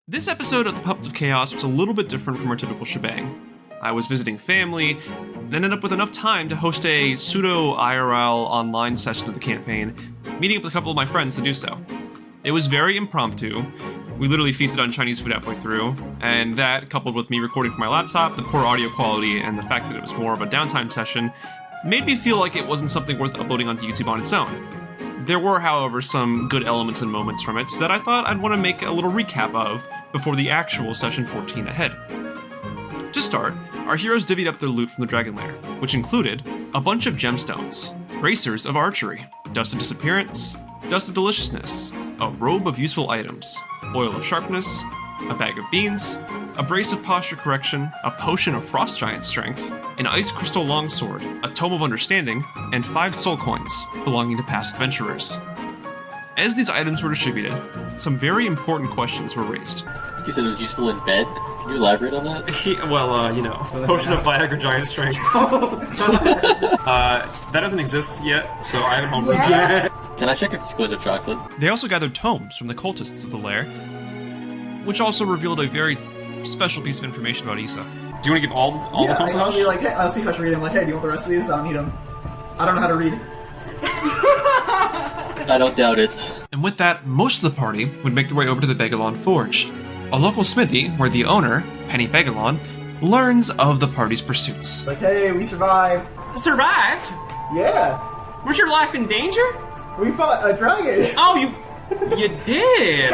This episode of the Puppets of Chaos was a little bit different from our typical shebang. I was visiting family, and ended up with enough time to host a pseudo-IRL online session of the campaign, meeting up with a couple of my friends to do so. It was very impromptu. We literally feasted on Chinese food halfway through, and that, coupled with me recording from my laptop, the poor audio quality, and the fact that it was more of a downtime session, made me feel like it wasn't something worth uploading onto YouTube on its own. There were, however, some good elements and moments from it that I thought I'd want to make a little recap of before the actual session 14 ahead. To start, our heroes divvied up their loot from the Dragon Lair, which included a bunch of gemstones, bracers of archery, dust of disappearance, dust of deliciousness, a robe of useful items, oil of sharpness, a bag of beans, a brace of posture correction, a potion of frost giant strength, an ice crystal longsword, a tome of understanding, and 5 soul coins belonging to past adventurers. As these items were distributed, some very important questions were raised. You said it was useful in bed? Can you elaborate on that? Potion of Viagra giant strength. That doesn't exist yet, so I haven't homebrewed that. Can I check if it's going to chocolate? They also gathered tomes from the cultists of the lair, which also revealed a very special piece of information about Isa. Do you want to give all the tomes to Hush? Like, hey, I'll see Hush read them. Like, hey, do you want the rest of these? I don't need them. I don't know how to read. I don't doubt it. And with that, most of the party would make their way over to the Begalon Forge, a local smithy where the owner, Pennie Begalon, learns of the party's pursuits. Like, hey, we survived. Survived? Yeah. Was your life in danger? We fought a dragon. Oh, you did?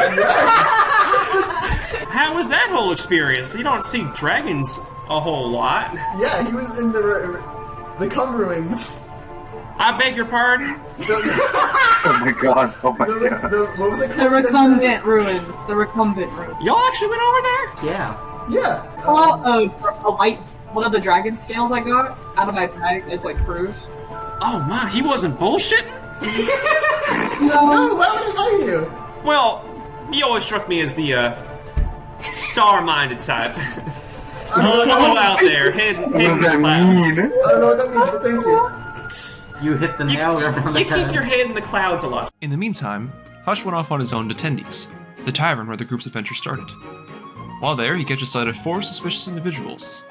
How was that whole experience? You don't see dragons a whole lot. Yeah, he was in the cum ruins. I beg your pardon? Oh my god, oh my god. What was it called? The recumbent ruins. The recumbent ruins. Y'all actually went over there? Yeah. Yeah. One of the dragon scales I got out of my bag is like proof. Oh my, he wasn't bullshitting? No, why would I lie to you? Well, he always struck me as the, star-minded type. A little out there, hidden in the clouds. I don't know what that means, but thank you. You hit the nail on the You keep your head in the clouds a lot. In the meantime, Hush went off on his own to Tendies, the tavern where the group's adventure started. While there, he catches sight of 4 suspicious individuals: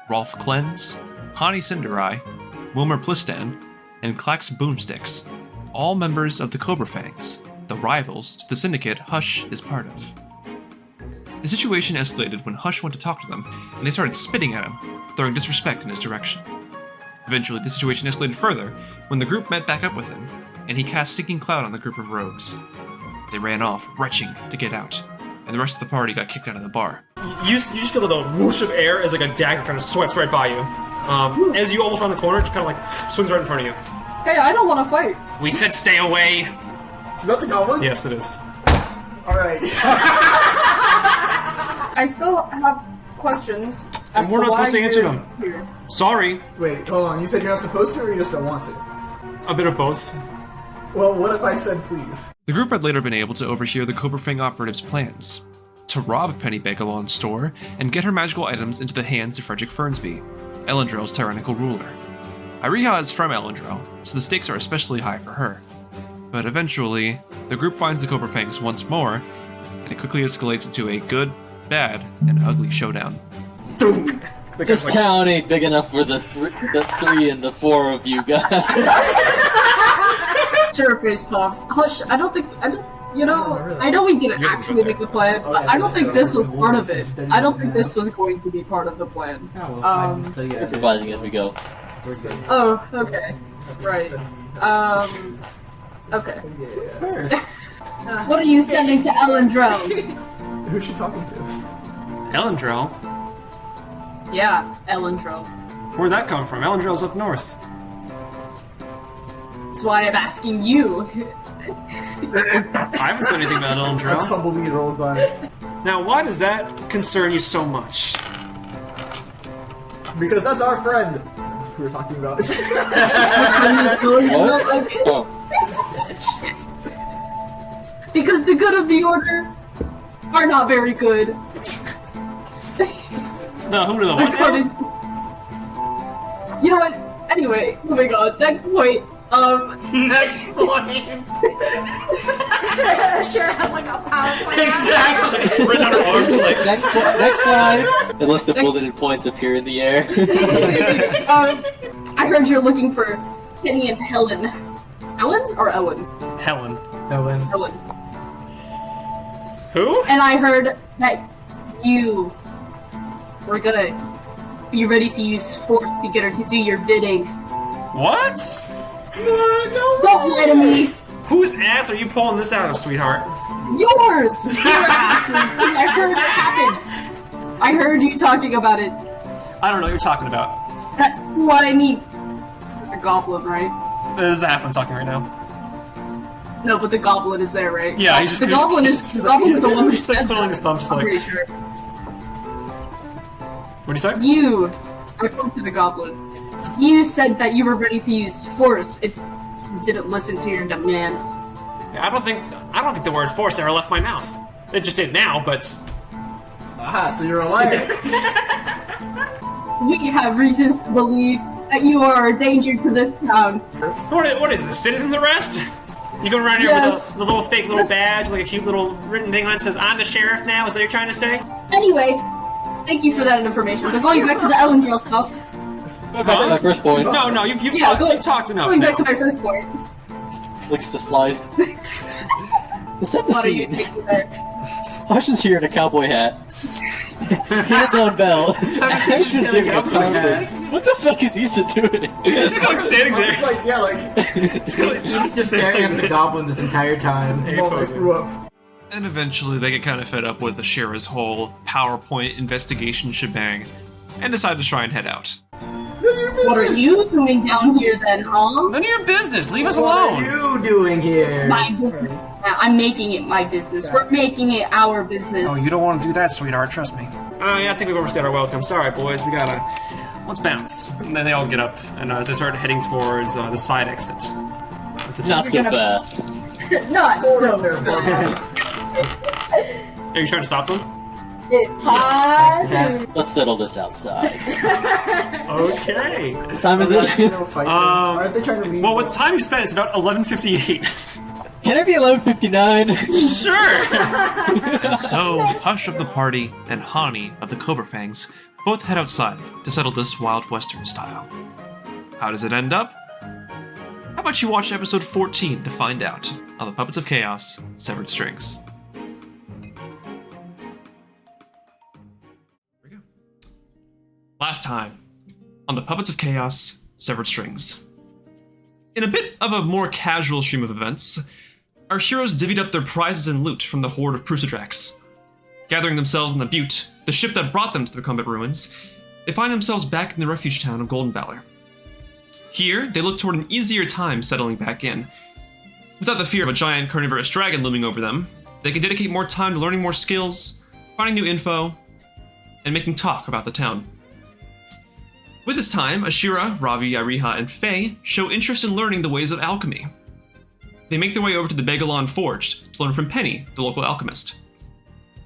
Rolf Cleanse, Hani Cinderai, Wilmer Plistan, and Clax Boomsticks, all members of the Cobra Fangs, the rivals to the syndicate Hush is part of. The situation escalated when Hush went to talk to them, and they started spitting at him, throwing disrespect in his direction. Eventually, the situation escalated further when the group met back up with him, and he cast Stinking Cloud on the group of rogues. They ran off, retching to get out, and the rest of the party got kicked out of the bar. You just feel the whoosh of air as like a dagger kind of swipes right by you. As you almost round the corner, it just kind of like swings right in front of you. Hey, I don't want to fight. We said stay away. Is that the goblin? Yes, it is. Alright. I still have questions. And we're not supposed to answer them. Here. Sorry. Wait, hold on. You said you're not supposed to, or you just don't want to? A bit of both. Well, what if I said please? The group had later been able to overhear the Cobra Fang operatives' plans to rob Pennie Begalon's store and get her magical items into the hands of Frederick Fernsby, Elendril's tyrannical ruler. Iriha is from Elendril, so the stakes are especially high for her. But eventually, the group finds the Cobra Fangs once more, and it quickly escalates into a good, bad, and ugly showdown. This town ain't big enough for the 3 and the 4 of you guys. Sure, face pops. Hush, I know we didn't actually make the plan, but I don't think this was part of it. I don't think this was going to be part of the plan. Improvising as we go. Oh, okay. Right. Okay. What are you sending to Elendril? Who's she talking to? Elendril? Yeah, Elendril. Where'd that come from? Elendril's up north. That's why I'm asking you. I haven't said anything about A Elendril. tumbleweed rolled by. Now, why does that concern you so much? Because that's our friend who we're talking about. What? Okay. Oh. Because the good of the order are not very good. No, who do the what now? According... You know what? Anyway, moving on. Next point. Next point. Asherah has like a power plant. Exactly. Written on her arms. Next slide. Unless the bulleted points appear in the air. I heard you're looking for Pennie and Helen. Helen or Ellen? Helen. Helen. Helen. Who? And I heard that you were gonna be ready to use force to get her to do your bidding. What? Don't lie to me! Whose ass are you pulling this out of, sweetheart? Yours! Your asses! I heard it happen! I heard you talking about it. I don't know what you're talking about. That slimy... The goblin, right? This is the half I'm talking right now. No, but the goblin is there, right? Yeah, he just... The goblin is the one who He's like said twiddling that. his thumb, just I'm like... pretty sure. What'd you say? You... I spoke to the goblin. You said that you were ready to use force if you didn't listen to your demands. I don't think the word force ever left my mouth. It just did now, but... Aha, so you're a liar. We have reasons to believe that you are a danger to this town. What is this, citizen's arrest? You going around here Yes. with a little fake little badge, like a cute little written thing on it that says, I'm the sheriff now, is that what you're trying to say? Anyway, thank you for that information. But going back to the Ellendale stuff, Back to my first point. No, you've Yeah, talked enough going now. back to my first point, Licks the slide. Set the what are you scene. taking there? Hush is here in a cowboy hat. Hands on bell. Ash is giving a conference. What the fuck is Isa doing? Just like standing I'm just there. like, yeah, like, Just staring at the goblin this entire time. well, I screw up. And eventually they get kind of fed up with Asherah's whole PowerPoint investigation shebang and decide to try and head out. What are you doing down here then, huh? None of your business, leave us What are alone. you doing here? My business. I'm making it my business. We're making it our business. Oh, you don't want to do that, sweetheart, trust me. Yeah, I think we've overstayed our welcome. Sorry, boys, we gotta... Let's bounce. And then they all get up, and they start heading towards the side exit. Not so fast. Not so There, fast. Are you trying to stop them? It's hot. Let's settle this outside. Okay. What time is You it? know, fight them. Aren't they trying to leave? Well, with the time you spent, it's about 11:58. Can it be 11:59? Sure! So, Hush of the party and Hani of the Cobra Fangs both head outside to settle this Wild Western style. How does it end up? How about you watch episode 14 to find out on the Puppets of Chaos Severed Strings. Here we go. Last time on the Puppets of Chaos Severed Strings. In a bit of a more casual stream of events, our heroes divvied up their prizes and loot from the horde of Prucidrax. Gathering themselves in the Butte, the ship that brought them to the combat ruins, they find themselves back in the refuge town of Golden Valor. Here, they look toward an easier time settling back in. Without the fear of a giant carnivorous dragon looming over them, they can dedicate more time to learning more skills, finding new info, and making talk about the town. With this time, Asherah, Ravi, Iriha, and Faye show interest in learning the ways of alchemy. They make their way over to the Begalon Forge to learn from Pennie, the local alchemist.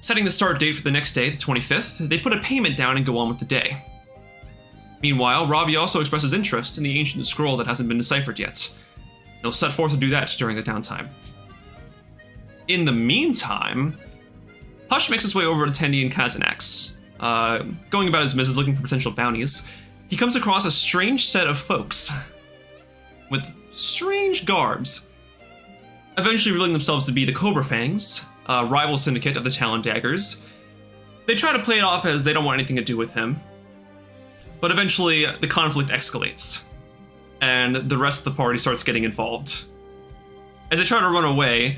Setting the start date for the next day, the 25th, they put a payment down and go on with the day. Meanwhile, Ravi also expresses interest in the ancient scroll that hasn't been deciphered yet. He'll set forth to do that during the downtime. In the meantime, Hush makes his way over to Tendy and Kazanax. Going about his business looking for potential bounties, he comes across a strange set of folks with strange garbs, eventually revealing themselves to be the Cobra Fangs, a rival syndicate of the Talon Daggers. They try to play it off as they don't want anything to do with him, but eventually the conflict escalates, and the rest of the party starts getting involved. As they try to run away,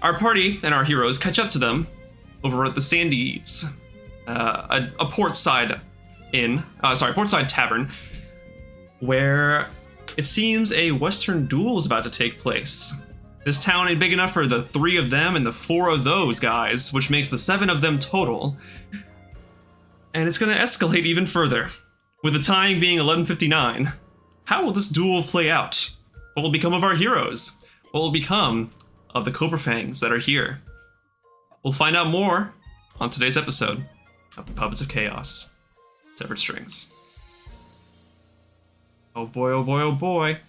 our party and our heroes catch up to them over at the Sandy Eats, a portside tavern, where it seems a Western duel is about to take place. This town ain't big enough for the 3 of them and the 4 of those guys, which makes the 7 of them total. And it's gonna escalate even further. With the time being 11:59, how will this duel play out? What will become of our heroes? What will become of the Cobra Fangs that are here? We'll find out more on today's episode of the Puppets of Chaos Severed Strings. Oh boy, oh boy, oh boy.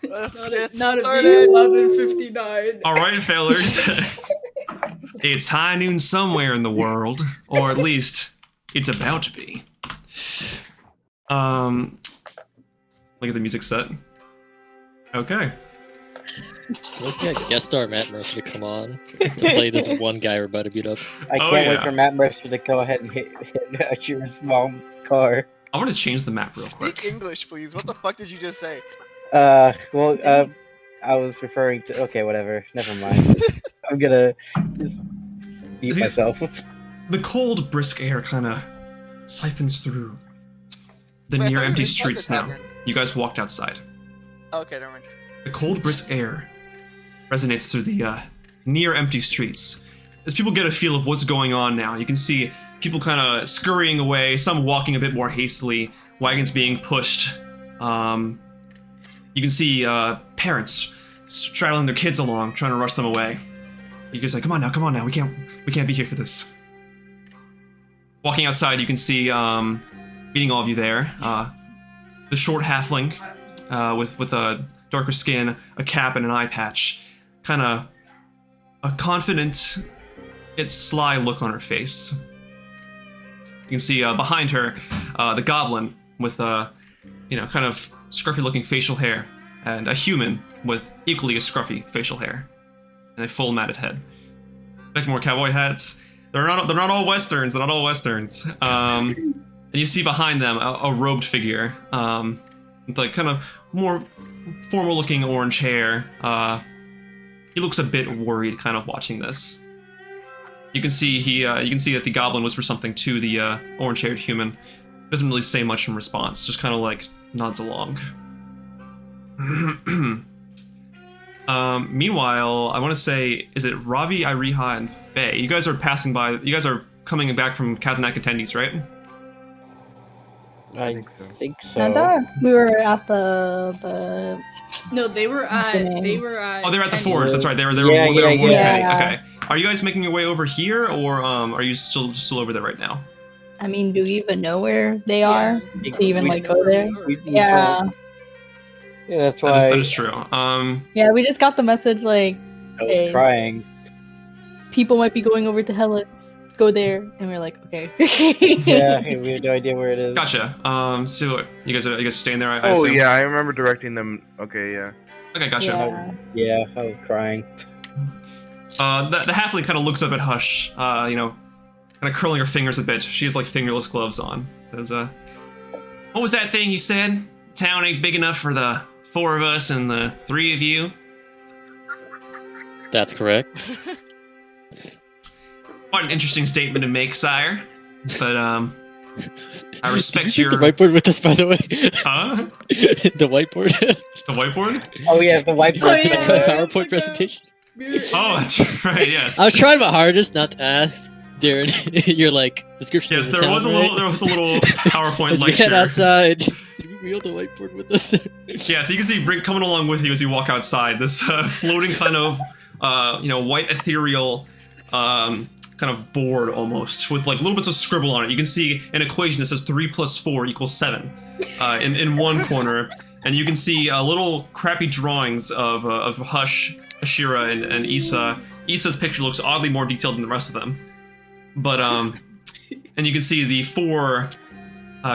Let's get Not at started. 11:59. Alright, failers. It's high noon somewhere in the world, or at least it's about to be. Look at the music set. Okay. Looking at guest star Matt Mercer to come on to play this one guy we're about to beat up. I can't wait for Matt Mercer to go ahead and hit Asherah's mom's car. I want to change the map real quick. Speak English, please. What the fuck did you just say? I was referring to. Okay, whatever. Never mind. I'm gonna just beat myself. The cold, brisk air kind of siphons through the Wait, I near thought we empty were inside the streets now. tavern. You guys walked outside. Okay, never mind. The cold, brisk air resonates through the near empty streets. As people get a feel of what's going on now, you can see people kind of scurrying away, some walking a bit more hastily, wagons being pushed. You can see parents straddling their kids along, trying to rush them away. You guys like, come on now, we can't be here for this. Walking outside, you can see, meeting all of you there, the short halfling with a darker skin, a cap, and an eye patch, kind of a confident yet sly look on her face. You can see behind her the goblin with kind of scruffy-looking facial hair, and a human with equally as scruffy facial hair, and a full matted head. Expect more cowboy hats. They're not all westerns. They're not all westerns. And you see behind them a robed figure, with like kind of more formal-looking orange hair. He looks a bit worried, kind of watching this. You can see you can see that the goblin whispers something to the orange-haired human. Doesn't really say much in response. Just kind of like nods along. Meanwhile, I want to say, is it Ravi, Iriha, and Faye? You guys are passing by. You guys are coming back from Kazanak and Tendies, right? I think so. I thought we were at the. No, they were at. Oh, they're at the forge. That's right. They were Yeah. Pennie. Okay. Are you guys making your way over here, or are you still over there right now? I mean, do we even know where they are to even We- like go there? we- Yeah. Yeah, that's why That is true. Yeah, we just got the message like, I was hey, crying. people might be going over to Helens. Go there, and we're like, okay. Yeah, we have no idea where it is. Gotcha. So you guys are staying there? I Oh assume? yeah, I remember directing them. Okay, yeah. Okay, gotcha. Yeah. Yeah, I was crying. The halfling kind of looks up at Hush. Kind of curling her fingers a bit. She has like fingerless gloves on. Says, "What was that thing you said? Town ain't big enough for the 4 of us and the 3 of you." That's correct. Quite an interesting statement to make, sire. But I respect Did you your. take the whiteboard with us, by the way. Huh? The whiteboard. The whiteboard? Oh yeah, the whiteboard. Oh, yeah. The PowerPoint presentation. Oh, that's right. Yes. I was trying my hardest not to ask during your like description. Yes, of the there was a town, little. There was a little PowerPoint As we head lecture. outside. Did we wheel the whiteboard with us? Yeah, so you can see Brink coming along with you as you walk outside. This floating kind of, white ethereal, kind of board almost with like little bits of scribble on it. You can see an equation that says 3 + 4 = 7 in one corner, and you can see little crappy drawings of Hush, Asherah, and Isa. Isa's picture looks oddly more detailed than the rest of them, but and you can see the 4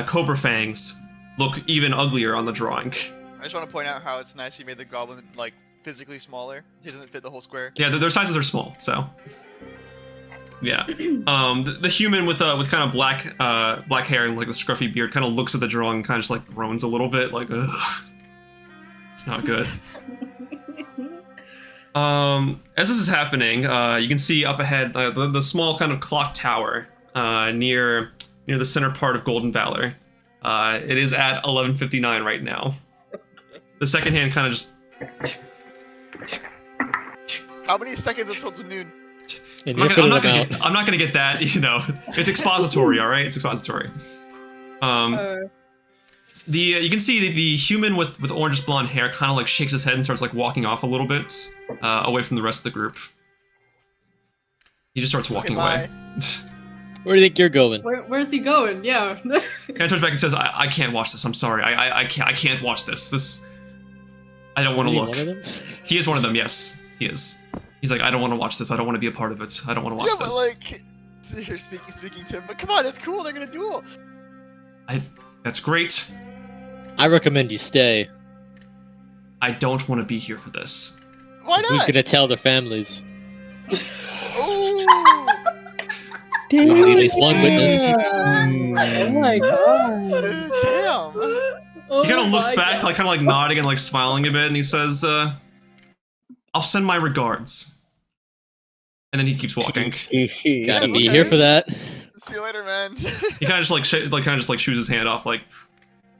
cobra fangs look even uglier on the drawing. I just want to point out how it's nice you made the goblin like physically smaller. He doesn't fit the whole square. Yeah, their sizes are small, so yeah. The human with kind of black hair and like the scruffy beard kind of looks at the drawing and kind of just like groans a little bit, like, ugh, it's not good. As this is happening, you can see up ahead the small kind of clock tower near the center part of Golden Valor. It is at 11:59 right now. The second hand kind of just. How many seconds until noon? And I'm you're not filling gonna them out. I'm not gonna get that. It's expository, all right. It's expository. You can see the human with orangish blonde hair kind of like shakes his head and starts like walking off a little bit away from the rest of the group. He just starts walking away. Where do you think you're going? Where's he going? Yeah. And he turns back and says, I can't watch this. I'm sorry. I can't watch this. I don't want to Is he look. one of them? He is one of them, yes. He is. He's like, I don't want to watch this. I don't want to be a part of it. I don't want to watch Yeah, but this. like, you're speaking to him. But come on, it's cool. They're gonna duel. That's great. I recommend you stay. I don't want to be here for this. Why not? Who's gonna tell their families? Oh, We need at least one witness. Oh my god. damn. He kind of looks back, like kind of like nodding and like smiling a bit, and he says, "I'll send my regards." And then he keeps walking. Gotta be here for that. See you later, man. He kind of just like shoots his hand off, like,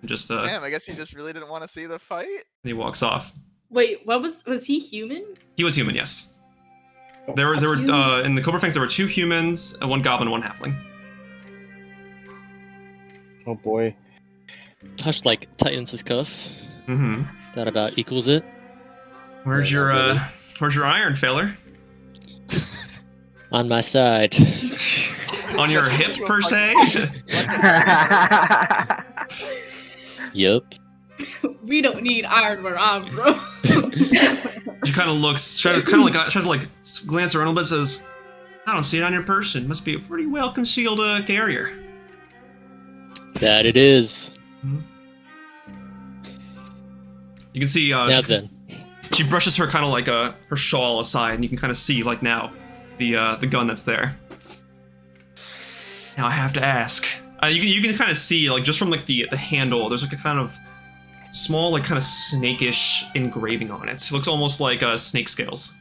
and just Damn, I guess he just really didn't want to see the fight. and he walks off. Wait, what was he human? He was human, yes. There were in the Cobra Fangs there were 2 humans, 1 goblin, 1 halfling. Oh boy. Hush like tightens his cuff. Mm-hmm. That about equals it. Where's your iron, feller? On my side. On your hip, per se? Yup. We don't need iron where I'm from. He kind of looks, tries to glance around a little bit, says, I don't see it on your person. Must be a pretty well-concealed carrier. That it is. You can see, Now then. she brushes her kind of like her shawl aside, and you can kind of see, like now, the gun that's there. Now I have to ask. You can kind of see, like, just from like the handle, there's like a kind of small, like, kind of snakish engraving on it. It looks almost like snake scales.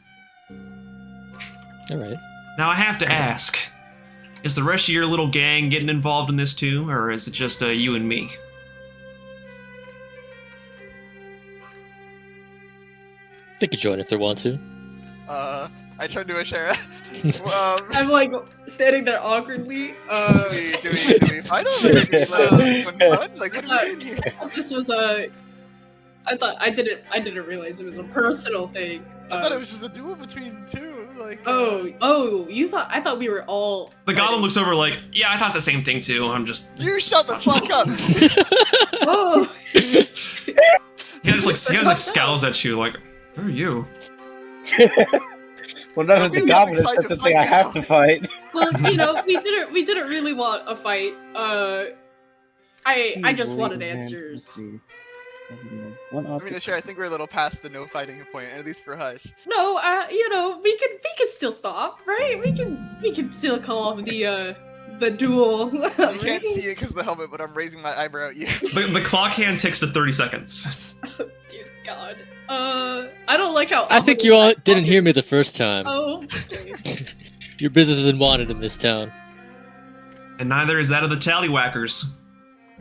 Alright. Now I have to ask, is the rest of your little gang getting involved in this too, or is it just you and me? They could join if they want to. I turn to Asherah. I'm like standing there awkwardly. Do we fight him? Or do we let him fun? Like, what are we doing here? This was I didn't realize it was a personal thing. I thought it was just a duel between 2. Like. I thought we were all. The goblin looks over like, yeah, I thought the same thing too. I'm just. You shut the fuck up. Oh. He kind of like scowls at you like, who are you? Well, none of the goblins. That's the thing I have to fight. Well, we didn't really want a fight. I just wanted answers. I mean, sure, I think we're a little past the no fighting point, at least for Hush. No, we can still stop, right? We can still call off the duel. You can't see it because of the helmet, but I'm raising my eyebrow at you. The clock hand ticks to 30 seconds. Oh, dear God. I don't like how. I think you all didn't hear me the first time. Oh. Okay. Your business isn't wanted in this town. And neither is that of the Tallywhackers.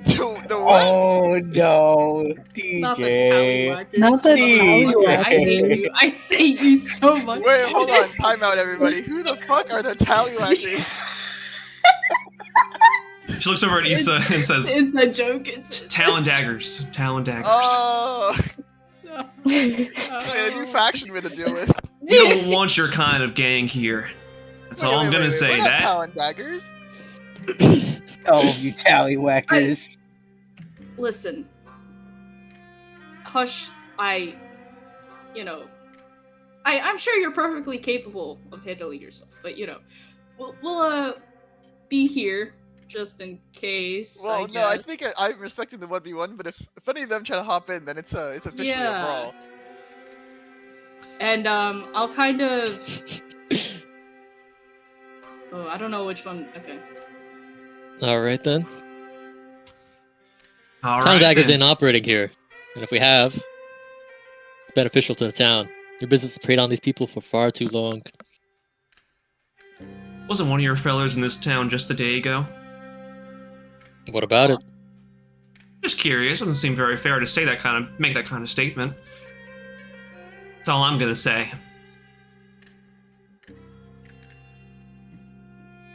The what? Oh no, DJ. Not the Tallywhackers. Not the Tallywhackers. I hate you. I hate you so much. Wait, hold on. Time out, everybody. Who the fuck are the Tallywhackers? She looks over at Isa and says, It's a joke. It's Talon daggers. Talon daggers. Oh. A new faction we're to deal with. We don't want your kind of gang here. That's all I'm gonna say. We're not That Talon daggers. Oh, you tallywhackers. Listen. Hush, I'm sure you're perfectly capable of handling yourself, but we'll be here just in case. Well, no, I think I'm respecting the 1v1, but if any of them try to hop in, then it's officially a brawl. And I'll kind of. Oh, I don't know which one. Okay. Alright then. all Town right. daggers then. ain't operating here. And if we have, it's beneficial to the town. Your business has preyed on these people for far too long. Wasn't one of your fellers in this town just a day ago? What about it? Just curious. Doesn't seem very fair to make that kind of statement. That's all I'm gonna say.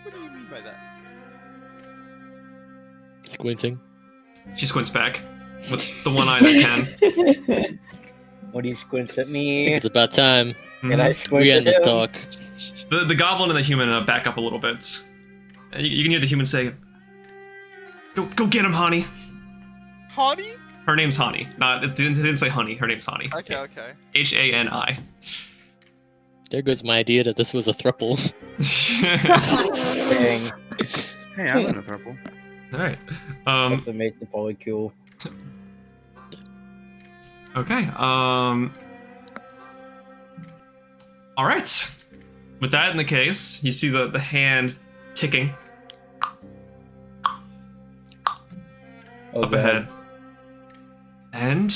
What do you mean by that? Squinting. She squints back with the one eye that can. What do you squint at I think me? it's about time And I squint we at end this him. talk. The goblin and the human back up a little bit. And you can hear the human say, "Go get him, Honey." Honey? Her name's Honey. It didn't say Honey. Her name's Honey. Okay. Hani. There goes my idea that this was a thruple. Dang. Hey, I'm in a purple. All right. Also makes it probably cool. Okay. All right. With that in the case, you see the hand ticking up ahead. And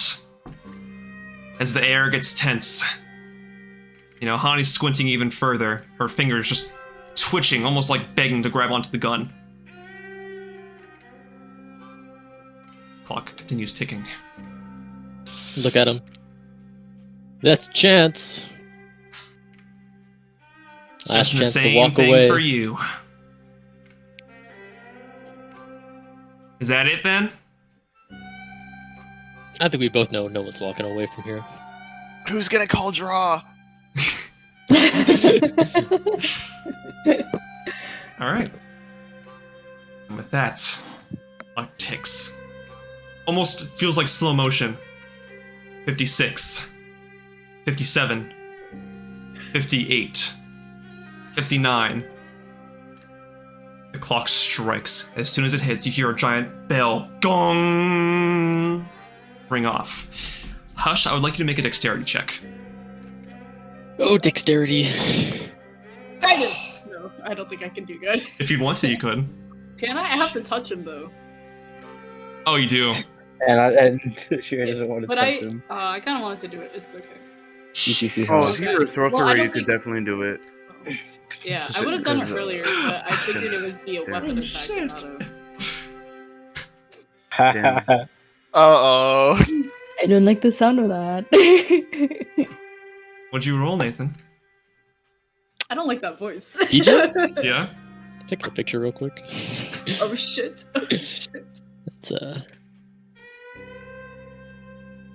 as the air gets tense, you know, Hani's squinting even further, her fingers just twitching, almost like begging to grab onto the gun. Clock continues ticking. Look at him. That's a chance. Last Just the chance to same walk thing away. for you. Is that it then? I think we both know no one's walking away from here. Who's gonna call draw? All right. And with that, clock ticks. Almost feels like slow motion. 56, 57, 58, 59. The clock strikes. As soon as it hits, you hear a giant bell, gong, ring off. Hush, I would like you to make a dexterity check. Oh, dexterity. Guidance! No, I don't think I can do good. If you want to, you could. Can I? I have to touch him though. Oh, you do. And Shira doesn't want to But touch him. I kind of wanted to do it. It's okay. Oh, if you were a sorcerer, Well, I don't you could definiting do it. Yeah, I would have done it earlier, but I figured it would be a weapon attack. Not a... Uh-oh. I don't like the sound of that. What'd you roll, Nathan? I don't like that voice. Deejon? Yeah? Take a picture real quick. Oh shit. Oh shit. It's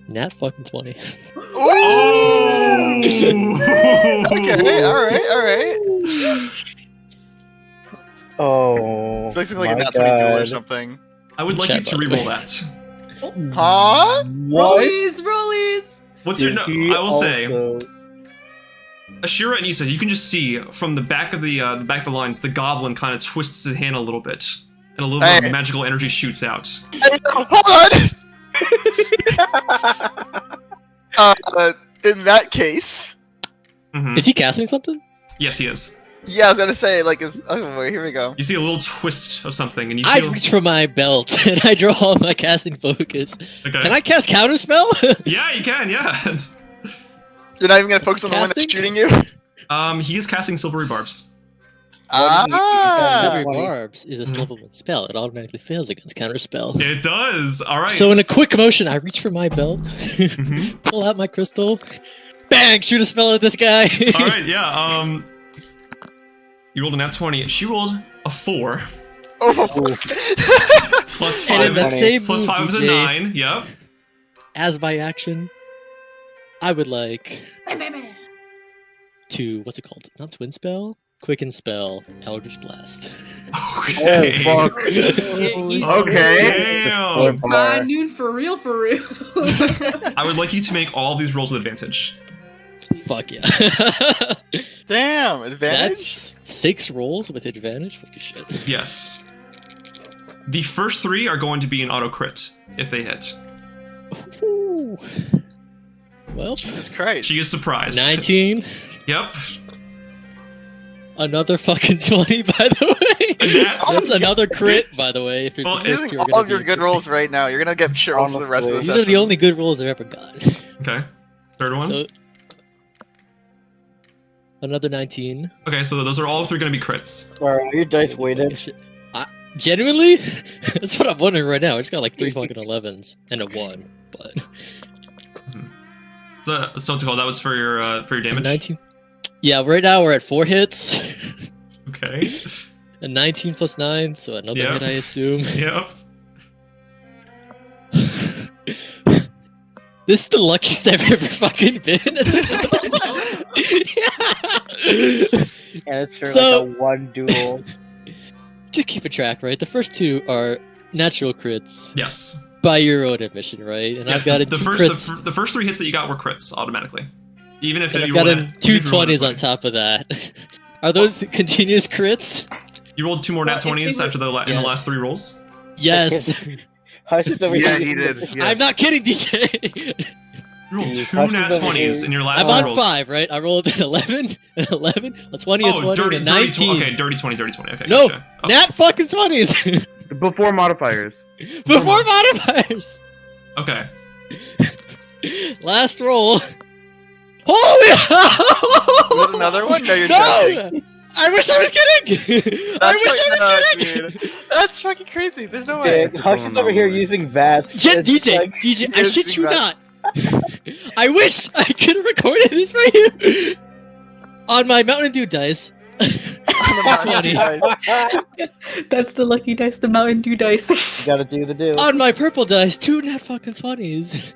nat fucking 20. Oh! Okay, alright. Oh. It's like a my nat 20 duel or God. something. I would like you to re-roll that. Huh? What? Rollies! What's your... No, He I will say... also- Asherah and Isa, you can just see from the back of the lines, the goblin kind of twists his hand a little bit, and a little bit of magical energy shoots out. Hey, hold on! In that case... Is he casting something? Yes, he is. Yeah, I was gonna say, like, oh, wait, here we go. You see a little twist of something, and you I feel... reach for my belt and I draw all my casting focus. Okay. Can I cast counterspell? Yeah, you can, yeah. You're not even gonna focus on the one that's shooting you? He is casting Silvery Barbs. Silvery Barbs is a level 1 spell. It automatically fails against counterspell. It does. All right. So in a quick motion, I reach for my belt, pull out my crystal, bang, shoot a spell at this guy. All right, yeah. You rolled a nat 20. She rolled a 4. Oh. Plus 5. And in that same plus move, 5 was a DJ, 9. Yep. As my action, I would like to, what's it called? Not Twin Spell? Quicken Spell, Eldritch Blast. Okay. Oh, fuck. Okay. Damn. High noon for real, for real. I would like you to make all these rolls with advantage. Fuck yeah. Damn, advantage? That's 6 rolls with advantage? Holy shit. Yes. The first 3 are going to be an auto crit if they hit. Ooh. Well, Jesus Christ. She is surprised. 19. Yep. Another fucking 20, by the way. That's another crit, by the way. If you're Well, using all of your good rolls right now, you're gonna get shit rolls for the rest of the These session. are the only good rolls I've ever gotten. Okay. Third one. So, another 19. Okay, so those are all 3 going to be crits. Are your dice weighted? Genuinely? That's what I'm wondering right now. I just got like 3 fucking 11s and a 1, but... So what's it called? That was for your damage? 19. Yeah, right now we're at 4 hits. Okay. And 19 plus 9, so another Yep. hit, I assume. Yep. This is the luckiest I've ever fucking been. Yeah, it's for So- like a 1 duel. Just keep a track, right? The first 2 are natural crits. Yes. By your own admission, right? And Yes, I've got the two first crits. the first 3 hits that you got were crits automatically. Even if And I've you roll gotten two 20s on top of that. Are those continuous crits? You rolled 2 more nat 20s after in the last 3 rolls? Yes. Yeah, he did. Yeah. I'm not kidding, DJ. You rolled 2 nat 20s in your last I'm 3 on rolls. 5, right? I rolled an 11, an 11, a 20, a 20, dirty, and a 19. Okay, dirty 20, dirty 20. Okay, No, gotcha. nat fucking 20s. Before modifiers. Before modifiers. Okay. Last roll. Holy! Was it another one? No, you're No! joking. I wish I was kidding! I wish I was kidding! Dude. That's fucking crazy. There's no way. Hush is over here using VATS. DJ, I shit you not. I wish I could have recorded this for you on my Mountain Dew dice. That's the lucky dice, the Mountain Dew dice. You gotta do the do. On my purple dice, 2 nat fucking 20s.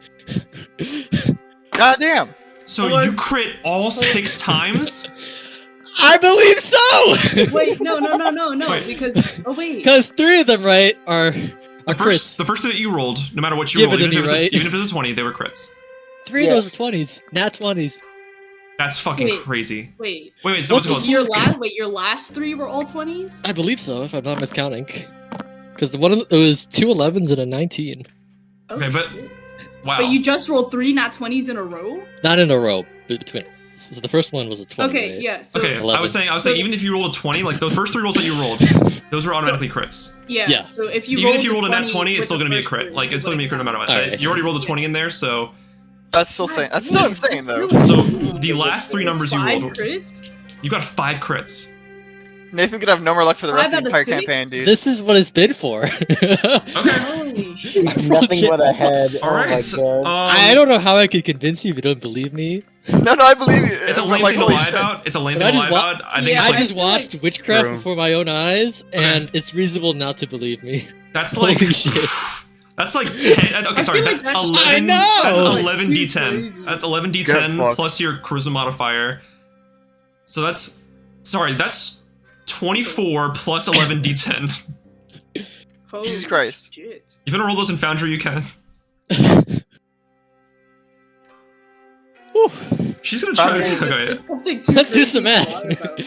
God damn. So you crit all 6 times? I believe so! Wait, no, Wait. because Because 3 of them, right, are crits. The first 3 that you rolled, no matter what you Give rolled, it to me, right? even if it was a 20, they were crits. 3 of those were 20s. Nat 20s. That's fucking Wait. crazy. Wait. So what's going on? Your last 3 were all 20s? I believe so, if I'm not miscounting. Because it was 2 11s and a 19. Okay, but wow. But you just rolled 3 nat 20s in a row? Not in a row, but between. So the first one was a 20. Okay, right? yeah. So Okay, 11. I was saying even if you rolled a 20, like those first 3 rolls that you rolled, those were automatically crits. Yeah. So if you Even if you rolled rolled a nat 20, with it's still the gonna be a first crit. 3, Like it's still gonna be a crit no matter what. Alright. You already rolled a 20 in there, so That's still insane. That's still insane though. so the last 3 numbers you 5 rolled, crits? you got 5 crits. Nathan's gonna have no more luck for the rest of the 5 out entire of 6? campaign, dude. This is what it's been for. Holy shit. Nothing but a head. All right. Oh my god. I don't know how I could convince you if you don't believe me. No, I believe you. It's a lame Like, thing to holy lie shit. about. It's a lame But thing to I lie just about. I think Yeah, it's I like, just watched witchcraft True. before my own eyes, and it's reasonable not to believe me. that's like Holy shit. That's like 10. Okay, sorry. feel That's like that's- 11. I know! That's Like, 11 too d10. crazy. That's 11 Get d10 fucked. plus your charisma modifier. So that's that's 24 plus 11 d10. Holy Jesus Christ. shit. If you want to roll those in Foundry, you can. She's gonna try. Foundry. Okay. It's something too Let's do crazy some to math. lie about.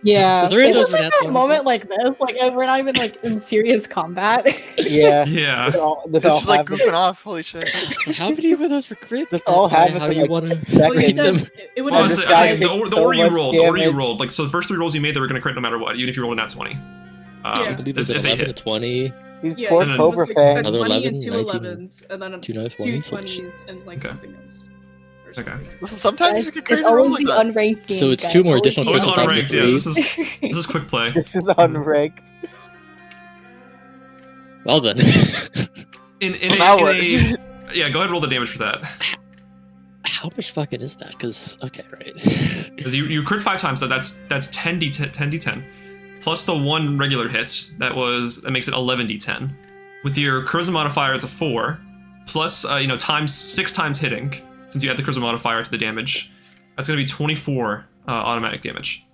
Yeah. The 3 of those Isn't were there nat a 20s. moment like this? Like we're not even like in serious combat. Yeah. Yeah. It's just like goofing off. Holy shit. So how many of those were crits? This all happened How in, you like, want to Well, you rate said them? it would Well, I have was this been guy saying, takes the so order you much rolled, the order you damage. rolled. Like so, the first 3 rolls you made, they were gonna crit no matter what, even if you rolled a nat 20. I believe it was an if they 11, a hit. 20. These Yeah, poor and then- Cobra it was fangs. Another 20 11, and 2 19, 11s, and then a 2 nat few 20s. 20s, and like Okay. something else. Or Okay. something. Listen, sometimes you Guys, just get it's crazy always rolls like the that. unranked games, So it's guys. 2 more Always additional the Oh, it's crits on top of unranked. the Yeah, 3. this is quick play. This is unranked. Well then. Now what? Yeah, go ahead and roll the damage for that. How much fucking is that? Because, okay, right. Because you crit 5 times, so that's 10 d10 plus the 1 regular hit. That makes it 11 d10. With your charisma modifier, it's a 4 plus times 6 times hitting. Since you add the charisma modifier to the damage, that's gonna be 24 automatic damage.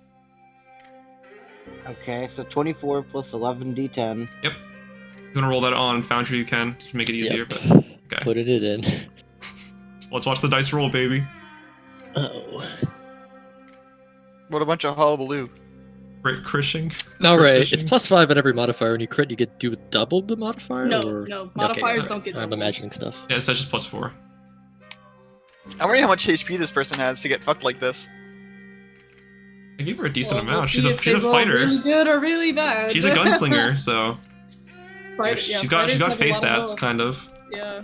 Okay, so 24 plus 11 d10. Yep. If you wanna roll that on Foundry, you can just make it easier. Yep. But okay, Putting it in. let's watch the dice roll, baby. Oh. What a bunch of hullabaloo. Crit crishing. All right, it's Proficient. +5 on every modifier, and you crit, you get do double the modifier. No, or... no, Okay, modifiers alright. don't get I'm doubled. imagining stuff. Yeah, so that's just +4. I wonder how much HP this person has to get fucked like this. I gave her a decent Well, we'll amount. see She's a if they roll fighter. Really good or really bad. She's a gunslinger, so Fight- she's yeah, got fighters have a face lot of stats, health. kind of. Yeah.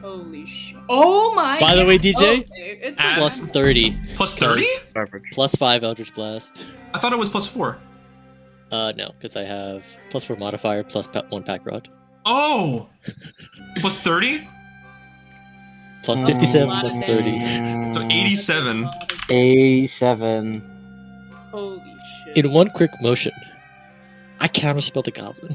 Holy shit. Oh my. By the way, DJ, Okay, it's At- plus 30. Plus 30? Average. +5 Eldritch Blast. I thought it was +4. No, because I have +4 modifier plus 1 pack rod. Oh! Plus 30? Plus 57 lot plus of 30. So 87. 87. Holy shit. In one quick motion, I counterspell the goblin.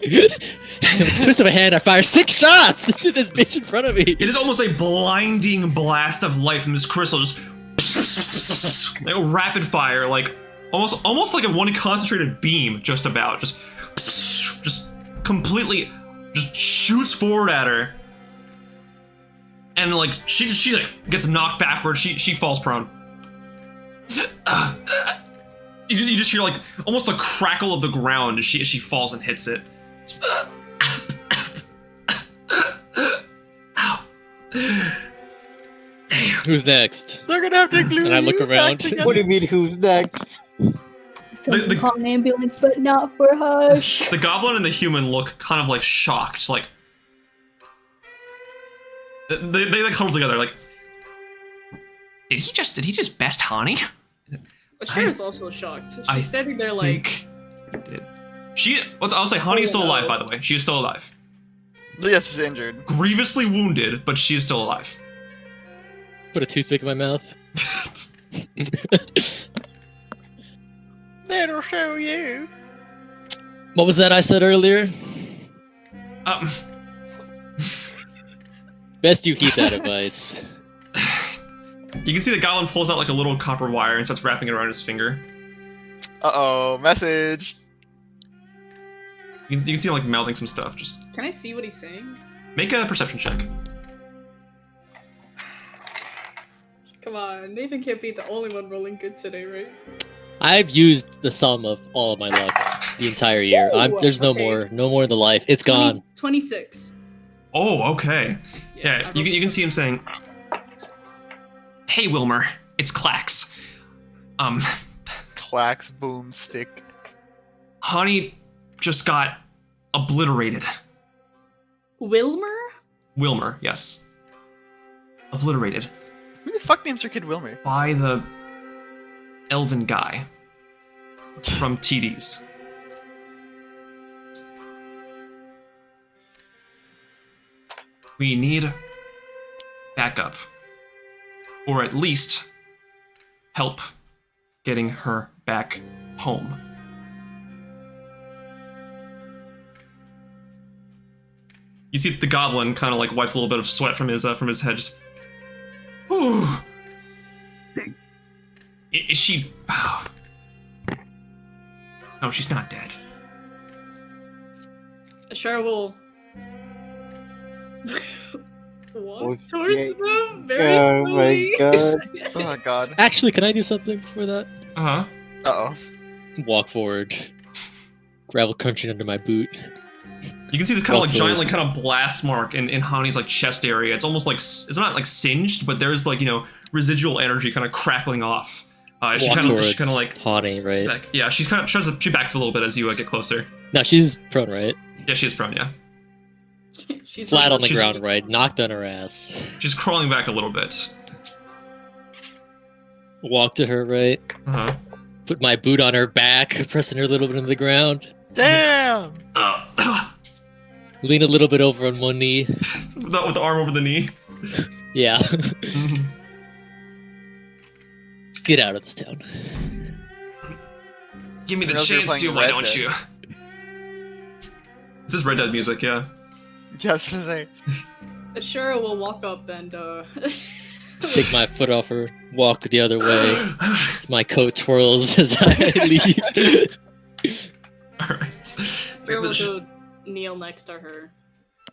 With a twist of a hand, I fire 6 shots into this bitch in front of me. It is almost a blinding blast of light from this crystal, just like a rapid fire, like almost like a one concentrated beam, just about, just completely, just shoots forward at her, and like she like gets knocked backwards. She falls prone. You just hear like almost the crackle of the ground as she falls and hits it. Ow. Damn. Who's next? They're gonna have to glue And I look you around. back together. What do you mean, who's next? Someone call an ambulance, but not for Hush. The goblin and the human look kind of like shocked, like they like huddle together, like did he just best Hani? Asherah's also shocked. She's standing there like. Did. I'll say Hani is still alive, by the way. She is still alive. Yes, she's injured. Grievously wounded, but she is still alive. Put a toothpick in my mouth. That'll show you. What was that I said earlier? Best you heed that advice. You can see the goblin pulls out like a little copper wire and starts wrapping it around his finger. Uh-oh, message. You can see him like mouthing some stuff. Just Can I see what he's saying? make a perception check. Come on, Nathan can't be the only one rolling good today, right? I've used the sum of all of my luck the entire year. There's no more in the life. It's gone. 26. Oh, okay. Yeah, you can see him saying, "Hey, Wilmer, it's Clax. Clax boomstick. Hani just got obliterated." Wilmer? Wilmer, yes. Obliterated. Who the fuck names their kid Wilmer? By the elven guy from TD's. We need backup. Or at least help getting her back home. You see the goblin kind of like wipes a little bit of sweat from his head. Just, ooh. Is she? Oh. No, she's not dead. Asherah will walk Okay. towards them very Oh my slowly. god. Oh god. Actually, can I do something before that? Uh-huh. Uh-oh. Walk forward. Gravel crunching under my boot. You can see this kind of Walk like giant, towards. like kind of blast mark in Hani's like chest area. It's almost like it's not like singed, but there's like residual energy kind of crackling off. She Walk kind towards of like Hani, right? like, yeah, she's kind of she backs a little bit as you get closer. No, she's prone, right? Yeah, she is prone. Yeah, She's Flat on the she's- ground, right? Knocked on her ass. she's crawling back a little bit. Walk to her, right? Uh-huh. Put my boot on her back, pressing her a little bit into the ground. Damn! Lean a little bit over on one knee. with the arm over the knee. Yeah. Get out of this town. Give me the Who knows you're chance to, playing why Red don't Dead? you? This is Red Dead music, yeah. Yeah, I was gonna say. Asherah will walk up and Take my foot off her. Walk the other way. My coat twirls as I leave. Alright. Asherah will go kneel next to her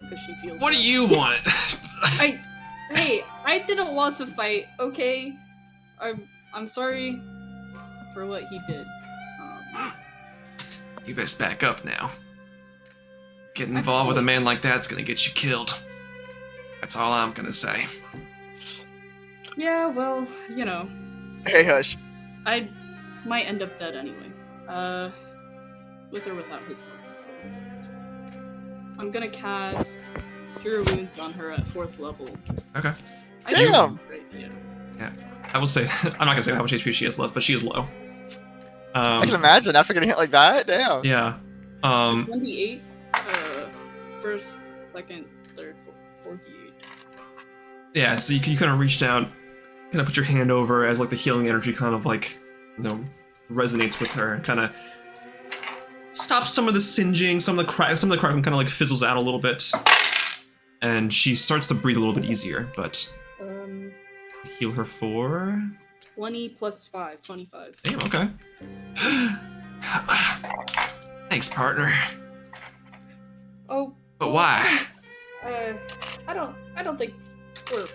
because she feels. What do bad. you want? Hey, I didn't want to fight. Okay, I'm sorry for what he did. You best back up now. Getting involved with a man like that's gonna get you killed. That's all I'm gonna say. Yeah, well, Hey, hush. I might end up dead anyway. With or without his help. I'm gonna cast Cure Wounds on her at 4th level. Okay. Damn! Yeah. I will say, I'm not gonna say how much HP she has left, but she is low. I can imagine after getting hit like that. Damn. Yeah. It's 1d8. First, second, third, fourth, 4d8. Yeah, so you kind of reach down, kind of put your hand over as like the healing energy kind of like, resonates with her and kind of stops some of the singeing, some of the cracking kind of like fizzles out a little bit, and she starts to breathe a little bit easier. But heal her for 20 plus 5, 25. Damn. Okay. Thanks, partner. Oh. But why? I don't think we're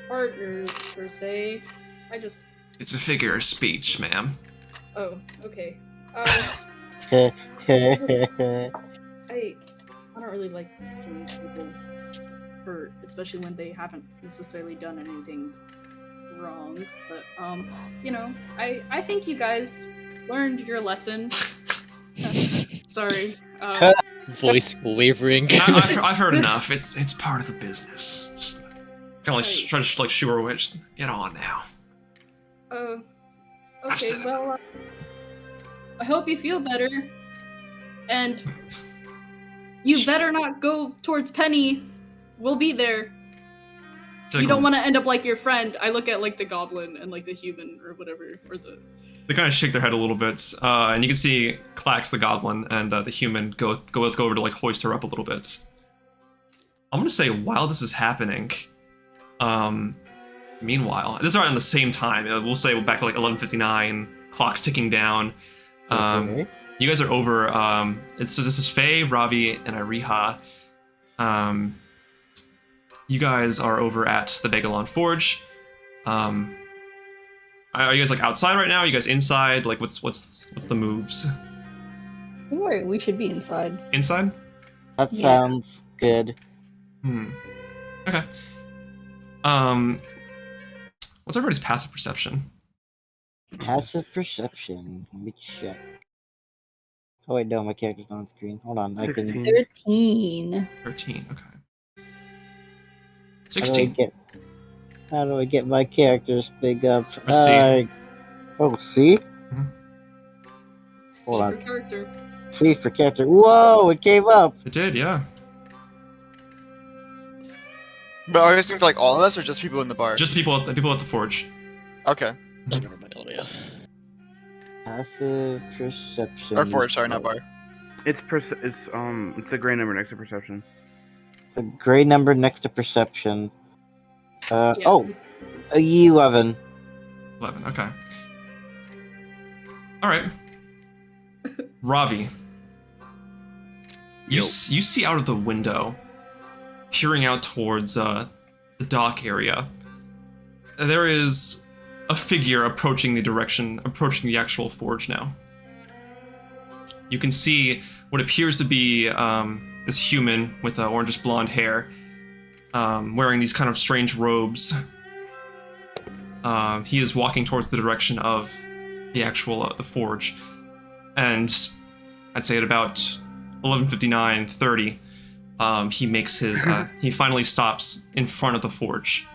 partners per se. It's a figure of speech, ma'am. Oh, okay. Heh I don't really like seeing people hurt, especially when they haven't necessarily done anything wrong. But I think you guys learned your lesson. Sorry. Voice wavering. I've heard enough. It's part of the business. Just kind of like try to like shoo her away. Just get on now. Okay. Well, I hope you feel better, and you better not go towards Pennie. We'll be there. You don't want to end up like your friend. I look at like the goblin and like the human or whatever, or the. They kind of shake their head a little bit, and you can see Clax the goblin and the human go over to like hoist her up a little bit. I'm gonna say while this is happening, meanwhile, this is around the same time. We'll say back to like 11:59. Clock's ticking down. Okay. You guys are over. This is Faye, Ravi, and Iriha. You guys are over at the Bagalon Forge. Are you guys like outside right now? Are you guys inside? Like, what's the moves? We should be inside. Inside? That sounds good. Okay. What's everybody's passive perception? Passive perception. Let me check. Oh wait, no, my character's on screen. Hold on, I can. 13. 13. Okay. 16. How do I get my character's thing up? C. Oh, C? C for character. C for character. Whoa, it came up! It did, yeah. But are you asking for like all of us or just people in the bar? Just people at the forge. Okay. Passive perception. Or forge, sorry, not bar. It's a gray number next to perception. A gray number next to perception. 11. 11, okay. Alright. Ravi. You see out of the window, peering out towards the dock area. There is a figure approaching the actual forge now. You can see what appears to be this human with orangish blonde hair, wearing these kind of strange robes. He is walking towards the direction of the actual the forge, and I'd say at about 11:59:30, he makes his he finally stops in front of the forge,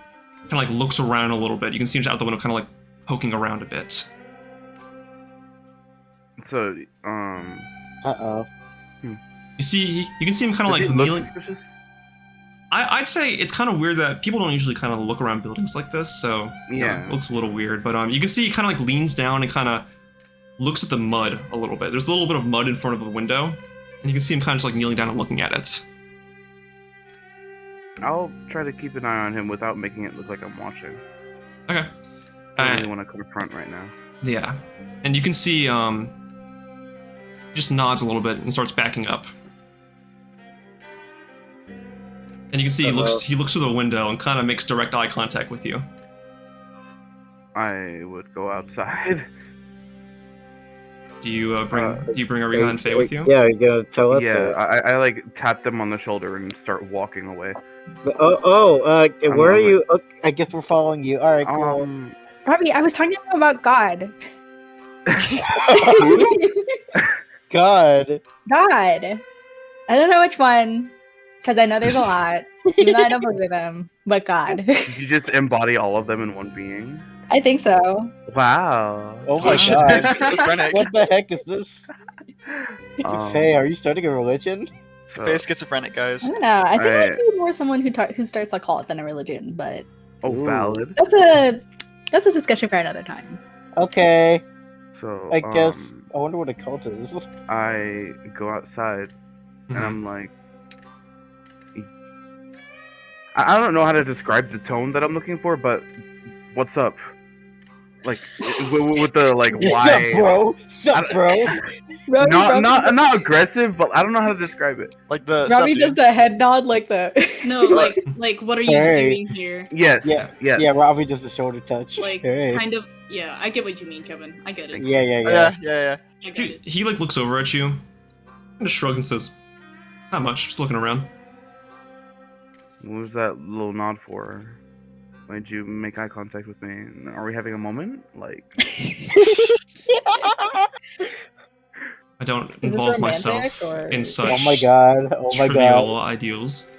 kind of like looks around a little bit. You can see him out the window, kind of like poking around a bit. So, Uh-oh. You can see him kind of like kneeling. I'd say it's kind of weird that people don't usually kind of look around buildings like this, so yeah, it looks a little weird. But you can see he kind of like leans down and kind of looks at the mud a little bit. There's a little bit of mud in front of the window, and you can see him kind of just like kneeling down and looking at it. I'll try to keep an eye on him without making it look like I'm watching. Okay. I don't really want to confront right now. Yeah, and you can see he just nods a little bit and starts backing up. And you can see he looks through the window and kind of makes direct eye contact with you. I would go outside. Do you bring Iriha and Faye with you? Yeah, you gonna tell us? Yeah, I like tap them on the shoulder and start walking away. Where are you? Okay, I guess we're following you. All right, cool. Robbie, I was talking to him about God. God. I don't know which one, because I know there's a lot, even though I don't believe them. But God. Did you just embody all of them in one being? I think so. Wow. Oh my god. What the heck is this? Hey, are you starting a religion? Faye schizophrenic, guys. I don't know. I think I'd be more someone who starts a cult than a religion, but valid. That's a discussion for another time. Okay. So I guess I wonder what a cult is. I go outside and I'm like, I don't know how to describe the tone that I'm looking for, but what's up? like with the like Sup, why? bro? Sup, bro? Not aggressive, but I don't know how to describe it. Like the Ravi does the head nod like the. No, like what are you Hey. doing here? Yes. Yeah, Ravi does the shoulder touch. Like Hey. kind of. Yeah, I get what you mean, Kevin. I get it. Yeah. I get it. He like looks over at you, and just shrugs and says, "Not much. Just looking around." What was that little nod for? Why did you make eye contact with me? Are we having a moment? Like. I don't Is this involve romantic, myself or- in such Oh my god! Oh my trivial god! ideals.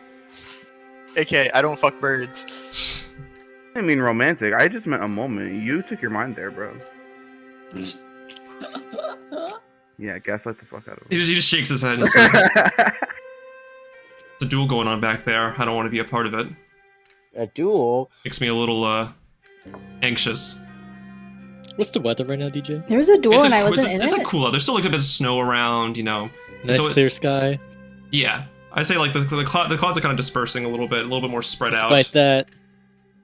AKA, I don't fuck birds. I didn't mean romantic. I just meant a moment. You took your mind there, bro. Yeah, gaslight the fuck out of him. He just shakes his head and says, "The duel going on back there. I don't want to be a part of it. A duel? Makes me a little anxious." What's the weather right now, DJ? There was a duel It's and I wasn't in it's it. like cool out. There's still like a bit of snow around, you know. Nice So clear sky. Yeah, I say like the clouds are kind of dispersing a little bit more spread out. Despite that,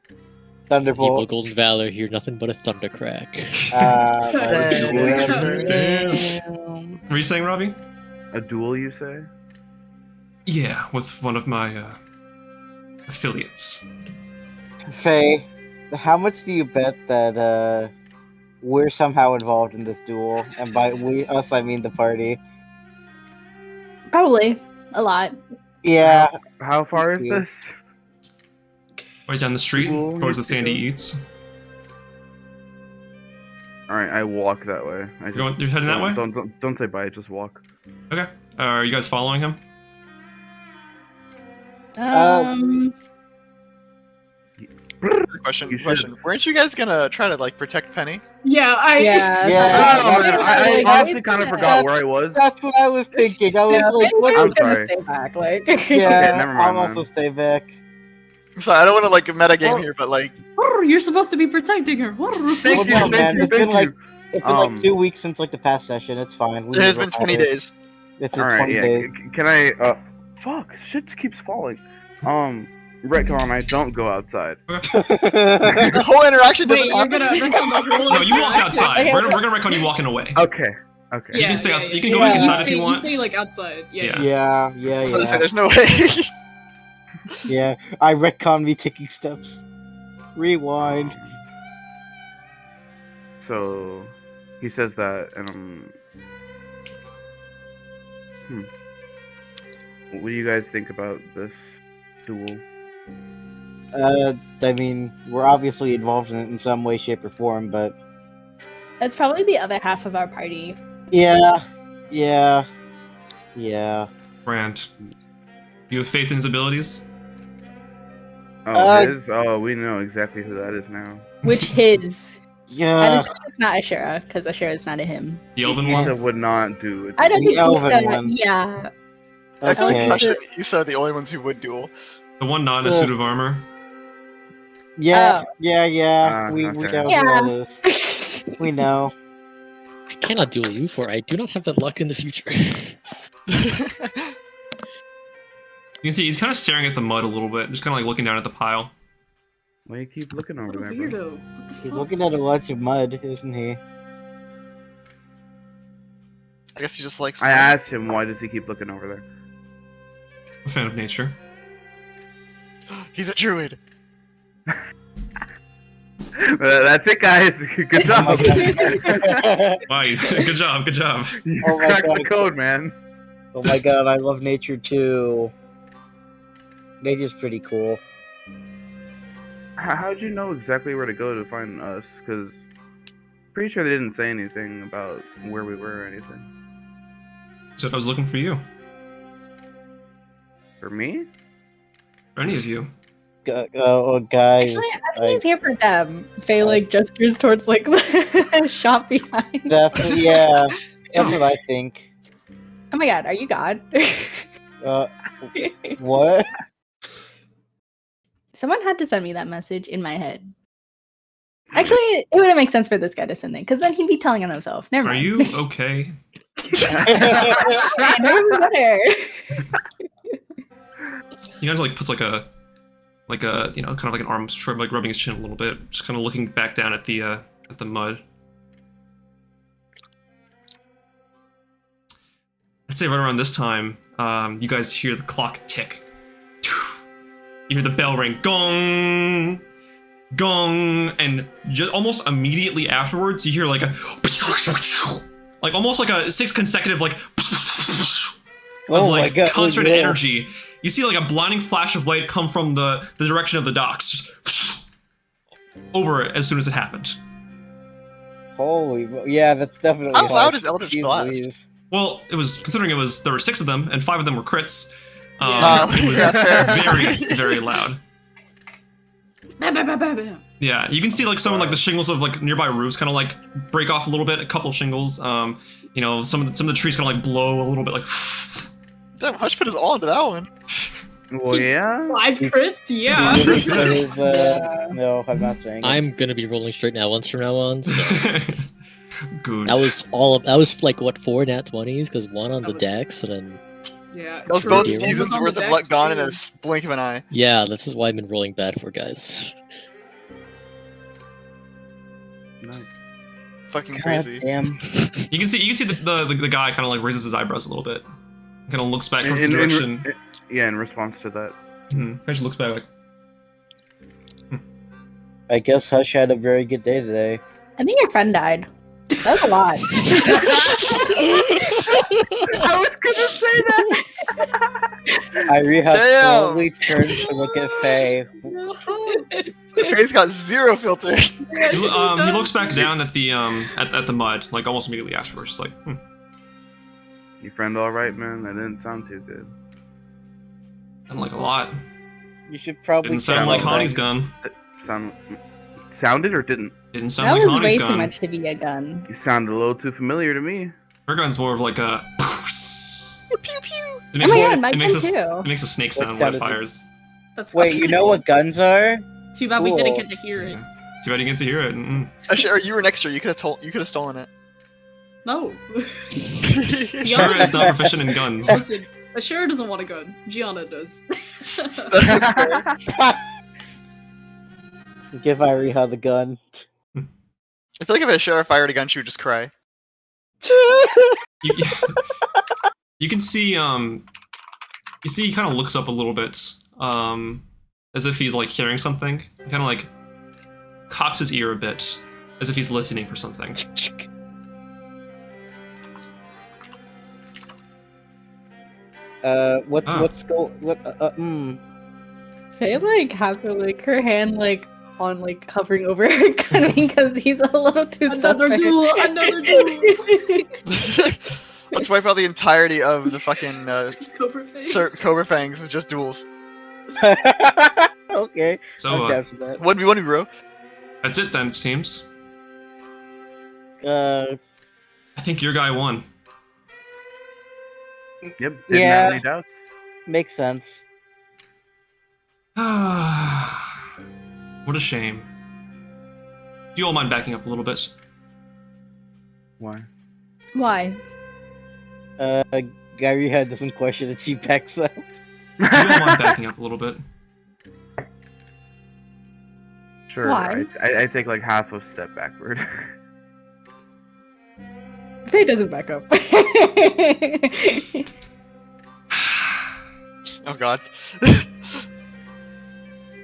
people Thunderbolt. of Golden Valor hear nothing but a thunder crack. What were you saying, Ravi? A duel, you say? Yeah, with one of my affiliates. Faye, how much do you bet that we're somehow involved in this duel? And by us, I mean the party. Probably a lot. Yeah. How far is this? Right down the street, towards the Sandy Eats. Alright, I walk that way. You're heading that way? Don't say bye, just walk. Okay. Are you guys following him? Question. Weren't you guys gonna try to like protect Pennie? Yeah, I honestly kind of forgot where I was. That's what I was thinking. I was like, I'm gonna sorry. stay back. Like, Okay, never mind, I'll also stay back. Sorry, I don't want to like metagame here, but like. You're supposed to be protecting her. Thank you, Well, thank you, it's been thank like 2 weeks since like the past session. It's fine. It has been 20 days. It's been Alright, 20 yeah. days. Can I? Fuck, shit keeps falling. Retcon, I don't go outside. The whole interaction doesn't Wait, you're happen. gonna retcon the whole No, you walk outside. Okay. We're gonna recon you walking away. Okay. You can stay outside. You can yeah. go back inside You if you want. stay like outside. Yeah. Yeah. So I say there's no way. Yeah, I retcon me taking steps. Rewind. So he says that, and what do you guys think about this duel? I mean, we're obviously involved in it in some way, shape, or form, but It's probably the other half of our party. yeah. Brand, you have faith in his abilities? Oh, his? Oh, we know exactly who that is now. Which his? Yeah. I just think it's not Asherah, because Asherah is not a him. The elven Isa one? would not do it. I don't think elven Isa, one. yeah. I feel like Okay. Asherah and Isa are the only ones who would duel. The one not in a Cool. suit of armor? Yeah. Oh. We Okay. know Yeah. who that is. We know. I cannot duel you, for I do not have that luck in the future. You can see he's kind of staring at the mud a little bit, just kind of like looking down at the pile. Why do you keep looking over What a there, bro? weirdo. What the He's fuck? looking at a bunch of mud, isn't he? I guess he just likes. I asked him why does he keep looking over there. I'm a fan of nature. He's a druid. That's it, guys. Good job. Wow, good job, good job. You Oh my cracked God. the code, man. Oh my god, I love nature too. Nature's pretty cool. How'd you know exactly where to go to find us? Because pretty sure they didn't say anything about where we were or anything. So I was looking for you. For me? For any of you. Oh, guys. Actually, I think he's here for them. Faye like gestures towards like the shop behind. That's what I think. Oh my god, are you God? What? Someone had to send me that message in my head. Actually, it wouldn't make sense for this guy to send it, because then he'd be telling on himself. Never Are mind. you okay? I know you better. He kind of like puts like a you know, kind of like an arm shrug, like rubbing his chin a little bit, just kind of looking back down at the at the mud. I'd say right around this time, you guys hear the clock tick. You hear the bell ring, gong, gong, and just almost immediately afterwards, you hear like a, like almost like a 6 consecutive like, of like concentrated energy. You see like a blinding flash of light come from the direction of the docks, just over it as soon as it happened. Holy, yeah, that's definitely. How loud is Eldritch Blast? Well, it was considering there were 6 of them and 5 of them were crits. It was very, very loud. Yeah, you can see like some of like the shingles of like nearby roofs kind of like break off a little bit. A couple shingles. You know, some of the trees kind of like blow a little bit. Like. Damn, Hush put his all into that one. Well, yeah. 5 crits, yeah. No, I'm not saying. I'm gonna be rolling straight now once from now on. So. Good. That was like what 4 nat 20s because 1 on the dex and then. Yeah. Those both seasons worth of luck gone in a blink of an eye. Yeah, this is why I've been rolling bad for guys. Nice. Fucking crazy. Damn. You can see the guy kind of like raises his eyebrows a little bit. Kind of looks back from the direction. In response to that. Kind of looks back like. I guess Hush had a very good day today. I think your friend died. That was a lot. I was gonna say that. Ireha slowly turns to look at Faye. Faye's got 0 filter. He looks back down at the mud, like almost immediately afterwards, just like. Your friend all right, man? That didn't sound too good. Sounded like a lot. You should probably. Didn't sound like Connie's gun. Sounded or didn't? Didn't sound That like was Connie's way gun. too much to be a gun. You sounded a little too familiar to me. Her gun's more of like a. Pew pew. It makes Oh my a, god, my it gun makes a, too. It makes a snake What sound when gun it is it? fires. Wait, you know what guns are? Too bad we didn't Cool. get to hear it. Too bad you get to hear it. Asherah, you were next to her. You could have stolen it. No. Asherah is not proficient in guns. Listen, Asherah doesn't want a gun. Gianna does. Give Ireha the gun. I feel like if Asherah fired a gun, she would just cry. You can see he kind of looks up a little bit, as if he's like hearing something. He kind of like cocks his ear a bit, as if he's listening for something. Faye like has her hand like on like hovering over her gun because he's a little too Another suspect. duel, another duel. Let's wipe out the entirety of the fucking Cobra Fangs. Cobra Fangs with just duels. Okay. So, I'm down for that. 1v1, bro. That's it then, it seems. Uh, I think your guy won. Yep. Didn't Yeah. have any doubts. makes sense. What a shame. Do you all mind backing up a little bit? Why? Why? Gary Head doesn't question it, she backs up. Do you all mind backing up a little bit? Sure. Why? I take like half a step backward. Faye doesn't back up. Oh god.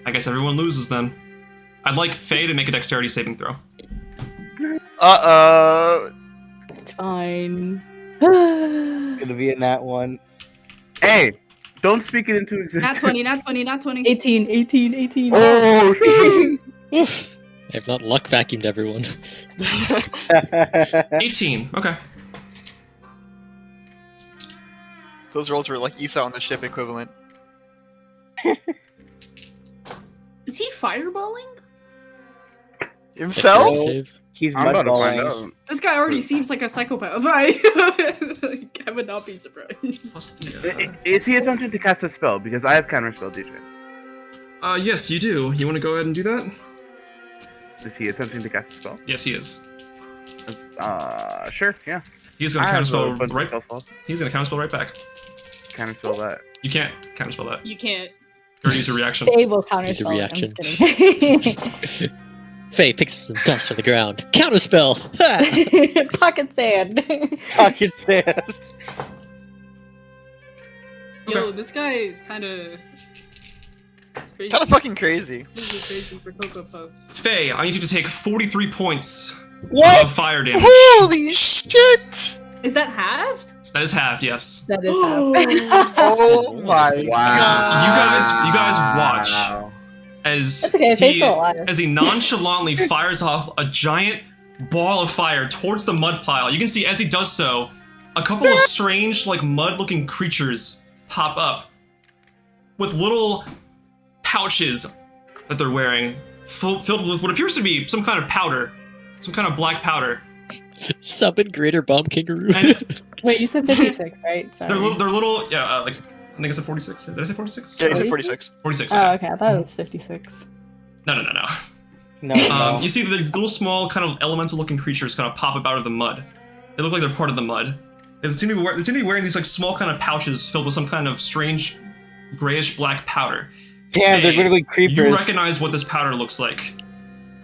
I guess everyone loses then. I'd like Faye to make a dexterity saving throw. It's fine. Gonna be in that one. Hey! Don't speak it into existence. Not 20, not 20, not 20. 18, 18, 18. Oh, I have not luck vacuumed everyone. 18, okay. Those rolls were like Isa on the ship equivalent. Is he fireballing? Himself? Save. He's I'm about to find mudballing. out. This guy already seems like a psychopath, right? Like, I would not be surprised. Is he attempting to cast a spell? Because I have counterspell, Deejon. Yes, you do. You want to go ahead and do that? Is he attempting to cast a spell? Yes, he is. Sure, yeah. He's gonna I have a counterspell bunch of right. spell slots. He's gonna counterspell right back. Counterspell that. You can't counterspell that. You can't. Or use a reaction. Faye will Use a counterspell. I'm reaction. just kidding. Faye picks some dust from the ground. Counterspell! Pocket sand. Pocket sand. Yo, this guy is kind of crazy. Kind of fucking crazy. This is crazy for Cocoa Puffs. Faye, I need you to take 43 points What? of fire damage. Holy shit! Is that halved? That is halved, yes. That is half. Oh my You guys watch Wow. as That's okay, Faye's still alive. as he nonchalantly fires off a giant ball of fire towards the mud pile. You can see as he does so, a couple of strange, like mud-looking creatures pop up with little pouches that they're wearing, filled with what appears to be some kind of powder, some kind of black powder. Summon Greater Bomb Kangaroo. And Wait, you said 56, right? Sorry. they're little, yeah, like I think I said 46. Did I say 46? Yeah, you said 46. 46. Oh, okay. I thought it was 56. No. No. You see these little small kind of elemental-looking creatures kind of pop up out of the mud. They look like they're part of the mud. They seem to be wearing these like small kind of pouches filled with some kind of strange grayish black powder. Damn, they're Hey, literally creepers. You recognize what this powder looks like.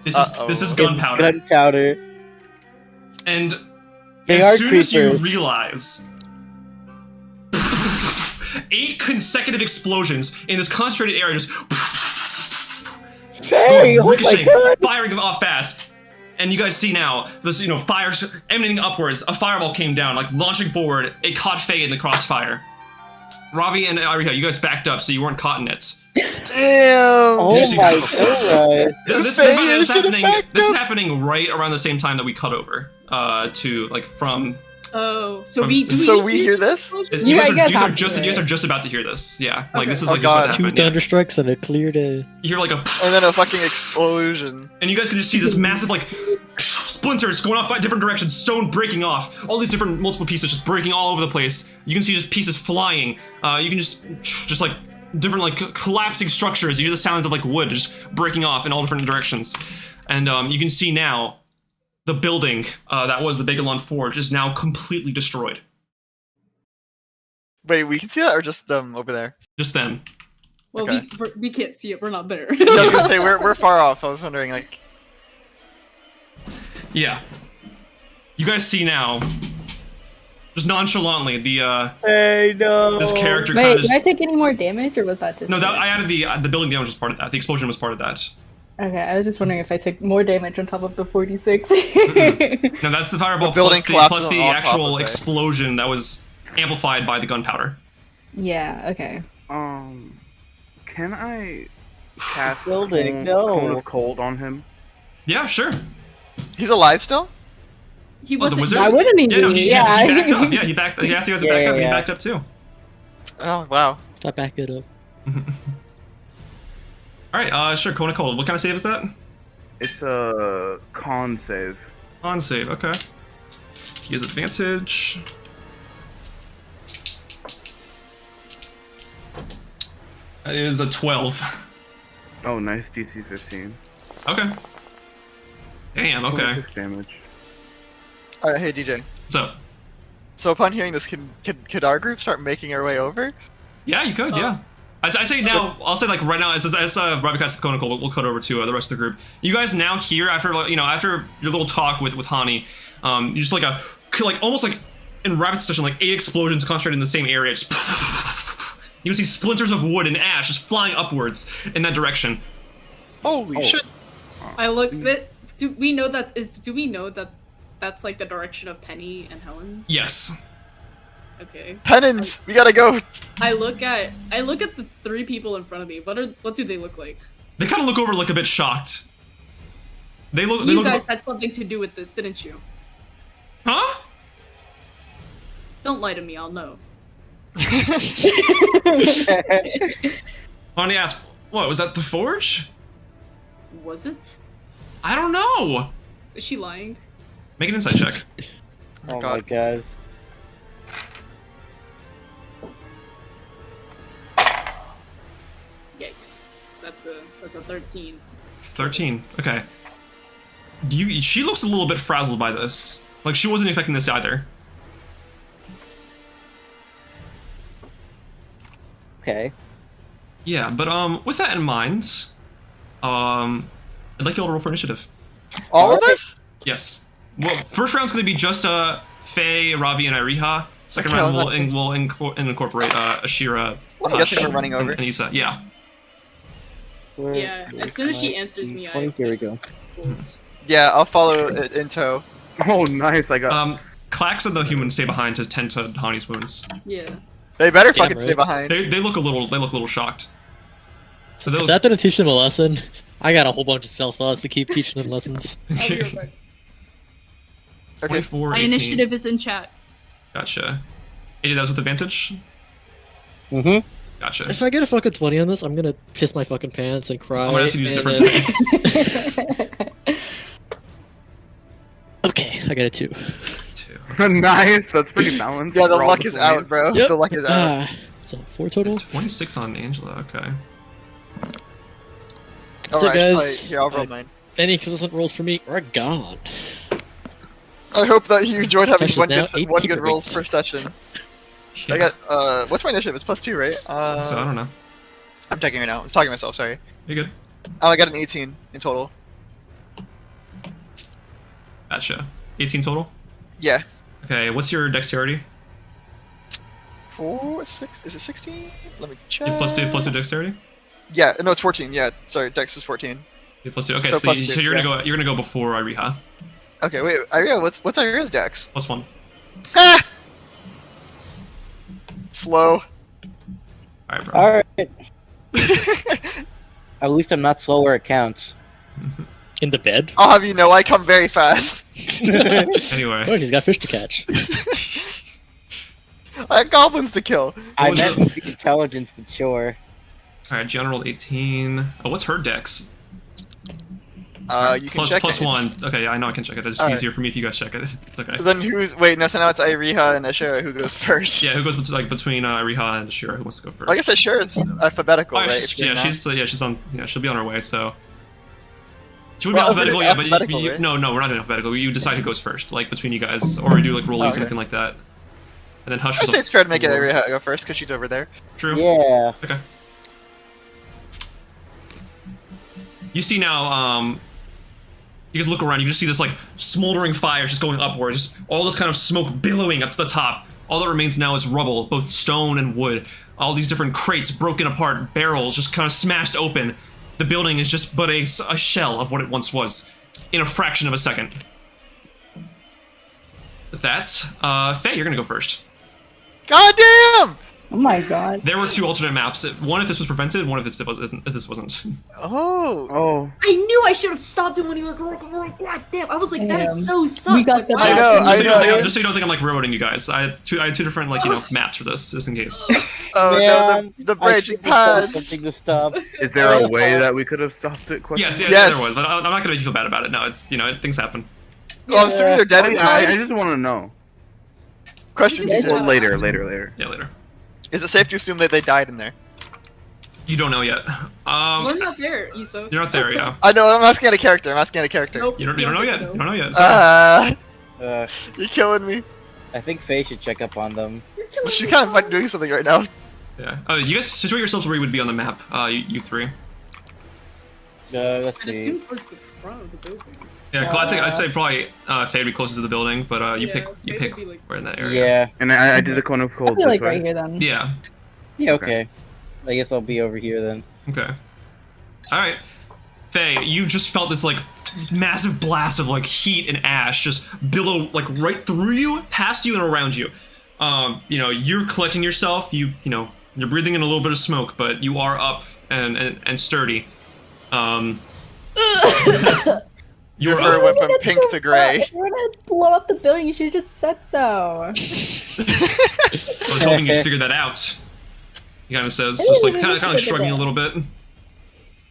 This is gunpowder. Gunpowder. And They as are soon as you creepers. realize 8 consecutive explosions in this concentrated area just Hey, oh my ricocheting, god! firing off fast. And you guys see now this, fire emanating upwards. A fireball came down, like launching forward. It caught Faye in the crossfire. Ravi and Asherah, you guys backed up, so you weren't caught in it. Damn! Oh Yes, you my do. god. This is happening right around the same time that we cut over to like from. Oh, so From- we hear this? You guys are just about to hear this. Yeah, like this is Oh like just what god. Two happened. Yeah. thunderstrikes and a clear day. You hear like a, And then a fucking explosion. and you guys can just see this massive like splinters going off by different directions, stone breaking off, all these different multiple pieces just breaking all over the place. You can see just pieces flying. You can just like different like collapsing structures. You hear the sounds of like wood just breaking off in all different directions, and you can see now the building that was the Bagelon Forge is now completely destroyed. Wait, we can see that or just them over there? Just them. Well, Okay. we can't see it. We're not there. Yeah, I was gonna say we're far off. I was wondering like. Yeah. You guys see now, just nonchalantly, the Hey, no. this character Wait, kind of did I take any more damage, or was that just... No, that I added the building damage was part of that. The explosion was part of that. Okay, I was just wondering if I took more damage on top of the 46. No, that's the fireball The building plus the collapses on top actual of it. explosion that was amplified by the gunpowder. Yeah, okay. Can I cast Building, Cone no. of Cold on him? Yeah, sure. He's alive still? He Oh, the wasn't. wizard? Why wouldn't he Yeah, no, be? he backed up. Yeah, he backed. He asked you guys to back up. And he Yeah. backed up too. Oh wow. Stop back it up. All right. Sure. Cone of Cold. What kind of save is that? It's a con save. On save. Okay. He has advantage. That is a 12. Oh, nice DC 15. Okay. Damn. Okay. 26 damage. Hey DJ. What's up? So upon hearing this, could our group start making our way over? Yeah, you could. Yeah. I'd say now. I'll say like right now as Ravi casts the Cone of Cold, we'll cut over to the rest of the group. You guys now here after after your little talk with Hani, you just like almost like in rapid succession, like 8 explosions concentrated in the same area. Just you can see splinters of wood and ash just flying upwards in that direction. Holy shit! I look at. Do we know that that's like the direction of Pennie and Helen's? Yes. Okay. Penance, we gotta go. I look at the 3 people in front of me. What do they look like? They kind of look over like a bit shocked. They look. You guys had something to do with this, didn't you? Huh? Don't lie to me. I'll know. Hani asked, "What was that? The forge? Was it? I don't know. Is she lying? Make an insight check." Oh my god. Yikes. That's a 13. 13. Okay. She looks a little bit frazzled by this. Like she wasn't expecting this either. Okay. Yeah, but with that in mind, I'd like you all to roll for initiative. All of us? Yes. Well, first round's going to be just Faye, Ravi, and Iriha. Second Okay, round let's see. we'll incorporate Asherah. I'm guessing we're running over. And Isa. Yeah. Yeah, as soon as she answers me, I. Here we go. Yeah, I'll follow it in tow. Oh, nice. I got. Klax and the humans stay behind to tend to Hani's wounds. Yeah. They better Damn fucking right. stay behind. They look a little shocked. So If that didn't teach them a lesson, I got a whole bunch of spell slots to keep teaching them lessons. I'll be right back. Okay. 24, My 18. initiative is in chat. Gotcha. AJ, that was with advantage? Mm-hmm. Gotcha. If I get a fucking 20 on this, I'm gonna piss my fucking pants and cry. I'm gonna ask you to use and different then- Okay, I got a 2. 2. Nice. That's pretty balanced. Yeah, the for all luck is out, bro. Yep. The luck is out. So 4 total. 26 on Angela, okay. So Alright, guys, here, I'll roll mine. any consistent rolls for me are gone. I hope that you enjoyed having Touches one now, good, 8 one good people rolls rates. per session. Yeah. I got, what's my initiative? It's +2, right? So I don't know. I'm checking right now. I was talking to myself, sorry. You're good. Oh, I got an 18 in total. Gotcha. 18 total? Yeah. Okay, what's your dexterity? 4, 6, is it 16? Let me check. You have plus 2 dexterity? Yeah, no, it's 14. Yeah, sorry, Dex is 14. You have +2. Okay, So so, +2, you're yeah. gonna go before Iriha. Okay, wait, Iriha, what's Iriha's Dex? +1. Ah! Slow. Alright, bro. Alright. At least I'm not slow where it counts. In the bed? I'll have you know, I come very fast. Anyway. Oh, he's got fish to catch. I have goblins to kill. I was meant it? the intelligence, but sure. Alright, Gianna rolled 18. Oh, what's her dex? You can check it. +1. Okay, I know I can check it. It's just Alright. easier for me if you guys check it. It's okay. Then who's, wait, no, so now it's Iriha and Asherah who goes first. Yeah, who goes between Iriha and Asherah? Who wants to go first? I guess Asherah's alphabetical, Oh, right? she's- If you're yeah, not. she's on. Yeah, she'll be on her way. So. Should we be Well, alphabetical? Yeah, but alphabetical, right? no, we're not doing alphabetical. You decide who goes first, like between you guys, or we do like rollies, Okay. anything like that. And then Hush. I'd is say up it's fair to make it four. Iriha go first because she's over there. True. Yeah. Okay. You see now, you guys look around, you just see this like smoldering fire just going upwards, just all this kind of smoke billowing up to the top. All that remains now is rubble, both stone and wood. All these different crates broken apart, barrels just kind of smashed open. The building is just but a shell of what it once was, in a fraction of a second. With that, Faye, you're gonna go first. God damn! Oh my god. There were 2 alternate maps. One if this was prevented, one if this wasn't. Oh. Oh. I knew I should have stopped him when he was like, oh my god damn. I was like, that Damn. is so sucks. We got the Like, I know, why- I Just so, know. just so you don't think I'm like railroading you guys. I had two different like maps for this, just in case. Oh Man, no, the I branching should've done paths. Something to stop. Is there a way that we could have stopped it? Yes, yeah, Yes. there was, but I'm not gonna make you feel bad about it. No, it's things happen. Well, I'm assuming they're dead I inside. just want to know. Question, Yeah. Deejon. Or later. Yeah, later. Is it safe to assume that they died in there? You don't know yet. We're not there, Isa. You're not there, yeah. I know, I'm asking at a character. I'm asking at a character. Nope, You don't know yet. You don't know yet. You're killing me. I think Faye should check up on them. She's kind of doing something right now. Yeah. Oh, you guys situate yourselves where you would be on the map. You 3. Let's I'd see. assume towards the front of the building. Yeah, I'd say probably Faye would be closest to the building, but you Yeah, pick Faye would be, like- right in that area. Yeah. And I did a cone of I cold. feel like this way. right here then. Yeah. Yeah, okay. I guess I'll be over here then. Okay. All right. Faye, you just felt this like massive blast of like heat and ash just billow like right through you, past you, and around you. You're collecting yourself. You're breathing in a little bit of smoke, but you are up and sturdy. Your You're fur up. went from pink to gray. If you're gonna blow up the building, you should have just said so. I was hoping you'd figure that out. He kind of says, just like kind of like shrugging a little bit.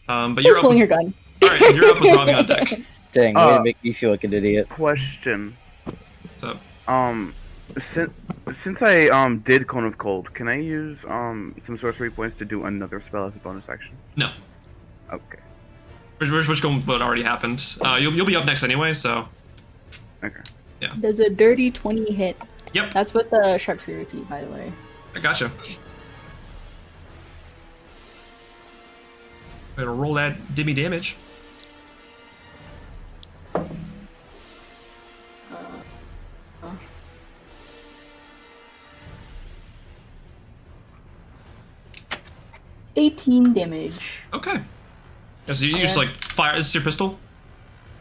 But you're Just up. pulling With, your gun. all right, you're up with Ravi on deck. Dang, way to make me feel like an idiot. Question. What's up? Since I did cone of cold, can I use some sorcery points to do another spell as a bonus action? No. Okay. Which going what already happened. You'll be up next anyway, so. Okay. Yeah. Does a dirty 20 hit? Yep. That's with the sharpshooter key, by the way. I gotcha. Better roll that dimmy damage. 18 damage. Okay. Yeah, so you just like fire. Is this your pistol?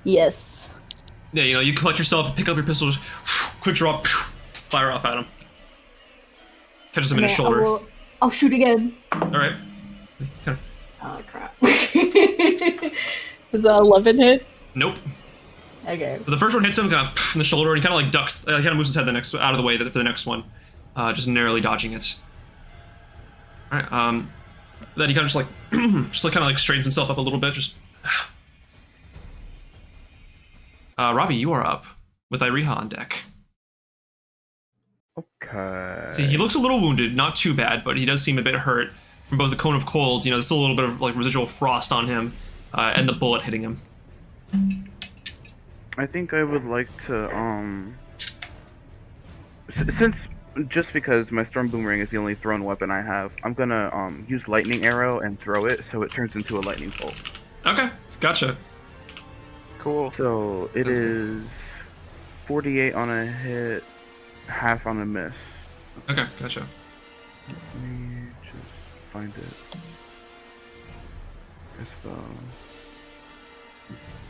Yes. Yeah, you know, you collect yourself, pick up your pistol, just quick draw, fire off at him. Catches him in his shoulder. I'll shoot again. All right. Oh crap. Is that 11 hit? Nope. Okay. So the first one hits him kind of in the shoulder, and he kind of like ducks, kind of moves his head out of the way for the next one, just narrowly dodging it. All right. Then he kind of just like, kind of like straightens himself up a little bit, just. Ravi, you are up with Iriha on deck. Okay. See, he looks a little wounded, not too bad, but he does seem a bit hurt from both the cone of cold. You know, there's still a little bit of like residual frost on him, and the bullet hitting him. I think I would like to since just because my storm boomerang is the only thrown weapon I have, I'm gonna use lightning arrow and throw it so it turns into a lightning bolt. Okay, gotcha. Cool. So it is 48 on a hit, half on a miss. Okay, gotcha. Let me just find it.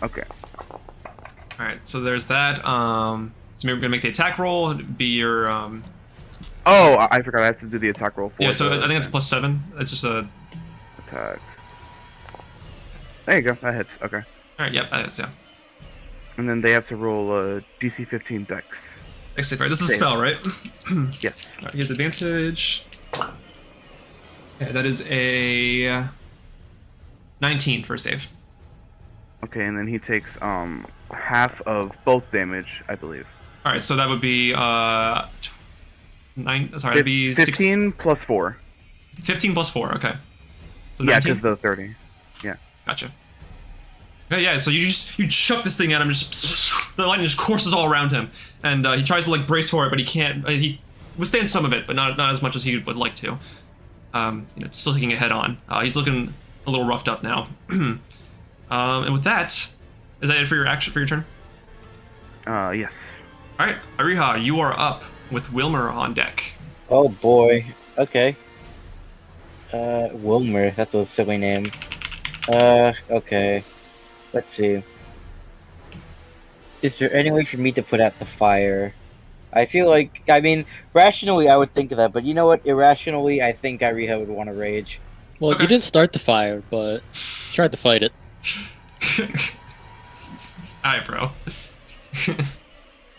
Okay. All right, so there's that. So maybe we're gonna make the attack roll. It'd be your. Oh, I forgot. I have to do the attack roll. Yeah, so I think it's +7. It's just a attack. There you go. That hits. Okay. All right. Yep, that hits. Yeah. And then they have to roll a DC 15 Dex. Dex save. Right. This is a spell, right? Yes. All right, he has advantage. Okay, that is a 19 for a save. Okay, and then he takes half of both damage, I believe. All right, so that would be 9. Sorry, that'd be 15 plus 4. 15 plus 4. Okay. So yeah, 19? because the 30. Yeah. Gotcha. Okay, yeah. So you chuck this thing at him, just the lightning just courses all around him, and he tries to like brace for it, but he can't. He withstands some of it, but not as much as he would like to. Still taking it head on. He's looking a little roughed up now. And with that, is that it for your action for your turn? Yes. All right, Iriha, you are up with Wilmer on deck. Oh boy. Okay. Wilmer, that's a silly name. Okay. Let's see. Is there any way for me to put out the fire? I feel like, I mean, rationally I would think of that, but you know what? Irrationally, I think Iriha would want to rage. Well, you didn't start the fire, but you tried to fight it. Alright, bro.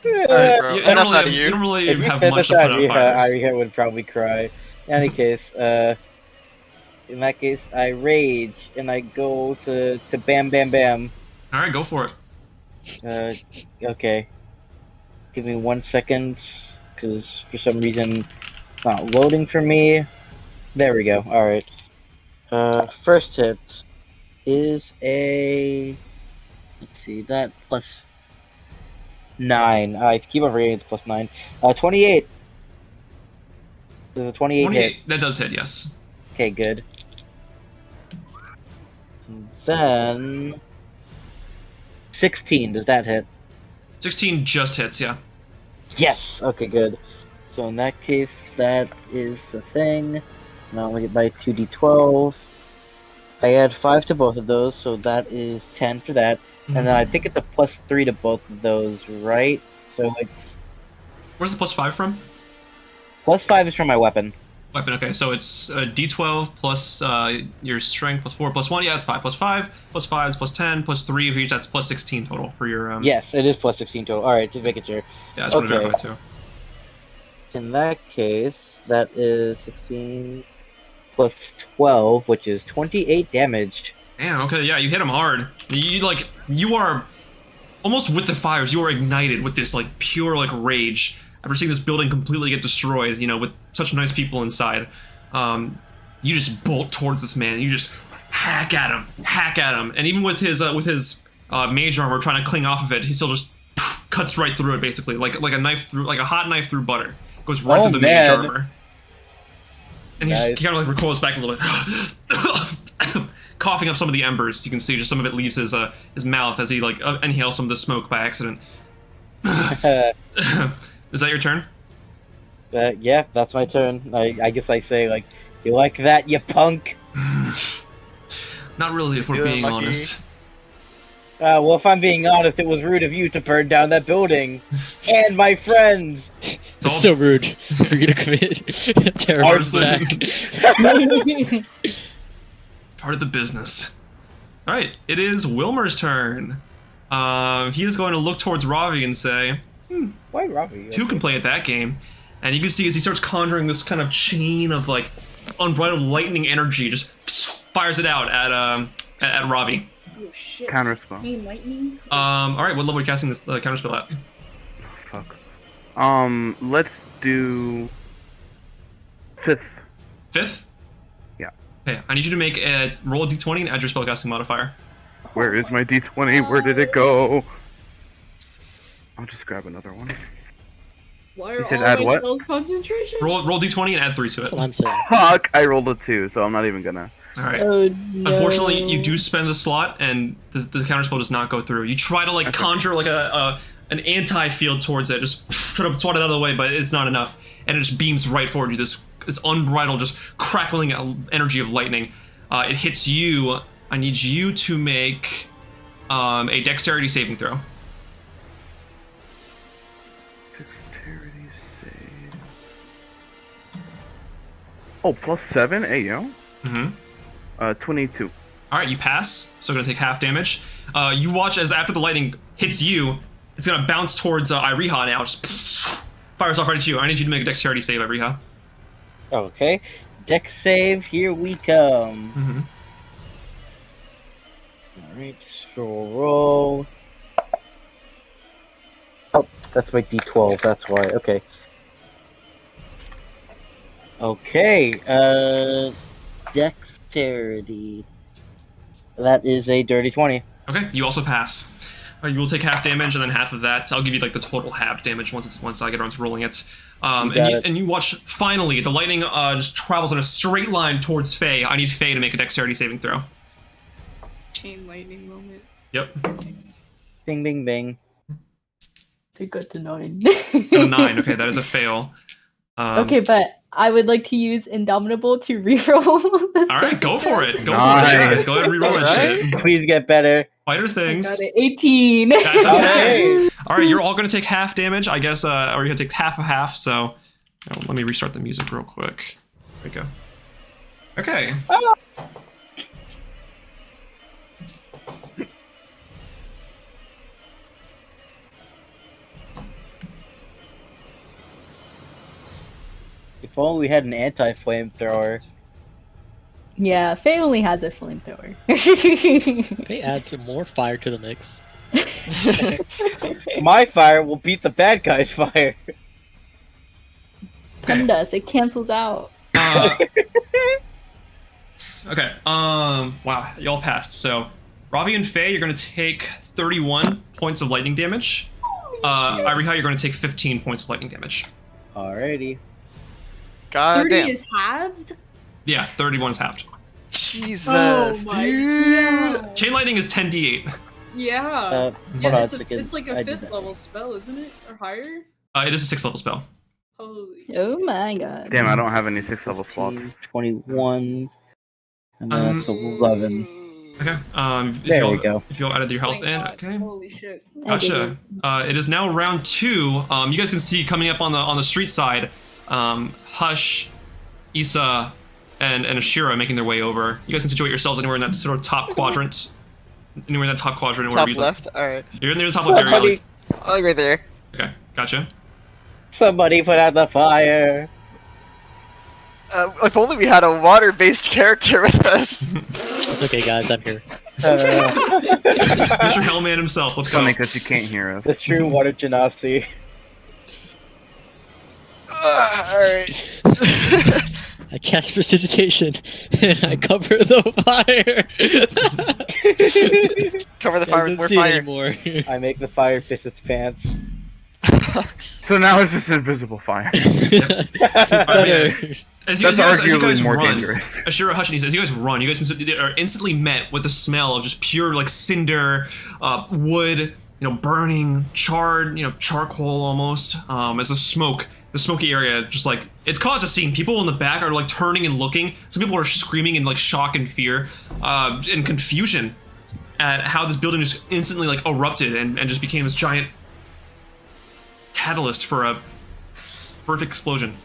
Alright, bro. You don't If really you have said much to this put out fires. Iriha would probably cry. In any case, in that case, I rage and I go to bam bam bam. Alright, go for it. Okay. Give me 1 second, because for some reason it's not loading for me. There we go. Alright. First hit is a... Let's see, that +9. I keep on forgetting it's +9. 28. There's a 28 hit. That does hit, yes. Okay, good. And then... 16, does that hit? 16 just hits, yeah. Yes! Okay, good. So in that case, that is the thing. Now I get my 2d12. I add 5 to both of those, so that is 10 for that. And then I think it's a +3 to both of those, right? So it's... Where's the +5 from? +5 is from my weapon. Weapon, okay, so it's d12 plus your strength plus 4 plus 1. Yeah, that's 5 plus 5 plus 5 is plus 10 plus 3 of each. That's plus 16 total for your. Yes, it is plus 16 total. Alright, just making sure. Yeah, that's what I verify too. In that case, that is 16 plus 12, which is 28 damage. Damn, okay, yeah, you hit him hard. You are almost with the fires. You are ignited with this like pure like rage. After seeing this building completely get destroyed, with such nice people inside, you just bolt towards this man. You just hack at him, and even with his mage armor trying to cling off of it, he still just cuts right through it, basically, like a knife through, like a hot knife through butter. Goes right through the mage armor, and he kind of like recoils back a little bit, coughing up some of the embers. You can see just some of it leaves his mouth as he like inhales some of the smoke by accident. Is that your turn? Yeah, that's my turn. I guess I say, like, you like that, you punk? Not really, if we're Feeling being lucky. honest. Well, if I'm being honest, it was rude of you to burn down that building. And my friends! It's so rude for you to commit a terrorist attack. Part of the business. Alright, it is Wilmer's turn. He is going to look towards Ravi and say, Why Ravi? two can play at that game. And you can see as he starts conjuring this kind of chain of like unbridled lightning energy, just fires it out at Ravi. Oh shit. Counterspell. Green lightning. Alright, what level are you casting this counterspell at? Fuck. Let's do 5th. 5th? Yeah. Okay, I need you to make a roll a d20 and add your spellcasting modifier. Where is my d20? Where did it go? I'll just grab another one. Why You are said all add my what? spells concentration? Roll d20 and add 3 to it. That's what I'm saying. Fuck! I rolled a 2, so I'm not even gonna. Alright. Oh, no. Unfortunately, you do spend the slot, and the counterspell does not go through. You try to like conjure like an anti-field towards it, just try to swat it out of the way, but it's not enough, and it just beams right forward you. This unbridled, just crackling energy of lightning. It hits you. I need you to make a dexterity saving throw. Dexterity save. Oh, +7? Hey, yo. Mm-hmm. 22. Alright, you pass, so gonna take half damage. You watch as after the lightning hits you, it's gonna bounce towards Iriha now, just fires off right at you. I need you to make a dexterity save, Iriha. Okay. Dex save, here we come. Mm-hmm. Alright, so roll. Oh, that's my d12, that's why. Okay. Okay, dexterity. That is a dirty 20. Okay, you also pass. You will take half damage, and then half of that, I'll give you like the total half damage once I get around to rolling it. And you watch, finally, the lightning just travels in a straight line towards Faye. I need Faye to make a dexterity saving throw. Chain lightning moment. Yep. Bing, bing, bing. They got to 9. A 9, okay, that is a fail. Okay, but I would like to use Indomitable to reroll the Alright, go for it. Go Nice. for it. Go ahead and reroll that shit. Please get better. Fighter I things. got it, 18. That's a Okay. pass. Alright, you're all gonna take half damage, I guess, or you're gonna take half a half, so let me restart the music real quick. There we go. Okay. If only we had an anti-flamethrower. Yeah, Faye only has a flamethrower. They add some more fire to the mix. My fire will beat the bad guy's fire. Pundas, it cancels out. Okay, wow, y'all passed. So, Ravi and Faye, you're gonna take 31 points of lightning damage. Iriha, you're gonna take 15 points of lightning damage. Alrighty. God 30 damn. is halved? Yeah, 31 is halved. Jesus, Oh my dude. God. Chain lightning is 10d8. Yeah. Hold Yeah, on it's, a second. it's like I a did 5th that. level spell, isn't it? Or higher? It is a 6th level spell. Holy. Oh my god. Damn, I don't have any 6th level slots. 21. And that's 11. Okay, There we go. If you all added your health Thank in, God. okay. Holy shit. I did Gotcha. It is now round 2. You guys can see coming up on the street side, Hush, Isa, and Asherah making their way over. You guys can situate yourselves anywhere in that sort of top quadrant. Anywhere in that top quadrant, Top wherever you left? Alright. You're near the top left area. Somebody, Like, Oh, right there. okay, gotcha. somebody put out the fire. If only we had a water-based character with us. It's okay, guys. I'm here. Mr. Hellman himself. Let's go. Funny because you can't hear us. The true water genasi. Alright. I cast prestidigitation and I cover the fire. Cover the fire with Doesn't more see it fire. anymore. I make the fire piss its pants. So now it's just invisible fire. It's better. As you That's guys arguably more run, dangerous. Asherah, Hush, and Isa, as you guys run, you guys are instantly met with the smell of just pure like cinder, wood, burning, charred, charcoal almost. As the smoke the smoky area just like it's caused a scene. People in the back are like turning and looking. Some people are screaming in like shock and fear, and confusion at how this building just instantly like erupted and just became this giant catalyst for a perfect explosion.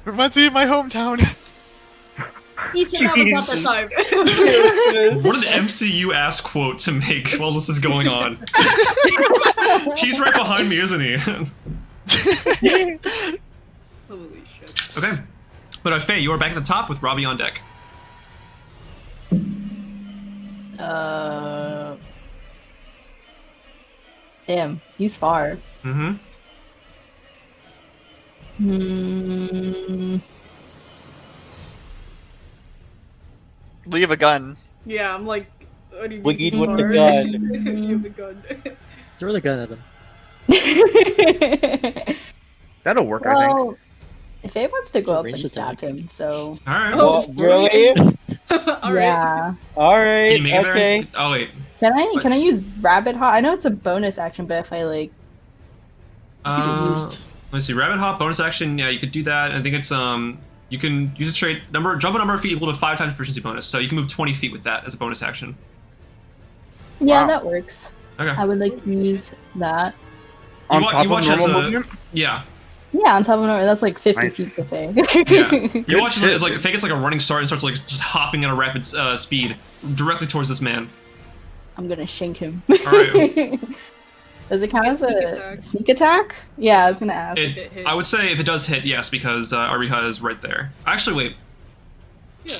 Reminds me of my hometown. He said that was not the time. What an MCU ass quote to make while this is going on. He's right behind me, isn't he? Holy shit. Okay. But Faye, you are back at the top with Ravi on deck. Damn, he's far. Mm-hmm. We have a gun. Yeah, I'm like, what do you Wiggy mean with the far? gun. You have the gun. Throw the gun at him. That'll work, I think. Well, if Faye wants to It's go a up and ranged stab attack. him, so Alright. Oh, Really? Alright. yeah. Alright, Can you make it there? okay. Oh, wait. Can I use rabbit hop? I know it's a bonus action, but if I like, Let's see. Rabbit hop, bonus action. Yeah, you could do that. I think it's, you can use a trait number, jump a number of feet equal to 5 times proficiency bonus. So you can move 20 feet with that as a bonus action. yeah, Wow. that works. Okay. I would like to use that. On You top watch of as normal a- movement? Yeah. Yeah, on top of it, that's like 50 Nice. feet the thing. Yeah. You watch shit. as like Faye gets like a running start and starts like just hopping at a rapid speed directly towards this man. I'm gonna shank him. Alright. Does it count as Sneak a attack. sneak attack? Yeah, I was gonna ask. It hit. I would say if it does hit, yes, because Ariha is right there. Actually, wait. Yeah.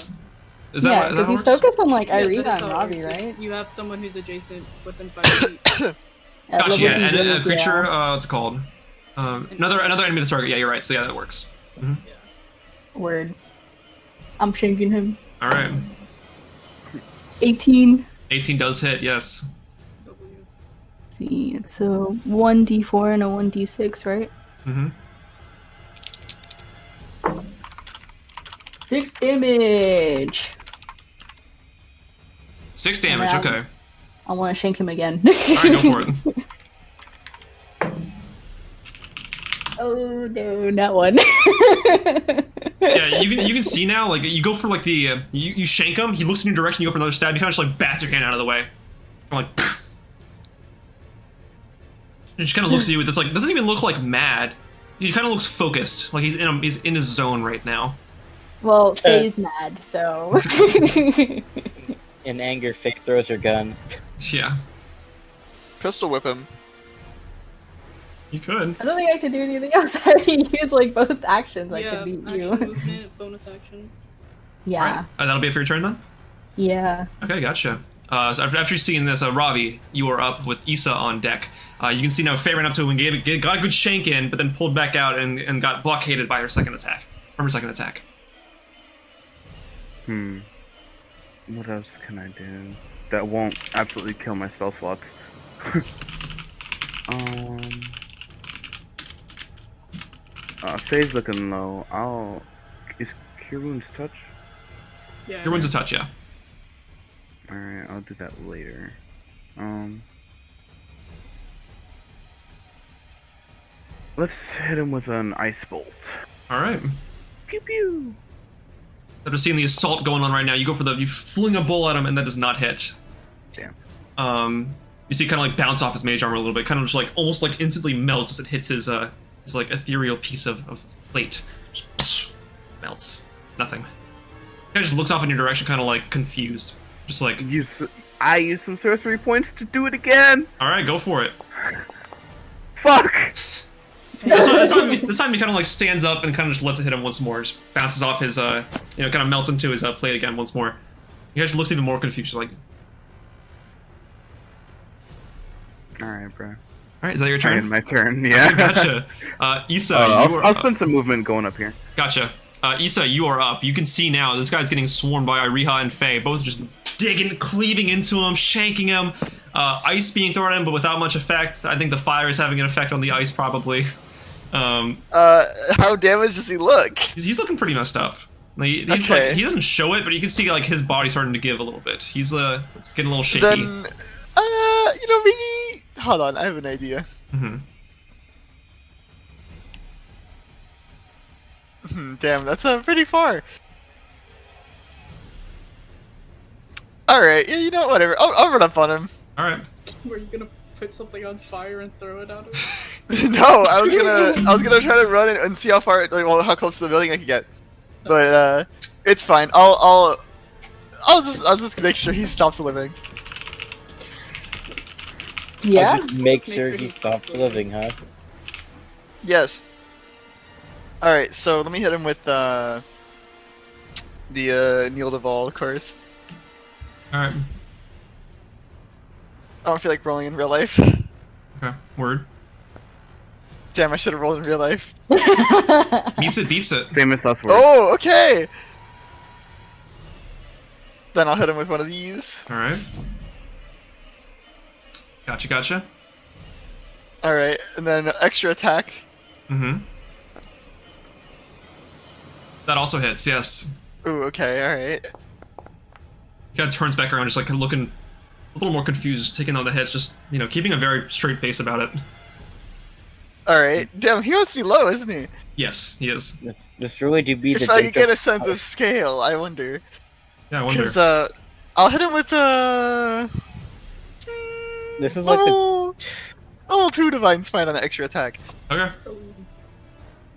Is that yeah, how because it he's works? focused on like Yeah, Irina that is and how it Ravi, works. right? You have someone who's adjacent within 5 feet. At Gotcha, level yeah, and B, a creature, yeah. what's it called? Another enemy to target. Yeah, you're right. So yeah, that works. Word. I'm shanking him. All right. 18. 18 does hit. Yes. See, it's a 1d4 and a 1d6, right? Mm-hmm. 6 damage. 6 damage. Yeah. Okay. I want to shank him again. All right, go for it. Oh no, not one. Yeah, you can see now. Like you go for like the you shank him. He looks in your direction. You go for another stab. You kind of just like bats your hand out of the way. I'm like. He just kind of looks at you with this like doesn't even look like mad. He kind of looks focused. Like he's in his zone right now. Well, Faye's mad, so. In anger, Faye throws her gun. Yeah. Pistol whip him. You could. I don't think I could do anything else. I already used like both actions. I Yeah, could beat action you. movement, bonus action. Yeah. All right. That'll be it for your turn then. Yeah. Okay, gotcha. So after seeing this, Ravi, you are up with Isa on deck. You can see now Faye ran up to him and got a good shank in, but then pulled back out and got blockaded by her second attack. From her second attack. What else can I do that won't absolutely kill my spell slots? Faye's looking low. Is Cure Wounds touch? Yeah. Your wounds a touch, yeah. Alright, I'll do that later. Let's hit him with an ice bolt. All right. Pew pew. After seeing the assault going on right now, you fling a bowl at him, and that does not hit. Damn. You see, kind of like bounce off his mage armor a little bit, kind of just like almost like instantly melts as it hits his like ethereal piece of plate. Just melts. Nothing. He just looks off in your direction, kind of like confused, just like. I use some sorcery points to do it again. All right, go for it. Fuck. This time he kind of like stands up and kind of just lets it hit him once more. Just bounces off his, kind of melts into his plate again once more. He just looks even more confused, like. All right, bro. All right, is that your turn? My turn. Yeah. Okay, gotcha. Isa, I'll spend some movement going up here. Gotcha. Isa, you are up. You can see now this guy's getting swarmed by Ariha and Faye, both just digging, cleaving into him, shanking him. Ice being thrown at him, but without much effect. I think the fire is having an effect on the ice, probably. How damaged does he look? He's looking pretty messed up. He doesn't show it, but you can see like his body starting to give a little bit. He's getting a little shaky. Then, maybe. Hold on, I have an idea. Mm-hmm. Damn, that's pretty far. Alright, yeah, you know what, whatever. I'll run up on him. Alright. Were you gonna put something on fire and throw it at him? No, I was gonna try to run and see how far, like, well, how close to the building I could get. But it's fine. I'll just make sure he stops living. Yeah. I'll just make sure he stops living, huh? Yes. Alright, so let me hit him with the Neil Duvall curse. Alright. I don't feel like rolling in real life. Okay, word. Damn, I should have rolled in real life. Beats it, beats it. Famous last word. Oh, okay! Then I'll hit him with one of these. Alright. Gotcha, gotcha. Alright, and then extra attack. Mm-hmm. That also hits, yes. Ooh, okay, alright. He kind of turns back around, just like looking a little more confused, taking on the hits, just, you know, keeping a very straight face about it. Alright, damn, he must be low, isn't he? Yes, he is. Just really to be If I could get a sense of scale, I wonder. Yeah, I wonder. Because, I'll hit him with This is like level 2 Divine Smite on the extra attack. Okay.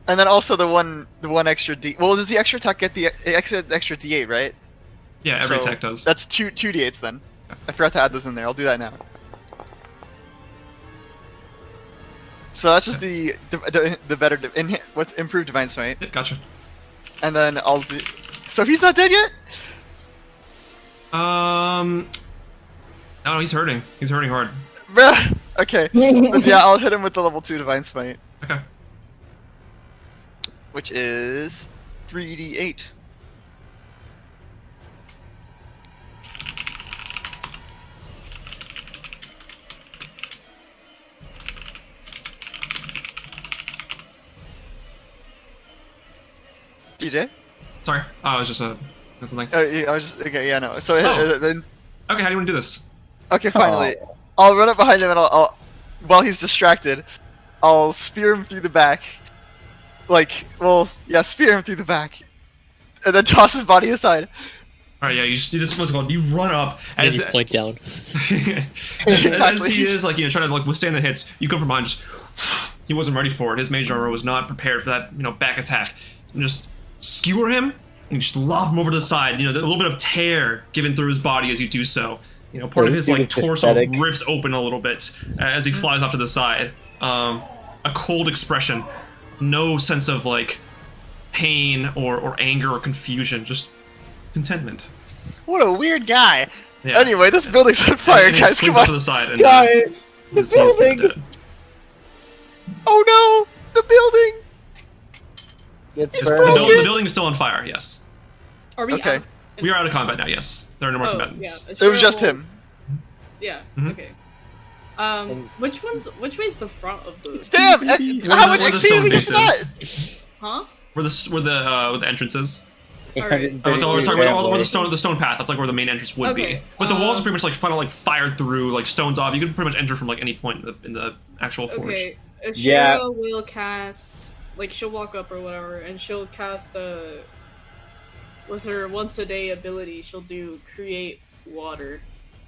And then also the one extra D. Well, does the extra attack get the extra D8, right? Yeah, every attack does. That's two D8s then. I forgot to add those in there. I'll do that now. So that's just the better what's improved Divine Smite. Yeah, gotcha. And then I'll do. So he's not dead yet? No, he's hurting. He's hurting hard. Bruh. Okay. Yeah, I'll hit him with the level 2 Divine Smite. Okay. Which is 3d8. DJ? Sorry. Oh, it was just that's something. Yeah, I was just okay. Yeah, no. So then. Okay, how do you want to do this? Okay, finally. I'll run up behind him and I'll while he's distracted, I'll spear him through the back. Like, well, yeah, spear him through the back, and then toss his body aside. All right, yeah, you just what's it called? You run up and you point down. As he is like, you know, trying to like withstand the hits, you come from behind. Just he wasn't ready for it. His mage armor was not prepared for that, you know, back attack. And just skewer him and just lob him over to the side. You know, a little bit of tear given through his body as you do so. You know, part of his like torso rips open a little bit as he flies off to the side. A cold expression, no sense of like pain or anger or confusion, just contentment. What a weird guy. Yeah. Anyway, this building's on fire, and guys. Come off on. to the side and, Guys, the he's building. dead. Oh no, the building. It's the building is still on fire. Yes. Are we okay? out? We are out of combat now. Yes, there are no more combatants. Yeah, it was just him. Yeah. Mhm. Okay. Which way's the front of the? Damn! How much XP did we get for that? Huh? Where the entrance is. Alright. Oh, sorry, where the stone path. That's like where the main entrance would be. But the walls are pretty much like fired through, like stones off. You can pretty much enter from like any point in the actual forge. Okay. Asherah will cast, like, she'll walk up or whatever, and she'll cast with her once a day ability, she'll do create water.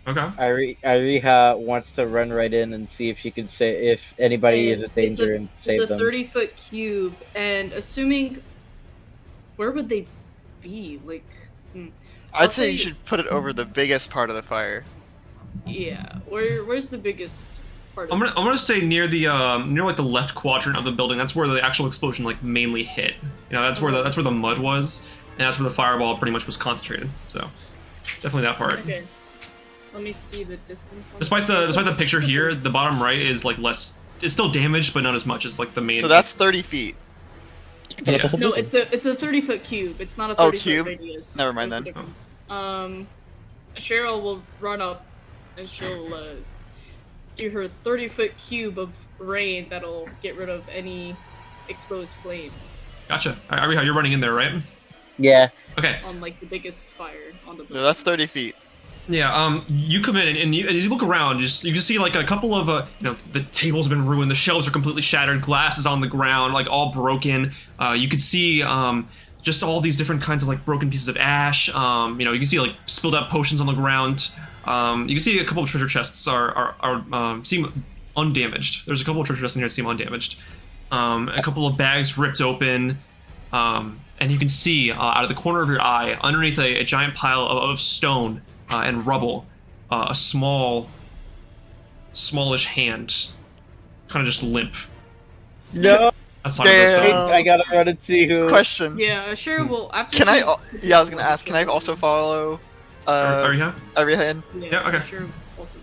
Okay. Ariha wants to run right in and see if she can say if anybody is in danger and save them. It's a 30-foot cube, and assuming, where would they be? Like, I'd say you should put it over the biggest part of the fire. Yeah. Where's the biggest part? I'm gonna say near the near like the left quadrant of the building. That's where the actual explosion like mainly hit. You know, that's where the mud was, and that's where the fireball pretty much was concentrated. So definitely that part. Okay. Let me see the distance. Despite the picture here, the bottom right is like less. It's still damaged, but not as much as like the main. So that's 30 feet. Yeah. No, it's a 30-foot cube. It's not a 30-foot radius. Never mind then. Cheryl will run up, and she'll do her 30-foot cube of rain that'll get rid of any exposed flames. Gotcha. Ariha, you're running in there, right? Yeah. Okay. On like the biggest fire on the building. No, that's 30 feet. Yeah, you come in and as you look around, you can see like a couple of, the tables have been ruined, the shelves are completely shattered, glass is on the ground, like all broken. You could see just all these different kinds of like broken pieces of ash. You can see like spilled out potions on the ground. You can see a couple of treasure chests seem undamaged. There's a couple of treasure chests in here that seem undamaged. A couple of bags ripped open. And you can see out of the corner of your eye, underneath a giant pile of stone and rubble, a smallish hand, kind of just limp. No. That's not good. I gotta run and see who. Question. Yeah, sure. Well, after. Can I? Yeah, I was gonna ask. Can I also follow? Ariha? Ariha. Yeah. Okay. Sure. Also.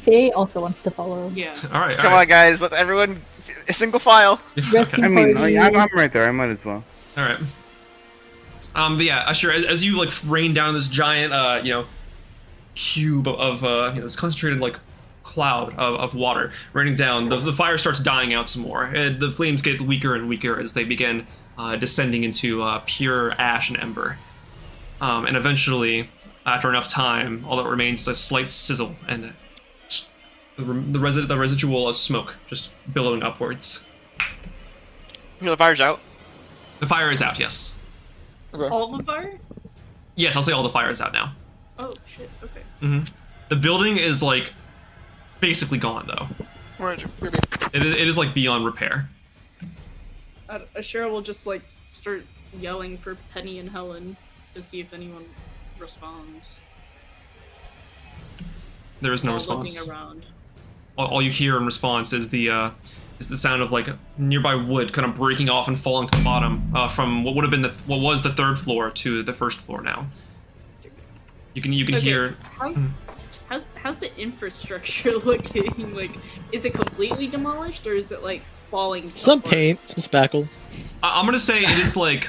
Faye also wants to follow. Yeah. All right. Come on, guys. Let everyone. A single file. Rescue I mean, party. I'm right there. I might as well. All right. But yeah, Asherah, as you like rain down this giant, cube of this concentrated like cloud of water raining down, the fire starts dying out some more. The flames get weaker and weaker as they begin descending into pure ash and ember. And eventually, after enough time, all that remains is a slight sizzle and the residual smoke just billowing upwards. The fire's out. The fire is out, yes. Okay. All the fire? Yes, I'll say all the fire is out now. Oh shit. Okay. Mm-hmm. The building is like basically gone though. It is like beyond repair. Asherah will just like start yelling for Pennie and Helen to see if anyone responds. There is no response. All you hear in response is the sound of like nearby wood kind of breaking off and falling to the bottom from what would have been what was the third floor to the first floor now. You can hear. How's the infrastructure looking? Like, is it completely demolished or is it like falling? Some paint, some spackle. I'm gonna say it is like.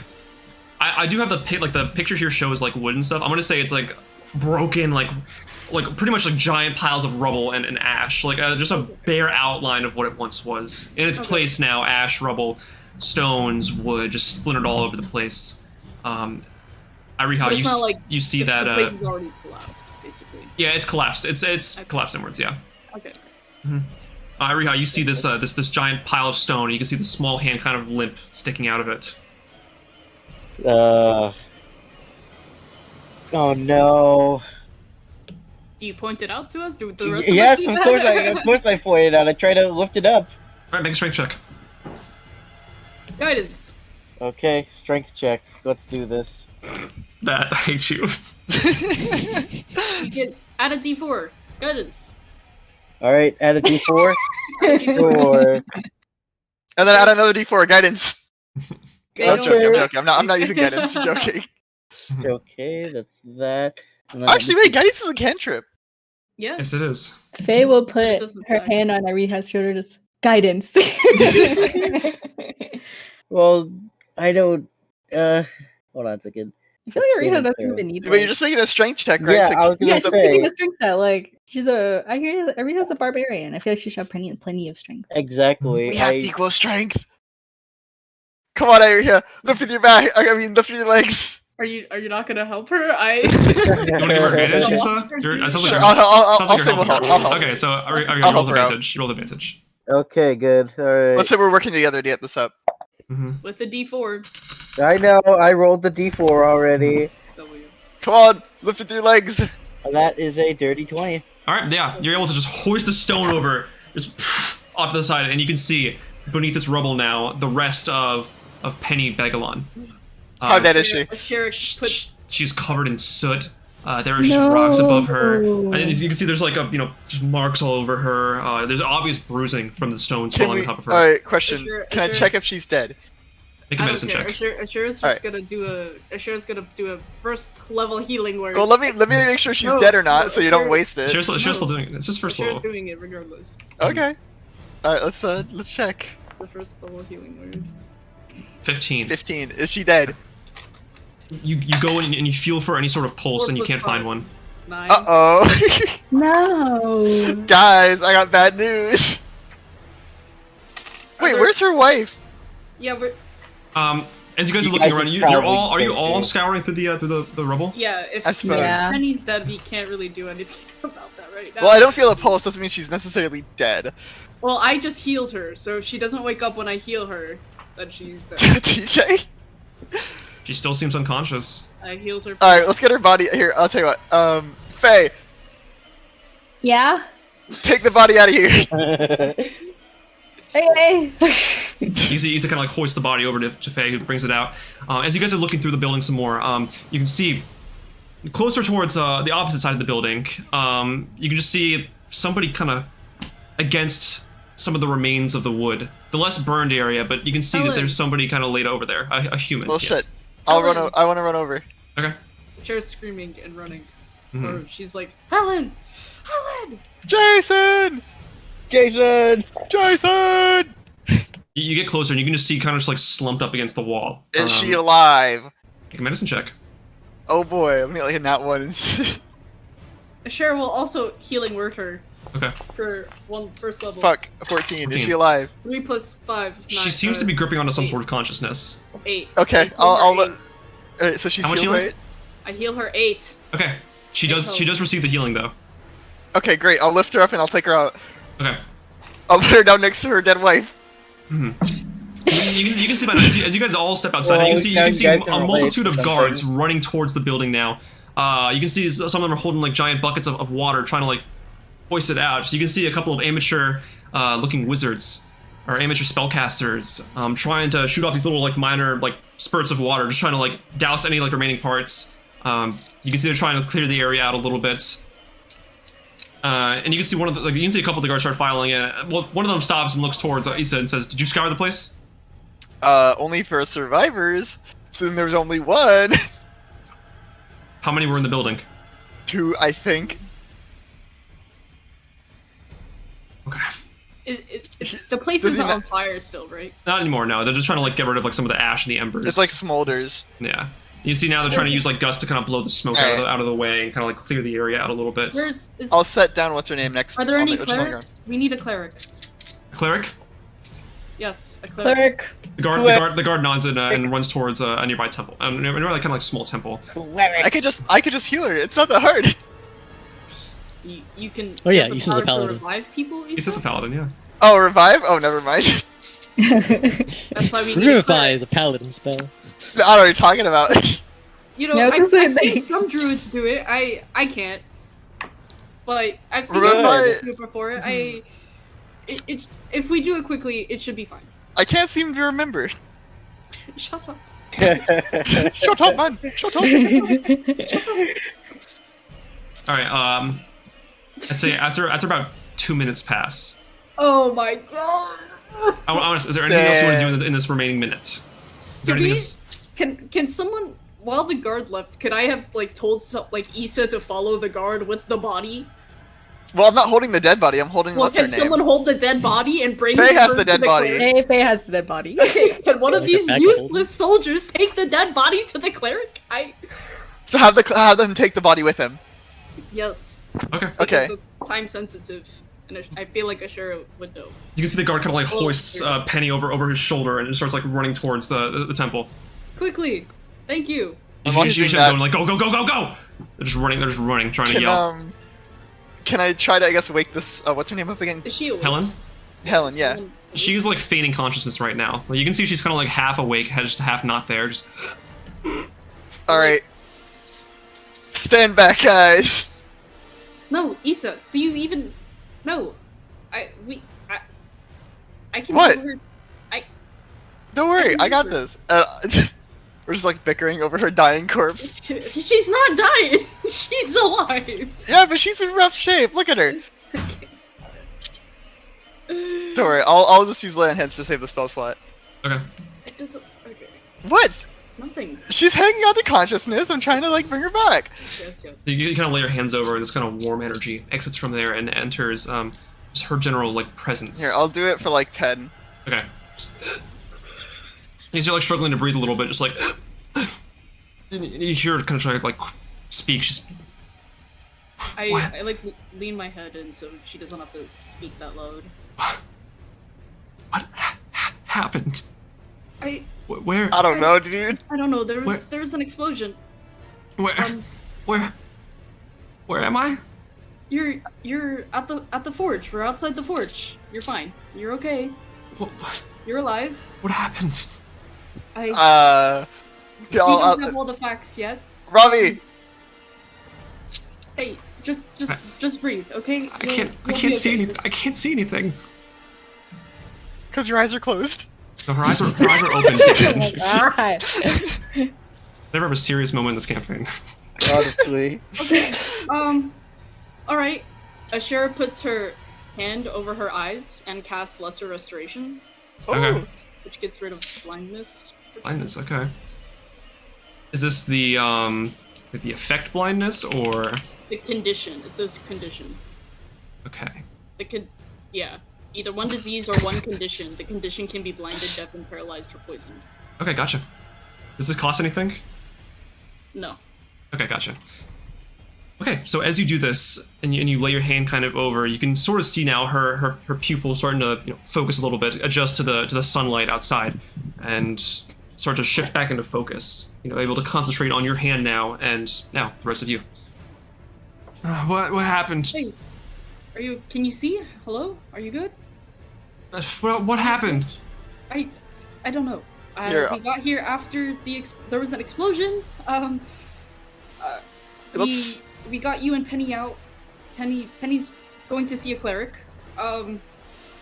I do have the picture here shows like wood and stuff. I'm gonna say it's like broken, like pretty much like giant piles of rubble and ash, like just a bare outline of what it once was. In its place now, ash, rubble, stones, wood, just splintered all over the place. Ariha, you see that the place is already collapsed, basically. Yeah, it's collapsed. It's collapsed inwards. Yeah. Okay. Mm-hmm. Ariha, you see this this giant pile of stone. You can see the small hand kind of limp sticking out of it. Oh no. Do you point it out to us? Do the rest yes, of us of course I pointed out. I try to lift it up. Alright, make a strength check. Guidance. Okay, strength check. Let's do this. That, I hate you. You get add a d4. Guidance. Alright, add a d4. 4. And then add another d4, guidance. I'm joking. I'm not using guidance. Joking. Okay, that's that. Actually, wait, guidance is a cantrip. Yeah. Yes, it is. Faye will put her hand on Ariha's shoulder. Just guidance. Well, I don't. Hold on a second. I feel like Ariha doesn't even need. But you're just making a strength check, right? Yeah, I was gonna she's say. making a strength check. Like she's a. I hear Ariha's a barbarian. I feel like she should have plenty of strength. Exactly. We have equal strength. Come on, Ariha. Lift with your back. Lift with your legs. Are you not gonna help her? You want to give her advantage, Isa? Sure, I'll say we'll help. Okay, so Ariha, roll the advantage. You roll the advantage. Okay, good. Alright. Let's say we're working together to get this up. With the d4. I know, I rolled the d4 already. Come on, lift with your legs. That is a dirty 20. Alright, yeah, you're able to just hoist the stone over, just off to the side, and you can see beneath this rubble now the rest of Pennie Begalon. How dead is she? She's covered in soot. There are just rocks above her. And then you can see there's like just marks all over her. There's obvious bruising from the stones falling on top of her. Alright, question. Can I check if she's dead? Make a medicine check. Asherah's just gonna do a first level healing word. Well, let me make sure she's dead or not, so you don't waste it. Asherah's still doing it. It's just first level. Asherah's doing it regardless. Okay. Alright, let's check. The first level healing word. 15. 15. Is she dead? You go in and you feel for any sort of pulse and you can't find one. 9. Uh-oh. No. Guys, I got bad news. Wait, where's her wife? Yeah, we're... as you guys are You looking guys around, are you're all probably are you all crazy. scouring through the rubble? Yeah, if I suppose. Yeah. Penny's dead, we can't really do anything about that right now. Well, I don't feel a pulse. Doesn't mean she's necessarily dead. Well, I just healed her, so if she doesn't wake up when I heal her, then she's dead. TJ. She still seems unconscious. I healed her. All right, let's get her body here. I'll tell you what. Faye, Yeah. take the body out of here. Okay. Isa kind of like hoists the body over to Faye, who brings it out. As you guys are looking through the building some more, you can see closer towards the opposite side of the building. You can just see somebody kind of against some of the remains of the wood, the less burned area, but you can see that Helen. there's somebody kind of laid over there, a human. Well, yes. shit. I'll run. Helen. I want to run over. Okay. Cher's screaming and running. Mhm. Or she's like, Helen! Helen! Jason! Jason! Jason! You get closer and you can just see kind of just like slumped up against the wall. Is she alive? Make a medicine check. Oh boy, I'm hitting that one. Asherah will also healing word her Okay. for first level. Fuck, 14. Is 14. she alive? 3 plus 5. She seems to be gripping onto some sort of consciousness. 8. Okay, I I'll heal her let. Alright, so she's How much healed, healing? right? I heal her 8. Okay. She does receive the healing though. Okay, great. I'll lift her up and I'll take her out. Okay. I'll put her down next to her dead wife. You can see by now, as you guys all step outside, you can see a multitude of guards running towards the building now. You can see some of them are holding like giant buckets of water, trying to like hoist it out. So you can see a couple of amateur looking wizards or amateur spellcasters trying to shoot off these little like minor like spurts of water, just trying to like douse any like remaining parts. You can see they're trying to clear the area out a little bit. And you can see you can see a couple of the guards start filing in. Well, one of them stops and looks towards Isa and says, "Did you scour the place?" Only for survivors. So then there's only one. How many were in the building? 2, I think. Okay. The place Does isn't he on not- fire still, right? Not anymore. No, they're just trying to like get rid of like some of the ash and the embers. It's like smolders. Yeah. You see now they're trying to use like gust to kind of blow the smoke out of the way and kind of like clear the area out a little bit. I'll set down what's her name next. Are there on any the- which is on the clerics? We need a cleric. Cleric? Yes, a cleric. Cleric. The guard nods and runs towards a nearby temple. Nearby like kind of like small temple. I could just heal her. It's not that hard. You can. Oh, yeah, have the Isa's a power to paladin. Revive people. Isa? Isa's a paladin, yeah. Oh, revive? Oh, never mind. That's why we need a Revivify cleric. is a paladin spell. I don't know what you're talking about. You know, Yeah, it's the I've same seen thing. some druids do it. I can't. But I've seen Revive- some do it before. If we do it quickly, it should be fine. I can't seem to remember. Shut up. Shut up, man. Shut up. All right. I'd say after about 2 minutes pass. Oh my god. Is there anything else you want to do in this remaining minute? Is there Can anything we- else? Can someone, while the guard left, could I have like told Isa to follow the guard with the body? Well, I'm not holding the dead body. I'm holding Well, what's her can name. someone hold the dead body and bring? Faye it has to the dead body. cleric? Faye has the dead body. Okay, can one of Like a these bag of holding? useless soldiers take the dead body to the cleric? So have them take the body with him. Yes. Okay. Okay. Because it's time sensitive, and I feel like Asherah would know. You can see the guard kind of like Oh, hoists here. Pennie over his shoulder and starts like running towards the temple. Quickly, thank you. And while he's You doing should that- going like go go go go go. They're just running, trying to Can yell. can I try to I guess wake this what's her name up again? Is she awake? Helen? Yeah. She's like feigning consciousness right now. Like, you can see she's kind of like half awake, just half not there. Just All right. Stand back, guys. No, Isa, do you even? No, I can What? heal her. Don't worry, I I got this. We're just like bickering over her dying corpse. She's not dying. She's alive. Yeah, but she's in rough shape. Look at her. Don't worry, I'll just use lay on hands to save the spell slot. okay. It doesn't. Okay. What? Nothing. She's hanging on to consciousness. I'm trying to like bring her back. Yes, yes. So you kind of lay your hands over, and this kind of warm energy exits from there and enters just her general like presence. Here, I'll do it for like 10. Okay. He's like struggling to breathe a little bit, just like you hear her kind of trying to like speak. She's I like lean my head in so she doesn't have to speak that loud. what happened? Where? I don't know, dude. I don't know. There was an explosion. Where am I? You're at the forge. We're outside the forge. You're fine. You're okay. What? You're alive. What happened? We I'll don't have all the facts yet. Ravi. Hey, just breathe, okay? I can't see anything. I can't see anything. Because your eyes are closed. No, her eyes are open. Oh my god. Never have a serious moment in this campaign. Honestly. Okay. Alright. Asherah puts her hand over her eyes and casts Lesser Restoration. Okay. Which gets rid of blindness. Blindness, okay. Is this the effect blindness, or...? The condition. It says condition. Okay. Yeah. Either one disease or one condition. The condition can be blinded, deafened, paralyzed, or poisoned. Okay, gotcha. Does this cost anything? No. Okay, gotcha. Okay, so as you do this, and you lay your hand kind of over, you can sort of see now her pupils starting to focus a little bit, adjust to the sunlight outside, and start to shift back into focus. Able to concentrate on your hand now, and now the rest of you. What happened? Hey, can you see? Hello? Are you good? What happened? I don't know. We got here after there was an explosion. We got you and Pennie out. Penny's going to see a cleric.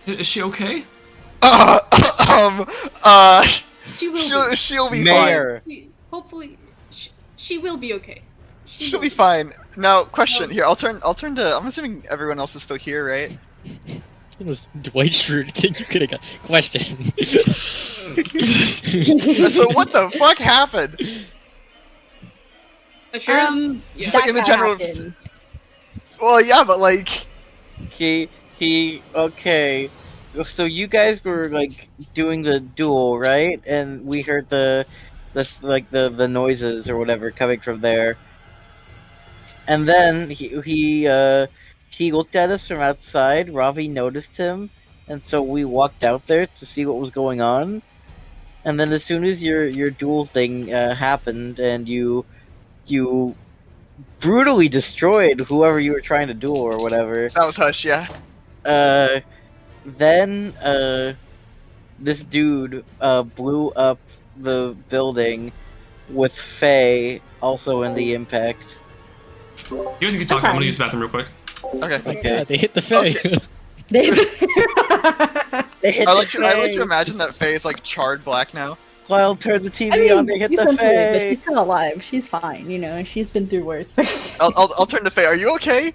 Is she okay? She'll be fine. Hopefully, she will be okay. She'll be fine. Now, question here. I'll turn to. I'm assuming everyone else is still here, right? It was Dwight Schrute thing you could have got. Question. So what the fuck happened? Just like in the general. Well, yeah, but like. Okay. So you guys were like doing the duel, right? And we heard the noises or whatever coming from there. And then he looked at us from outside. Ravi noticed him, and so we walked out there to see what was going on. And then as soon as your duel thing happened, and you brutally destroyed whoever you were trying to duel or whatever. That was Hush, yeah. Then this dude blew up the building with Faye also in the impact. You guys can talk. I'm gonna use the bathroom real quick. Okay. Yeah, they hit the Faye. Okay. I like to imagine that Faye is like charred black now. Kyle, turn the TV on. They hit she's the been through it, but Faye. she's still alive. She's fine. She's been through worse. I'll turn to Faye. Are you okay?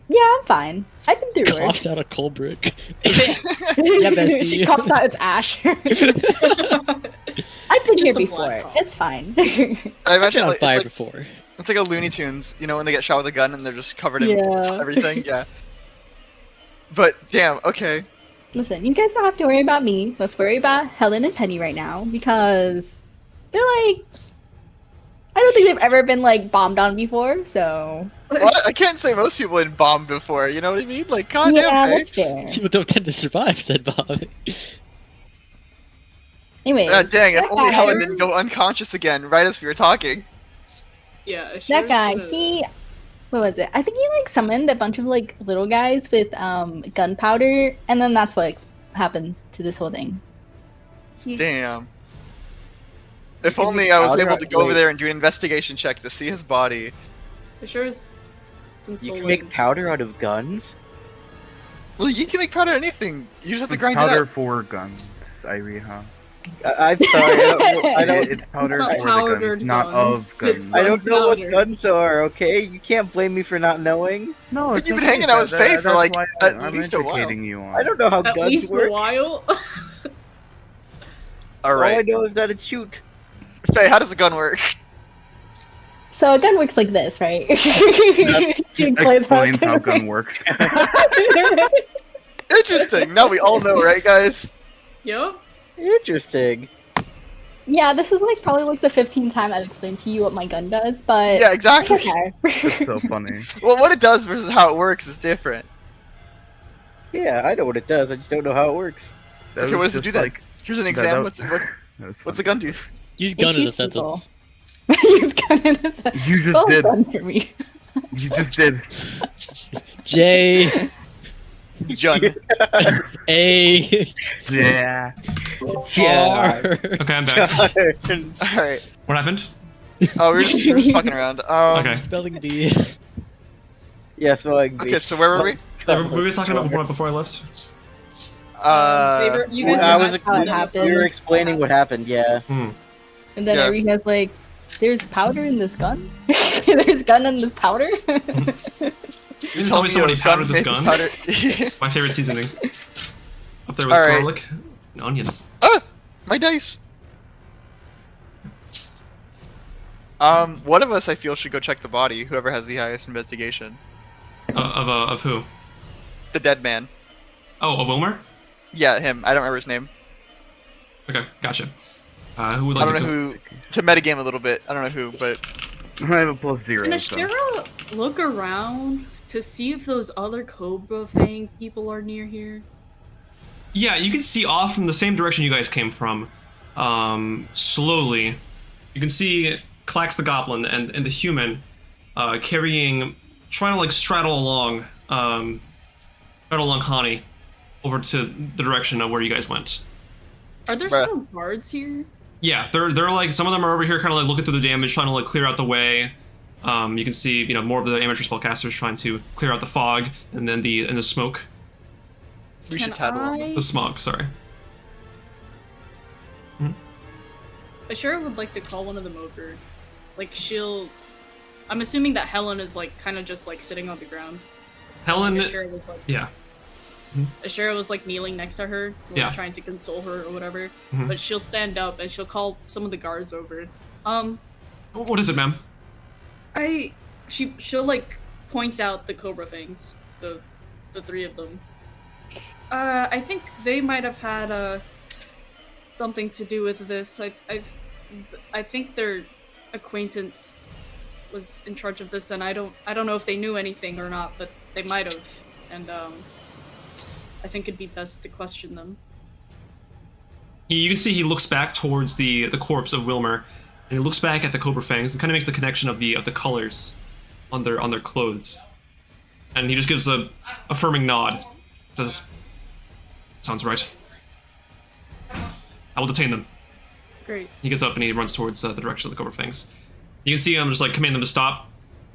Yeah, I'm fine. I've been through worse. Coughs out a coal brick. Yeah, bestie. She coughs out its ash. I've been here before. It's fine. I imagine on fire before. It's like a Looney Tunes, when they get shot with a gun and they're just covered in everything. Yeah. But damn, okay. Listen, you guys don't have to worry about me. Let's worry about Helen and Pennie right now because they're like. I don't think they've ever been bombed on before, so. Well, I can't say most people have been bombed before. You know what I mean? Like, goddamn. Yeah, that's fair. People don't tend to survive," said Bob. Anyways. Dang! If only Helen didn't go unconscious again right as we were talking. Yeah. That guy, what was it? I think he summoned a bunch of little guys with gunpowder, and then that's what happened to this whole thing. Damn. If only I was able to go over there and do an investigation check to see his body. Asherah's You can make powder out of guns? Well, you can make powder out of anything. You just have to grind powder it up. for guns, Ireha. I'm sorry, I don't It's powder It's not for the powdered guns, not guns. of guns. I don't know what Powder. guns are, okay? You can't blame me for not knowing. No, But it's you've been okay, hanging out with Faye for that's like why at I'm least a while. educating you on. I don't know how At guns least work. a while. All All I right, know is that it shoot. Faye, how does a gun work? So a gun works like this, right? She explains Explains how it gun works. Interesting. Now we all know, right, guys? Yo. Interesting. Yeah, this is probably the 15th time I've explained to you what my gun does, but Yeah, exactly. it's okay. It's so funny. Well, what it does versus how it works is different. Yeah, I know what it does. I just don't know how it works. Okay, what does it do then? Here's an exam. What What's the gun do? Use gun in a shoots people. sentence. Use gun in a sentence. You just Spell did. gun for me. You just did. J Jun. A Yeah. R. Okay, I'm back. Alright. What happened? Oh, we're just fucking around. Okay. Spelling bee. Yeah, spelling bee. Okay, so where were we? Were we talking about before I left? You guys I were was asking how it them- happened. We were explaining what happened, yeah. And then Yeah. Erika's like, "There's powder in this gun. There's gun in this powder." You tell me somebody powdered this makes gun. powder- My favorite seasoning. Up there with Alright. garlic and onion. Ah! My dice! One of us I feel should go check the body, whoever has the highest investigation. Of who? The dead man. Oh, of Wilmer? Yeah, him. I don't remember his name. Okay, gotcha. Who would I like don't to know go? who. To metagame a little bit. I don't know who, but. I have a +0. Can so. Asherah look around to see if those other Cobra Fang people are near here? Yeah, you can see off from the same direction you guys came from. Slowly, you can see Klax the Goblin and the human trying to like straddle along Hani over to the direction of where you guys went. Are there Bruh. still guards here? Yeah, they're like some of them are over here, kind of like looking through the damage, trying to like clear out the way. You can see more of the amateur spellcasters trying to clear out the fog and then the smoke, We Can should tattle him. I... the smog. Sorry. Asherah would like to call one of them over. Like I'm assuming that Helen is like kind of just like sitting on the ground. Helen. Like, Asherah was like Yeah. Asherah was like kneeling next to her, like, Yeah. trying to console her or whatever. Mhm. But she'll stand up and she'll call some of the guards over. What is it, ma'am? She'll like point out the Cobra things, the three of them. I think they might have had something to do with this. I think their acquaintance was in charge of this, and I don't know if they knew anything or not, but they might have. And I think it'd be best to question them. You can see he looks back towards the corpse of Wilmer, and he looks back at the Cobra Fangs and kind of makes the connection of the colors on their clothes, and he just gives a affirming nod. Says, "Sounds right. I will detain them." Great. He gets up and he runs towards the direction of the Cobra Fangs. You can see him just like command them to stop,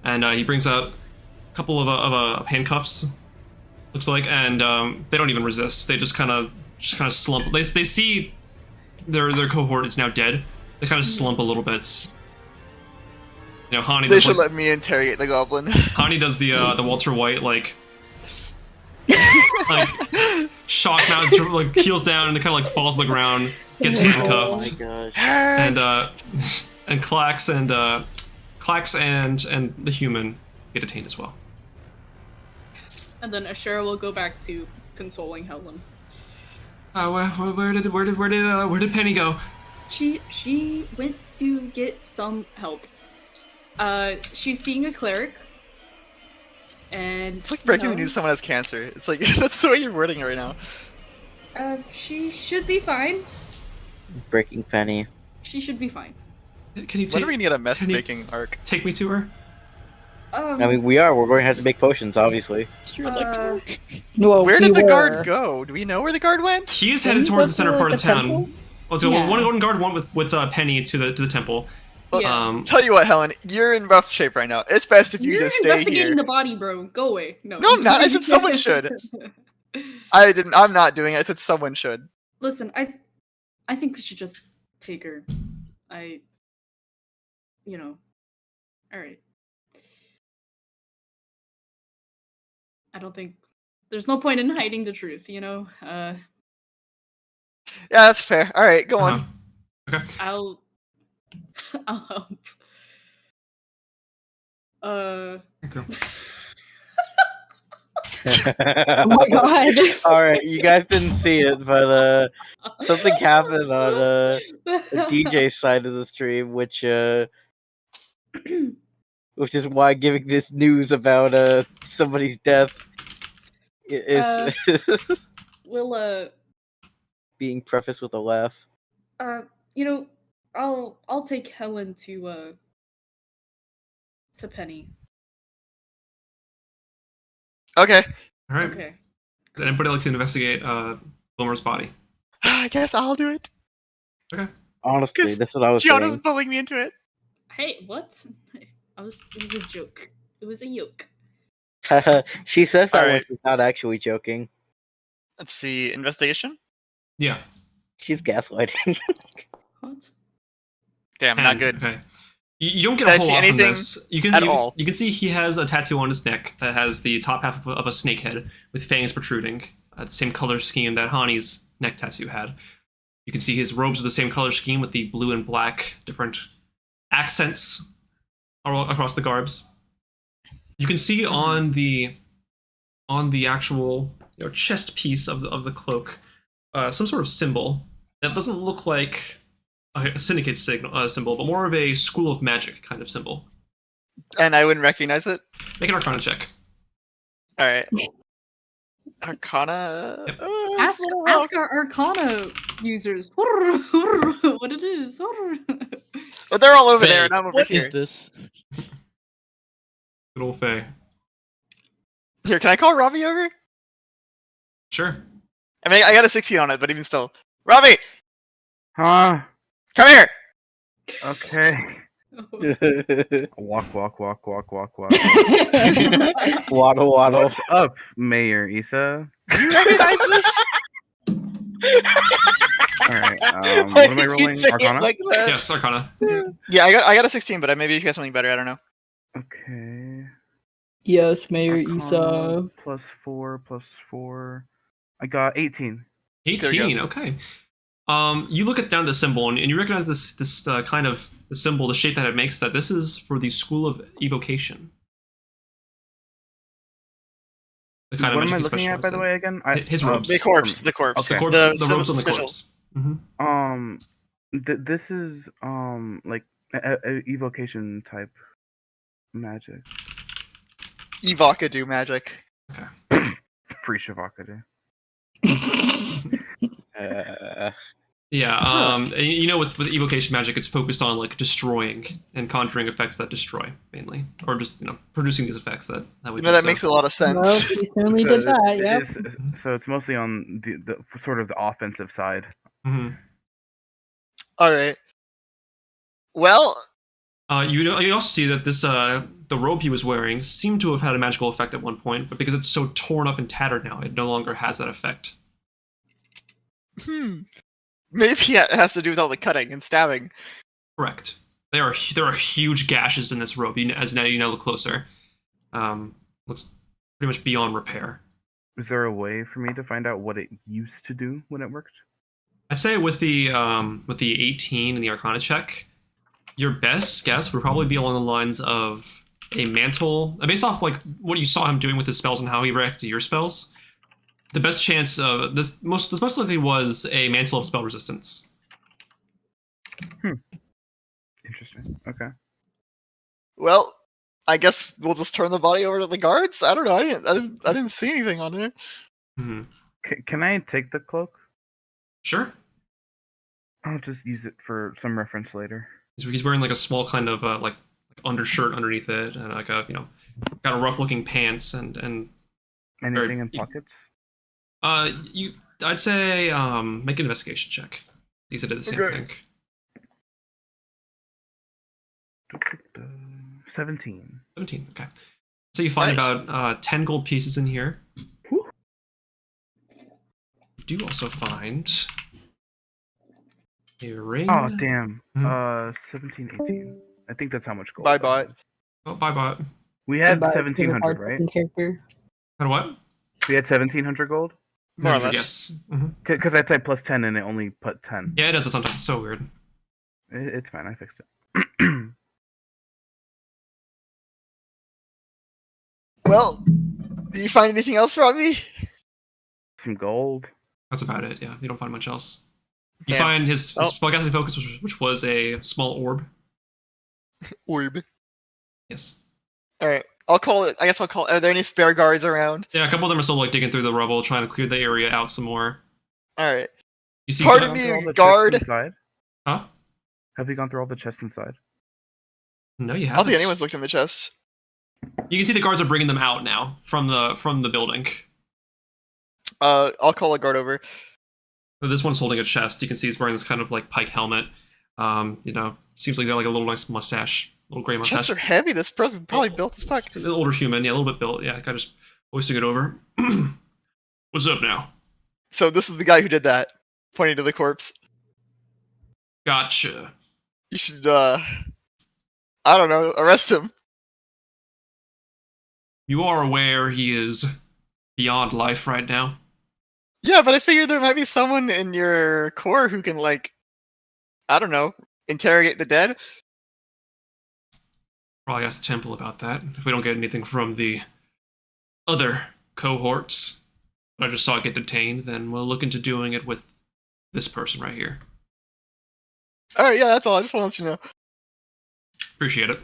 and he brings out a couple of handcuffs. Looks like, and they don't even resist. They just kind of slump. They see their cohort is now dead. They kind of slump a little bit. Hani. They should let me interrogate the goblin. Hani does the Walter White like shock mount, like keels down and kind of like falls on the ground, gets handcuffed. Oh my gosh. And Klax and the human get detained as well. And then Asherah will go back to consoling Helen. Where did Pennie go? She went to get some help. She's seeing a cleric. And It's like breaking the news someone has cancer. It's like, that's the way you're wording it right now. She should be fine. Breaking Pennie. She should be fine. Can you When do we need a meth can you making arc? take me to her? I mean, we're going to have to make potions, obviously. Well, Where we did the were. guard go? Do we know where the guard went? He is Didn't headed he towards go the center to part of the town. temple? Well, so Yeah. one guard went with Pennie to the temple. Yeah. Tell you what, Helen, you're in rough shape right now. It's best if you You're just stay investigating here. the body, bro. Go away. No. No, I'm not. I said someone should. I didn't. I'm not doing it. I said someone should. Listen, I think we should just take her. Alright. I don't think there's no point in hiding the truth, Yeah, that's fair. All right, go on. Okay. I'll help. Oh my god. Alright, you guys didn't see it, but something happened on the DJ side of the stream, which is why giving this news about somebody's death is We'll being prefaced with a laugh. you know, I'll take Helen to Pennie. Okay. All right. Okay. Did anybody like to investigate Wilmer's body? I guess I'll do it. Okay. Honestly, that's what I was Gianna's saying. bullying me into it. Hey, what? It was a joke. It was a yoke. She says that when Alright. she's not actually joking. Let's see. Investigation? Yeah. She's gaslighting. What? Damn, 10. not good. Okay. You don't get Did I a whole see lot from anything this. at all? You can see he has a tattoo on his neck that has the top half of a snake head with fangs protruding. The same color scheme that Hani's neck tattoo had. You can see his robes are the same color scheme with the blue and black different accents all across the garbs. You can see on the actual chest piece of the cloak some sort of symbol that doesn't look like a syndicate symbol, but more of a school of magic kind of symbol. And I wouldn't recognize it? Make an Arcana check. Alright. Arcana? Yep. Ask our Arcana users what it is. Well, they're all over Faye, there, and I'm over what here. is this? Good old Faye. Here, can I call Ravi over? Sure. I mean, I got a 16 on it, but even still. Ravi! Huh? Come here! Okay. Walk. Waddle, waddle. What's up, Mayor Isa? Do you recognize this? Alright, what am I rolling? Arcana? Like that? Yes, Arcana. Yeah, I got a 16, but maybe you got something better, I don't know. Okay. Yes, Mayor Arcana Isa. +4. I got 18. 18. Okay. You look at down the symbol and you recognize this kind of the symbol, the shape that it makes. That this is for the School of Evocation. The kind What of am I magic he looking at, by the specializes way, again? in. His robes. The corpse. The corpse. Okay. The robes on the sigils. corpse. This is like a evocation type magic. Evoca do magic. Free Shavaka. Yeah, with evocation magic, it's focused on like destroying and conjuring effects that destroy mainly, or just producing these effects that would. That makes a lot of sense. Well, he certainly did that. Yep. So it's mostly on the sort of the offensive side. Mm-hmm. All right. Well, you also see that this the robe he was wearing seemed to have had a magical effect at one point, but because it's so torn up and tattered now, it no longer has that effect. Maybe it has to do with all the cutting and stabbing. Correct. There are huge gashes in this robe. As now you look closer, looks pretty much beyond repair. Is there a way for me to find out what it used to do when it worked? I'd say with the 18 and the Arcana check, your best guess would probably be along the lines of a mantle, based off like what you saw him doing with his spells and how he reacted to your spells. The best chance of this most likely was a mantle of spell resistance. Interesting. Okay. Well, I guess we'll just turn the body over to the guards. I don't know. I didn't see anything on there. Mm-hmm. Can I take the cloak? Sure. I'll just use it for some reference later. He's wearing like a small kind of like undershirt underneath it, and like a got a rough looking pants and anything in pockets. I'd say make an investigation check. These did the same thing. 17. 17. Okay. So you find about 10 gold pieces in here. Whew. You do also find a ring. Oh damn. 17, 18. I think that's how much gold. Bye bot. Oh, bye bot. We had 1700, right? Character. And what? We had 1700 gold. More or less. Yes. Because I typed +10 and it only put 10. Yeah, it does it sometimes. It's so weird. It's fine. I fixed it. Well, did you find anything else, Ravi? Some gold. That's about it. Yeah, you don't find much else. You Damn. find his spellcasting focus, which was a small orb. Orb. Yes. All right. I'll call it. I guess I'll call. Are there any spare guards around? Yeah, a couple of them are still like digging through the rubble, trying to clear the area out some more. All right. You see, Pardon me, guard. Huh? Have we gone through all the chests inside? No, you I haven't. don't think anyone's looked in the chest. You can see the guards are bringing them out now from the building. I'll call a guard over. This one's holding a chest. You can see he's wearing this kind of like pike helmet. Seems like they're like a little nice mustache, little gray mustache. Chests are heavy. This person probably built as fuck. It's an older human, yeah, a little bit built. Yeah, kind of just hoisting it over. What's up now? So this is the guy who did that, pointing to the corpse. Gotcha. You should, I don't know, arrest him. You are aware he is beyond life right now? Yeah, but I figured there might be someone in your corps who can, like, I don't know, interrogate the dead. Probably ask the temple about that. If we don't get anything from the other cohorts that I just saw get detained, then we'll look into doing it with this person right here. Alright, yeah, that's all. I just wanted to know. Appreciate it.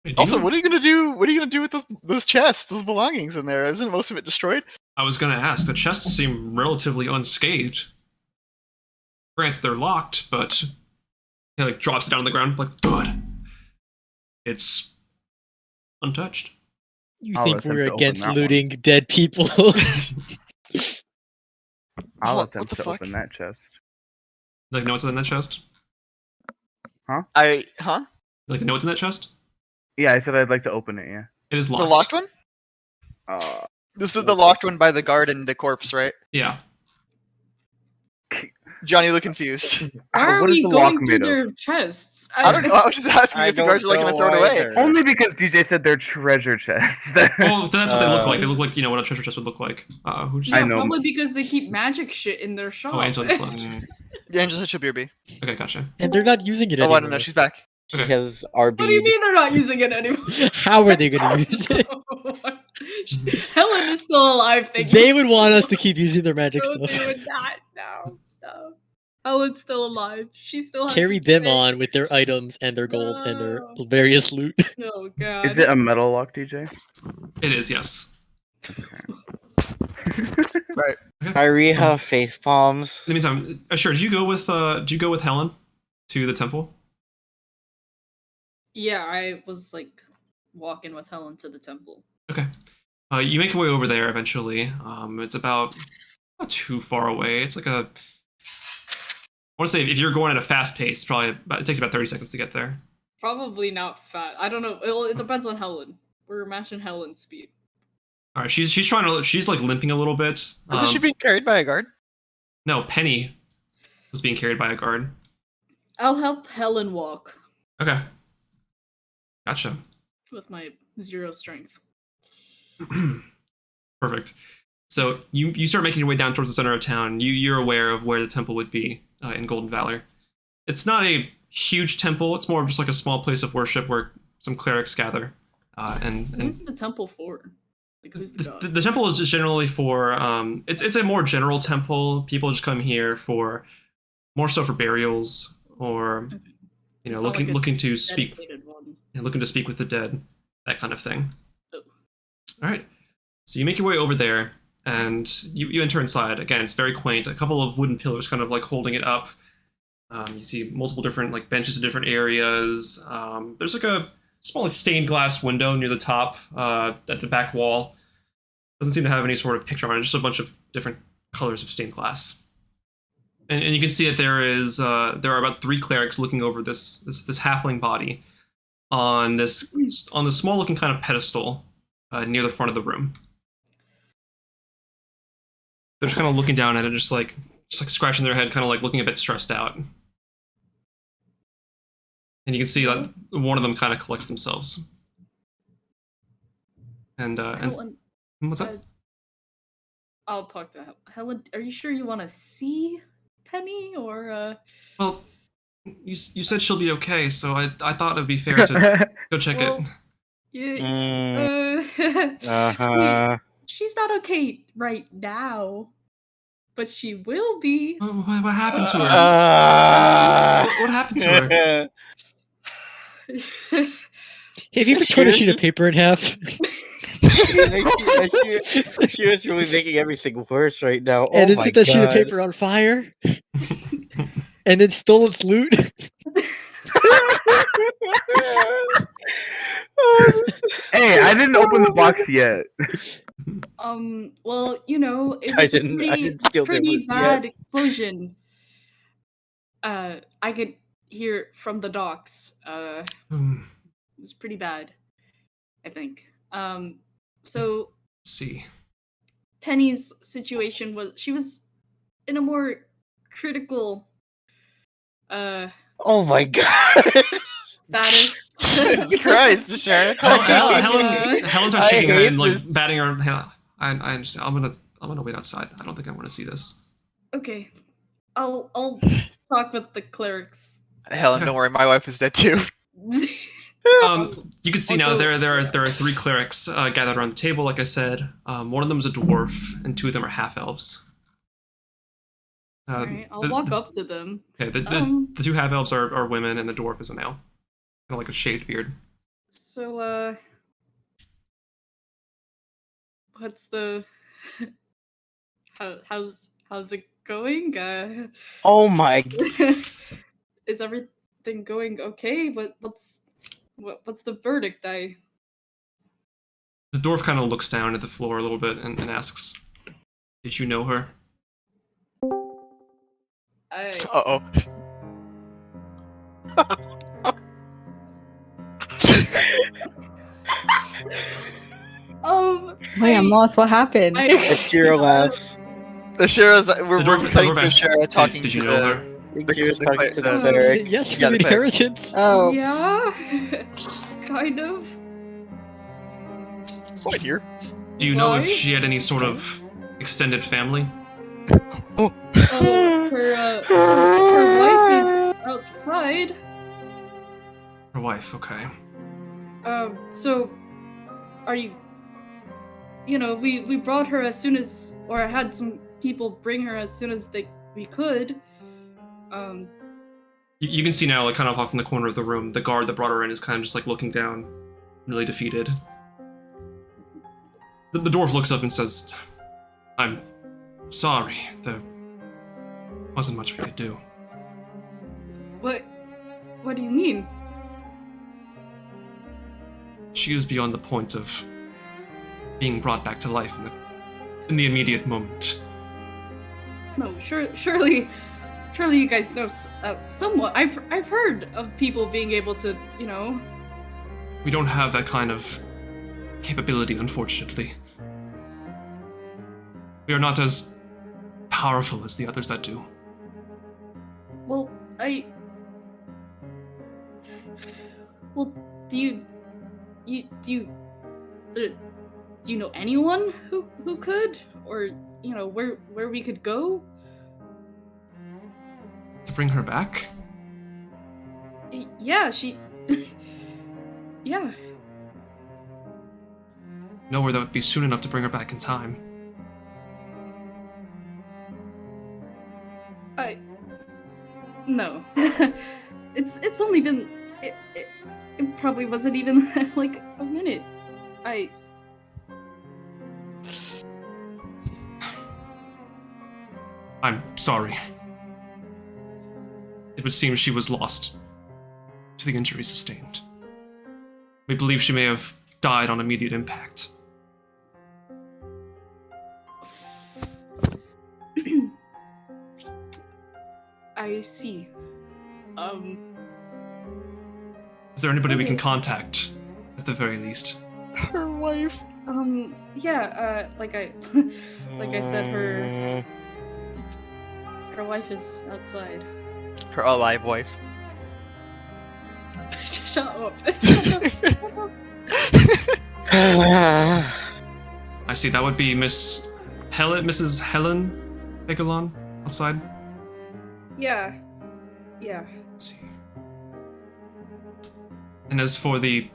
Hey, Also, what are you gonna do? What are you gonna do with those chests, those belongings in there? Isn't most of it destroyed? I was gonna ask. The chests seem relatively unscathed. Granted, they're locked, but he like drops it down on the ground like good. It's untouched. You think we're against looting dead people? I'll let them to open that chest. Like, know what's in that chest? Huh? Like, know what's in that chest? Yeah, I said I'd like to open it, yeah. It is locked. The locked one? This is the locked one by the guard and the corpse, right? Yeah. Johnny, you look confused. Why are we going through their chests? I don't know. I was just asking if the guards were like going to throw it away. Only because DJ said they're treasure chests. Well, that's what they look like. They look like, what a treasure chest would look like. I know. Probably because they keep magic shit in their shop. Oh, Angela's left. Yeah, Angela should be RB. Okay, gotcha. And they're not using it anymore. Oh, I don't know. She's back. Because RB. What do you mean they're not using it anymore? How are they going to use it? Helen is still alive. They would want us to keep using their magic stuff. They would not. No. Helen's still alive. She still has Carry to them stay. on with their items and their gold and their various loot. Oh god. Is it a metal lock, DJ? It is, yes. Right. Kyrie have face palms. In the meantime, Asherah, did you go with Helen to the temple? Yeah, I was like walking with Helen to the temple. Okay. You make your way over there eventually. It's about not too far away. It's like I want to say if you're going at a fast pace, it takes about 30 seconds to get there. Probably not fat. I don't know. It depends on Helen. We're matching Helen's speed. All right, she's like limping a little bit. Isn't she being carried by a guard? No, Pennie was being carried by a guard. I'll help Helen walk Okay. Gotcha. with my 0 strength. Perfect. So you start making your way down towards the center of town. You're aware of where the temple would be in Golden Valor. It's not a huge temple. It's more of just like a small place of worship where some clerics gather. Who's the temple for? Like, who's the god? The temple is just generally for it's a more general temple. People just come here for more so for burials or looking to speak with the dead, that kind of thing. Oh. All right. So you make your way over there and you enter inside. Again, it's very quaint. A couple of wooden pillars kind of like holding it up. You see multiple different like benches in different areas. There's like a small stained glass window near the top at the back wall. Doesn't seem to have any sort of picture on it, just a bunch of different colors of stained glass. And you can see that there are about 3 clerics looking over this halfling body on this small looking kind of pedestal near the front of the room. They're just kind of looking down at it, just like scratching their head, kind of like looking a bit stressed out. And you can see that one of them kind of collects themselves. And what's up? I'll talk to Helen. Are you sure you want to see Pennie or? Well, you said she'll be okay, so I thought it'd be fair to go check it. Yeah. She's not okay right now, but she will be. What happened to her? What happened to her? Have you ever torn a sheet of paper in half? She was really making everything worse right now. And it's the sheet of paper on fire. and then stole its loot. Hey, I didn't open the box yet. Well, you know, it I was a didn't steal their pretty loot bad yet. explosion. I could hear it from the docks. It was pretty bad, I think. So Let's see. Penny's situation was she was in a more critical Oh my god. status. Jesus Christ, Sharon, calm down. Helen starts shaking her head and like batting her. I understand. I'm gonna wait outside. I don't think I want to see this. Okay, I'll talk with the clerics. Helen, don't worry, my wife is dead too. You can see now there are 3 clerics gathered around the table. Like I said, one of them is a dwarf, and 2 of them are half elves. Alright, I'll walk up to them. Okay, the 2 half elves are women, and the dwarf is a male, kind of like a shaved beard. So, what's the how's it going? Oh my. Is everything going okay? What's the verdict? The dwarf kind of looks down at the floor a little bit and asks, "Did you know her?" Uh-oh. Wait, I'm lost. What happened? Asherah laughs. Asherah's we're cutting to asked, Asherah talking did to you know her? the cleric. Yes, Yeah, for the the cleric. inheritance. Oh. Yeah, kind of. It's right here. Do you know if Why? she had any sort of extended family? Her wife is outside. Her wife, okay. So, are you? You know, we brought her as soon as, or I had some people bring her as soon as we could. You can see now, like kind of off in the corner of the room, the guard that brought her in is kind of just like looking down, really defeated. The dwarf looks up and says, "I'm sorry. There wasn't much we could do." What do you mean? She is beyond the point of being brought back to life in the immediate moment. No, surely you guys know somewhat. I've heard of people being able to, you know. We don't have that kind of capability, unfortunately. We are not as powerful as the others that do. Well, do you know anyone who could, or you know where we could go? To bring her back? Yeah, yeah. Nowhere that would be soon enough to bring her back in time. No. It's only been it probably wasn't even like a minute. I'm sorry. It would seem she was lost to the injuries sustained. We believe she may have died on immediate impact. I see. Is there anybody we can contact, at the very least? Her wife. Yeah, like I said, her wife is outside. Her alive wife. Shut up. I see, that would be Mrs. Helen Bigalon outside. Yeah. Let's see. And as for the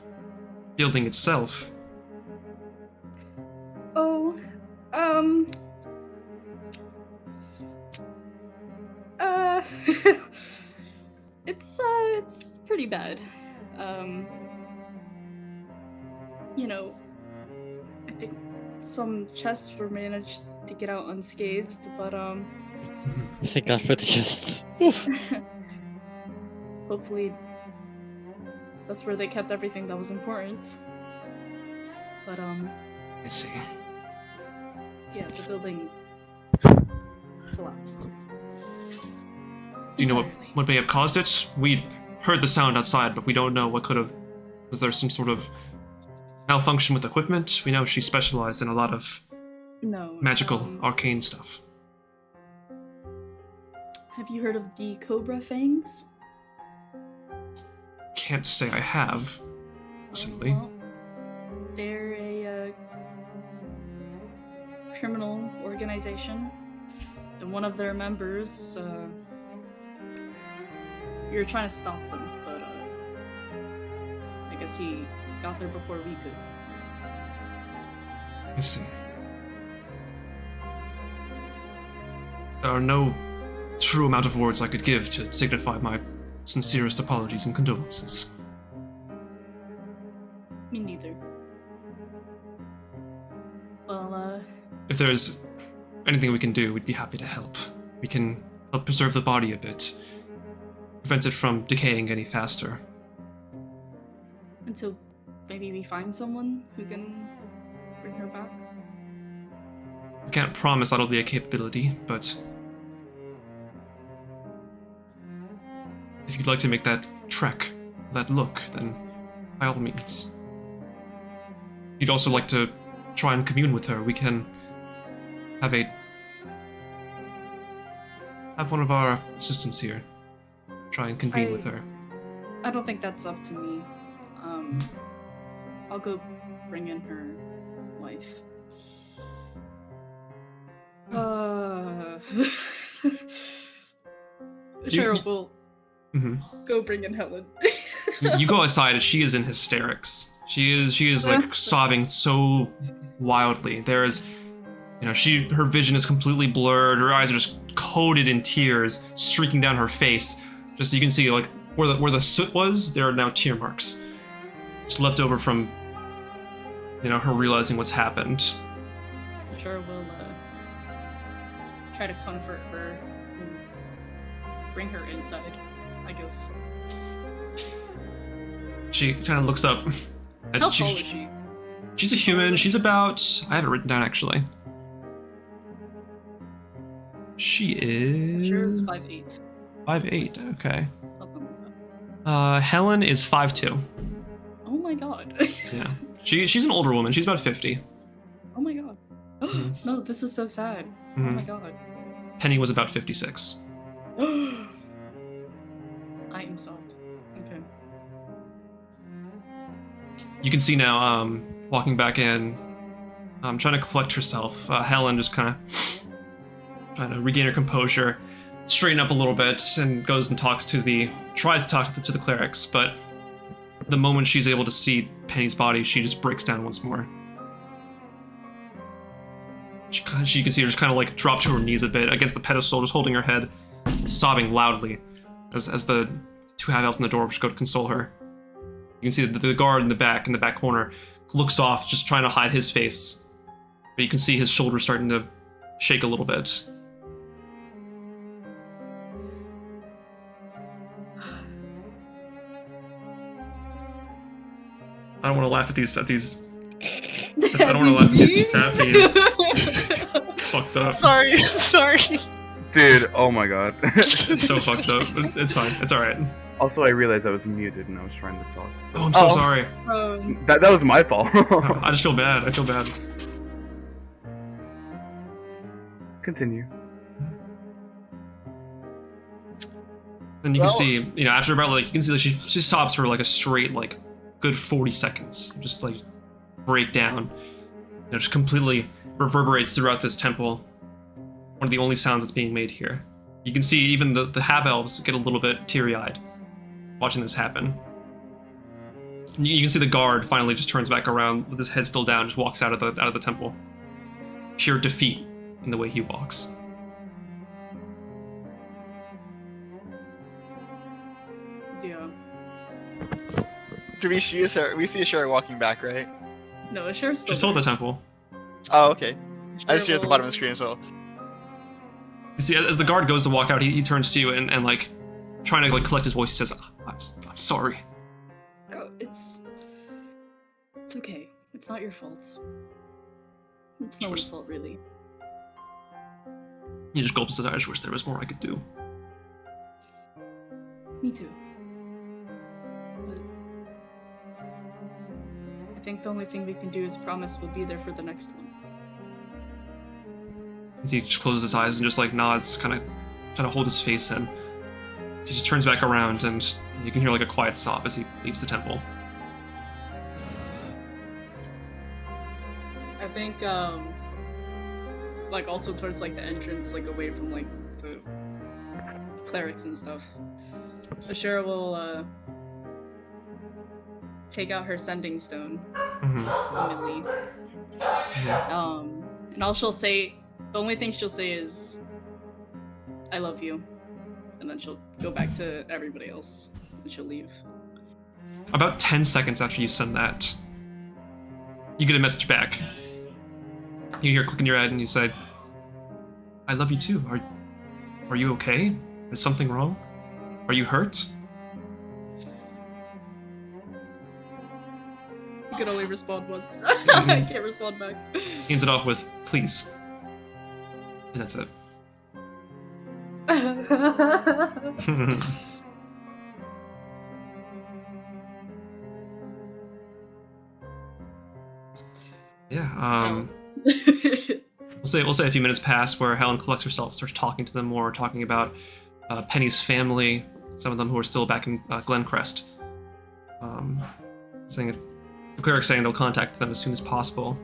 building itself, it's pretty bad. You know, I think some chests were managed to get out unscathed, but Thank God for the chests. Hopefully, that's where they kept everything that was important. But I see. yeah, the building collapsed. Do you know what may have caused it? We heard the sound outside, but we don't know what could have. Was there some sort of malfunction with equipment? We know she specialized in a lot of magical, arcane stuff. Have you heard of the Cobra Fangs? Can't say I have. Simply. Well, they're a criminal organization, and one of their members, we were trying to stop them, but I guess he got there before we could. I see. There are no true amount of words I could give to signify my sincerest apologies and condolences. Me neither. Well, if there's anything we can do, we'd be happy to help. We can help preserve the body a bit, prevent it from decaying any faster. until maybe we find someone who can bring her back. I can't promise that'll be a capability, but if you'd like to make that trek, that look, then by all means. If you'd also like to try and commune with her, we can have one of our assistants here try and convene with her. I don't think that's up to me. I'll go bring in her wife. Cheryl will go bring in Helen. You go outside and she is in hysterics. She is like sobbing so wildly. There's, her vision is completely blurred. Her eyes are just coated in tears, streaking down her face. Just so you can see, like where the soot was, there are now tear marks, just left over from, her realizing what's happened. Sure will try to comfort her and bring her inside, I guess. She kind of looks up. How tall is she? She's a human. She's about... I have it written down, actually. She is... Sure is 5'8". 5'8", okay. Something like that. Helen is 5'2". Oh my god. Yeah. She's an older woman. She's about 50. Oh my god. No, this is so sad. Oh my god. Pennie was about 56. I am sad. Okay. You can see now, walking back in, trying to collect herself. Helen just kind of trying to regain her composure, straighten up a little bit, and goes and tries to talk to the clerics, but the moment she's able to see Pennie's body, she just breaks down once more. She can see her just kind of like drop to her knees a bit against the pedestal, just holding her head, sobbing loudly as the two half-elves in the door just go to console her. You can see that the guard in the back corner looks off, just trying to hide his face. But you can see his shoulders starting to shake a little bit. I don't want to laugh at these. I don't want to laugh at these tappies. Fucked up. Sorry. Dude, oh my god. It's so fucked up. It's fine. It's alright. Also, I realized I was muted and I was trying to talk. Oh, I'm so sorry. That was my fault. I just feel bad. I feel bad. Continue. And you can see, after about you can see that she sobs for like a straight good 40 seconds, just break down. Just completely reverberates throughout this temple. One of the only sounds that's being made here. You can see even the half-elves get a little bit teary-eyed watching this happen. You can see the guard finally just turns back around with his head still down, just walks out of the temple. Pure defeat in the way he walks. Yeah. Do we see Asherah walking back, right? No, Asherah's still She's still at the temple. Oh, okay. I just see her at the bottom of the screen as well. You see, as the guard goes to walk out, he turns to you and like, trying to like collect his voice, he says, I'm sorry. Oh, it's okay. It's not your fault. It's no one's fault, really. He just gulps his eyes. I just wish there was more I could do. Me too. But I think the only thing we can do is promise we'll be there for the next one. He just closes his eyes and just like nods, kind of hold his face in. He just turns back around and you can hear like a quiet sob as he leaves the temple. I think, like also towards like the entrance, like away from like the clerics and stuff. Asherah will take out her sending stone. Immediately. And all she'll say, the only thing she'll say is, "I love you," and then she'll go back to everybody else and she'll leave. About 10 seconds after you send that, you get a message back. You hear a click in your head and you say, "I love you too. Are you okay? Is something wrong? Are you hurt?" You can only respond once. I can't respond back. He ends it off with, "Please." And that's it. Yeah, we'll say a few minutes pass where Helen collects herself, starts talking to them more, talking about Pennie's family, some of them who are still back in Glencrest. The cleric's saying they'll contact them as soon as possible.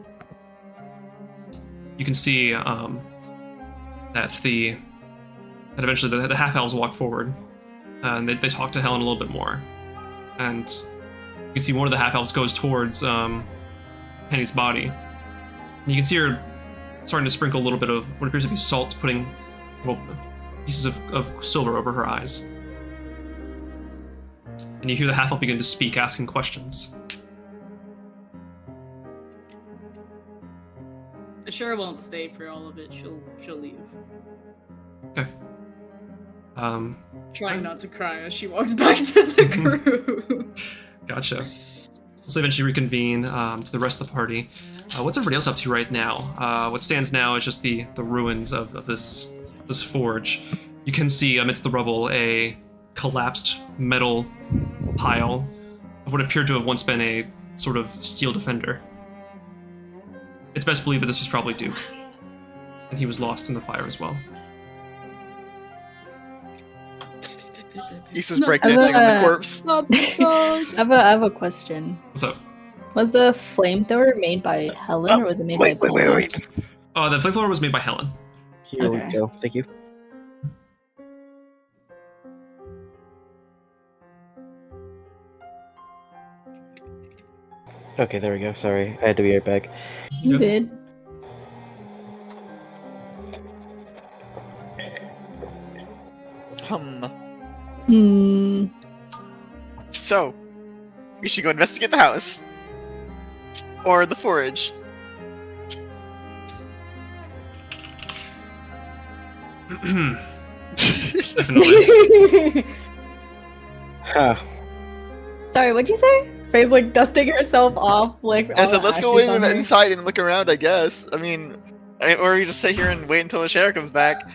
You can see that eventually the half-elves walk forward, and they talk to Helen a little bit more. And you can see one of the half-elves goes towards Pennie's body. And you can see her starting to sprinkle a little bit of what appears to be salt, putting little pieces of silver over her eyes. And you hear the half-elf begin to speak, asking questions. Asherah won't stay for all of it. She'll leave. Okay. Trying not to cry as she walks back to the group. Gotcha. So eventually reconvene to the rest of the party. What's everybody else up to right now? What stands now is just the ruins of this forge. You can see amidst the rubble a collapsed metal pile of what appeared to have once been a sort of steel defender. It's best believed that this was probably Duke, and he was lost in the fire as well. Isa's breakdancing on the corpse. I have a question. What's up? Was the flamethrower made by Helen, or was it made by Pennie? Oh, the flamethrower was made by Helen. Here we go. Thank you. Okay, there we go. Sorry, I had to be right back. You did. So, we should go investigate the house. Or the forage. Definitely. Huh. Sorry, what'd you say? Faye's like dusting herself off, like. I said, let's go inside and look around, I guess. I mean, or we just sit here and wait until the sheriff comes back.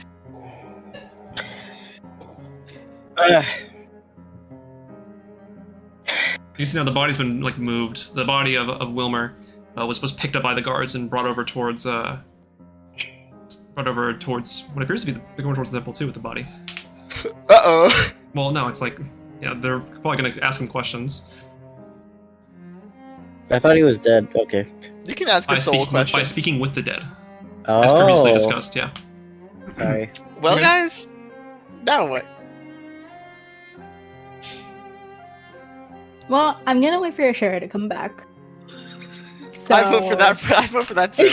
You see now the body's been like moved. The body of Wilmer was picked up by the guards and brought over towards what appears to be they're going towards the temple too with the body. Uh-oh. Well, no, it's like, yeah, they're probably gonna ask him questions. I thought he was dead. Okay. You can ask a soul question. By speaking with the dead. Oh. As previously discussed, yeah. Sorry. Well, guys, now what? Well, I'm gonna wait for Asherah to come back. So... I vote for that. I vote for that too.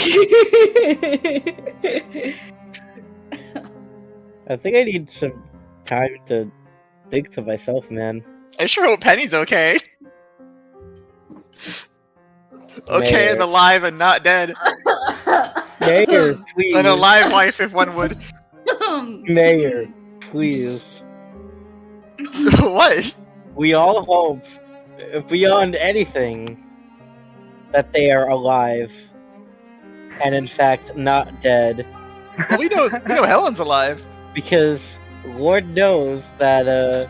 I think I need some time to think to myself, man. I sure hope Pennie's okay. Okay, Mayor. and alive and not dead. Mayor, please. An alive wife, if one would. Mayor, please. What? We all hope, beyond anything, that they are alive, and in fact not dead. Well, we know Helen's alive. Because Lord knows that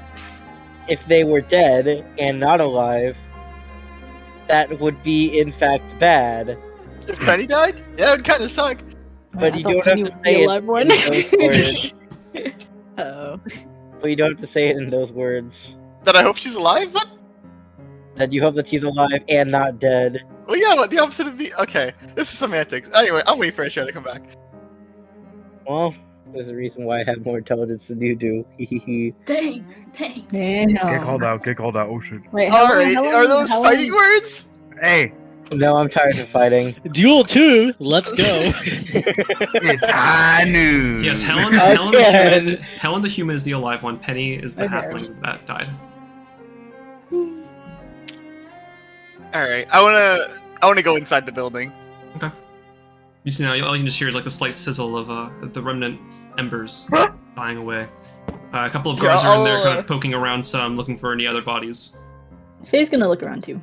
if they were dead and not alive, that would be in fact bad. If Pennie died, yeah, it would kind of suck. But you don't have to say it in those words. Oh. But you don't have to say it in those words. That I hope she's alive, but That you hope that she's alive and not dead. well, yeah, what the opposite of me? Okay, this is semantics. Anyway, I'm waiting for Asherah to come back. Well, there's a reason why I have more intelligence than you do. Hehehe. Dang. Get called out. Oh shit. Wait, Alright, are those fighting words? Hey. No, I'm tired of fighting. Duel 2, let's go. It's high news. Yes, Helen the human is the alive one. Pennie is the halfling that died. Alright, I wanna go inside the building. Okay. You see now, all you can just hear is like the slight sizzle of the remnant embers dying away. A couple of guards are in there, kind of poking around some, looking for any other bodies. Faye's gonna look around too.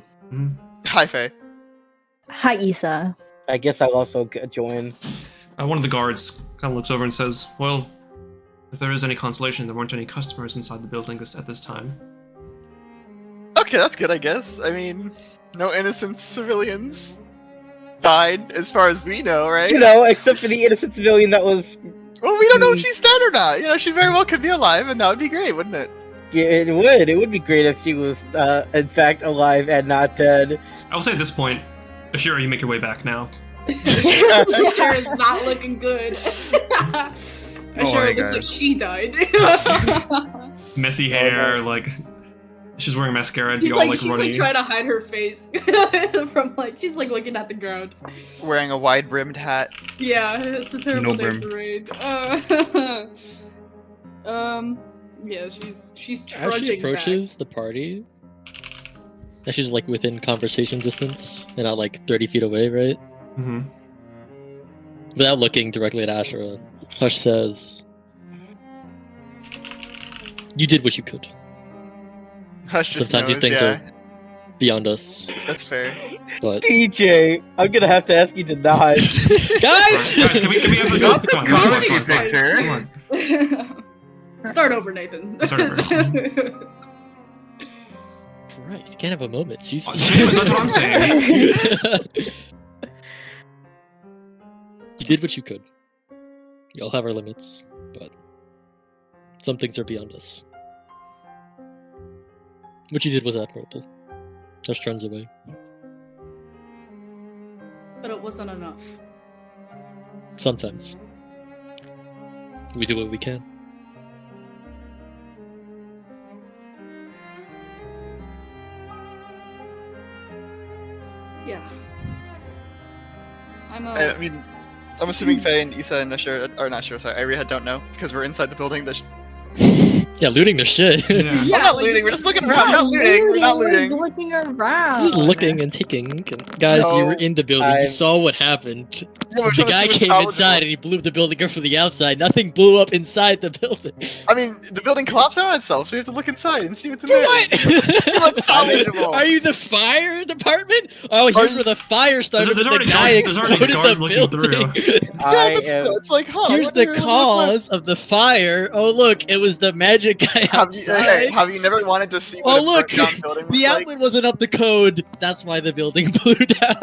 Hi, Faye. Hi, Isa. I guess I'll also join. One of the guards kind of looks over and says, "Well, if there is any consolation, there weren't any customers inside the building at this time." Okay, that's good, I guess. I mean, no innocent civilians died, as far as we know, right? You know, except for the innocent civilian that was... Well, we don't know if she's dead or not. You know, she very well could be alive, and that would be great, wouldn't it? Yeah, it would. It would be great if she was, in fact, alive and not dead. I will say at this point, Asherah, you make your way back now. Asherah is not looking good. Asherah looks like she died. Messy hair, like she's wearing mascara and She's be all like runny. like trying to hide her face from like she's like looking at the ground. Wearing a wide-brimmed hat. Yeah, it's a terrible No day brim. for raid. Yeah, she's As trudging she approaches the party, and she's like within conversation distance and not like 30 feet away, right? Mm-hmm. Without looking directly at Asherah, Hush says, "You did what you could. Hush just Sometimes these knows, things yeah. are beyond us." That's fair. But DJ, I'm gonna have to ask you to not. guys, can we have a go? Come on. back. Start over, Nathan. Start over. Christ, you can't have a moment. Jesus. That's what I'm saying. You did what you could. We all have our limits, but some things are beyond us. What you did was admirable. Hush turns away. But it wasn't enough. Sometimes. We do what we can. Yeah. I mean, I'm assuming Faye and Isa and Asherah, or not Asherah, sorry, Iria don't know, because we're inside the building. Yeah, looting their shit. Yeah. We're not looting, we're just looking around, we're not looting, we're not looting. We're looking around. Just looking and taking. Guys, you were in the building. You saw what happened. Yeah, we're The trying to guy see what's came salvageable. inside and he blew the building up from the outside. Nothing blew up inside the building. I mean, the building collapsed on itself, so we have to look inside and see what's in For there. what? See what's salvageable. Are you the fire department? Oh, here's where the fire started. There's The already guy guards- there's already exploded guards the looking building. Yeah, but still, it's like, huh? Here's the cause of the fire. Oh, look, it was the magic guy outside. Have you never wanted to see Oh, what look, a burnt down building the looks like? outlet wasn't up to code. That's why the building blew down.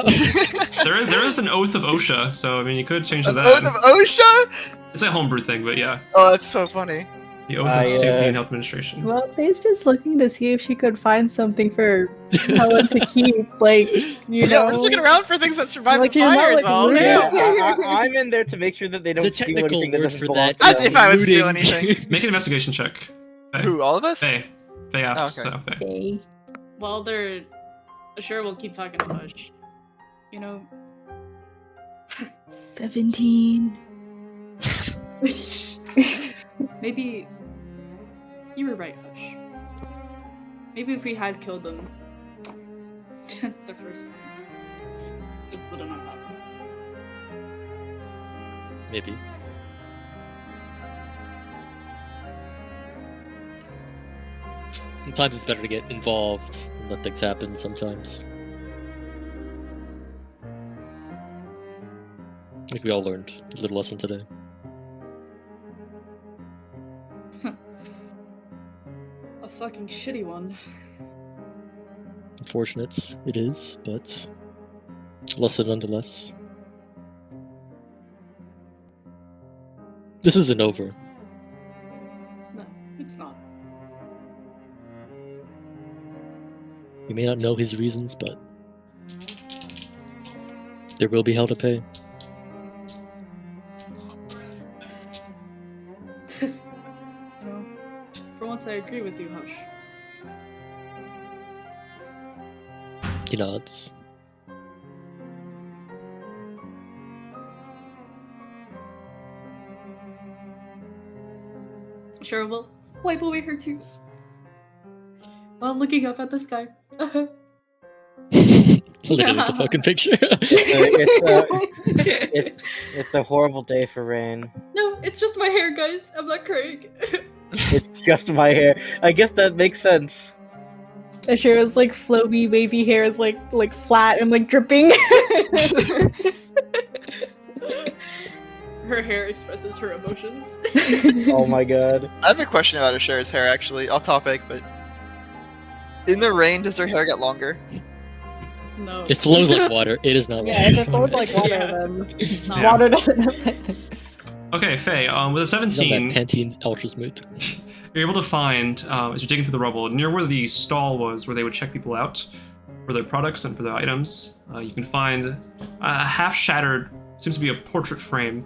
There is an oath of OSHA, so I mean you could change to An that. oath of OSHA? It's a homebrew thing, but yeah. Oh, that's so funny. The oath of safety and health administration. Well, Faye's just looking to see if she could find something for Helen to keep, like, you know. Yeah, we're just looking around for things that survive Like, the you're not, fires. like, All looting. yeah. I'm in there to make sure that they don't The steal technical anything that word doesn't for belong that to As them. if I would steal Looting. anything. Make an investigation check. Faye. Who? All of us? Faye. Faye asked, Oh, okay. so Faye. Okay. Well, they're sure we'll keep talking to Hush. You know. 17. Maybe you were right, Hush. Maybe if we had killed them the first time, this wouldn't have happened. Maybe. Sometimes it's better to get involved and let things happen sometimes. I think we all learned a little lesson today. A fucking shitty one. Unfortunate, it is, but lesson nonetheless. This isn't over. No, it's not. We may not know his reasons, but there will be hell to pay. No. For once, I agree with you, Hush. He nods. Asherah will wipe away her tears while looking up at the sky. Literally the fucking picture. It's a horrible day for Rain. No, it's just my hair, guys. I'm not crying. It's just my hair. I guess that makes sense. Asherah's like flowy, wavy hair is like flat and like dripping. Her hair expresses her emotions. Oh my god. I have a question about Asherah's hair, actually, off topic, but in the rain, does her hair get longer? No. It flows like water. It is not. Yeah, if it flows like water, Yeah. then It's not. water doesn't affect. Okay, Faye, with a It's not 17, that Pantene's Ultra Smooth. you're able to find, as you're digging through the rubble, near where the stall was, where they would check people out for their products and for their items, you can find a half-shattered, seems to be a portrait frame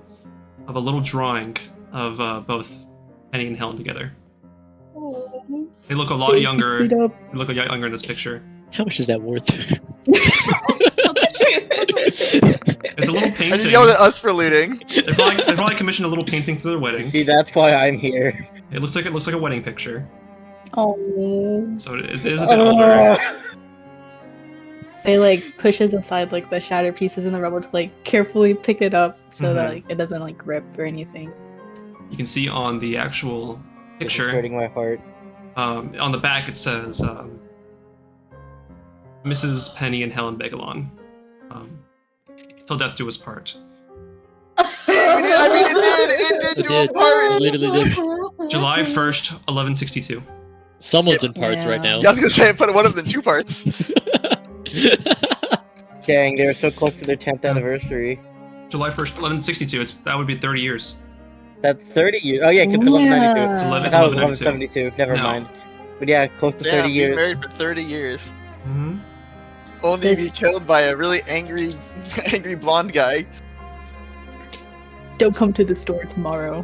of a little drawing of both Pennie and Helen together. They look a lot younger. They look a lot younger in this picture. How much is that worth? It's a little And painting. you yelled at us for looting. They probably commissioned a little painting for their wedding. See, that's why I'm here. It looks like a wedding picture. Oh. So it is a bit older. They like pushes aside like the shattered pieces in the rubble to like carefully pick it up so that Mhm. like it doesn't like rip or anything. You can see on the actual It's picture, hurting my heart. on the back it says Mrs. Pennie and Helen Begalon. Till death do us part. It did It do a did. part. It literally did. July 1st, 1162. Someone's in parts right now. Yeah, I was gonna say I put one of them in 2 parts. Dang, they were so close to their 10th anniversary. July 1st, 1162. That would be 30 years. That's 30 years. Oh yeah, because it's Yeah. 1172. It's 11, I it's thought it was 1192. 1172. Never No. mind. But yeah, close to Damn, 30 being years. married for 30 years. Mm-hmm. Only to This- be killed by a really angry blonde guy. Don't come to the store tomorrow.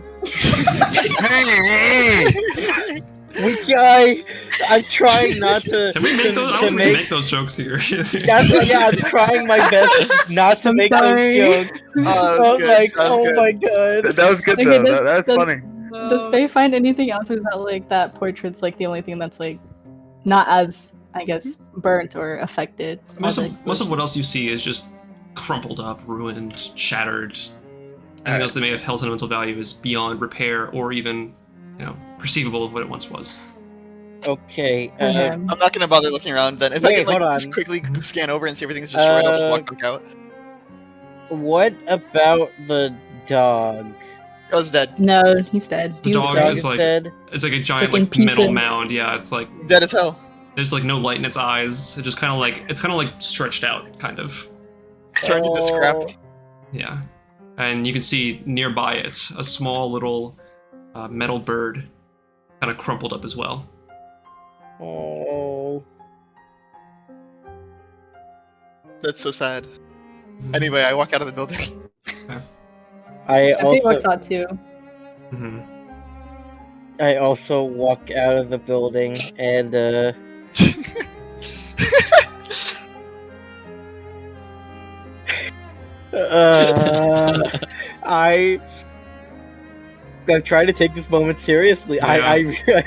I'm trying not to. Can we make those? I to don't think we can make those jokes here. Yeah, I'm trying my best not to make sorry. those jokes. Oh, that I was was good. like, That was oh good. my god. That was good Okay, though. this- That's this- funny. Does Faye find anything else, or is that like that portrait's like the only thing that's like not as, I guess, burnt or affected? most by the of explosion? what else you see is just crumpled up, ruined, shattered. Anything else that may have held sentimental value is beyond repair or even, perceivable of what it once was. Okay. Okay. I'm not gonna bother looking around then. If I Wait, can like hold just on. quickly scan over and see everything's destroyed, I'll just walk back out. What about the dog? I was dead. No, he's dead. The Dude, dog Dog is is like dead? it's like a giant like in metal pieces. mound. Yeah, it's like Dead as hell. there's like no light in its eyes. It just kind of like stretched out, kind of. Turned into scrap. Oh. Yeah, and you can see nearby it a small little metal bird, kind of crumpled up as well. Oh. That's so sad. Anyway, I walk out of the building. I Faye walks also out too. Mm-hmm. I also walk out of the building and I'm trying to take this moment seriously. Yeah. I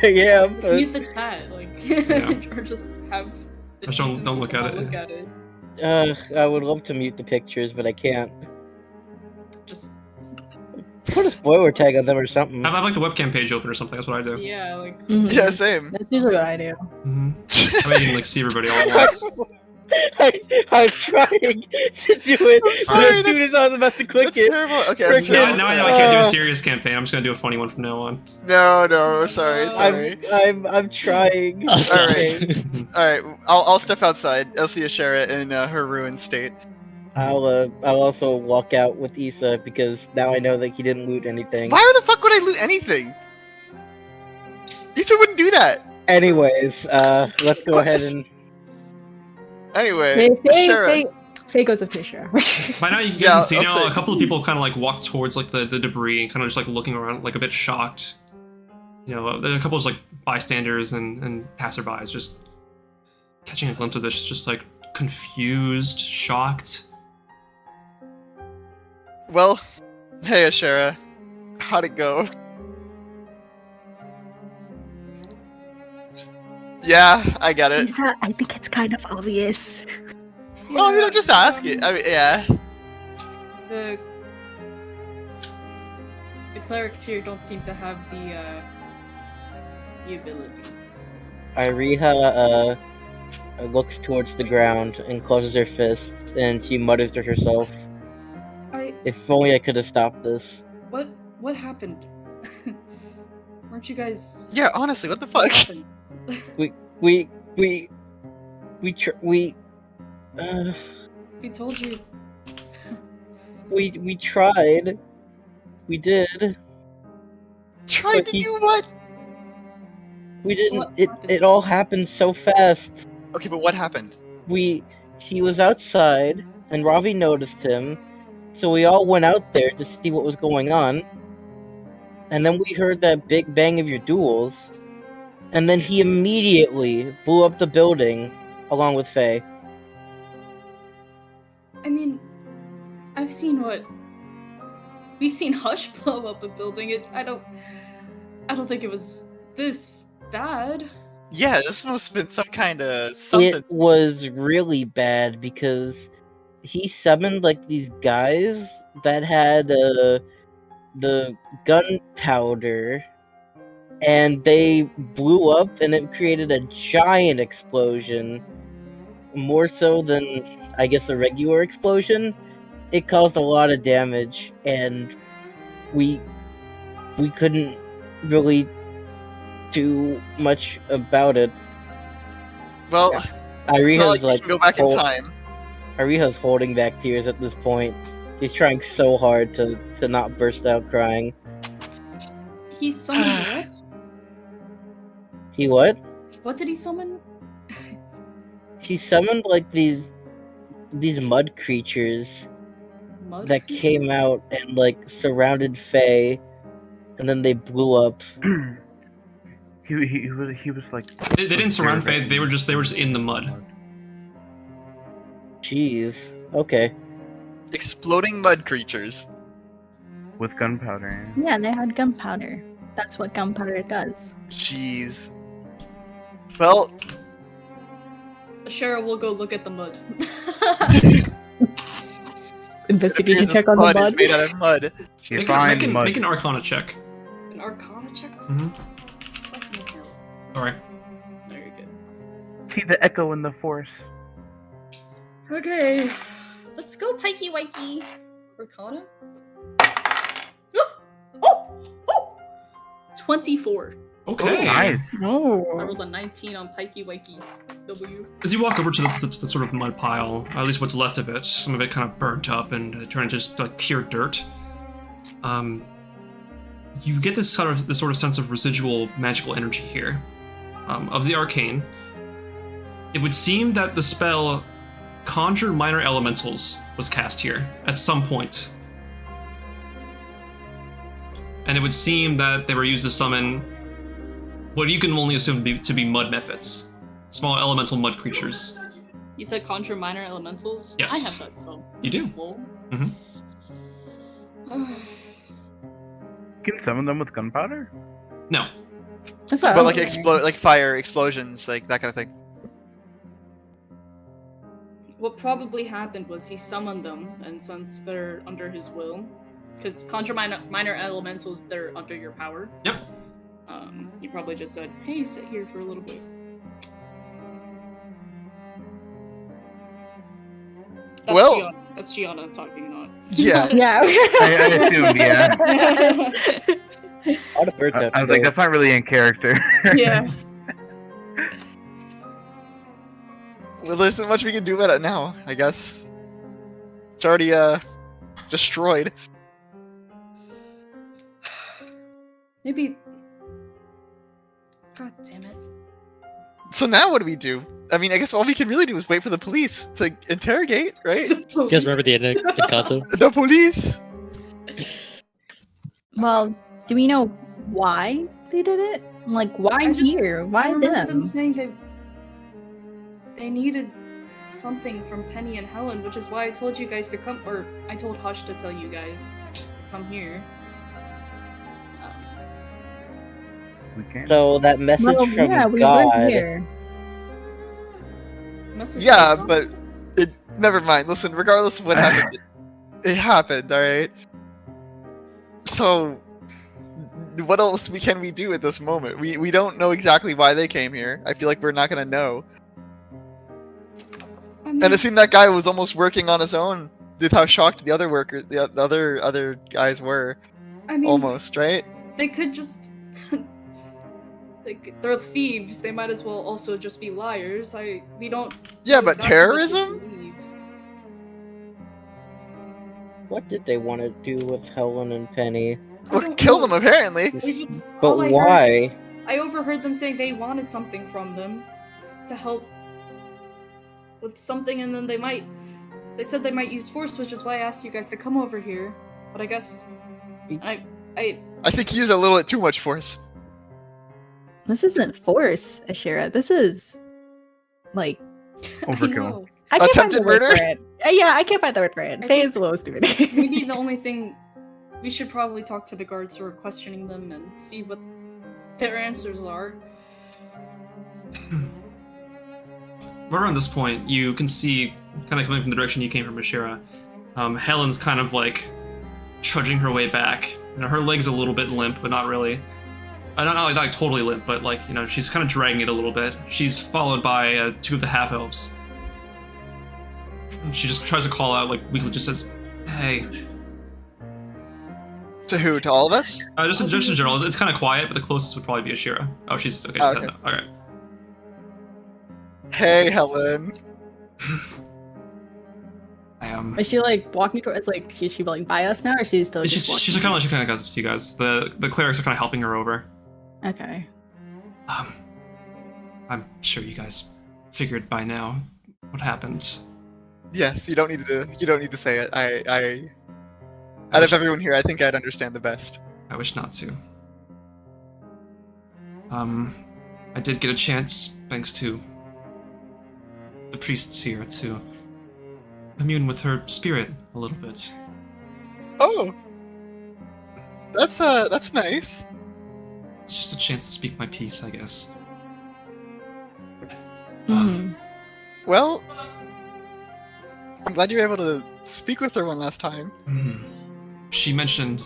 am. but- Mute the chat, like, or just have. the Just don't decency look to at not it. Look at it. I would love to mute the pictures, but I can't. Just Put a spoiler tag on them or something. Have like the webcam page open or something. That's what I do. Yeah, like. Yeah, same. That's usually what I do. Mm-hmm. I mean, you can like see everybody all at once. I'm trying to do it. I'm sorry, as soon as I was about to click That's it. terrible. Okay, Now I know I can't do a serious campaign. I'm just gonna do a funny one from now on. No, sorry. I'm trying. All right. I'll step outside. I'll see Asherah in her ruined state. I'll also walk out with Isa because now I know that he didn't loot anything. Why the fuck would I loot anything? Isa wouldn't do that. Anyways, let's go ahead and. Anyway, Asherah. Faye goes up to Asherah. By now you guys can see now a couple of people kind of like walk towards like the debris and kind of just like looking around like a bit shocked. You know, there are a couple of like bystanders and passerbys just catching a glimpse of this, just like confused, shocked. Well, hey Asherah, how'd it go? Yeah, I get it. I think it's kind of obvious. Well, I mean, I'm just asking. I mean, yeah. The clerics here don't seem to have the ability. Iriha looks towards the ground and closes her fist, and she mutters to herself, "If only I could have stopped this." What happened? Weren't you guys? Yeah, honestly, what the fuck? We told you. We tried. We did. Tried to do what? We didn't. It all happened so fast. Okay, but what happened? He was outside, and Ravi noticed him, so we all went out there to see what was going on. And then we heard that big bang of your duels, and then he immediately blew up the building, along with Faye. I mean, we've seen Hush blow up a building. I don't think it was this bad. Yeah, this must have been some kind of something. It was really bad because he summoned like these guys that had the gunpowder, and they blew up, and it created a giant explosion. More so than, I guess, a regular explosion. It caused a lot of damage, and we couldn't really do much about it. Well, Iriha's like go back in time. Iriha's holding back tears at this point. He's trying so hard to not burst out crying. He summoned what? He what? What did he summon? He summoned like these mud creatures that came out and like surrounded Faye, and then they blew up. He was like They didn't surround Faye. They were just in the mud. Jeez. Okay. Exploding mud creatures. With gunpowder. Yeah, they had gunpowder. That's what gunpowder does. Jeez. Well, Asherah will go look at the mud. Investigation check on the mud mud. is made out of mud. Make an Arcana check. An Arcana check? Mm-hmm. Alright. Very good. See the echo in the force. Okay. Let's go, Pikey Wikey. Arcana? 24. Okay. Nice. I rolled a 19 on Pikey Wikey W. As you walk over to the sort of mud pile, at least what's left of it, some of it kind of burnt up and turned into just like pure dirt. You get this sort of sense of residual magical energy here, of the arcane. It would seem that the spell Conjure Minor Elementals was cast here at some point. And it would seem that they were used to summon what you can only assume to be mud mephits. Small elemental mud creatures. You said Conjure Minor Elementals? Yes. I have that spell. You do. Mm-hmm. You can summon them with gunpowder? No. That's what But like like fire, explosions, like that kind of thing. What probably happened was he summoned them, and since they're under his will, because conjure minor elementals, they're under your power. Yep. You probably just said, "Hey, sit here for a little bit." That's Gianna talking, not. Yeah. Yeah. I assumed, yeah. All the birds I was like, that's not really in character. Yeah. Well, there isn't much we can do about it now, I guess. It's already, destroyed. Maybe. God damn it. So now what do we do? I mean, I guess all we can really do is wait for the police to interrogate, right? You guys remember the Encanto? The police! Well, do we know why they did it? Like, why here? Why them them? saying they needed something from Pennie and Helen, which is why I told you guys to come, or I told Hush to tell you guys to come here. We can't. So that message Well, from yeah, we God. were here. Yeah, but never mind. Listen, regardless of what happened, it happened, alright? So, what else can we do at this moment? We don't know exactly why they came here. I feel like we're not gonna know. And it seemed that guy was almost working on his own. With how shocked the other workers, the other guys were. I mean, almost, right? They could just. They're thieves. They might as well also just be liars. We don't. Yeah, know but exactly what they terrorism? believe. What did they want to do with Helen and Pennie? Well, kill them apparently. They just. But all I why? heard- I overheard them saying they wanted something from them to help with something, and then they said they might use force, which is why I asked you guys to come over here. But I guess I think he used a little bit too much force. This isn't force, Asherah. This is like Overkill. I can't find Attempted the word murder? for it. Yeah, I can't find the word for it. Faye is a little stupid. maybe the only thing we should probably talk to the guards who are questioning them and see what their answers are. Right around this point, you can see, kind of coming from the direction you came from, Asherah, Helen's kind of like trudging her way back. You know, her leg's a little bit limp, but not really. Not like totally limp, but like, you know, she's kind of dragging it a little bit. She's followed by two of the half-elves. She just tries to call out, like, weakly, just says, "Hey." To who? To all of us? Just in general, it's kind of quiet, but the closest would probably be Asherah. Oh, she's okay. She said no. Okay. Hey, Helen. Is she like walking towards like is she like by us now, or she's still? She's kind of goes to you guys. The clerics are kind of helping her over. Okay. I'm sure you guys figured by now what happened. Yes, you don't need to say it. I out of everyone here, I think I'd understand the best. I wish not to. I did get a chance, thanks to the priests here, to commune with her spirit a little bit. Oh, that's nice. It's just a chance to speak my piece, I guess. Well, I'm glad you were able to speak with her one last time. She mentioned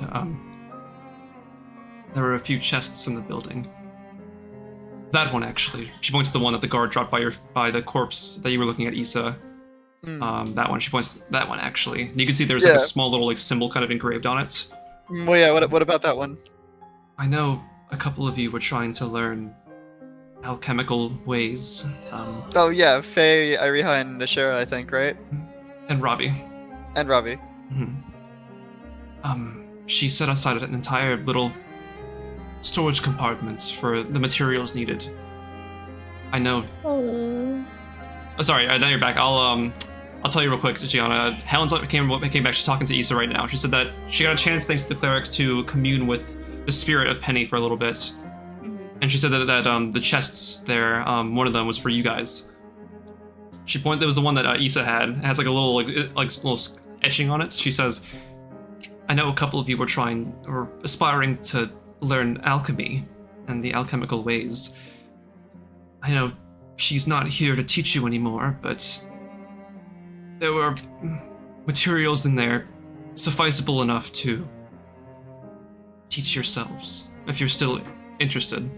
there were a few chests in the building. That one, actually. She points to the one that the guard dropped by the corpse that you were looking at, Isa. That one. She points that one, actually. And you can see there's like a small little like symbol kind of engraved on it. Well, yeah. What about that one? I know a couple of you were trying to learn alchemical ways. Oh yeah, Faye, Iriha, and Asherah, I think, right? And Ravi. And Ravi. She set aside an entire little storage compartment for the materials needed. I know. Oh, sorry. Now you're back. I'll tell you real quick, Gianna. Helen's came back. She's talking to Isa right now. She said that she got a chance, thanks to the clerics, to commune with the spirit of Pennie for a little bit. And she said that the chests there, one of them was for you guys. There was the one that Isa had. It has like a little little etching on it. She says, "I know a couple of you were aspiring to learn alchemy and the alchemical ways. I know she's not here to teach you anymore, but there were materials in there sufficeable enough to teach yourselves, if you're still interested.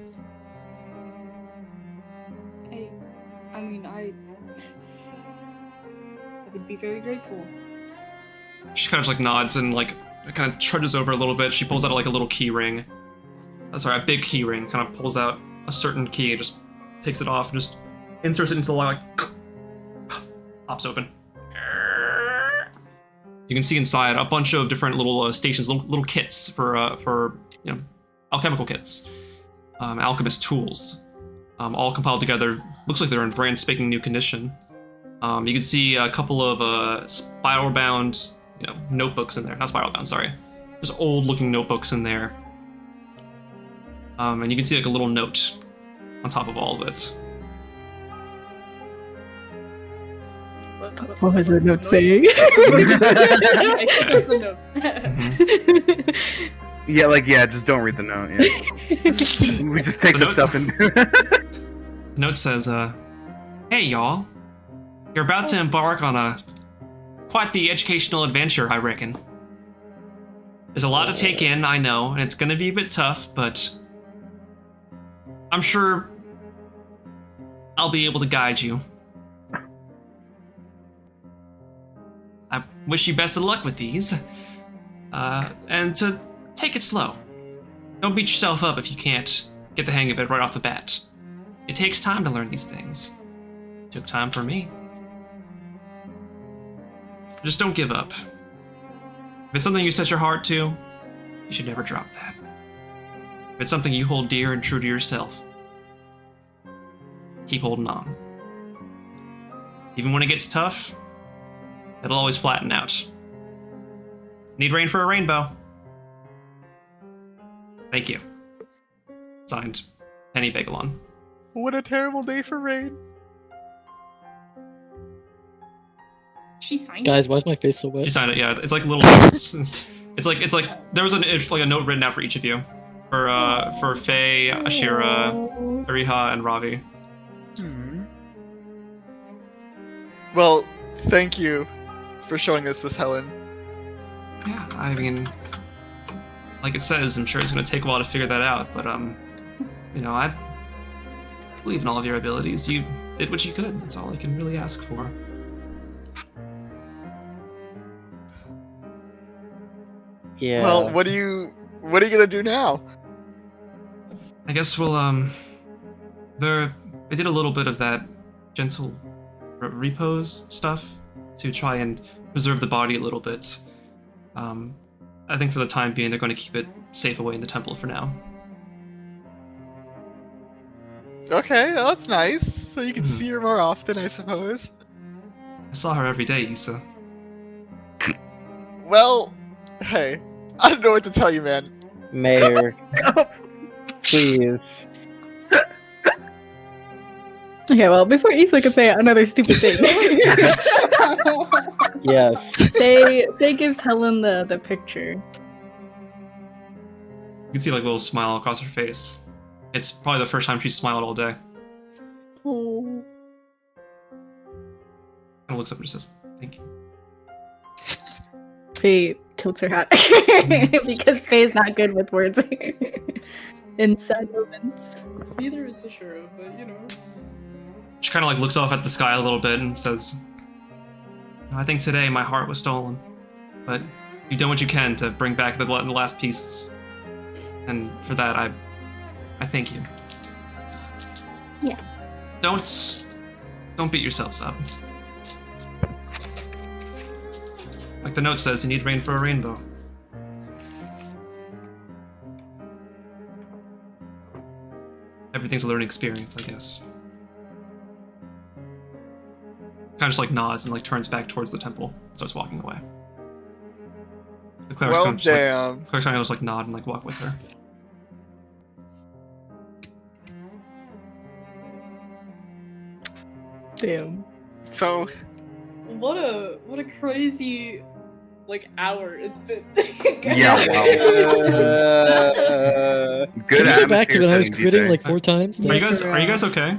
I would be very grateful. She kind of just like nods and like kind of trudges over a little bit. She pulls out like a little key ring. Sorry, a big key ring. Kind of pulls out a certain key and just takes it off and just inserts it into the lock, like pops open. You can see inside a bunch of different little stations, little kits for you know, alchemical kits, alchemist tools, all compiled together. Looks like they're in brand spanking new condition. You can see a couple of spiral bound, you know, notebooks in there. Not spiral bound, sorry. Just old looking notebooks in there. And you can see like a little note on top of all of it. What was the note saying? Yeah, just don't read the note. Yeah. We just take the stuff and. The note says, "Hey y'all, you're about to embark on quite the educational adventure, I reckon. There's a lot to take in, I know, and it's gonna be a bit tough, but I'm sure I'll be able to guide you. I wish you best of luck with these, and to take it slow. Don't beat yourself up if you can't get the hang of it right off the bat. It takes time to learn these things. It took time for me. Just don't give up. If it's something you set your heart to, you should never drop that. If it's something you hold dear and true to yourself, keep holding on. Even when it gets tough, it'll always flatten out. Need rain for a rainbow. Thank you. Signed, Pennie Bagelon." What a terrible day for rain. She signed Guys, why is my face so wet? She signed it, yeah. It's like little. It's like there was like a note written out for each of you, for Faye, Asherah, Ariha, and Ravi. Well, thank you for showing us this, Helen. Yeah, I mean, like it says, I'm sure it's gonna take a while to figure that out, but you know, I believe in all of your abilities. You did what you could. That's all I can really ask for. Yeah. Well, what are you gonna do now? I guess we'll they did a little bit of that gentle repose stuff to try and preserve the body a little bit. I think for the time being, they're going to keep it safe away in the temple for now. Okay, well, that's nice. So you can see her more often, I suppose. I saw her every day, Isa. Well, hey, I don't know what to tell you, man. Mayor, please. Okay, well, before Isa could say another stupid thing. Yes. They gives Helen the picture. You can see like a little smile across her face. It's probably the first time she's smiled all day. Oh. And looks up and says, "Thank you." Faye tilts her hat because Faye's not good with words in sad moments. Neither is Asherah, but you know. She kind of like looks off at the sky a little bit and says, "I think today my heart was stolen, but you've done what you can to bring back the last pieces, and for that I thank you." Yeah. Don't beat yourselves up. Like the note says, you need rain for a rainbow. Everything's a learning experience, I guess. Kind of just like nods and like turns back towards the temple, and starts walking away. The cleric's Well, kind of just damn. like, cleric's kind of just like nod and like walk with her. Damn. So, What a crazy like hour it's been. Yeah, wow. Can Good you go back to when I was atmosphere quitting setting, like DJ. 4 times? Are you guys okay?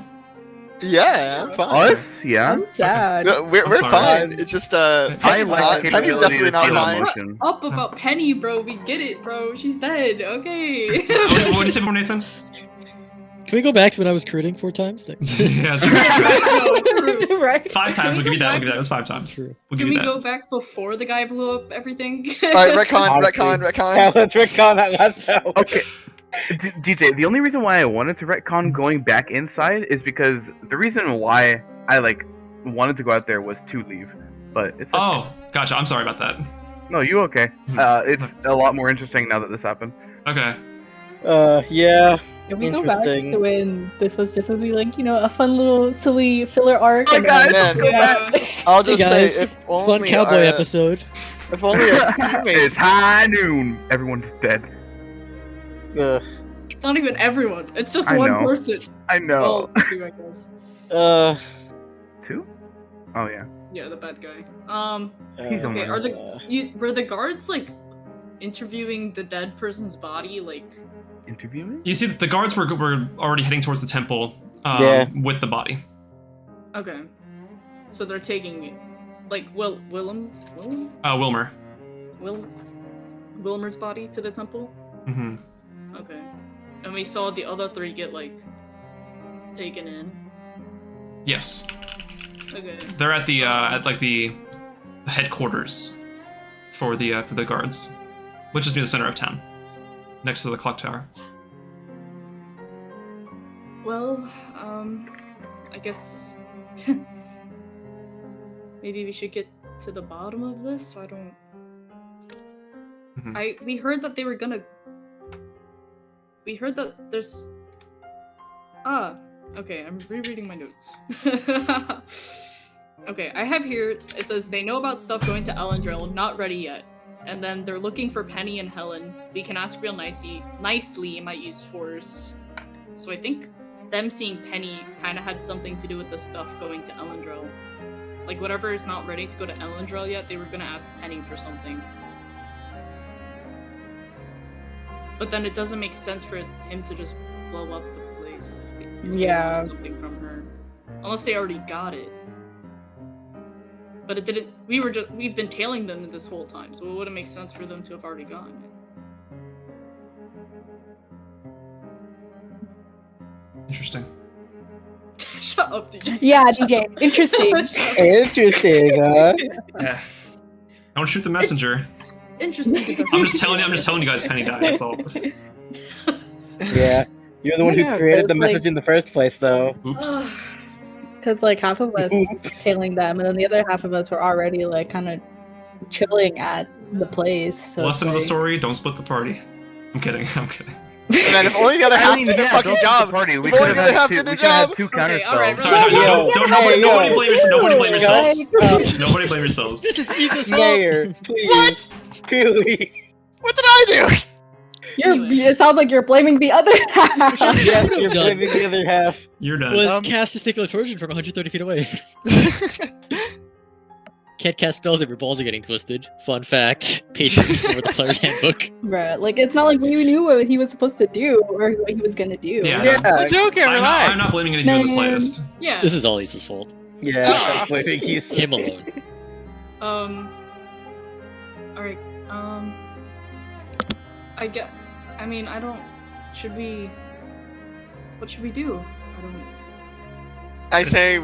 Yeah, I'm fine. Us? Yeah. I'm sad. No, we're sorry. fine. It's just Penny's, like Penny's definitely not fine. emotion. Up about Penny, bro. We get it, bro. She's dead. Okay. What did you say before, Nathan? Can we go back to when I was critting 4 times? Thanks. Yeah, true. Right. 5 times. We'll give you that. We'll give you that. It was 5 times. True. We'll give Can you we that. go back before the guy blew up everything? Alright, retcon. Yeah, let's retcon that last hour. Okay. DJ, the only reason why I wanted to retcon going back inside is because the reason why I wanted to go out there was to leave, but it's okay. Oh, gotcha. I'm sorry about that. No, you okay? It's a lot more interesting now that this happened. Okay. Yeah. Can we go back to when this was just as we a fun little silly filler arc? Oh, and guys, then- go back. I'll just Hey guys, say, if fun only cowboy our, episode. If only our It's teammates. high noon. Everyone's dead. It's not even everyone. It's just I one know. person. I know. Well, 2, I guess. 2? Oh yeah. Yeah, the bad guy. He's Okay, only- were the guards interviewing the dead person's body? Interviewing? You see, the guards were already heading towards the temple with the body. Okay. So they're taking Wilmer Wilmer's body to the temple? Mm-hmm. Okay. And we saw the other 3 get taken in. Yes. Okay. They're at the the headquarters for the guards, which is near the center of town, next to the clock tower. Well, I guess maybe we should get to the bottom of this. I don't. Mm-hmm. We heard that they were gonna. We heard that there's. Okay, I'm rereading my notes. Okay, I have here. It says they know about stuff going to Elendril, not ready yet, and then they're looking for Pennie and Helen. We can ask real nicely, might use force. So I think them seeing Pennie kind of had something to do with the stuff going to Elendril. Whatever is not ready to go to Elendril yet, they were gonna ask Pennie for something. But then it doesn't make sense for him to just blow up the place. If they want something from her, unless they already got it. But it didn't. We've been tailing them this whole time, so it wouldn't make sense for them to have already gotten it. Interesting. Shut up, DJ. Yeah, DJ. Interesting. Interesting, huh? Yeah. I want to shoot the messenger. Interesting. I'm just telling you guys Pennie died, that's all. Yeah. You're the one who created the message in the first place, though. Oops. Because half of us tailing them, and then the other half of us were already kind of chilling at the place. So Lesson of the story: don't split the party. I'm kidding. Man, if only the other half did their fucking job. If only the other half did their job. Okay, alright. Sorry, nobody blame yourselves. Nobody blame yourselves. Nobody blame yourselves. This is Isa's Mayor, please. What? Really? What did I do? It sounds like you're blaming the other half. Yes, you're blaming the other half. You're done. Was cast a stickler Trojan from 130 feet away. Can't cast spells if your balls are getting twisted. Fun fact. Page 54 of the player's handbook. Right, it's not like we knew what he was supposed to do or what he was gonna do. Yeah. I'm joking, relax. I'm not blaming anyone in the slightest. Yeah. This is all Isa's fault. Yeah, I'm blaming him alone. Alright, I don't... Should we... What should we do? I say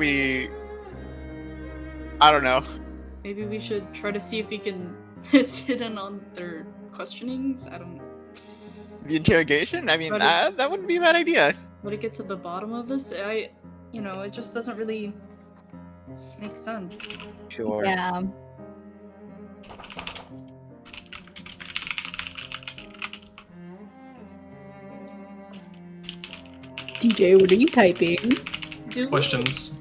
I don't know. Maybe we should try to see if we can sit in on their questionings? The interrogation? I mean, But that wouldn't be a bad idea. Would it get to the bottom of this? It just doesn't really make sense. Sure. Yeah. DJ, what are you typing? Questions.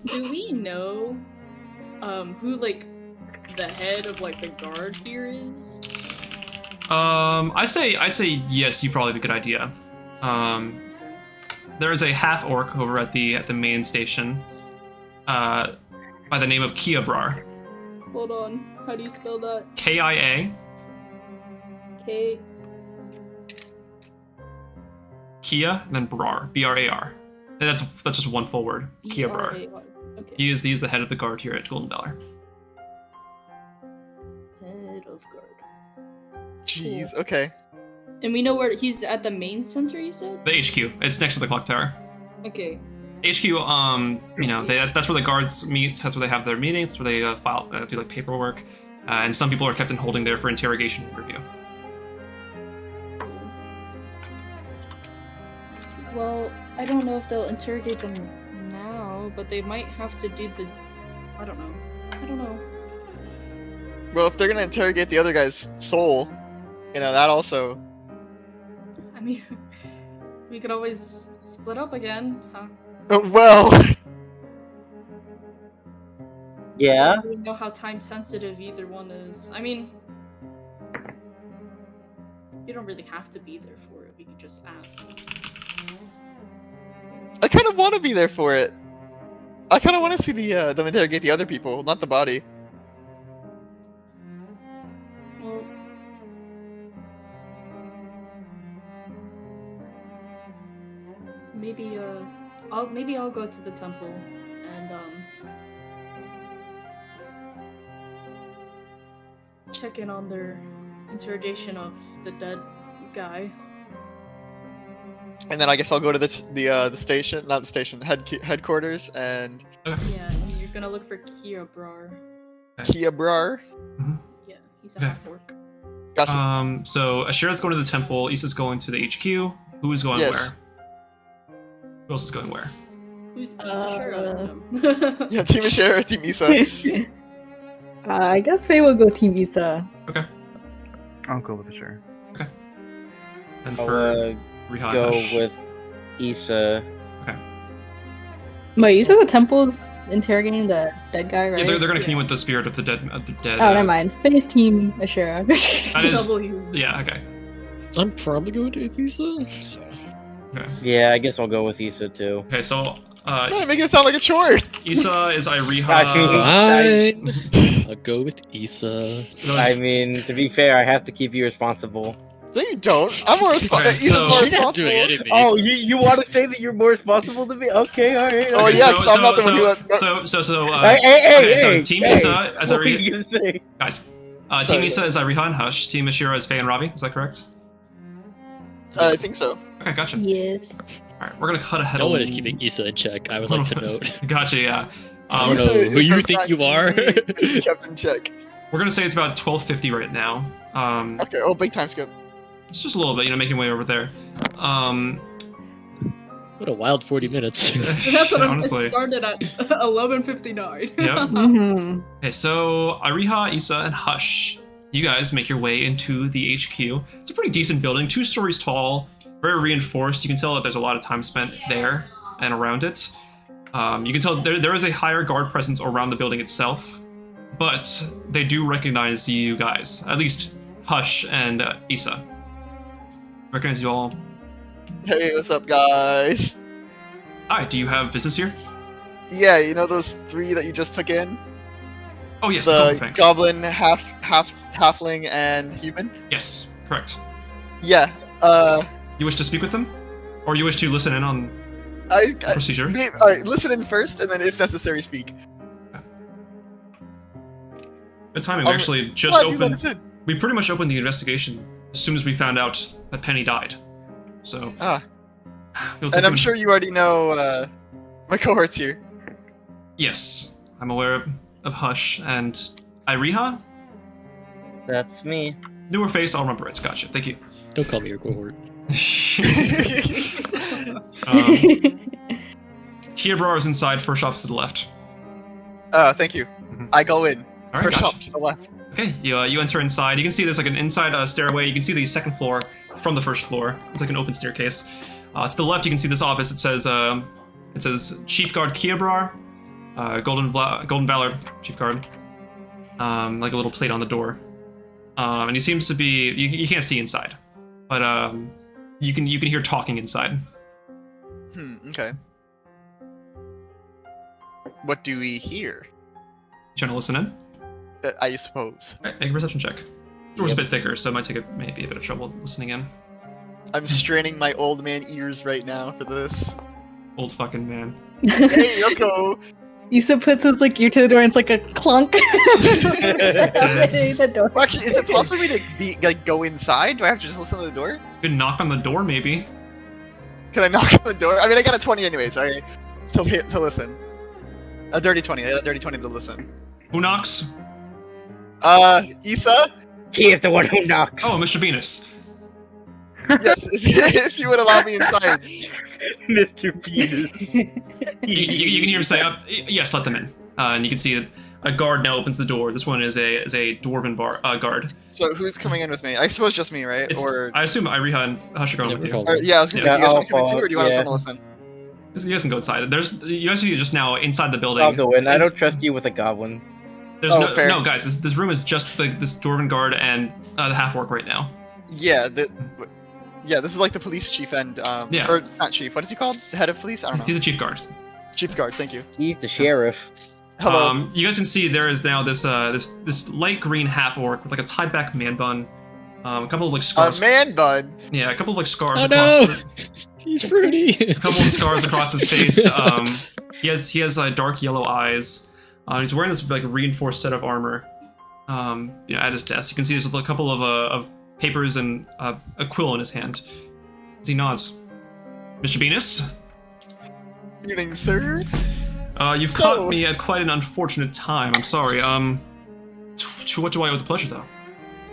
Do we know who the head of the guard here is? I say yes. You probably have a good idea. There is a half orc over at the main station, by the name of Kiabrar. Hold on. How do you spell that? Kia. K. Kia, then Brar. Brar. And that's just one full word. Kiabrar. E-R-A-R. Okay. He is the head of the guard here at Golden Valor. Head of guard. Jeez. Cool. Okay. And we know where he's at the main center, you said? The HQ. It's next to the clock tower. Okay. HQ, you know, that's where the guards meet. That's where they have their meetings. That's where they do like paperwork, and some people are kept in holding there for interrogation and review. Well, I don't know if they'll interrogate them now, but they might have to do the. I don't know. Well, if they're gonna interrogate the other guy's soul, you know, that also. I mean, we could always split up again, huh? Well. Yeah. I don't really know how time sensitive either one is. I mean, you don't really have to be there for it. We could just ask. I kind of want to be there for it. I kind of want to see them interrogate the other people, not the body. Well, maybe I'll go to the temple and check in on their interrogation of the dead guy. And then I guess I'll go to the station, not the station, headquarters, and Yeah, and you're gonna look for Kiabrar. Kiabrar. Yeah, he's a half-orc. Gotcha. So Asherah's going to the temple. Isa's going to the HQ. Who is going Yes. where? Who else is going where? Who's Team Asherah? Yeah, Team Asherah, Team Isa. I guess Faye will go Team Isa. Okay. I'll go with Asherah. Okay. And I'll for Rihan go Hush. with Isa. Okay. Wait, you said the temple's interrogating the dead guy, right? Yeah, they're going to continue with the spirit of the dead. Oh, never mind. Faye's Team Asherah. That is. W. Yeah. Okay. I'm probably going to Isa. So. Okay. Yeah, I guess I'll go with Isa too. Okay. So. Man, making it sound like a chore. Isa is Iriha. Fine. I'll go with Isa. I mean, to be fair, I have to keep you responsible. No, you don't. I'm more responsible. Okay, so- more She's not doing responsible. anything. Oh, you want to say that you're more responsible than me? Okay, alright. Oh, yeah, 'cause I'm not the one who Hey, okay, so Team hey, Isa as what are Iriha. you gonna say? Guys. Team Sorry. Isa is Iriha and Hush. Team Asherah is Faye and Ravi. Is that correct? I think so. Okay, gotcha. Yes. Alright, we're gonna cut ahead No a one is keeping Isa in check. I would like to note. Gotcha, yeah. I don't know who you think you are. Kept in check. We're gonna say it's about 12:50 right now. Okay, oh, big time skip. It's just a little bit, making way over there. What a wild 40 minutes. That's what Honestly. It started at 11:59. Yep. Mm-hmm. Okay, so Iriha, Isa, and Hush, you guys make your way into the HQ. It's a pretty decent building, 2 stories tall, very reinforced. You can tell that there's a lot of time spent there and around it. You can tell there is a higher guard presence around the building itself, but they do recognize you guys, at least Hush and Isa. Recognize you all. Hey, what's up, guys? Hi, do you have business here? Yeah, you know those 3 that you just took in? Oh yes, The thanks. goblin, halfling, and human? Yes, correct. Yeah, You wish to speak with them? Or you wish to listen in on I procedure? Alright, listen in first, and then if necessary, speak. Good timing, we I'm actually just glad you let opened... us in. We pretty much opened the investigation as soon as we found out that Pennie died. So... we'll take And I'm him- sure you already know, my cohorts here. Yes, I'm aware of Hush and Iriha. That's me. Newer face, I'll remember it. Gotcha. Thank you. Don't call me your cohort. Kiabrar is inside. First shop's to the left. Thank you. I go in. All right, First gotcha. shop to the left. Okay, you enter inside. You can see there's like an inside stairway. You can see the second floor from the first floor. It's like an open staircase. To the left, you can see this office. It says Chief Guard Kiabrar, Golden Valor Chief Guard. Like a little plate on the door. And he seems to be. You can't see inside, but you can hear talking inside. Okay. What do we hear? Trying to listen in? I suppose. Alright, make a perception check. The door's a bit thicker, so it might take maybe a bit of trouble listening in. I'm straining my old man ears right now for this. Old fucking man. Hey, let's go. Isa puts his like ear to the door and it's like a clunk. The door. Well, actually, is it possible for me to go inside? Do I have to just listen to the door? You could knock on the door, maybe. Can I knock on the door? I mean, I got a 20 anyway, sorry. To listen. A dirty 20. I got a dirty 20 to listen. Who knocks? Isa? He is the one who knocks. Oh, Mr. Venus. Yes, if you would allow me inside. Mr. Venus. You can hear him say, yes, let them in. And you can see that a guard now opens the door. This one is a dwarven guard. So who's coming in with me? I suppose just me, right? I assume Iriha and Hush are going with you. Yeah, I was gonna say, do you guys want to come in too, or do you want us to listen? You guys can go inside. You guys are just now inside the building. I'll go in. I don't trust you with a goblin. There's no, guys. This room is just this dwarven guard and the half orc right now. Yeah, this is like the police chief and or not chief. What is he called? The head of police? I don't know. He's a chief guard. Chief guard. Thank you. He's the sheriff. Hello. You guys can see there is now this light green half orc with like a tied back man bun, a couple of like scars. A man bun. Yeah, a couple of like scars. Oh across no! He's fruity. A couple of scars across his face. He has dark yellow eyes. He's wearing this like reinforced set of armor. At his desk, you can see there's a couple of papers and a quill in his hand. As he nods, Mr. Venus. Evening, sir. You've caught me at quite an unfortunate time. I'm sorry. What do I owe the pleasure, though?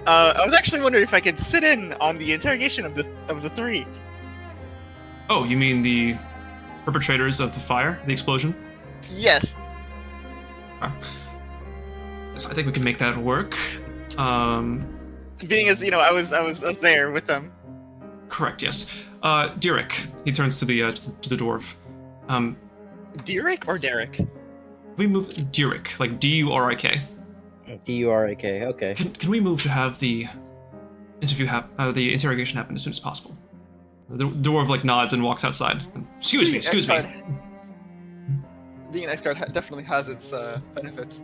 I was actually wondering if I could sit in on the interrogation of the three. Oh, you mean the perpetrators of the fire, the explosion? Yes. Yes, I think we can make that work. Being as I was there with them. Correct. Yes. Derek. He turns to the dwarf. Derek or Derek? We move Derek, like D-U-R-I-K. D-U-R-I-K. Okay. Can we move to have the the interrogation happen as soon as possible? The dwarf like nods and walks outside. Excuse me. Being an X-Guard definitely has its benefits.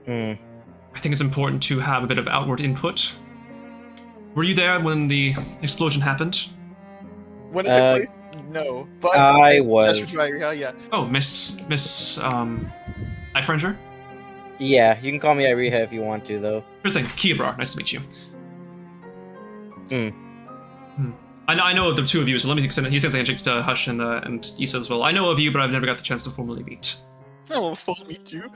I think it's important to have a bit of outward input. Were you there when the explosion happened? When it took place, no. But I was. Yeah. Oh, Miss Ifrenjer? Yeah, you can call me Iriha if you want to, though. Sure thing. Kiabrar, nice to meet you. I know of the two of you, so let me extend. He sends a handshake to Hush and Isa as well. I know of you, but I've never got the chance to formally meet. I almost want to meet you.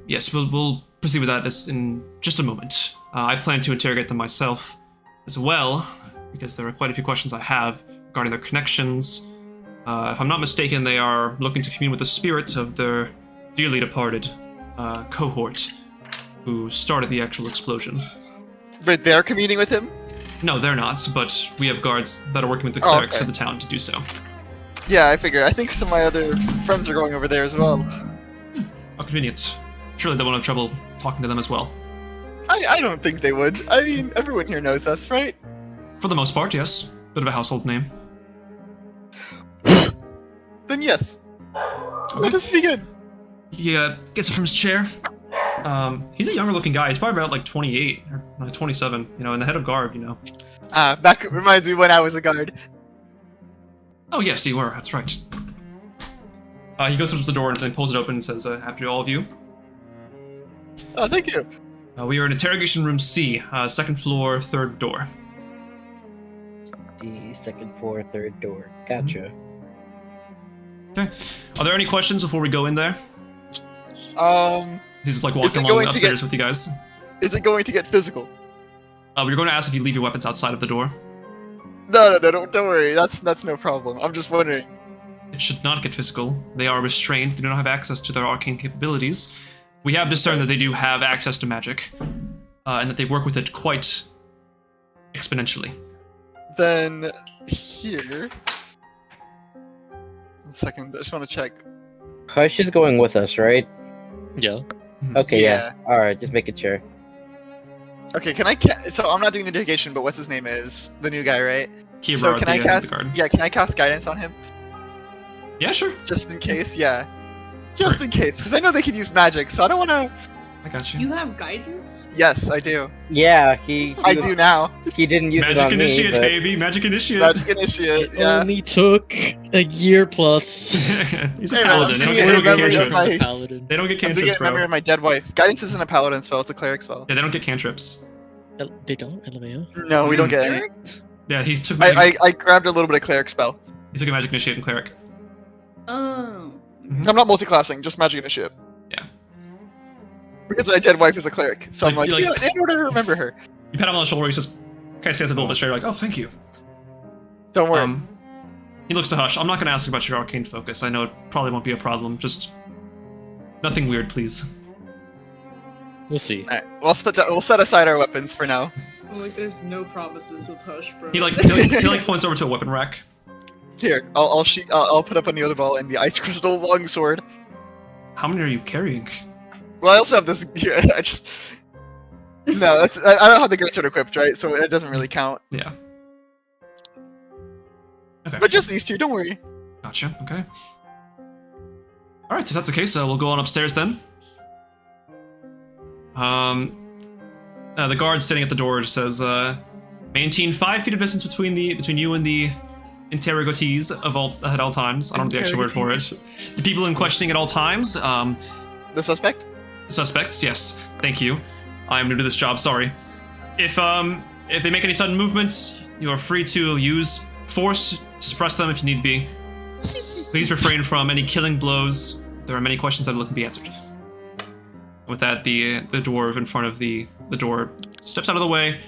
Yes, we'll proceed with that in just a moment. I plan to interrogate them myself as well, because there are quite a few questions I have regarding their connections. If I'm not mistaken, they are looking to commune with the spirits of their dearly departed cohort who started the actual explosion. But they're communing with him? No, they're not, but we have guards that are working with the clerics of the town to do so. Yeah, I figure. I think some of my other friends are going over there as well. How convenient. Surely they won't have trouble talking to them as well. I don't think they would. I mean, everyone here knows us, right? For the most part, yes. Bit of a household name. Then yes. Let us begin. He gets up from his chair. He's a younger looking guy. He's probably about like 28 or 27, and the head of guard, Back reminds me when I was a guard. Oh yes, you were. That's right. He goes up to the door and pulls it open and says, after all of you. Oh, thank you. We are in interrogation room C, second floor, third door. The second floor, third door. Gotcha. Okay. Are there any questions before we go in there? He's like walking along upstairs with you guys. Is it going to get physical? We're going to ask if you leave your weapons outside of the door. No, don't worry. That's no problem. I'm just wondering. It should not get physical. They are restrained. They do not have access to their arcane capabilities. We have discerned that they do have access to magic, and that they work with it quite exponentially. Then here. 1 second. I just want to check. Hush is going with us, right? Yeah. Okay, yeah. Alright, just making sure. Okay, so I'm not doing the interrogation, but what's his name is? The new guy, right? So can I cast... Yeah, can I cast guidance on him? Yeah, sure. Just in case, yeah. Just in case, because I know they can use magic, so I don't want to I got you. You have guidance? Yes, I do. Yeah, I do now. He didn't use Magic it on initiate, me, but... baby. Magic initiate. Magic initiate. Yeah. Only took a year plus. He's a Hey, paladin. man, They don't get remember cantrips. my- Paladin. They don't get I'm cantrips, getting memory bro. of my dead wife. Guidance isn't a paladin spell; it's a cleric spell. Yeah, they don't get cantrips. They don't. LMAO. No, we don't get any. Yeah, he took. Magic, I grabbed a little bit of cleric spell. he took a magic initiate and cleric. Oh. I'm not multi-classing, just magic initiate. Yeah. Because my dead wife is a cleric, so I'm Like, like, you you know, in order to remember her. You pat him on the shoulder. He just kind of stands a little bit straight. Like, oh, thank you. Don't worry. He looks to Hush. I'm not going to ask about your arcane focus. I know it probably won't be a problem. Just nothing weird, please. We'll see. Alright, we'll set aside our weapons for now. Like, there's no promises with Hush, bro. He points over to a weapon rack. Here, I'll put up on the other ball and the ice crystal longsword. How many are you carrying? Well, I also have this here. No, I don't have the greatsword equipped, right? So it doesn't really count. Yeah. Okay. But just these two, don't worry. Gotcha. Okay. All right. So if that's the case, we'll go on upstairs then. The guard standing at the door says, "Maintain 5 feet of distance between you and the interrogatees at all times." I don't know the actual word for it. The people in questioning at all times. The suspect? The suspects, yes. Thank you. I am new to this job. Sorry. If they make any sudden movements, you are free to use force to suppress them if you need be. Please refrain from any killing blows. There are many questions that are looking to be answered. With that, the dwarf in front of the door steps out of the way,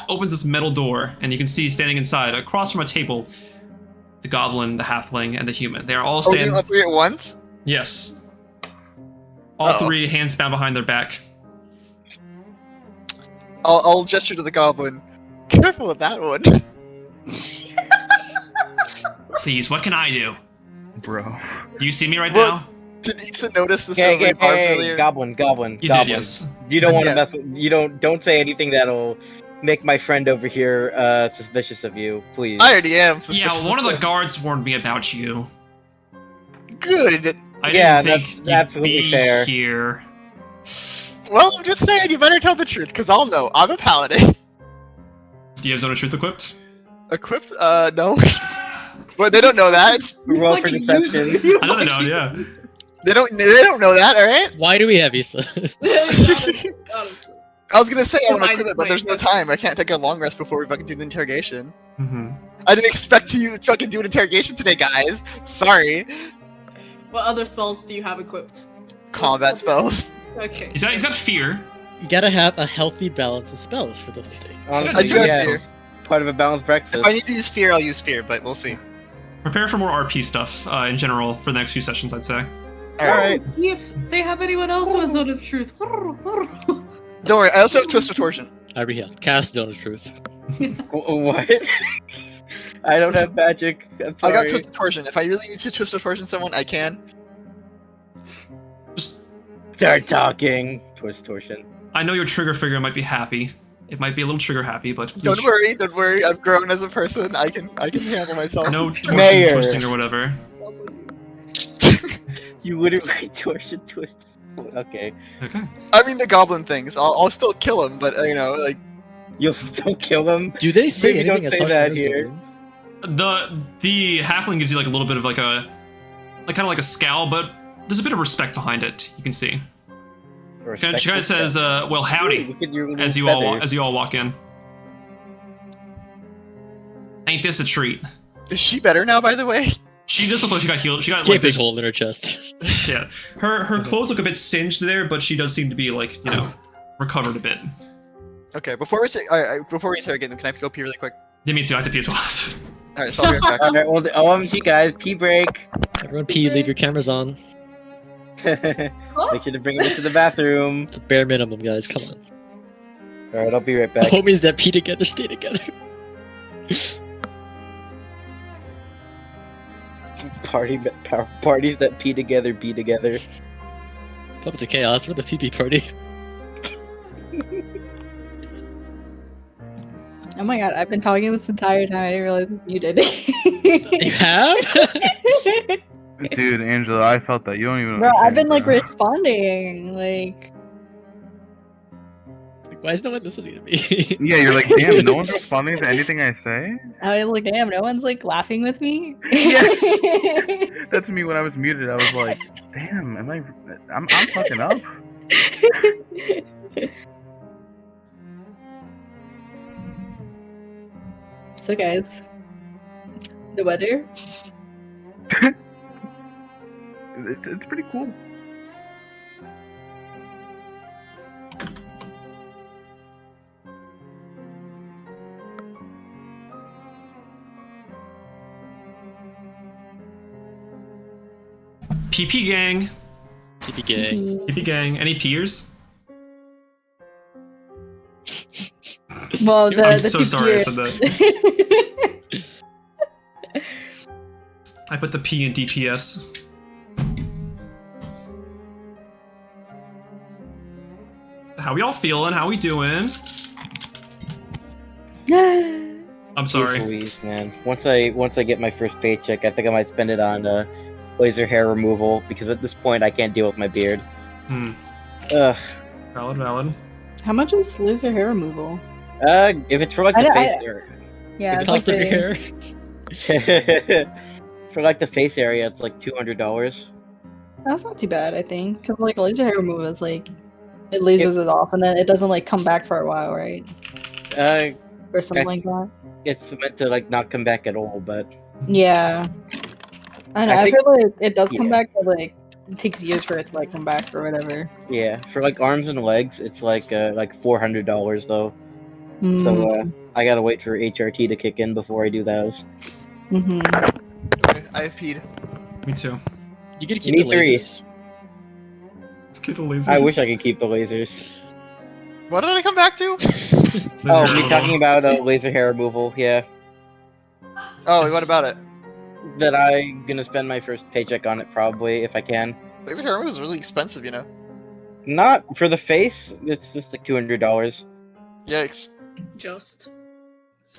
opens this metal door, and you can see standing inside, across from a table, the goblin, the halfling, and the human. They are all standing. Oh, you all three at once? Yes. All three, hands bound behind their back. I'll gesture to the goblin. Careful with that one. Please, what can I do? Bro. Do you see me right now? Did Isa notice the silvery barbs earlier? Goblin. You Goblin. did, yes. You don't want to Yeah. mess with. Don't say anything that'll make my friend over here suspicious of you, please. I already am suspicious. Yeah, one of the guards warned me about you. Good. I Yeah, didn't that's think you'd absolutely be fair. here. Well, I'm just saying, you better tell the truth, because I'll know. I'm a paladin. Do you have Zone of Truth equipped? Equipped? No. Well, they don't know that. Roll for deception. I know they don't, yeah. They don't know that, alright? Why do we have Isa? I was gonna say I want to I equip it, but there's no time. I can't take a long rest before we fucking do the interrogation. Mm-hmm. I didn't expect you to fucking do an interrogation today, guys. Sorry. What other spells do you have equipped? Combat spells. Okay. He's got fear. You gotta have a healthy balance of spells for those things. I do have fear. Part of a balanced breakfast. If I need to use fear, I'll use fear, but we'll see. Prepare for more RP stuff in general for the next few sessions, I'd say. Alright. See if they have anyone else who has Zone of Truth. Don't worry, I also have Twist of Torsion. Ariel, cast Zone of Truth. What? I don't have magic. I'm I got sorry. Twist of Torsion. If I really need to Twist of Torsion someone, I can. Just Start talking. Twist torsion. I know your trigger figure might be happy. It might be a little trigger happy, but Don't worry. I've grown as a person. I can handle myself. no Mayor. twisting or whatever. You wouldn't write torsion twist. Okay. Okay. I mean the goblin things. I'll still kill him, but you know, like You'll still kill him. Do they say Maybe anything don't as say harsh that as here. The halfling gives you like a little bit of like kind of like a scowl, but there's a bit of respect behind it. You can see. She kind of says, "Well, howdy," Look at your little as you all walk in. Ain't this a treat? is she better now, by the way? She does look like she got healed. She got Get like big this. hole in her chest. Yeah, her clothes look a bit singed there, but she does seem to be like recovered a bit. Okay, before we interrogate them, can I go pee really quick? Yeah, me too. I have to pee as well. Alright, so I'll be right back. Alright, well, OMG guys, pee break. Everyone pee, leave your cameras on. Make sure to bring them into the bathroom. It's the bare minimum, guys. Come on. Alright, I'll be right back. Homies that pee together stay together. Parties that pee together, be together. Welcome to Chaos. We're the PP party. Oh my god, I've been talking this entire time. I didn't realize it's muted. You have? Dude, Angela, I felt that. You don't even. Bro, I've been like bro. responding, like. Why is no one listening to me? Yeah, you're like, damn, no one's responding to anything I say? I was like, damn, no one's like laughing with me. Yes! That's me when I was muted. I was like, damn, I'm fucking up. So guys, the weather. It's pretty cool. PP gang. PP gang. PP gang. Any peers? Well, the I'm the so two sorry I peers. said that. I put the P in DPS. How we all feeling? How we doing? I'm sorry. Jeez Louise, man. Once I get my first paycheck, I think I might spend it on laser hair removal because at this point I can't deal with my beard. Ugh. Valid. How much is laser hair removal? If it's for like the face area. Yeah, The cost of your hair. For like the face area, it's like $200. That's not too bad, I think, because like laser hair removal is like it lasers it off and then it doesn't like come back for a while, right? Or something like that. It's meant to like not come back at all, but Yeah, I know. I I think- feel like it does come yeah. back, but like it takes years for it to like come back or whatever. yeah, for like arms and legs, it's like $400 though. Mm. So I gotta wait for HRT to kick in before I do those. Mm-hmm. Okay, I have peed. Me too. You gotta keep Me the three. lasers. Let's get the lasers. I wish I could keep the lasers. What did I come back to? Oh, me talking about laser hair removal, yeah. Oh, what about it? That I'm gonna spend my first paycheck on it probably, if I can. Laser hair removal is really expensive, you know. Not for the face, it's just like $200. Yikes. Just.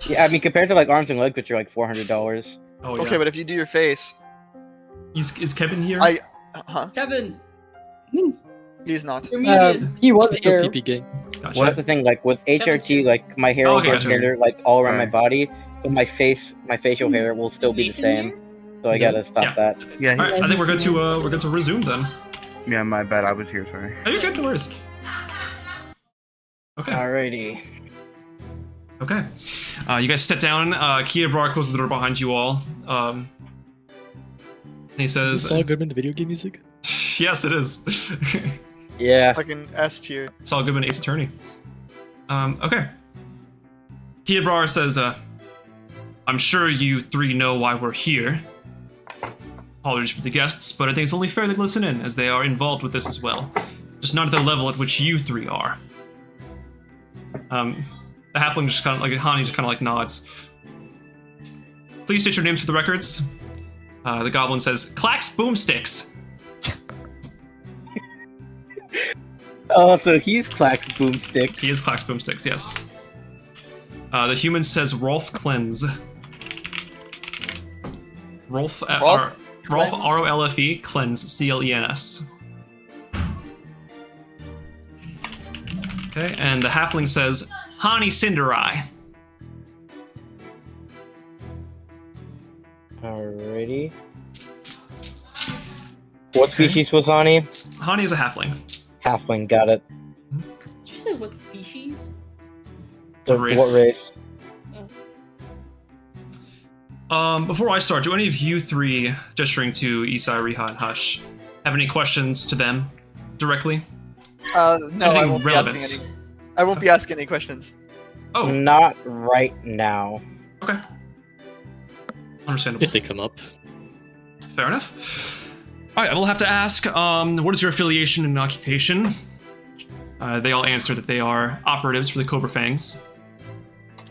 Yeah, I mean, compared to like arms and legs, which are like $400. Oh, yeah. Okay, but if you do your face, Is Kevin here? huh? Kevin, He's not. you're muted. He was Still here. PP gang. Gotcha. Well, that's the thing, like with HRT, like my hair Oh, will okay, get gotcha. thinner, like all around my Right. body, but my facial hair will still Is be the Nathan same. here? So I gotta stop Yeah. that. Yeah, All right, I think we're good to resume then. yeah, my bad. I was here, sorry. Oh, you're good. No worries. Okay. Alrighty. Okay. You guys sit down. Kiabrar closes the door behind you all. And he Is says, this Saul Goodman the video game music? "Yes, it is." Yeah. Fucking S tier. Saul Goodman, Ace Attorney. Okay. Kiabrar says, "I'm sure you three know why we're here. Apologies for the guests, but I think it's only fair they listen in, as they are involved with this as well. Just not at the level at which you three are." The halfling just kind of like Hani just kind of like nods. "Please state your names for the records." The goblin says, "Clacks Boomsticks." Oh, so he's Clack's Boomstick. He is Clacks Boomsticks, yes. The human says Rolf Cleanse. Rolf R-O-L-F-E, Cleanse, C-L-E-N-S. Okay, and the halfling says Hani Cinderai. Alrighty. What species was Hani? Hani is a halfling. Halfling, got it. Did you say what species? So, Race. what race? Before I start, do any of you three, gesturing to Isai, Riha, and Hush, have any questions to them directly? No, I Anything won't be relevant? asking any. I won't be asking any questions. Oh, Not right now. okay. Understandable. If they come up. Fair enough. All right, I will have to ask, what is your affiliation and occupation? They all answer that they are operatives for the Cobra Fangs.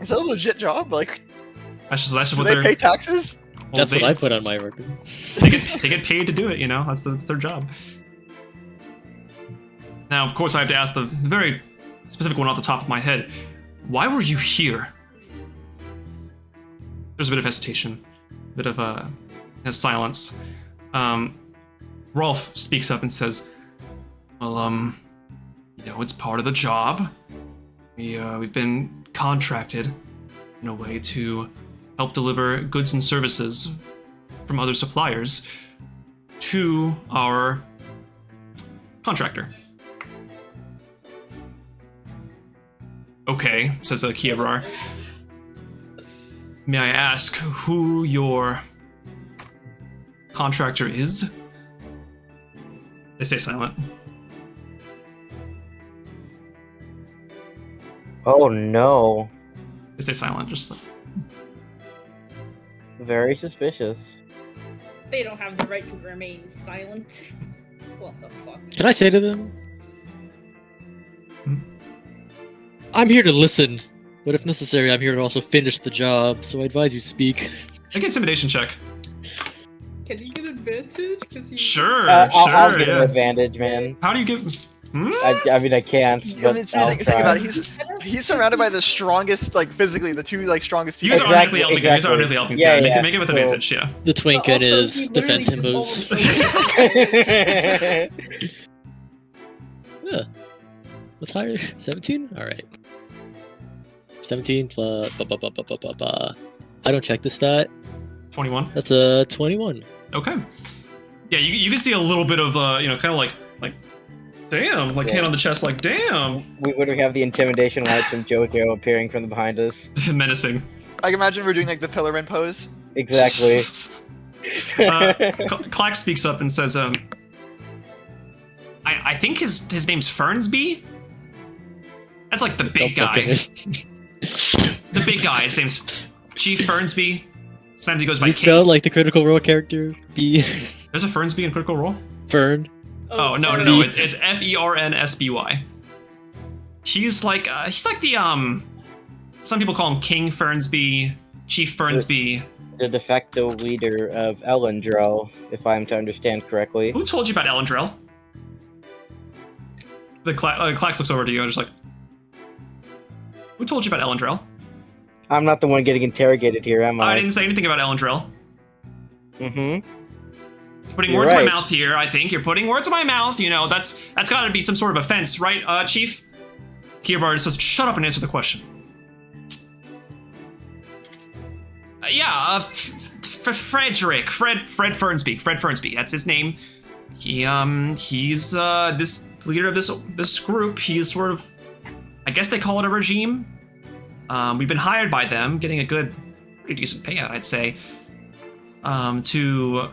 Is that a legit job? Like, That's just do what they they're. pay taxes? well, That's they, what I put on my record. they get paid to do it. You know, that's their job. Now, of course, I have to ask the very specific one off the top of my head. Why were you here? There's a bit of hesitation, a bit of silence. Rolf speaks up and says, well, it's part of the job. We've been contracted in a way to help deliver goods and services from other suppliers to our contractor. Okay, says Kiabrar. May I ask who your contractor is? They stay silent. Oh no. They stay silent, just like... Very suspicious. They don't have the right to remain silent. What the fuck? Can I say to them? I'm here to listen, but if necessary, I'm here to also finish the job, so I advise you speak. Make an intimidation check. Can you get advantage? Sure, I'll give yeah. him advantage, man. How do you give... I mean, I can't. But Think about it. He's surrounded by the strongest, like physically, the two like strongest people. He's automatically helping him. He's automatically helping him. Yeah. Make him with advantage, yeah. The twink in his defense himbos. Yeah. What's higher? 17? Alright. 17 plus... I don't check the stat. 21. That's a 21. Okay. Yeah, you can see a little bit of, kind of like, damn, like hand on the chest, like, damn. We would have the intimidation lights and JoJo appearing from behind us. Menacing. I can imagine we're doing like the Pillarman pose. Exactly. Clack speaks up and says, I think his name's Fernsby? That's like the big guy. The big guy, his name's Chief Fernsby. Sometimes he goes by Does he spell like the Critical Role character? B. There's a Fernsby in Critical Role? Fern. Oh, no, it's Fernsby. He's like the, some people call him King Fernsby, Chief Fernsby. The de facto leader of Elendrell, if I'm to understand correctly. Who told you about Elendrell? The Clax looks over to you and just like, who told you about Elendrell? I'm not the one getting interrogated here, am I? I didn't say anything about Elendrell. Mm-hmm. Putting words in my mouth here, I think. You're putting words in my mouth, that's gotta be some sort of offense, right, Chief? Kiabard says, shut up and answer the question. Fred Fernsby, that's his name. He's this leader of this group. He's sort of, I guess they call it a regime. We've been hired by them, getting a pretty decent payout, I'd say, to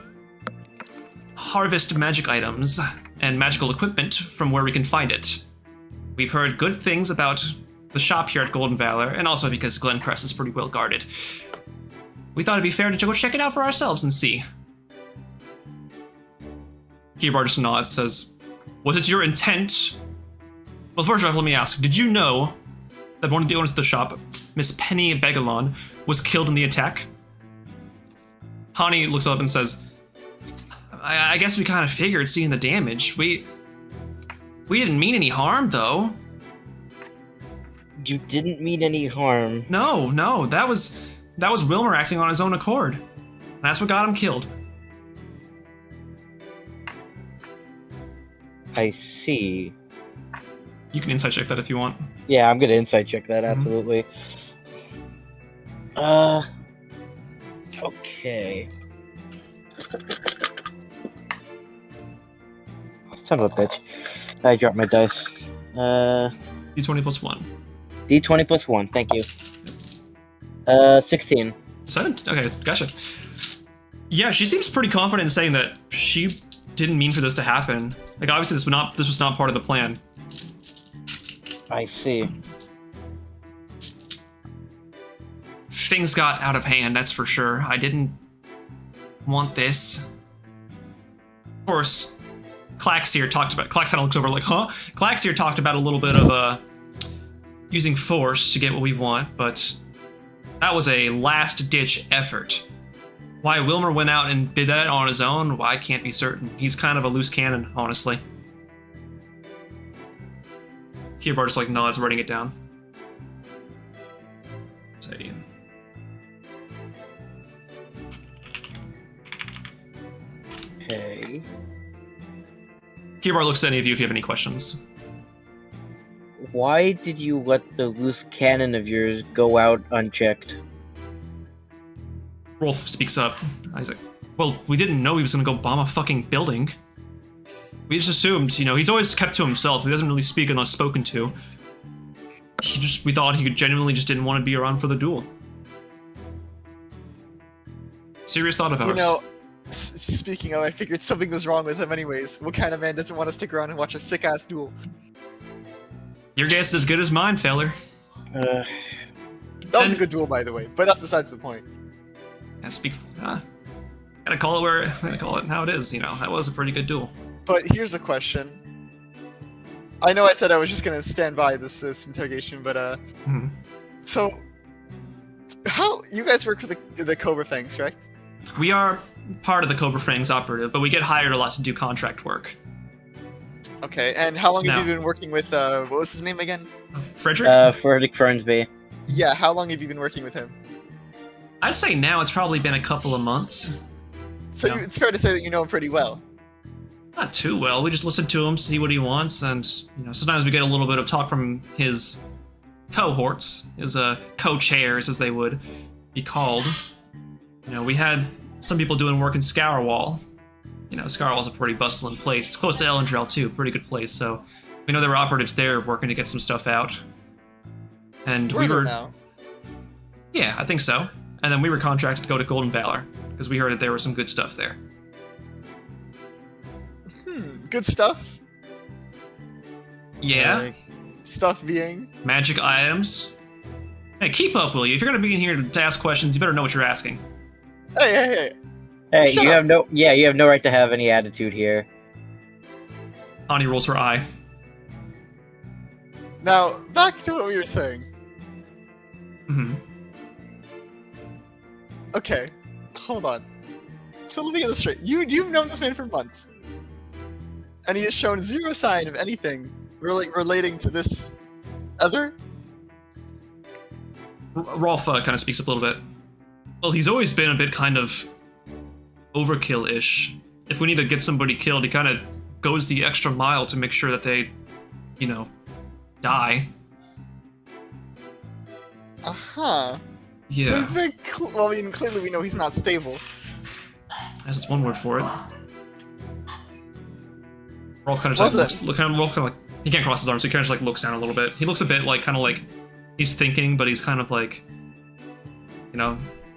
harvest magic items and magical equipment from where we can find it. We've heard good things about the shop here at Golden Valor, and also because Glen Crest is pretty well guarded. We thought it'd be fair to go check it out for ourselves and see. Keyboard just nods, says, was it your intent? Well, first off, let me ask, did you know that one of the owners of the shop, Miss Pennie Begalon, was killed in the attack? Hani looks up and says, I guess we kind of figured seeing the damage. We didn't mean any harm, though. You didn't mean any harm. No, that was Wilmer acting on his own accord. That's what got him killed. I see. You can insight check that if you want. Yeah, I'm gonna insight check that, absolutely. Okay. Son of a bitch. I dropped my dice. D20 plus 1. D20 plus 1, thank you. 16. 7? Okay, gotcha. Yeah, she seems pretty confident in saying that she didn't mean for this to happen. Like, obviously this was not part of the plan. I see. Things got out of hand, that's for sure. I didn't want this. Of course, Clax here talked about... Clax kind of looks over like, huh? Clax here talked about a little bit of using force to get what we want, but that was a last-ditch effort. Why Wilmer went out and did that on his own, well, I can't be certain. He's kind of a loose cannon, honestly. Keyboard just like nods, writing it down. Say. Okay. Keybar looks at any of you if you have any questions. Why did you let the loose cannon of yours go out unchecked? Rolf speaks up. He's like, well, we didn't know he was gonna go bomb a fucking building. We just assumed, he's always kept to himself. He doesn't really speak unless spoken to. We thought he genuinely just didn't want to be around for the duel. Serious thought of ours. Speaking of, I figured something was wrong with him anyways. What kind of man doesn't want to stick around and watch a sick-ass duel? Your guess is as good as mine, feller. That was a good duel, by the way, but that's besides the point. Gotta call it how it is, That was a pretty good duel. But here's a question. I know I said I was just gonna stand by this interrogation, but so how you guys work for the Cobra Fangs, correct? We are part of the Cobra Fangs operative, but we get hired a lot to do contract work. Okay, and how long have you been working with what was his name again? Frederick? Frederick Fernsby. Yeah, how long have you been working with him? I'd say now it's probably been a couple of months. So it's fair to say that you know him pretty well. Not too well. We just listen to him, see what he wants, and sometimes we get a little bit of talk from his cohorts, his co-chairs, as they would be called. We had some people doing work in Scourwall. Scourwall's a pretty bustling place. It's close to Elendrell too, pretty good place. So we know there were operatives there working to get some stuff out. And we were now. Yeah, I think so. And then we were contracted to go to Golden Valor because we heard that there was some good stuff there. Good stuff? Yeah. Stuff being? Magic items. Hey, keep up, will you? If you're gonna be in here to ask questions, you better know what you're asking. Hey! Hey, you have no right to have any attitude here. Ani rolls her eye. Now, back to what we were saying. Okay, hold on. So let me get this straight. You've known this man for months. And he has shown zero sign of anything relating to this other? Rolf kind of speaks up a little bit. Well, he's always been a bit kind of overkill-ish. If we need to get somebody killed, he kind of goes the extra mile to make sure that they, die. Uh-huh. Yeah. So he's very clearly we know he's not stable. That's one word for it. Rolf kind of just Rolf kind of like, he can't cross his arms, so he kind of just looks down a little bit. He looks a bit kind of like he's thinking, but he's kind of like,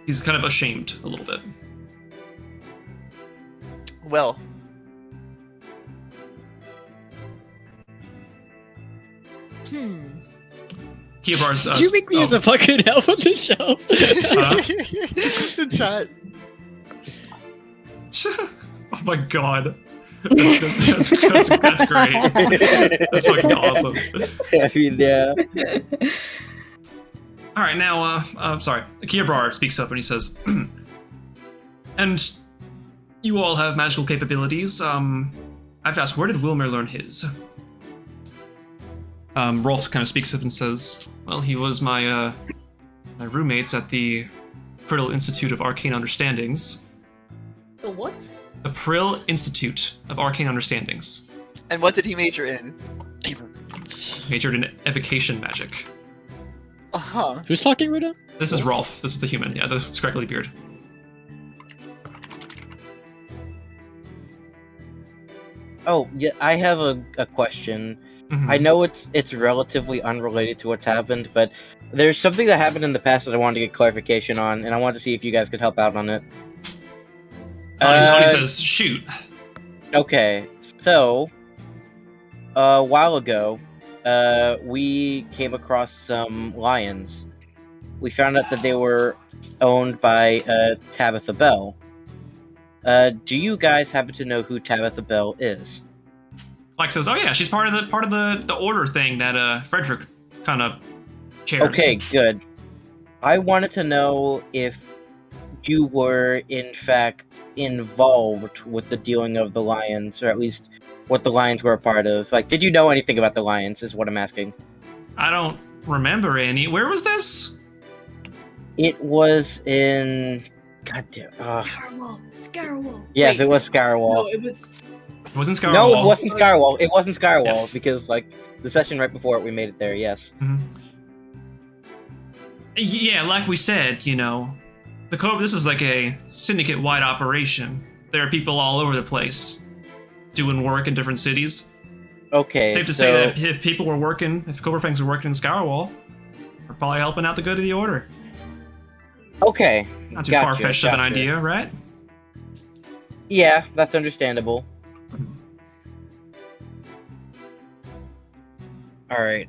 he's kind of ashamed a little bit. Well. Kiobar's, Did you make me as a fucking help on the show? Chat. Oh my god. That's great. That's fucking awesome. I mean, yeah. Alright, now, sorry. Kiobar speaks up and he says, and you all have magical capabilities. I've asked, where did Wilmer learn his? Rolf kind of speaks up and says, well, he was my roommate at the Prill Institute of Arcane Understandings. The what? The Prill Institute of Arcane Understandings. And what did he major in? Majored in evocation magic. Uh-huh. Who's talking right now? This is Rolf. This is the human. Yeah, the scraggly beard. Oh, yeah, I have a question. Mm-hmm. I know it's relatively unrelated to what's happened, but there's something that happened in the past that I wanted to get clarification on, and I wanted to see if you guys could help out on it. Tony says, shoot. Okay, so, a while ago, we came across some lions. We found out that they were owned by Tabitha Bell. Do you guys happen to know who Tabitha Bell is? Like says, oh yeah, she's part of the order thing that Frederick kind of chairs. Okay, good. I wanted to know if you were in fact involved with the dealing of the lions, or at least what the lions were a part of. Like, did you know anything about the lions? Is what I'm asking. I don't remember any. Where was this? It was in God damn. Scarwall. Yes, Wait, it was Scarwall. No, it was. It wasn't Scarwall. No, it wasn't Scarwall. It wasn't Scarwall Yes. because like the session right before it, we made it there. Yes. Yeah, like we said, you know, the Cobra. This is like a syndicate-wide operation. There are people all over the place, doing work in different cities. Okay. Safe to say that if people were working, if Cobra Fangs were working in Scarwall, we're probably helping out the good of the Order. Okay. Not too far-fetched of an idea, right? Yeah, that's understandable. Alright.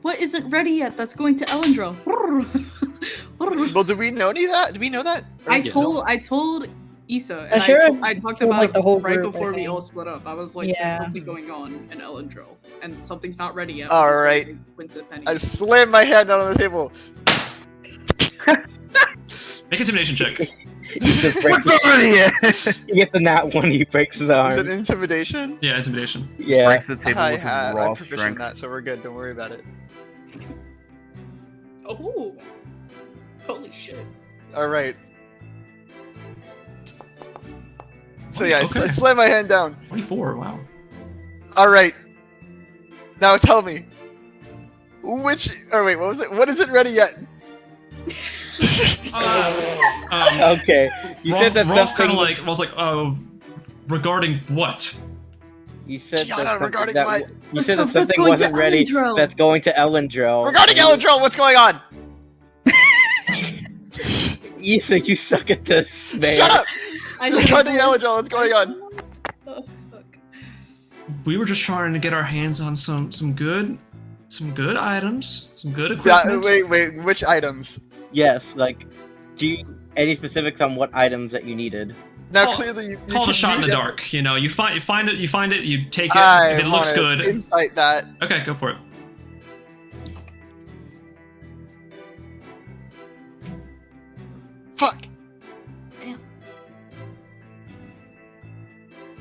What isn't ready yet? That's going to Elendro. Well, do we know any of that? Do we know that? I told Isa, and Asherah I talked told, about like, it the whole right group, before I we all think. split up. I was like, Yeah. there's something going on in Elendro, and something's not ready yet. All right. Went to Pennie. I slammed my hand down on the table. Make intimidation check. He just breaks his, he gets the nat one, he breaks his arm. Is it intimidation? Yeah, intimidation. Yeah. Breaks the table I with his have. raw I'm proficient in strength. that, so we're good. Don't worry about it. Oh, holy shit! All right. So yeah, Okay. I slammed my hand down. 24. Wow. All right. Now tell me, which? Oh wait, what was it? What isn't ready yet? Okay. You said that Rolf something. was like, regarding what? You said Gianna, that regarding that, what? You The said that stuff that's something going to wasn't ready. Elendro. That's going to Elendro. Regarding Elendro, what's going on? Isa, you suck at this, man. Shut up! I Regarding Elendro, what's going on? Oh, fuck. We were just trying to get our hands on some good items, some good equipment. Wait, which items? Yes, like, do you any specifics on what items that you needed? Now Call- clearly you Call it can a shot in the read dark. You know, you find it, you take it. I If it looks wanna good, Insight that. okay, go for it. Fuck. Damn.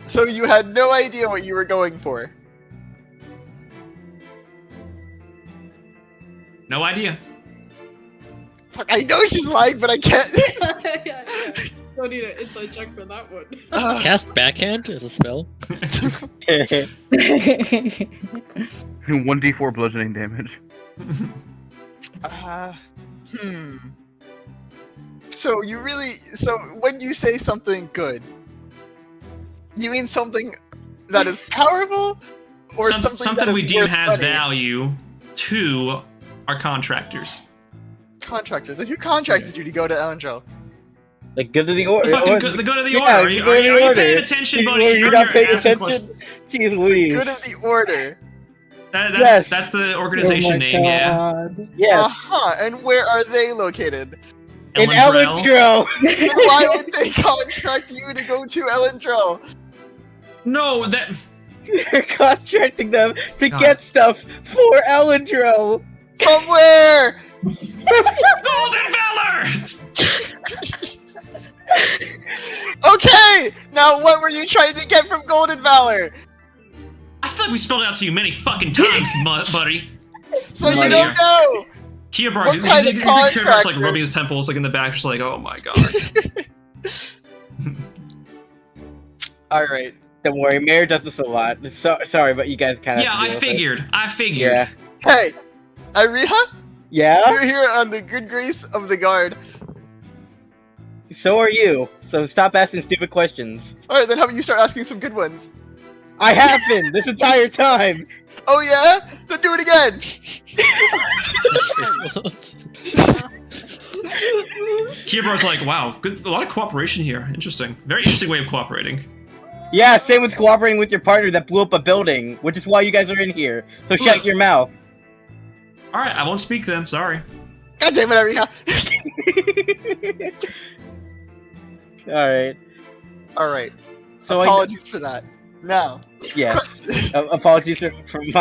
So you had no idea what you were going for. No idea. Fuck, I know she's lying, but I can't. yeah. Don't need an inside check for that one. Cast backhand as a spell. 1d4 bludgeoning damage. So you really, so when you say something good, you mean something that is powerful, or something that is we deem worth has money? value to our contractors. Contractors. And who contracted you to go to Elendro? The good of the order. The good of the Yeah, order. Are the you good of the paying order. attention, buddy? You're not paying asking attention? questions. Jeez Louise. Good of the order. That's the organization Oh my name, yeah. God. Yes. Uh-huh. And where are they located? In Elendrell. Elendro. And why would they contract you to go to Elendro? No, that You're contracting them to God. get stuff for Elendro. From where? Golden Valor. Okay! Now what were you trying to get from Golden Valor? I feel like we spelled it out to you many fucking times, buddy. So you Buddy. don't know! Kiobar, What kind of like contractor? rubbing his temples, like in the back, just like, oh my god. Alright. Don't worry, Mayor does this a lot. Sorry, but you guys kind of. Yeah, I figured. Yeah. Hey! Iriha? Yeah. You're here on the good grace of the guard. So are you. So stop asking stupid questions. Alright, then how about you start asking some good ones? I have been this entire time. Oh yeah? Then do it again! Kiobar's like, wow, good, a lot of cooperation here. Interesting. Very interesting way of cooperating. Yeah, same with cooperating with your partner that blew up a building, which is why you guys are in here. So shut your mouth. Alright, I won't speak then, sorry. God damn it, Iriha! Alright. Alright. So Apologies for that. Now. Yeah. Apologies from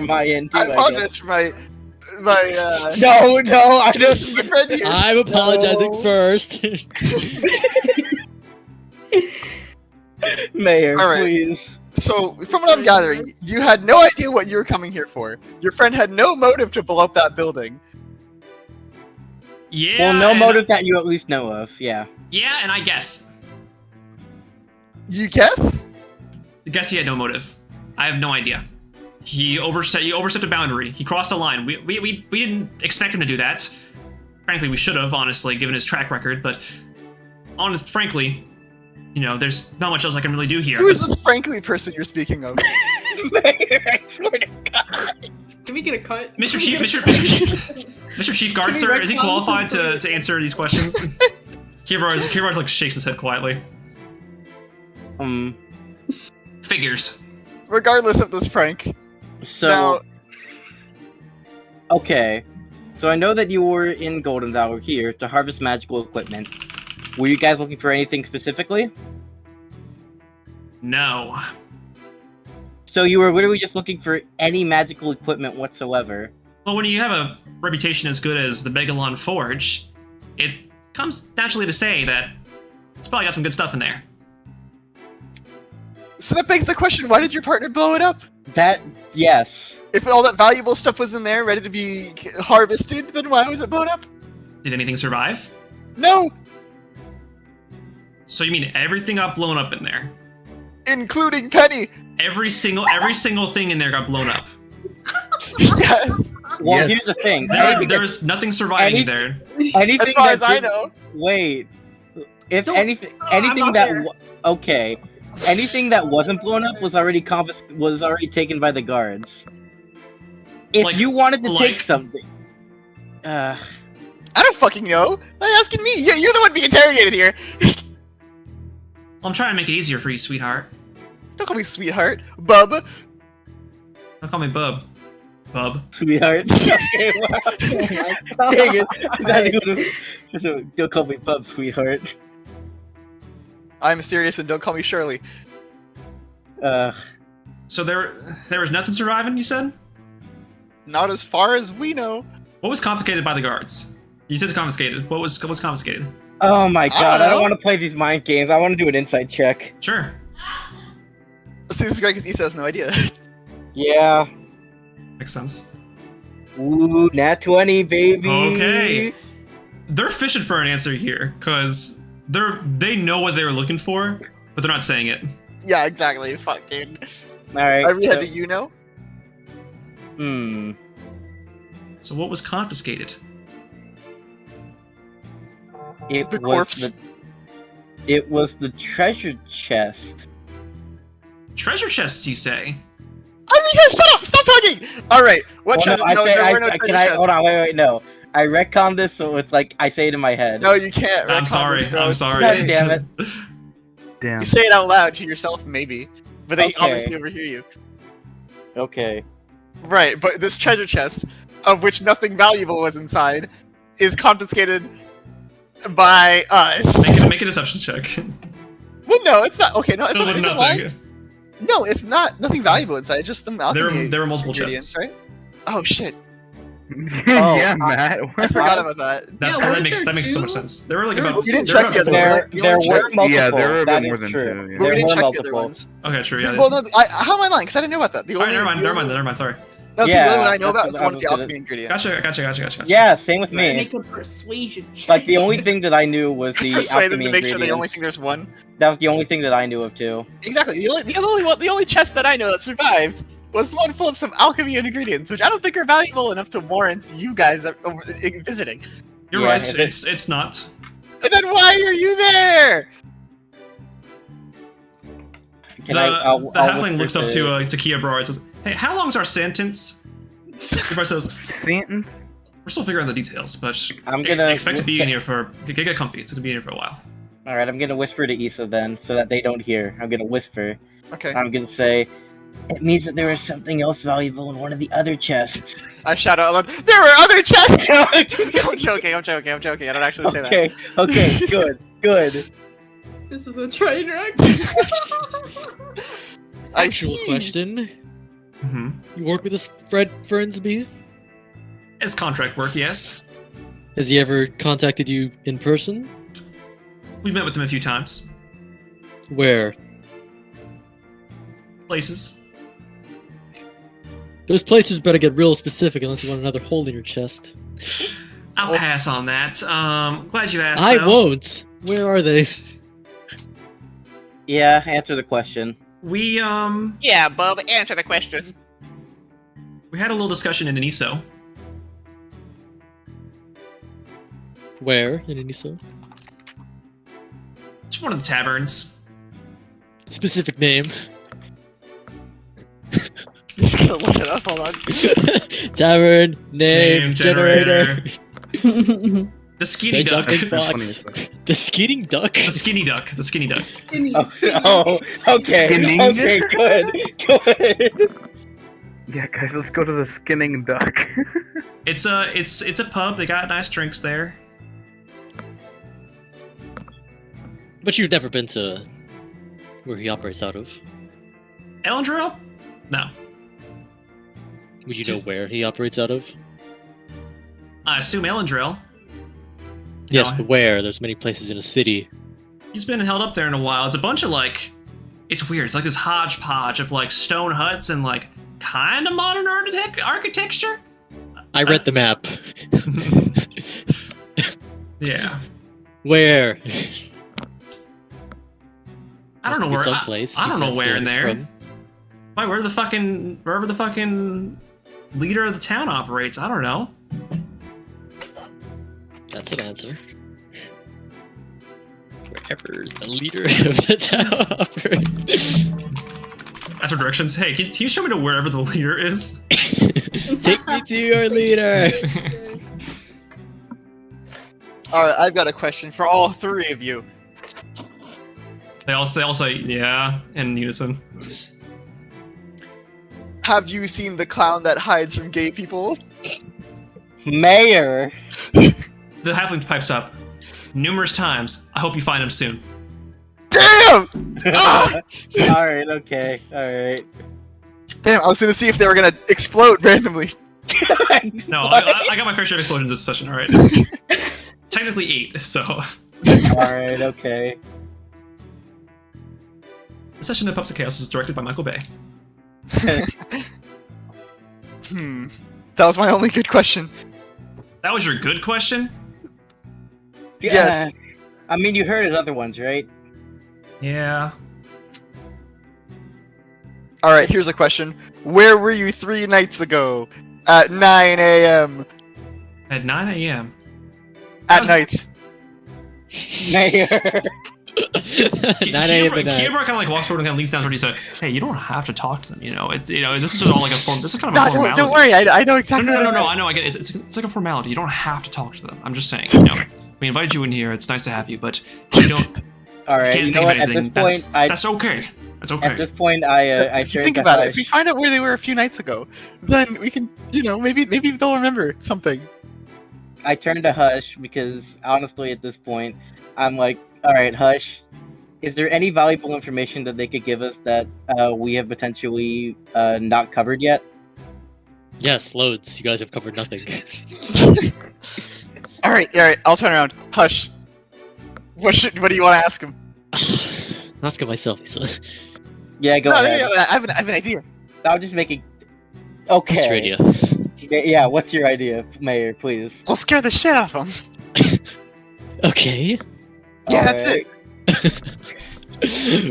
my end too, I I apologize guess. for my No, I don't. my friend here. I'm apologizing first. Mayor, All right. please. So, from what I'm gathering, you had no idea what you were coming here for. Your friend had no motive to blow up that building. Yeah. Well, no motive that you at least know of. Yeah. Yeah, and I guess. You guess? I guess he had no motive. I have no idea. He overstepped a boundary. He crossed a line. We didn't expect him to do that. Frankly, we should have, honestly, given his track record, but frankly, you know, there's not much else I can really do here. Who is this frankly person you're speaking of? I swear to God. Can we get a cut? Mr. Chief Guard, sir, is he qualified to answer these questions? Kira's like shakes his head quietly. Figures. Regardless of this prank. So. Now, okay. So I know that you were in Golden Hour here to harvest magical equipment. Were you guys looking for anything specifically? No. So you were literally just looking for any magical equipment whatsoever. Well, when you have a reputation as good as the Megalon Forge, it comes naturally to say that it's probably got some good stuff in there. so that begs the question, why did your partner blow it up? Yes. If all that valuable stuff was in there, ready to be harvested, then why was it blown up? Did anything survive? No! So you mean everything got blown up in there? Including Pennie! Every single thing in there got blown up. Yes! Well, here's the thing. There's nothing surviving there. Anything as far as I know. Wait. If anything that okay, anything that wasn't blown up was already taken by the guards. If you wanted to take something, I don't fucking know. Why are you asking me? You're the one being interrogated here. I'm trying to make it easier for you, sweetheart. Don't call me sweetheart, bub. Don't call me bub. Bub. Sweetheart. Okay, wow. Dang it. Don't call me bub, sweetheart. I'm serious and don't call me Shirley. So there was nothing surviving, you said? Not as far as we know. What was confiscated by the guards? You said it's confiscated. What was confiscated? Oh my god, I don't want to play these mind games. I want to do an insight check. Sure. See, this is great because Isa has no idea. Yeah. Makes sense. Ooh, nat 20, baby. Okay. They're fishing for an answer here, because they know what they were looking for, but they're not saying it. Yeah, exactly. Fuck, dude. Alright. Do you know? So what was confiscated? It The was corpse. It was the treasure chest. Treasure chests, you say? Shut up! Stop talking! Alright, what treasure? No, there were no treasure chests. hold on, wait, no. I retconned this, so it's like I say it in my head. No, you can't. I'm retcon sorry. this, bro. I'm sorry. God damn it. Damn. You say it out loud to yourself, maybe, but they Okay. obviously overhear you. Okay. Right, but this treasure chest, of which nothing valuable was inside, is confiscated by us. Make an assumption check. Well, no, it's not. Okay, no, it's Filled not. with It's nothing. not. No, it's not. Nothing valuable inside. Just some alchemy. There were multiple ingredients, chests. right? Oh shit! Yeah, Matt. I forgot about that. That makes so much sense. There were like about. You didn't there check were the about other four- one. There were multiple. Yeah, there were a that bit more is than true. two, yeah. But we There didn't were check the multiple. other ones. Okay, true. Yeah. Well, no, how am I lying? Because I didn't know about that. The only, Never mind. Sorry. No, see, Yeah, the only one I know that's about is the what I one with the was gonna- alchemy ingredients. Gotcha. Yeah, same with me. Make a persuasion check. Like the only thing that I knew was the Persuade them alchemy to make sure they only ingredients. think there's one. That was the only thing that I knew of too. Exactly. The only chest that I know that survived was the one full of some alchemy ingredients, which I don't think are valuable enough to warrant you guys visiting. You're Yeah, right. if It's not. And then why are you there? Can The I'll halfling whisper looks up to Kiabra and says, "Hey, how long's our sentence?" Everybody says, Sentence? "We're still figuring out the details, but I'm gonna expect to be in here for get comfy. It's gonna be in here for a while." All right, I'm gonna whisper to Isa then, so that they don't hear. I'm gonna whisper. Okay. I'm gonna say, it means that there is something else valuable in one of the other chests. I shout out loud, there were other chests! I'm joking. I don't actually say that. Okay, good. This is a train wreck. Actual question. Mm-hmm. You work with this Fred Fernsby? It's contract work, yes. Has he ever contacted you in person? We've met with him a few times. Where? Places. Those places better get real specific unless you want another hole in your chest. I'll pass on that. Glad you asked. I though. won't. Where are they? Yeah, answer the question. We Yeah, Bub, answer the question. we had a little discussion in Aniso. Where in Aniso? It's one of the taverns. Specific name. Just gonna look it up. Hold on. Tavern name generator. The skinny duck. jumping fox. The skinning duck. The skinny duck. The skinny duck. Skinny, Oh, okay. Skinning? Okay, good. Yeah, guys, let's go to the skinning duck. It's a pub. They got nice drinks there. But you've never been to where he operates out of. Elendril? No. Would you know where he operates out of? I assume Elendril. Yes, No. but where? There's many places in a city. He's been held up there in a while. It's a bunch of it's weird. It's like this hodgepodge of stone huts and kind of modern architecture. I read the map. Yeah. Where? I don't know where. Someplace. I don't know where in there. From. Why? Wherever the fucking leader of the town operates. I don't know. That's an answer. Wherever the leader of the town operates. That's our directions. Hey, can you show me to wherever the leader is? Take me to your leader. All right, I've got a question for all three of you. They all say yeah in unison. Have you seen the clown that hides from gay people? Mayor. The halfling pipes up numerous times. I hope you find him soon. Damn! Ah! Alright, okay. Alright. Damn, I was gonna see if they were gonna explode randomly. No, I got my fair share of explosions this session. All right. Technically 8. So. Alright, okay. The session of Pups of Chaos was directed by Michael Bay. That was my only good question. That was your good question? Yes. I mean, you heard his other ones, right? Yeah. Alright, here's a question. Where were you 3 nights ago? At 9 a.m. At 9 a.m. At night. Mayor. 9 a.m. at night. Kieran kind of walks forward and kind of leans down toward you and says, "Hey, you don't have to talk to them. It's this is just all like a form. This is kind of a formality. Don't worry. I know exactly. No. I know. I get it. It's like a formality. You don't have to talk to them. I'm just saying. We invited you in here. It's nice to have you, but you don't. Alright, you you can't know think what? of anything. That's okay. That's okay. At this point, I If you think about it, if we find out where they were a few nights ago, then we can, maybe they'll remember something. I turned to Hush because honestly, at this point, I'm like, alright, Hush, is there any valuable information that they could give us that we have potentially not covered yet? Yes, loads. You guys have covered nothing. Alright, I'll turn around. Hush. What do you want to ask him? Ask it myself, Isa. Yeah, go ahead. I have an idea. I'll just make it. Okay. What's your idea? Yeah, what's your idea, Mayor, please? We'll scare the shit out of him. Okay. Yeah, that's it.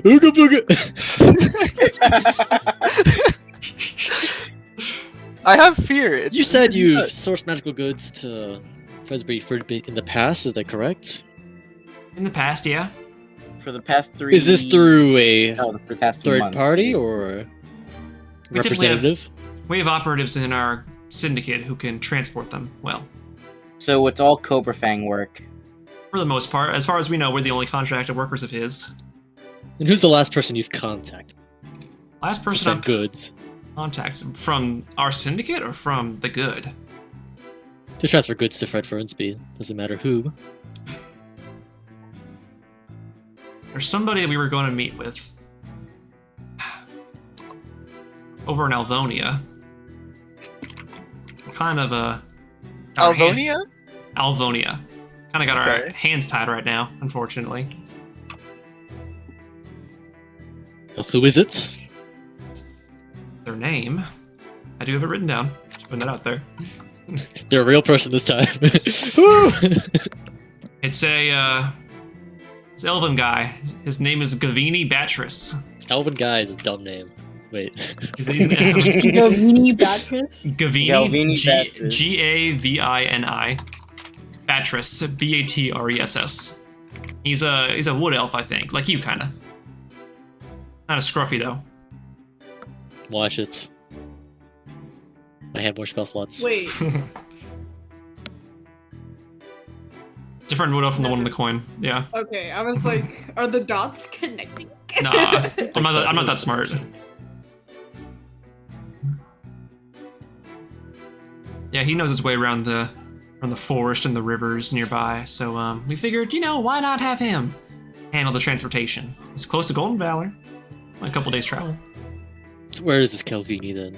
Ooga booga. I have fear. You said you've sourced magical goods to Fresbury in the past, is that correct? In the past, yeah. For the past 3... Is this through a for the past third months. party or We typically representative? We have operatives in our syndicate who can transport them well. So it's all Cobra Fang work. For the most part, as far as we know, we're the only contracted workers of his. And who's the last person you've contacted? Last To person send I've goods. contacted from our syndicate or from the good? To transfer goods to Fred Fernsby. Doesn't matter who. There's somebody that we were going to meet with over in Alvonia. Kind of Alvonia? Alvonia. Kind of got our Okay. hands tied right now, unfortunately. Well, who is it? Their name, I do have it written down. Just putting that out there. They're a real person this time. Woo! It's a it's an elven guy. His name is Gavini Batris. Elven guy is a dumb name. Wait. He's an Gavini Batris? Gavini Gavini Batris Batress. He's a wood elf, I think, like you kinda. Not a scruffy though. Watch it. I have more spell slots. Wait. Different wood elf from the one in the coin. Yeah. Okay, I was like, are the dots connecting? Nah, I'm not that smart. Yeah, he knows his way around the forest and the rivers nearby. So we figured, why not have him handle the transportation? It's close to Golden Valor, a couple days travel. Where is this Calvini then?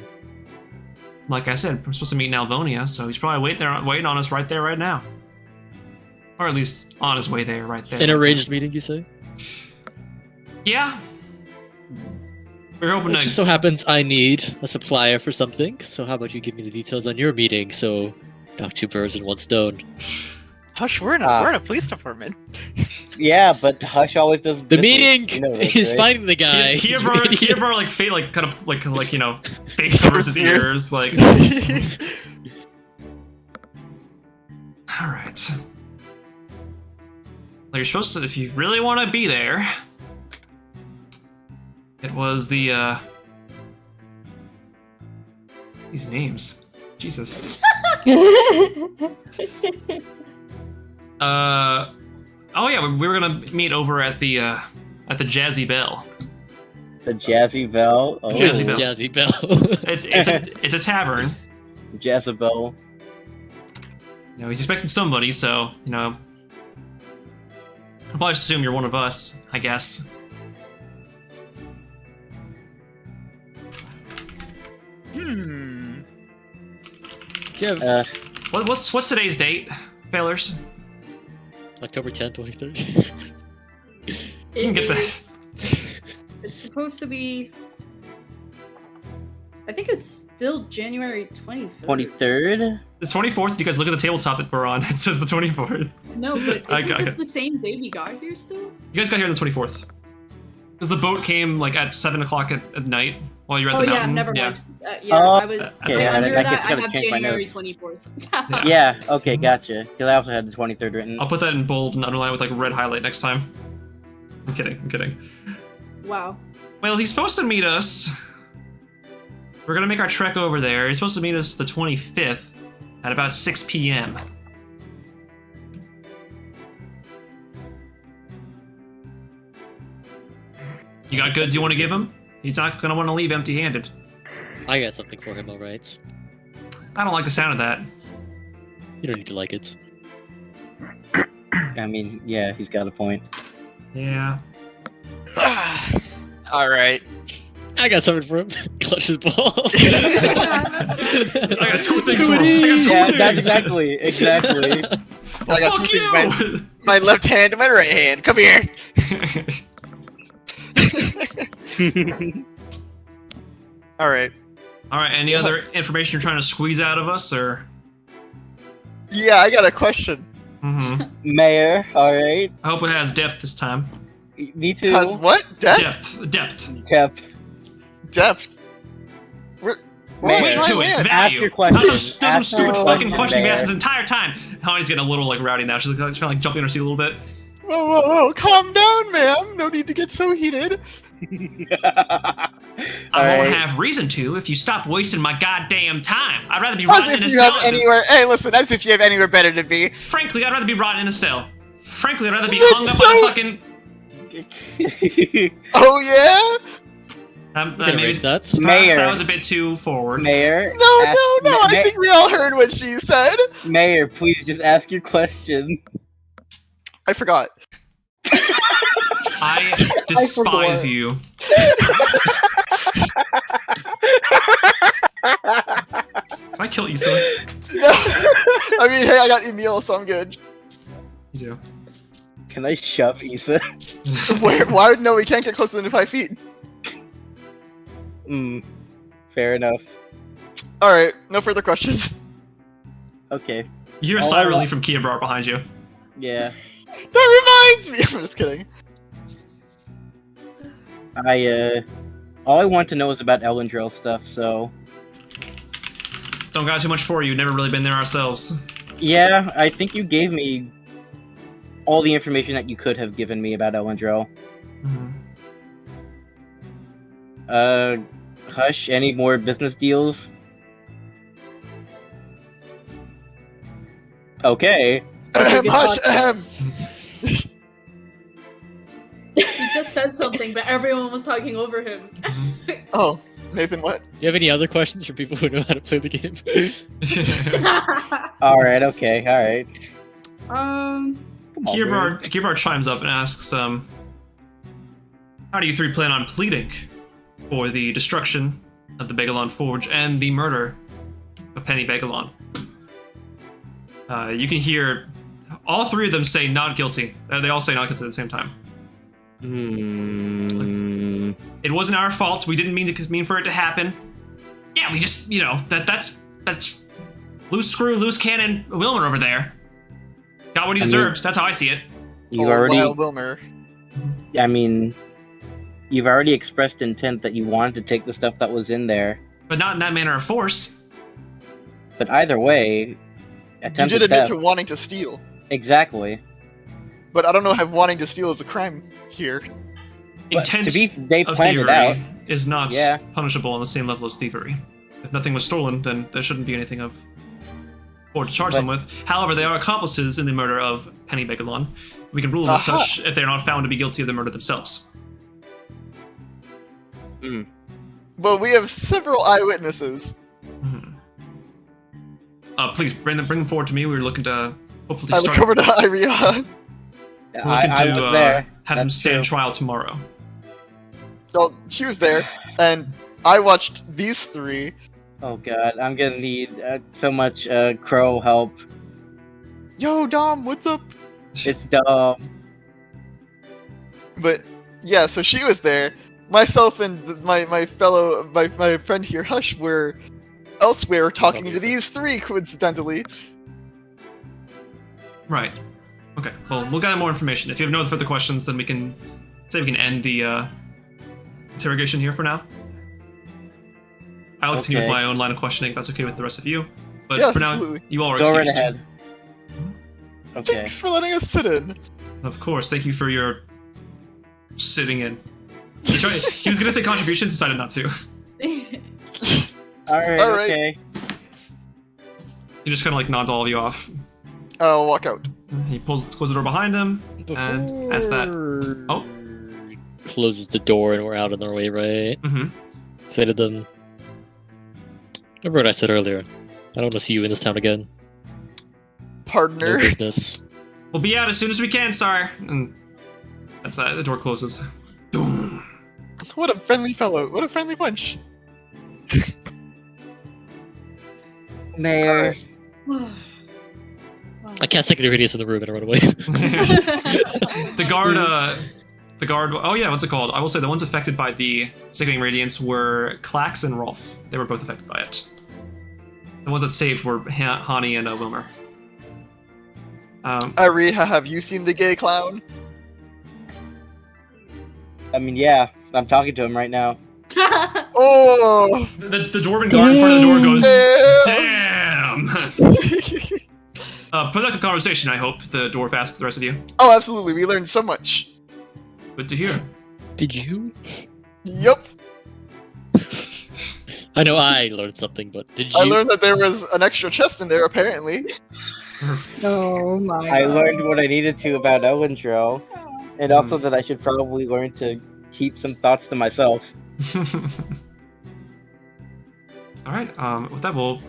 Like I said, we're supposed to meet in Alvonia, so he's probably waiting on us right there, right now. Or at least on his way there, right there. An arranged meeting, you say? Yeah. We're hoping It just so happens I need a supplier for something, so how about you give me the details on your meeting, so knock two birds in one stone. Hush, we're in a police department. Yeah, but Hush always does. The meeting is right? finding the guy. He ever like fate like kind of fake covers his ears like. All right. Well, you're supposed to, if you really want to be there. It was the these names, Jesus. Oh yeah, we were gonna meet over at the Jazzy Bell. The Jazzy Bell. Oh. Jazzy Bell. It's a tavern. Jezebel. He's expecting somebody, so I'll probably assume you're one of us, I guess. What's today's date, Failers? October 10th, 23rd. You can get that. It's supposed to be. I think it's still January 23rd. 23rd? It's 24th because look at the tabletop that we're on. It says the 24th. No, but isn't this the same day we got here still? You guys got here on the 24th. Because the boat came like at 7 o'clock at night while you were at the mountain. Never mind. Oh, I was okay, under that that. gets I have change my January notes. 24th. Yeah, okay, gotcha. Because I also had the 23rd written. I'll put that in bold and underline with like red highlight next time. I'm kidding. Wow. Well, he's supposed to meet us. We're gonna make our trek over there. He's supposed to meet us the 25th at about 6 p.m. You got goods you want to give him? He's not gonna want to leave empty-handed. I got something for him, alright. I don't like the sound of that. You don't need to like it. I mean, yeah, he's got a point. Yeah. Alright. I got something for him. Clutch his balls. I got two things for him. Yeah, that's exactly. I got two things. My left hand and my right hand. Come here. Alright. Alright, any other information you're trying to squeeze out of us, or? Yeah, I got a question. Mm-hmm. Mayor, alright. I hope it has depth this time. Me too. Has what? Depth? Depth. Wait to it. Ask Value. your question. That's some stupid fucking question you Mayor. asked this entire time. Honey's getting a little like rowdy now. She's like trying to jump in her seat a little bit. Whoa, calm down, ma'am. No need to get so heated. I won't have reason to if you stop wasting my goddamn time. I'd rather be rotting in a cell. Hey, listen, as if you have anywhere better to be. Frankly, I'd rather be rotting in a cell. Frankly, I'd rather be hung up on a fucking. Oh yeah. Maybe that. Mayor. That was a bit too forward. Mayor. No. I think we all heard what she said. Mayor, please just ask your question. I forgot. I despise you. Can I kill Isa? No. I mean, hey, I got Emil, so I'm good. You do. Can I shove Isa? Why? No, we can't get closer than 5 feet. Fair enough. Alright, no further questions. Okay. You hear a sigh of relief from Kiabar behind you. Yeah. That reminds me. I'm just kidding. All I want to know is about Elendril stuff. So. Don't got too much for you. Never really been there ourselves. Yeah, I think you gave me all the information that you could have given me about Elendril. Hush, any more business deals? Okay. Hush, He just said something, but everyone was talking over him. Oh, Nathan, what? Do you have any other questions for people who know how to play the game? Alright, okay, alright. Kiabar chimes up and asks, how do you three plan on pleading for the destruction of the Begalon Forge and the murder of Pennie Begalon? You can hear all three of them say not guilty. They all say not guilty at the same time. It wasn't our fault. We didn't mean for it to happen. Yeah, we just, that's loose screw, loose cannon Wilmer over there. Got what he deserved. That's how I see it. You've already, Wilmer. I mean, you've already expressed intent that you wanted to take the stuff that was in there. But not in that manner of force. But either way, you did admit to wanting to steal. Exactly. But I don't know if wanting to steal is a crime here. Intent they of planned it out. thievery is not punishable on the same level as thievery. If nothing was stolen, then there shouldn't be anything or to charge them with. However, they are accomplices in the murder of Pennie Begalon. We can rule them as such if they're not found to be guilty of the murder themselves. But we have several eyewitnesses. Please bring them forward to me. We were looking to hopefully look over to Iria. We're looking to have them stand trial tomorrow. Well, she was there, and I watched these three. Oh god, I'm gonna need so much crow help. Yo, Dom, what's up? It's Dom. But yeah, so she was there. Myself and my friend here, Hush, were elsewhere talking to these three, coincidentally. Right. Okay. Well, we'll gather more information. If you have no further questions, then we can end the interrogation here for now. I'll continue with my own line of questioning. If that's okay with the rest of you. But yes, for now, absolutely. you all are Go excused. right ahead. Okay. Thanks for letting us sit in. Of course. Thank you for your sitting in. He was gonna say contributions, decided not to. Alright, okay. He just kind of nods all of you off. I'll walk out. He closes the door behind him, and that's that. Oh. Closes the door and we're out on our way, right? Say to them, remember what I said earlier. I don't want to see you in this town again. Partner. No business. We'll be out as soon as we can, sire. And that's that. The door closes. Boom. What a friendly fellow. What a friendly bunch. Mayor. I cast secondary radius in the room and I run away. The guard. Oh yeah, what's it called? I will say the ones affected by the sickening radiance were Klax and Rolf. They were both affected by it. The ones that saved were Hani and Wilmer. Iria, have you seen the gay clown? I mean, yeah, I'm talking to him right now. Oh! The dwarven guard in front of the door goes, damn! Productive conversation, I hope, the dwarf asks the rest of you. Oh, absolutely. We learned so much. Good to hear. Did you? Yup. I know I learned something, but did you? I learned that there was an extra chest in there, apparently. Oh my I learned what I needed to about Elendril, and also that I should probably learn to keep some thoughts to myself. Alright, with that, I'll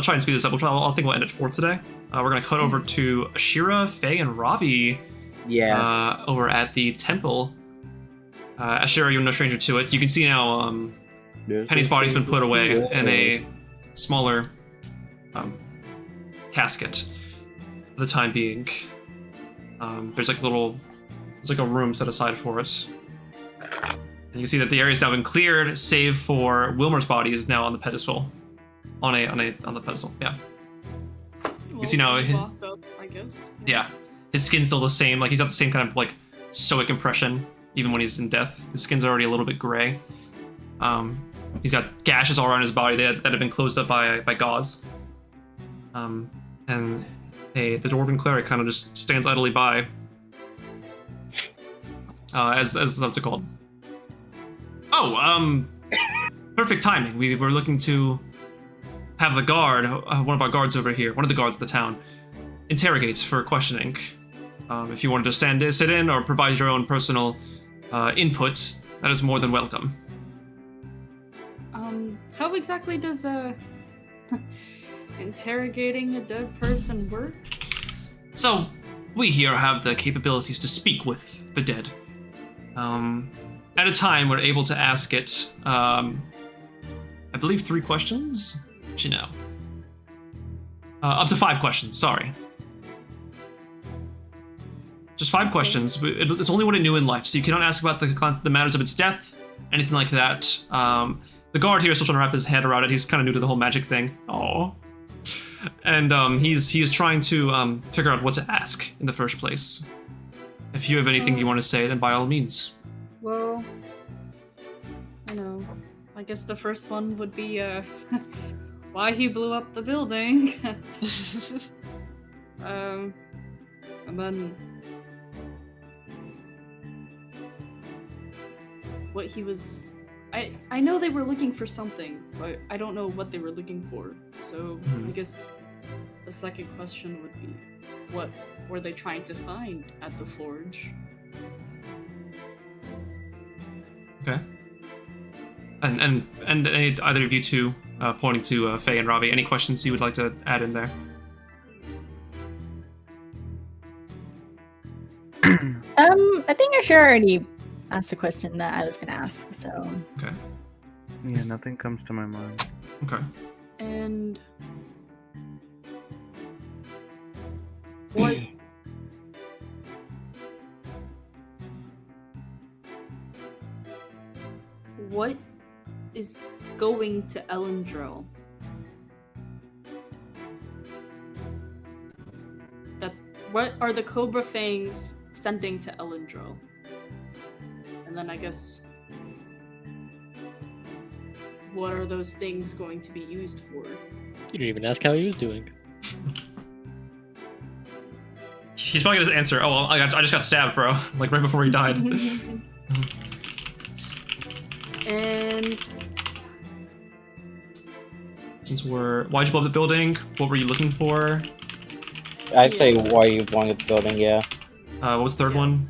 try and speed this up. I think we'll end it for today. We're going to cut over to Asherah, Faye, and Ravi. Yeah. Over at the temple. Asherah, you're no stranger to it. You can see now Pennie's body's been put away in a smaller casket for the time being. There's a room set aside for it. And you can see that the area's now been cleared, save for Wilmer's body is now on the pedestal. On the pedestal, yeah. Because, you know, Walked up, I guess. yeah, his skin's still the same. Like, he's got the same kind of, like, stoic impression, even when he's in death. His skin's already a little bit gray. He's got gashes all around his body that have been closed up by gauze. And the dwarven cleric kind of just stands idly by. As what's it called? Oh, perfect timing. We were looking to have the guard, one of our guards over here, one of the guards of the town, interrogate for questioning. If you wanted to sit in or provide your own personal input, that is more than welcome. How exactly does interrogating a dead person work? So, we here have the capabilities to speak with the dead. At a time, we're able to ask it, I believe 3 questions? Actually, no. Up to 5 questions, sorry. Just 5 questions. It's only what it knew in life, so you cannot ask about the matters of its death, anything like that. The guard here is still trying to wrap his head around it. He's kind of new to the whole magic thing. Oh. And he is trying to figure out what to ask in the first place. If you have anything you want to say, then by all means. Well, I guess the first one would be why he blew up the building. And then what he was. I know they were looking for something, but I don't know what they were looking for. So I guess the second question would be, what were they trying to find at the forge? Okay. And either of you two, pointing to Faye and Ravi, any questions you would like to add in there? I think Asherah already asked a question that I was gonna ask, so. Okay. Yeah, nothing comes to my mind. Okay. And what is going to Elendril? What are the Cobra Fangs sending to Elendril? And then I guess, what are those things going to be used for? You didn't even ask how he was doing. He's probably gonna answer, oh, well, I just got stabbed, bro. Like, right before he died. And why'd you blow up the building? What were you looking for? I'd say why you wanted the building, yeah. What was the third one?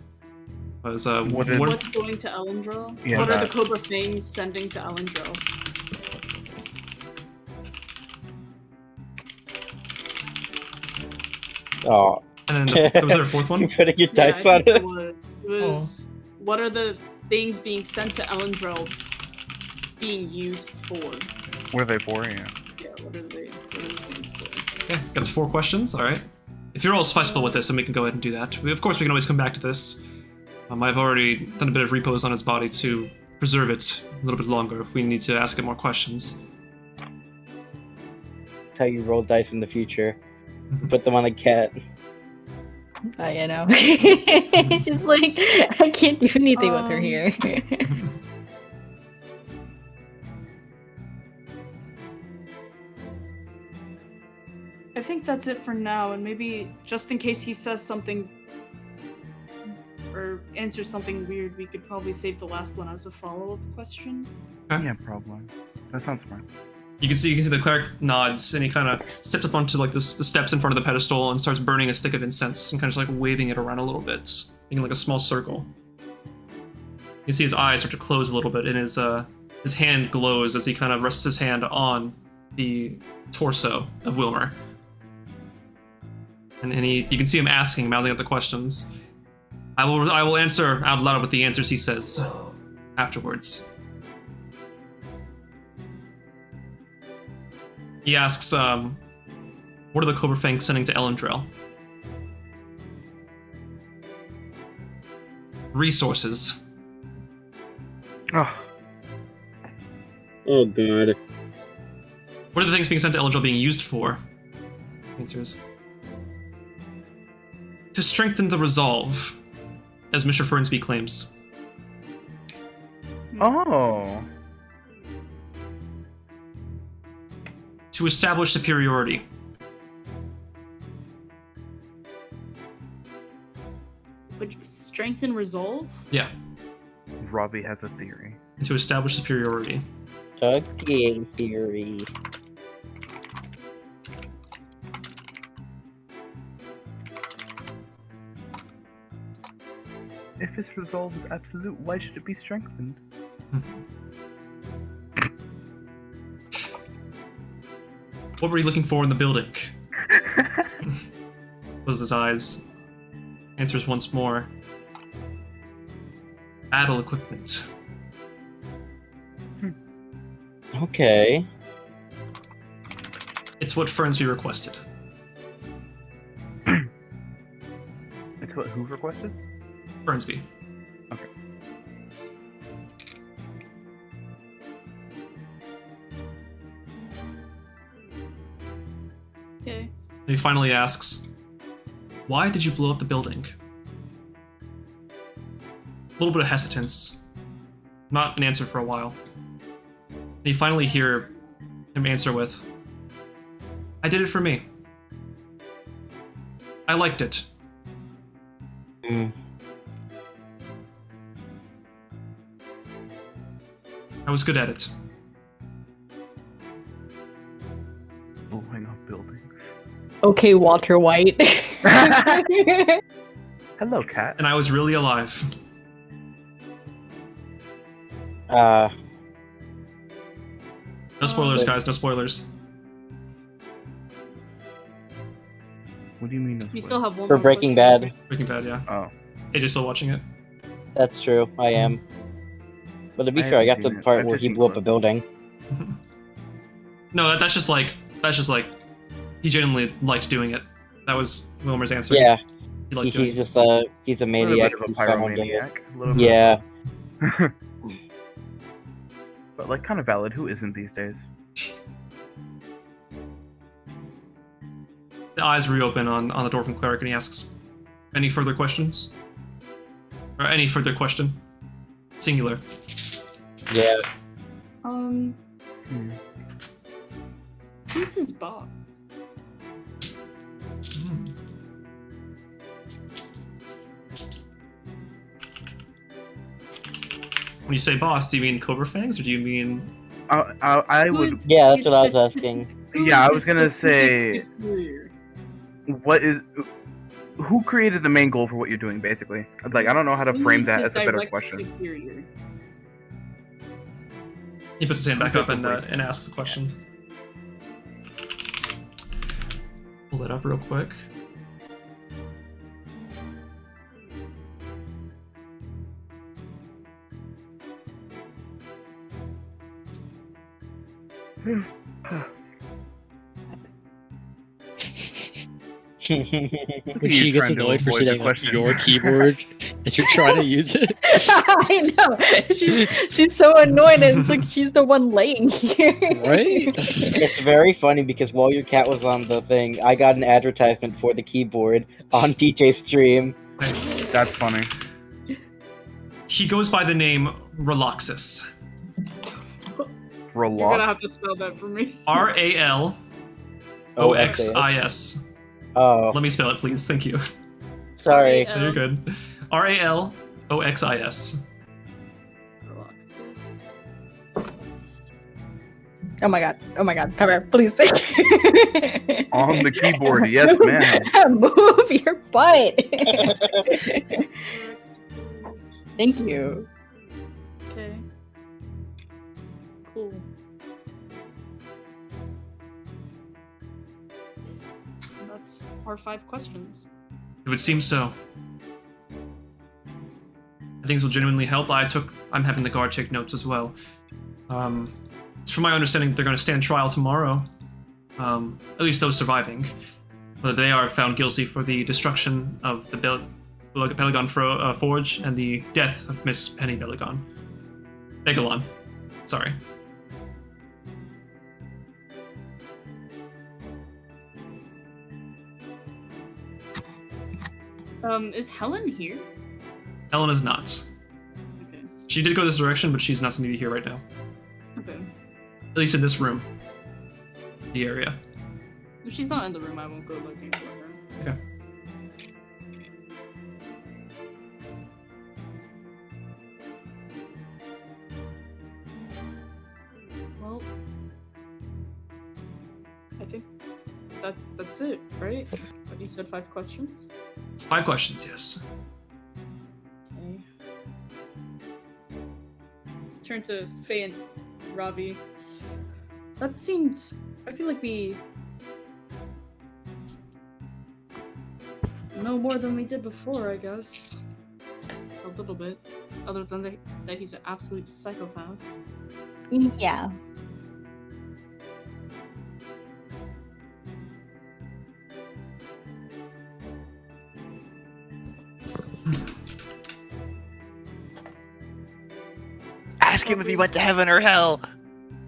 Was what's going to Elendril? Yeah, what are the Cobra Fangs sending to Elendril? Oh. And then was there a fourth one? You putting your dice on it? It was what are the things being sent to Elendril being used for? What are they for? Yeah. Yeah, what are they used for? Okay, that's 4 questions, alright. If you're all flexible with this, then we can go ahead and do that. Of course, we can always come back to this. I've already done a bit of repose on his body to preserve it a little bit longer if we need to ask it more questions. That's how you roll dice in the future. Put them on a cat. Oh, you know. It's just like, I can't do anything with her here. I think that's it for now, and maybe just in case he says something or answers something weird, we could probably save the last one as a follow-up question. Okay. Yeah, probably. That sounds smart. You can see the cleric nods, and he kind of steps up onto like the steps in front of the pedestal and starts burning a stick of incense and kind of just like waving it around a little bit, making like a small circle. You can see his eyes start to close a little bit, and his hand glows as he kind of rests his hand on the torso of Wilmer. And you can see him asking, mouthing out the questions. I will answer out loud with the answers he says afterwards. He asks, what are the Cobra Fangs sending to Elendril? Resources. Oh. Oh god. What are the things being sent to Elendril being used for? Answers. To strengthen the resolve, as Mr. Fernsby claims. Oh. To establish superiority. Would you strengthen resolve? Yeah. Ravi has a theory. And to establish superiority. Okay, theory. If this resolve is absolute, why should it be strengthened? What were you looking for in the building? Closes his eyes. Answers once more. Battle equipment. Okay. It's what Fernsby requested. It's what who requested? Fernsby. Okay. Okay. And he finally asks, why did you blow up the building? A little bit of hesitance. Not an answer for a while. And you finally hear him answer with, I did it for me. I liked it. I was good at it. Blowing up buildings. Okay, Walter White. Hello, cat. And I was really alive. Uh. No spoilers, guys. No spoilers. What do you mean? We still have one For more Breaking question. Bad. Breaking Bad, yeah. Oh. AJ still watching it? That's true. I am. But to be fair, I got to the part where he blew up a building. No, that's just like he genuinely liked doing it. That was Wilmer's answer. Yeah. He liked doing He's it. just a maniac. A who's found it. pyromaniac. Yeah. But like, kind of valid. Who isn't these days? The eyes reopen on the Dwarven Cleric and he asks, any further questions? Or any further question? Singular. Yeah. Who's his boss? When you say boss, do you mean Cobra Fangs or do you mean... I would... Yeah, that's what I was asking. Yeah, I was gonna say... What is... Who created the main goal for what you're doing, basically? Like, I don't know how to frame that as a better question. Superior? He puts his hand back up and asks the question. Pull that up real quick. When she gets annoyed for sitting on your keyboard as you're trying to use it. I know. She's so annoyed, and it's like she's the one laying here. Right? It's very funny because while your cat was on the thing, I got an advertisement for the keyboard on DJ's stream. That's funny. He goes by the name Relaxis. You're gonna have to spell that for me. Raloxis. Oh. Let me spell it, please. Thank you. Sorry. You're good. Raloxis. Oh my god. Oh my god. Come here, please. On the keyboard, yes, ma'am. Move your butt. Thank you. Okay. Cool. That's our 5 questions. It would seem so. Things will genuinely help. I'm having the guard take notes as well. It's from my understanding that they're going to stand trial tomorrow. At least those surviving. Whether they are found guilty for the destruction of the Belagon Forge and the death of Miss Pennie Belagon. Begalon. Sorry. Is Helen here? Helen is not. Okay. She did go this direction, but she's not going to be here right now. Okay. At least in this room. The area. If she's not in the room, I won't go looking for her. Okay. Well, I think that's it, right? But you said 5 questions? 5 questions, yes. Okay. Turn to Faye and Ravi. That seemed... I feel like we... know more than we did before, I guess. A little bit. Other than that he's an absolute psychopath. Yeah. Ask him if he went to heaven or hell.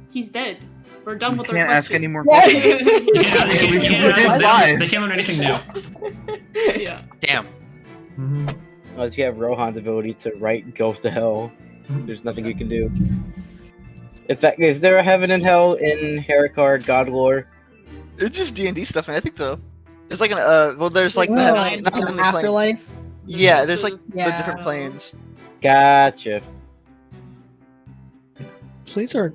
He's dead. We're done We with our can't questions. ask any more questions. They can't learn anything new. Yeah. Damn. Unless you have Rohan's ability to write goes to hell, there's nothing you can do. In fact, is there a heaven and hell in Heracard God lore? It's just D&D stuff, and I think so. There's like an there's like the heaven, not heavenly plane. Afterlife. Yeah, there's like Yeah. the different planes. Gotcha. Planes are.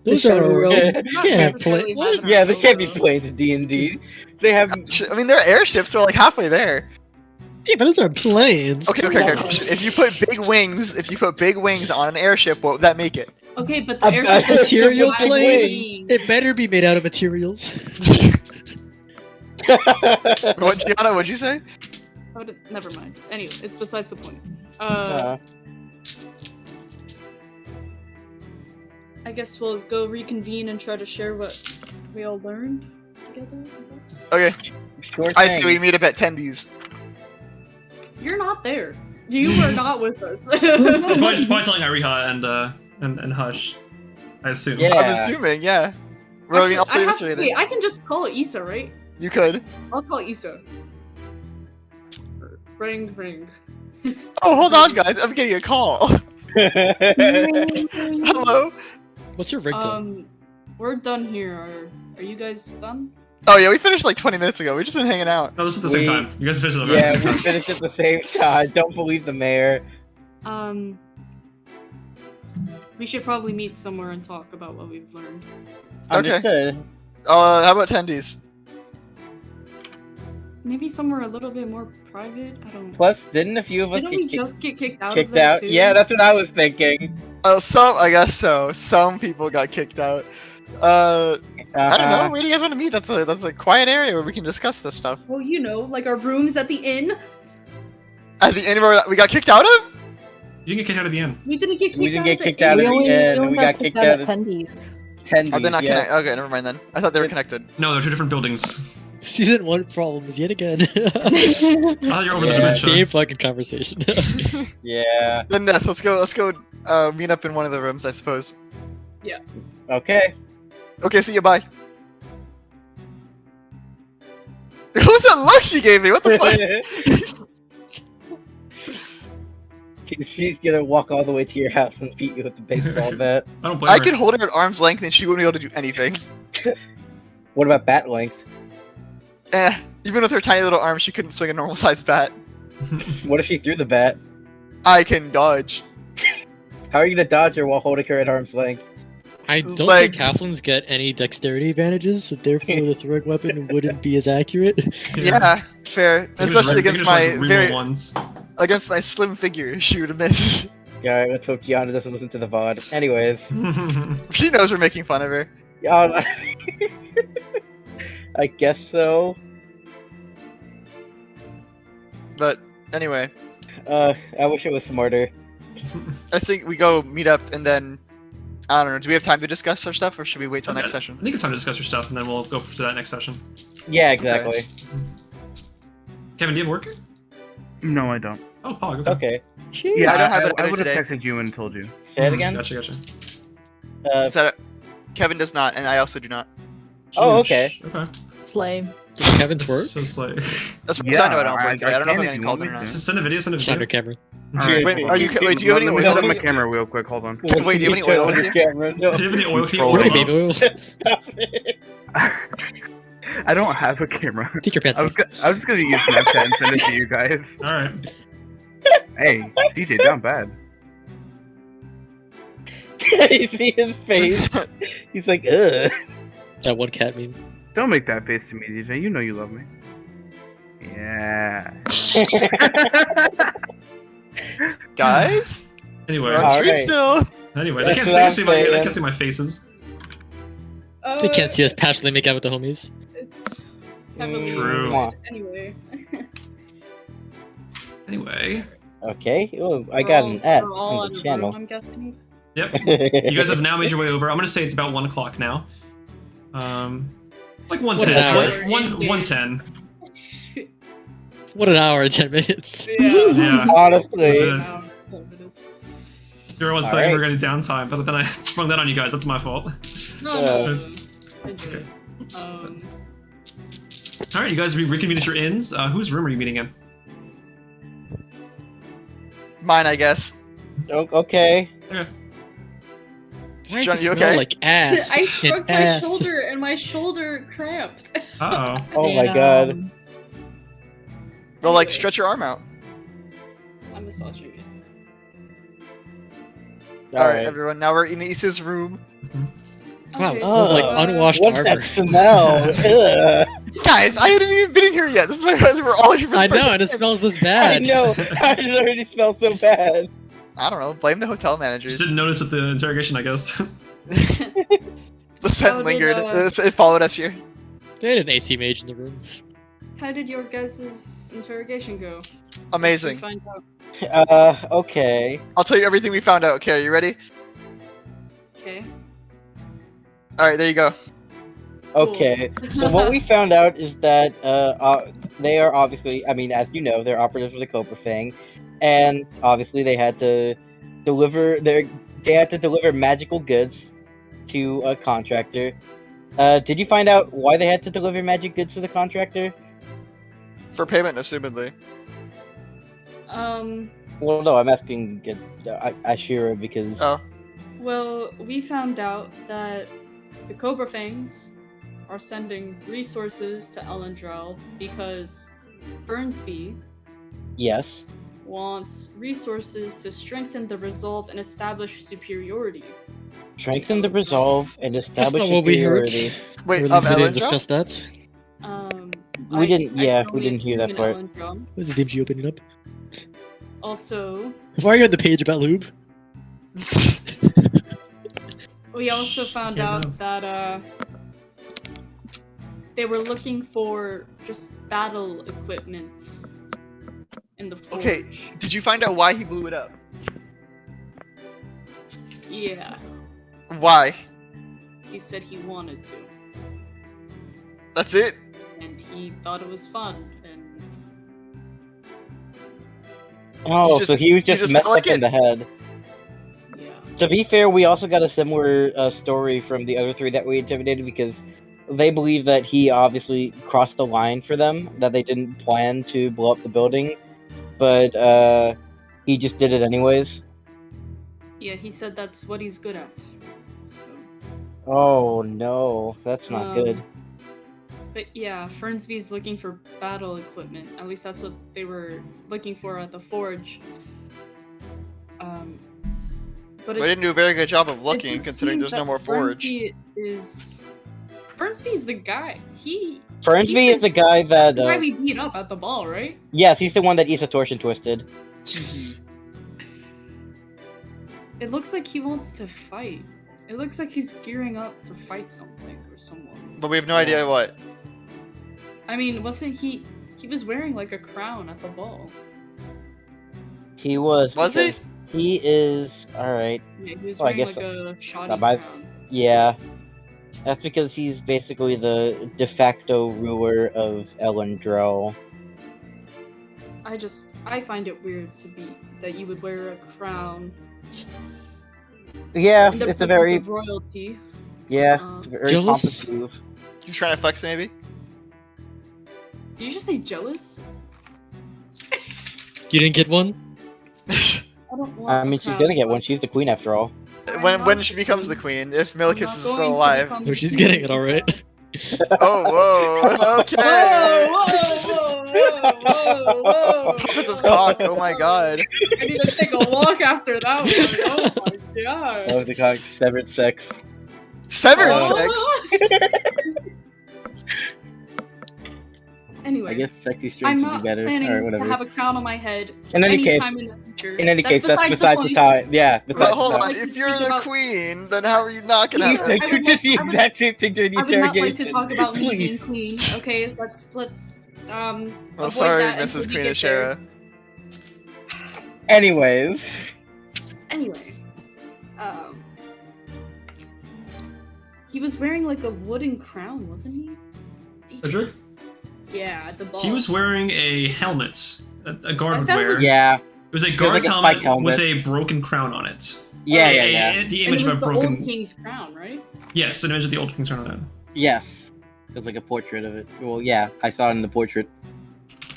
They Those are. can't You can't have planes. What? Yeah, there can't be planes in D&D. They have. I mean, there are airships. They're like halfway there. Yeah, but those are planes. Okay. If you put big wings on an airship, what would that make it? Okay, but the A airship is material flying plane. It better be made out of materials. What, Gianna? What'd you say? Oh, never mind. Anyway, it's besides the point. I guess we'll go reconvene and try to share what we all learned together, I guess. Okay. Sure I thing. see. We meet up at Tendies. You're not there. You were not with us. Probably telling Ariha and Hush. I assume. Yeah. I'm assuming, yeah. Well, I mean, I'll play this wait, I can just call it Isa, right? You could. I'll call it Isa. Ring. Oh, hold on, guys. I'm getting a call. Hello. What's your ringtone? We're done here. Are you guys done? Oh yeah, we finished like 20 minutes ago. We've just been hanging out. No, this is at the same time. You guys finished it Yeah, we finished at the same time. Don't believe the mayor. We should probably meet somewhere and talk about what we've learned. Understood. Okay. How about Tendies? Maybe somewhere a little bit more private. I don't. Plus, didn't a few of us Didn't we just get kicked out? kicked of there out? Too? Yeah, that's what I was thinking. I guess so. Some people got kicked out. I don't know. Where do you guys want to meet? That's a quiet area where we can discuss this stuff. Well, you know, like our rooms at the inn. At the inn where we got kicked out of? You didn't get kicked out of the inn. We didn't get kicked We didn't out get of kicked the out inn. of the inn. We got kicked out of Pennie's. Oh, they're not yeah. connected. Okay, never mind then. I thought they were connected. No, they're 2 different buildings. Season 1 problems yet again. I thought you were over the dementia. Same fucking conversation. Yeah. Then yes, let's go meet up in one of the rooms, I suppose. Yeah. Okay. Okay, see you, bye. What was that look she gave me? What the fuck? She's gonna walk all the way to your house and beat you with the baseball bat. I don't blame I her. could hold her at arm's length and she wouldn't be able to do anything. What about bat length? Even with her tiny little arms, she couldn't swing a normal sized bat. What if she threw the bat? I can dodge. How are you gonna dodge her while holding her at arm's length? I don't Legs. think halflings get any dexterity advantages, so therefore the throwing weapon wouldn't be as accurate. Yeah, fair. You can Especially just against like my reroll ones. against my slim figure, she would miss. Alright, let's hope Gianna doesn't listen to the VOD. Anyways. She knows we're making fun of her. I guess so. But anyway, I wish it was smarter. I think we go meet up and then I don't know. Do we have time to discuss our stuff, or should we wait till next session? I think it's time to discuss your stuff, and then we'll go to that next session. Yeah, exactly. Kevin, do you have work? No, I don't. Oh, Pog. Okay. Yeah, I don't have it I either would have today. texted you and told you. Say it again? Gotcha. Is that Kevin does not, and I also do not. Oh, okay. Okay. Slay. Did Kevin twerk? So slay. That's what I know I don't play today. I don't know if I'm getting called in or not. Send a video, send a Shout video. out Cameron. Alright, Wait, hold are on. you? Wait, do you have any Let me oil? set up my camera real quick. Hold on. Wait, do you have any oil in here? Do you have any oil? Can you oil What them baby up? oil? I don't have a camera. Take your pants I off. was just gonna use Snapchat and send it to you guys. Alright. Hey, DJ, down bad. You see his face? He's like, ugh. That one cat meme. Don't make that face to me, DJ. You know you love me. Yeah. Guys, Anyway. we're on stream Alright. still. Anyways, That's I what I'm can't saying. see my faces. They can't see us passionately make out with the homies. It's heavily True. recorded anyway. Anyway. Okay, oh, I got an ad We're all on in the a channel. room, I'm guessing. Yep. You guys have now made your way over. I'm gonna say it's about 1 o'clock now. Like 1:10. What an hour. 1:10. What an hour and 10 minutes. Yeah. Honestly. Yeah. Everyone's thinking Alright. we're getting downtime, but then I sprung that on you guys. That's my fault. No. Okay. Oops. Alright, you guys reconvene at your inns. Whose room are you meeting in? Mine, I guess. Okay. Okay. Why does John, it you smell okay? like ass? I and struck my ass? shoulder and my shoulder cramped. Uh oh. Oh my And, god. Well, like, stretch your arm out. I'm massaging it. Alright, everyone. Now we're in Isa's room. Wow, Okay, this smells like Ugh. unwashed What's armor. that smell? Ugh. Guys, I hadn't even been in here yet. This is my we're all here for the I know, first and it time. smells this I bad. know. How does it already smell so bad? I don't know. Blame the hotel Just managers. didn't notice at the interrogation, I guess. The scent Oh, did, lingered. It followed us here. They had an AC mage in the room. How did your guys' interrogation go? Amazing. Find out. Okay. I'll tell you everything we found out. Okay, are you ready? Okay. Alright, there you go. Okay. So what we found out is that they are obviously, I mean, as you know, they're operatives for the Cobra Fang, and obviously they had to deliver magical goods to a contractor. Did you find out why they had to deliver magic goods to the contractor? For payment, assumedly. Well, no, I'm asking Asherah because. Oh. Well, we found out that the Cobra Fangs are sending resources to Elendrell because Fernsby Yes. wants resources to strengthen the resolve and establish superiority. Strengthen the resolve and establish That's not what we heard. superiority. Wait, we didn't Elendrell? discuss that. We didn't. Yeah, we only didn't hear that in part. Elendrell. What's the DMG opening up? Also, Why are you on the page about lube? we also found out that they were looking for just battle equipment in the forge. Okay, did you find out why he blew it up? Yeah, Why? he said he wanted to, That's it? and he thought it was fun, and Oh, just- so he was you just just messed like up in it. the head. yeah. To be fair, we also got a similar story from the other three that we intimidated because they believe that he obviously crossed the line for them, that they didn't plan to blow up the building, but he just did it anyways. Yeah, he said that's what he's good at. Oh no, that's not good. But yeah, Fernsby's looking for battle equipment. At least that's what they were looking for at the forge. But We didn't do a very good job of it looking, just considering seems there's no that more forge. Fernsby is the guy. Fernsby is the guy that. That's the guy we beat up at the ball, right? Yes, he's the one that Isa Torsion twisted. It looks like he wants to fight. It looks like he's gearing up to fight something or someone. But we have no idea what. I mean, wasn't he? He was wearing like a crown at the ball. He was. Was he? because He is. Alright. Yeah, he was Well, I wearing guess like so. a shoddy That might- crown. Yeah. That's because he's basically the de facto ruler of Elendrell. I find it weird that you would wear a crown. Yeah, in the it's a presence very. of royalty. Yeah, it's a very Jealous? pompous move. You trying to flex, maybe? Did you just say jealous? You didn't get one? I don't want I mean, she's gonna get one. She's the queen after all. When she becomes the queen, if Milikis is still alive. Oh, she's getting it alright. Oh, whoa, okay. Whoa. Puppets of cock, oh my god. I need to take a walk after that one. Oh my god. Oh, the cock, severed sex. Severed sex? Anyway, I guess sexy I'm strings would not be better. planning Or whatever. to have a crown on my head In any case, anytime in the future. in any case, that's besides the point. time. Yeah, But besides hold the on, time. if you're the queen, then how are you not gonna You have said you did the exact same thing during the I would not like interrogation. to talk about me being Please. queen. Okay, let's Oh, avoid sorry, that Mrs. until we Queen get Asherah. Anyways. Anyway, he was wearing like a wooden crown, wasn't he? Cedric? Yeah, at the ball. He was wearing a helmet, a guard would thought it wear. was- Yeah. It was a It was guard's like a helmet, spike helmet. with a broken crown on it. Yeah, A- yeah, a- yeah. The And image it of was a the broken. old king's crown, right? Yes, an image of the old king's crown on it. Yes. There's like a portrait of it. Well, yeah, I saw it in the portrait.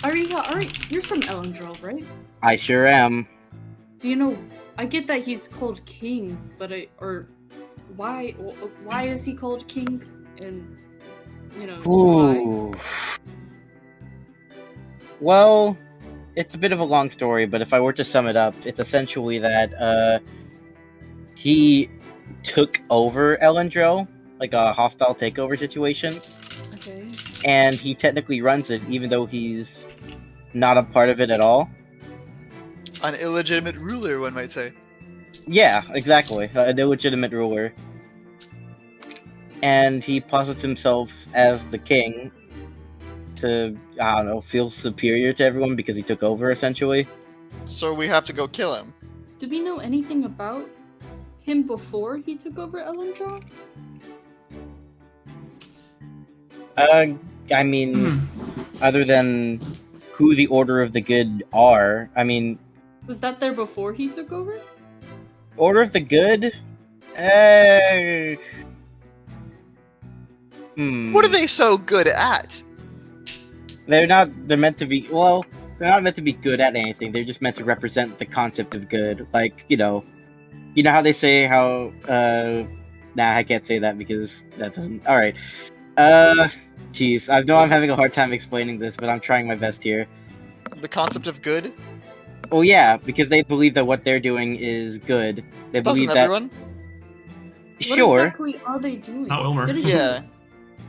You're from Elendril, right? I sure am. Do you know? I get that he's called king, but why is he called king? And you know why? Ooh. Well, it's a bit of a long story, but if I were to sum it up, it's essentially that he took over Elendril, like a hostile takeover situation. Okay. And he technically runs it, even though he's not a part of it at all. An illegitimate ruler, one might say. Yeah, exactly. An illegitimate ruler. And he posits himself as the king to, I don't know, feel superior to everyone because he took over, essentially. So we have to go kill him. Do we know anything about him before he took over Elendril? I mean, other than who the Order of the Good are, I mean, Was that there before he took over? Order of the Good? What are they so good at? They're meant to be, well, they're not meant to be good at anything. They're just meant to represent the concept of good. Like, you know how they say how, nah, I can't say that because that doesn't, alright. Jeez, I know I'm having a hard time explaining this, but I'm trying my best here. The concept of good? Well, yeah, because they believe that what they're doing is good. They believe Doesn't everyone? Sure. What exactly are they doing? Not Wilmer. What is Yeah.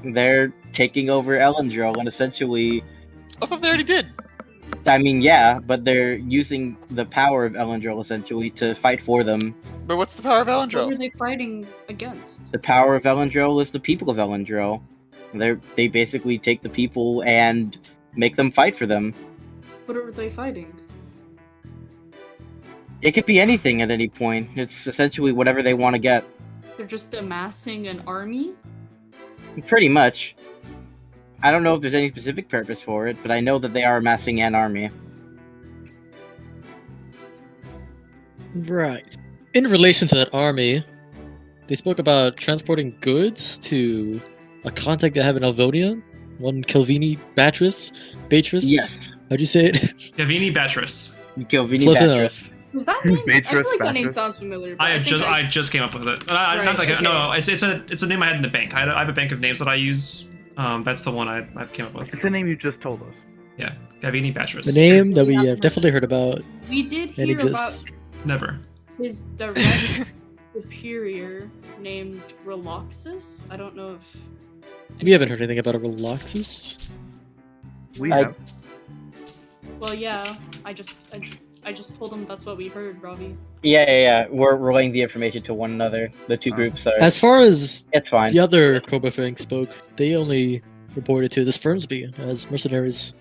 They're taking over Elendril, and essentially, I thought they already did. I mean, yeah, but they're using the power of Elendril, essentially, to fight for them. But what's the power of What were Elendril? they fighting against? The power of Elendril is the people of Elendril. They basically take the people and make them fight for them. What are they fighting? It could be anything at any point. It's essentially whatever they want to get. They're just amassing an army? Pretty much. I don't know if there's any specific purpose for it, but I know that they are amassing an army. Right. In relation to that army, they spoke about transporting goods to a contact they have in Alvonia. One Kelvini Batris. Yes. How'd you say it? Gavini Batris. Kelvini Close Batris. enough. Was that name? I feel like that name Batris? sounds familiar. but I think just came up with it. Right, Not like okay. no, it's a name I had in the bank. I have a bank of names that I use. That's the one I came up with. It's the name you just told us. Yeah, Gavini Batris. The name that we have definitely heard about. we did It hear exists. about Never. his direct superior named Reloxus. I don't know if We haven't heard anything about a Reloxus. We I- have. Well, yeah. I just told him that's what we heard, Ravi. Yeah. We're relaying the information to one another. The two groups are. As far as It's fine. the other Cobra Fang spoke, they only reported to this Fernsby as mercenaries.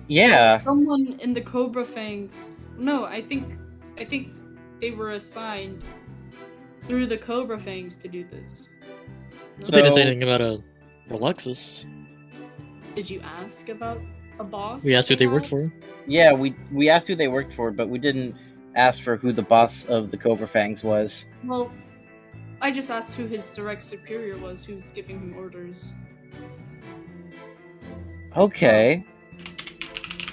Yeah. Someone in the Cobra Fangs. No, I think they were assigned through the Cobra Fangs to do this. But they didn't say So- anything about a Reluxus. Did you ask about a boss? We asked who that they worked had? for. Yeah, we asked who they worked for, but we didn't ask for who the boss of the Cobra Fangs was. Well, I just asked who his direct superior was, who's giving him orders. Okay.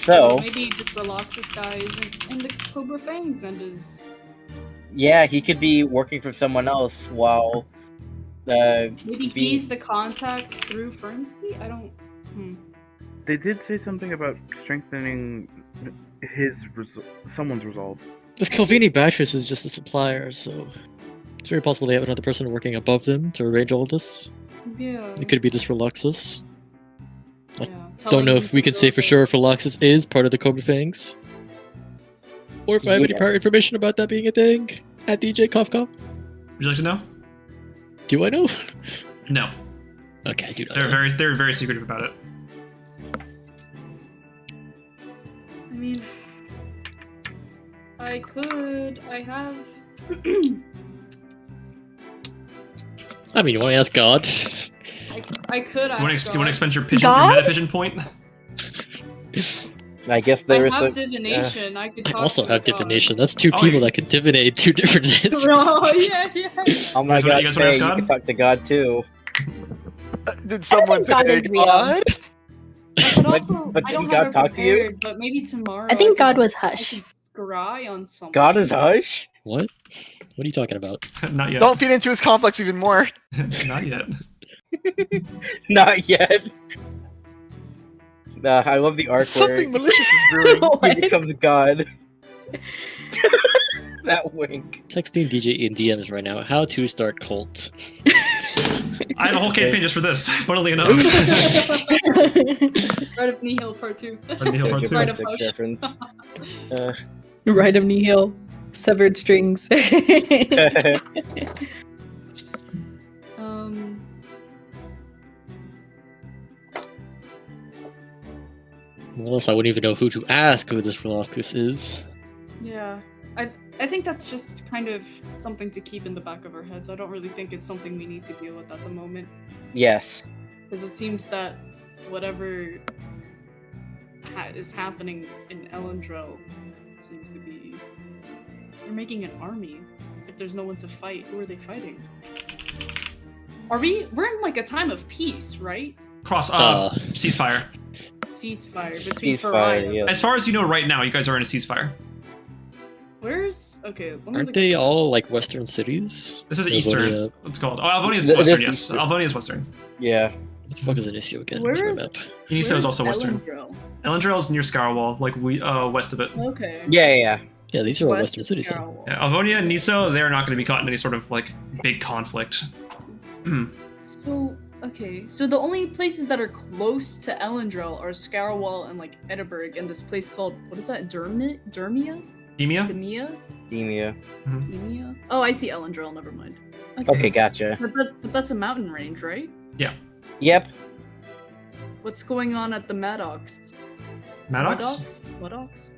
So maybe he just relaxes guys in the Cobra Fangs and is. yeah, he could be working for someone else while. Maybe he's the contact through Frenzy? I don't. They did say something about strengthening someone's resolve. This Calvini Batris is just a supplier, so it's very possible they have another person working above them to arrange all this. Yeah. It could be this Reluxus. I Telling don't know him if we to can go say for there. sure if Reluxus is part of the Cobra Fangs. Or if I have any Yeah. prior information about that being a thing. At DJ Cough Cough. Would you like to know? Do I know? No. Okay, I do not They're know. very very secretive about it. I mean, I have. I mean, you want to ask God? I could ask. Do you want to God. expend your God? meta pigeon point? I guess I there is have a. divination. I could I talk also to have God. divination. That's two Oh, people yeah. that can divinate two different answers. Oh yeah, yeah. Oh my You god, guys wanna ask hey, you God? can talk to God too. Did someone God say is real. God? I could also. but I don't didn't have God it talk to you? prepared, but maybe tomorrow. I think could- God was I Hush. could scry on something. God is Hush? What? What are you talking about? Not yet. Don't feed into his complex even more. Not yet. Not yet. I love the arc Something where malicious is brewing. he becomes God. That wink. Texting DJ in DMs right now. How to start cult. I have a whole campaign just for this. Funnily enough. Right of Nihil Part 2. Nihil Part 2. Right of Six Hush. reference. Right of Nihil. Severed strings. Um. Well, else I wouldn't even know who to ask who this Reluctus is. Yeah. I think that's just kind of something to keep in the back of our heads. I don't really think it's something we need to deal with at the moment. Yes. Because it seems that whatever is happening in Elendrel seems to be. They're making an army. If there's no one to fight, who are they fighting? We're in like a time of peace, right? Ceasefire. Ceasefire between Ceasefire, Farai. yeah. As far as you know right now, you guys are in a ceasefire. Where's okay? Let me Aren't look they at- all like Western cities? This is Livonia- Eastern. What's it called? Oh, Alvonia is This Western, is yes. Eastern. Alvonia is Western. Yeah. What the fuck is Initio again? Where Where's is- my map? Iniso is Where's also Western. Elendrel? Elendrel is near Scarwall, like west of it. Okay. Yeah. Yeah, these are all West Western of cities. Then. Scarwall. Yeah, Alvonia and Niso, they're not going to be caught in any sort of like big conflict. So okay, so the only places that are close to Elendrel are Scarwall and like Edinburgh, and this place called what is that? Dermia? Demia? Demia? Demia. Demia? Oh, I see Elendrel. Never mind. Okay, gotcha. But that's a mountain range, right? Yep. What's going on at the Maddox? Maddox? Maddox?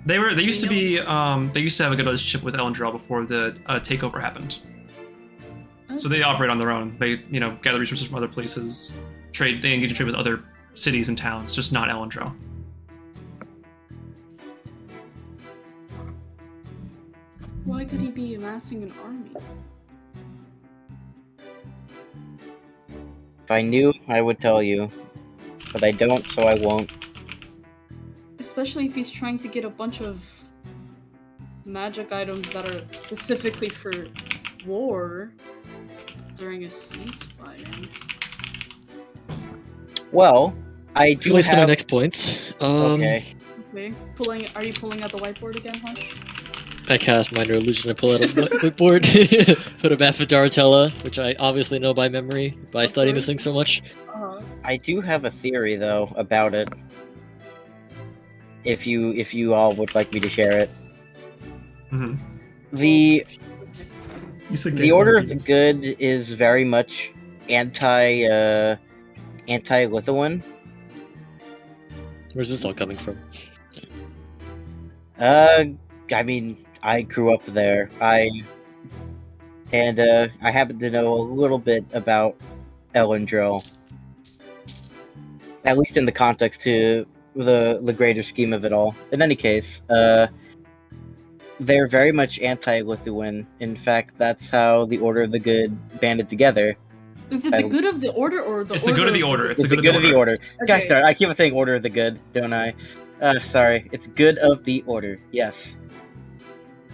They used to be they used to have a good relationship with Elendrel before the takeover happened. So they operate on their own. They, gather resources from other places, trade. They engage in trade with other cities and towns, just not Elendrel. Why could he be amassing an army? If I knew, I would tell you. But I don't, so I won't. Especially if he's trying to get a bunch of magic items that are specifically for war during a ceasefire. Well, I do Relates to my have... next point. Okay. Okay. Are you pulling out the whiteboard again, Hush? I cast Minor Illusion. I pull out a whiteboard, put a map of Daratella, which I obviously know by memory by studying this thing so much. I do have a theory, though, about it. If you all would like me to share it. Mm-hmm. The Order of the Good is very much anti-Lithuan. Where's this all coming from? I mean, I grew up there. I happen to know a little bit about Elendrel. At least in the context to the greater scheme of it all. In any case, they're very much anti-Lithuan. In fact, that's how the Order of the Good banded together. Is it the good of the Order or the It's the good of the Order. It's the good of the Order. Okay. Gosh darn, I keep saying Order of the Good, don't I? Sorry, it's good of the order. Yes.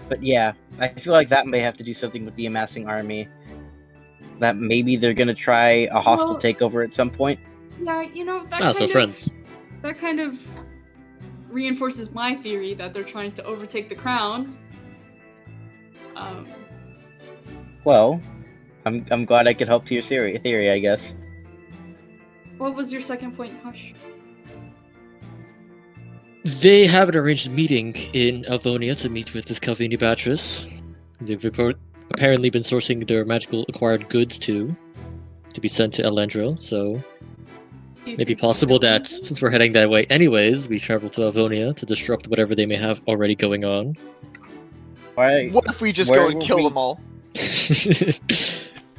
But yeah, I feel like that may have to do something with the amassing army. That maybe they're gonna try a hostile takeover at some point. Yeah, that that kind of reinforces my theory that they're trying to overtake the crown. Well, I'm glad I could help to your theory, I guess. What was your second point, Hush? They have an arranged meeting in Alvonia to meet with this Calvini Beatrice. They've apparently been sourcing their magical acquired goods to be sent to Elendril, so maybe possible that since we're heading that way anyways, we travel to Alvonia to disrupt whatever they may have already going on. What if we just go and kill them all?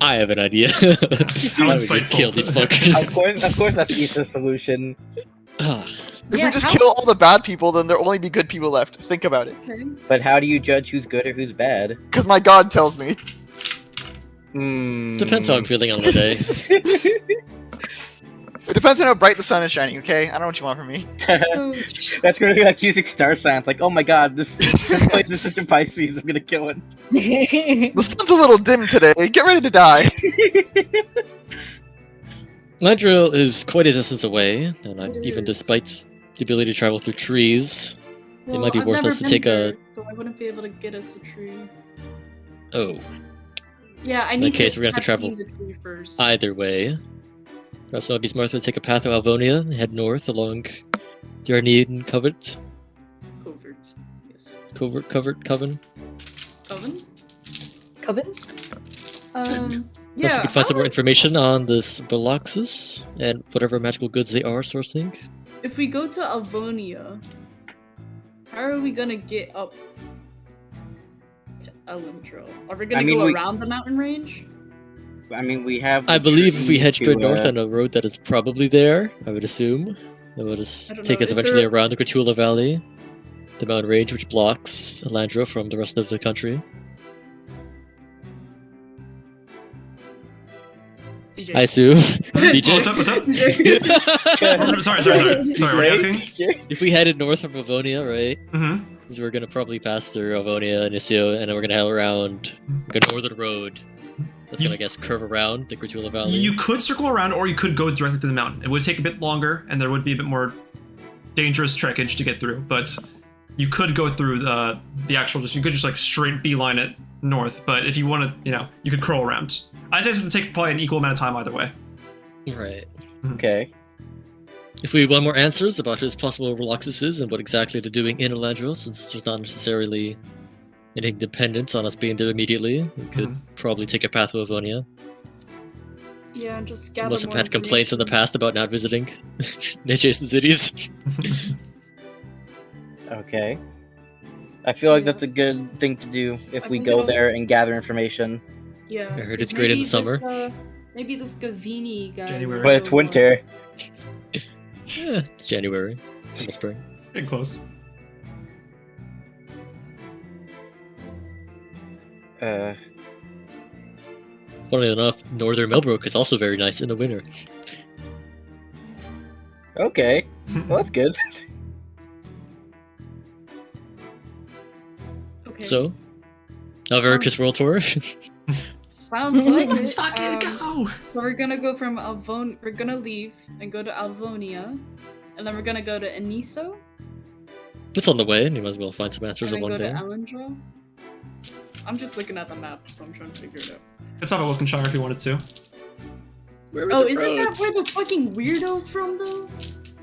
I have an idea. How would just kill these fuckers? Of course that's Isa's solution. If we just kill all the bad people, then there'll only be good people left. Think about it. But how do you judge who's good or who's bad? Because my god tells me. Depends how I'm feeling on the day. It depends on how bright the sun is shining, okay? I don't know what you want from me. That's really like using star signs. Like, oh my god, this place is such a Pisces, I'm gonna kill it. The sun's a little dim today. Get ready to die. Elendril is quite a distance away, and even despite the ability to travel through trees, it might be worthless to take a... So I wouldn't be able to get us a tree. Oh. Yeah, I need in that case, we're going to have to travel the tree first. either way. Perhaps it might be smarter to take a path to Alvonia and head north along the Arnean Covert. Covert, yes. Coven? Coven? Coven? Yeah, we can find some more information on this Veloxus and whatever magical goods they are sourcing. If we go to Alvonia, how are we gonna get up to Elendril? Are we gonna go around the mountain range? I mean, we have... I believe if we head straight north on a road that is probably there, I would assume. It would just take us eventually around the Gratula Valley, the mountain range which blocks Elendril from the rest of the country. DJ. I assume. DJ? What's up? Sorry, what are you asking? If we headed north from Avonia, right? Mm-hmm. Because we're gonna probably pass through Avonia and Isio, and then we're gonna head around a northern road. That's gonna, I guess, curve around the Gratula Valley. You could circle around, or you could go directly to the mountain. It would take a bit longer, and there would be a bit more dangerous trekkage to get through, but you could go through the actual, you could just like straight beeline it north, but if you want to, you could curl around. I'd say it's going to take probably an equal amount of time either way. Right. Okay. If we want more answers about his possible Veloxuses and what exactly they're doing in Elendril, since there's not necessarily anything dependent on us being there immediately, we could probably take a path to Avonia. Yeah, and just gather Unless more we've had complaints in the past about not visiting adjacent cities. Okay. I feel like that's a good thing to do if we go there and gather information. Yeah. I heard it's great in the summer. Maybe this Gavini guy. January. But it's winter. Yeah, it's January. Almost spring. Getting close. Funnily enough, northern Melbrook is also very nice in the winter. Okay. Well, that's good. Okay. So, Alvaricus World Tour? Sounds like Let's it. fucking go! So we're gonna go from we're gonna leave and go to Alvonia, and then we're gonna go to Eniso. It's on the way, and you might as well find some answers And then along go there. to Elendril. I'm just looking at the map, so I'm trying to figure it out. Let's stop at Wilkinshire if you wanted to. Oh, isn't that where the fucking weirdo's from, though?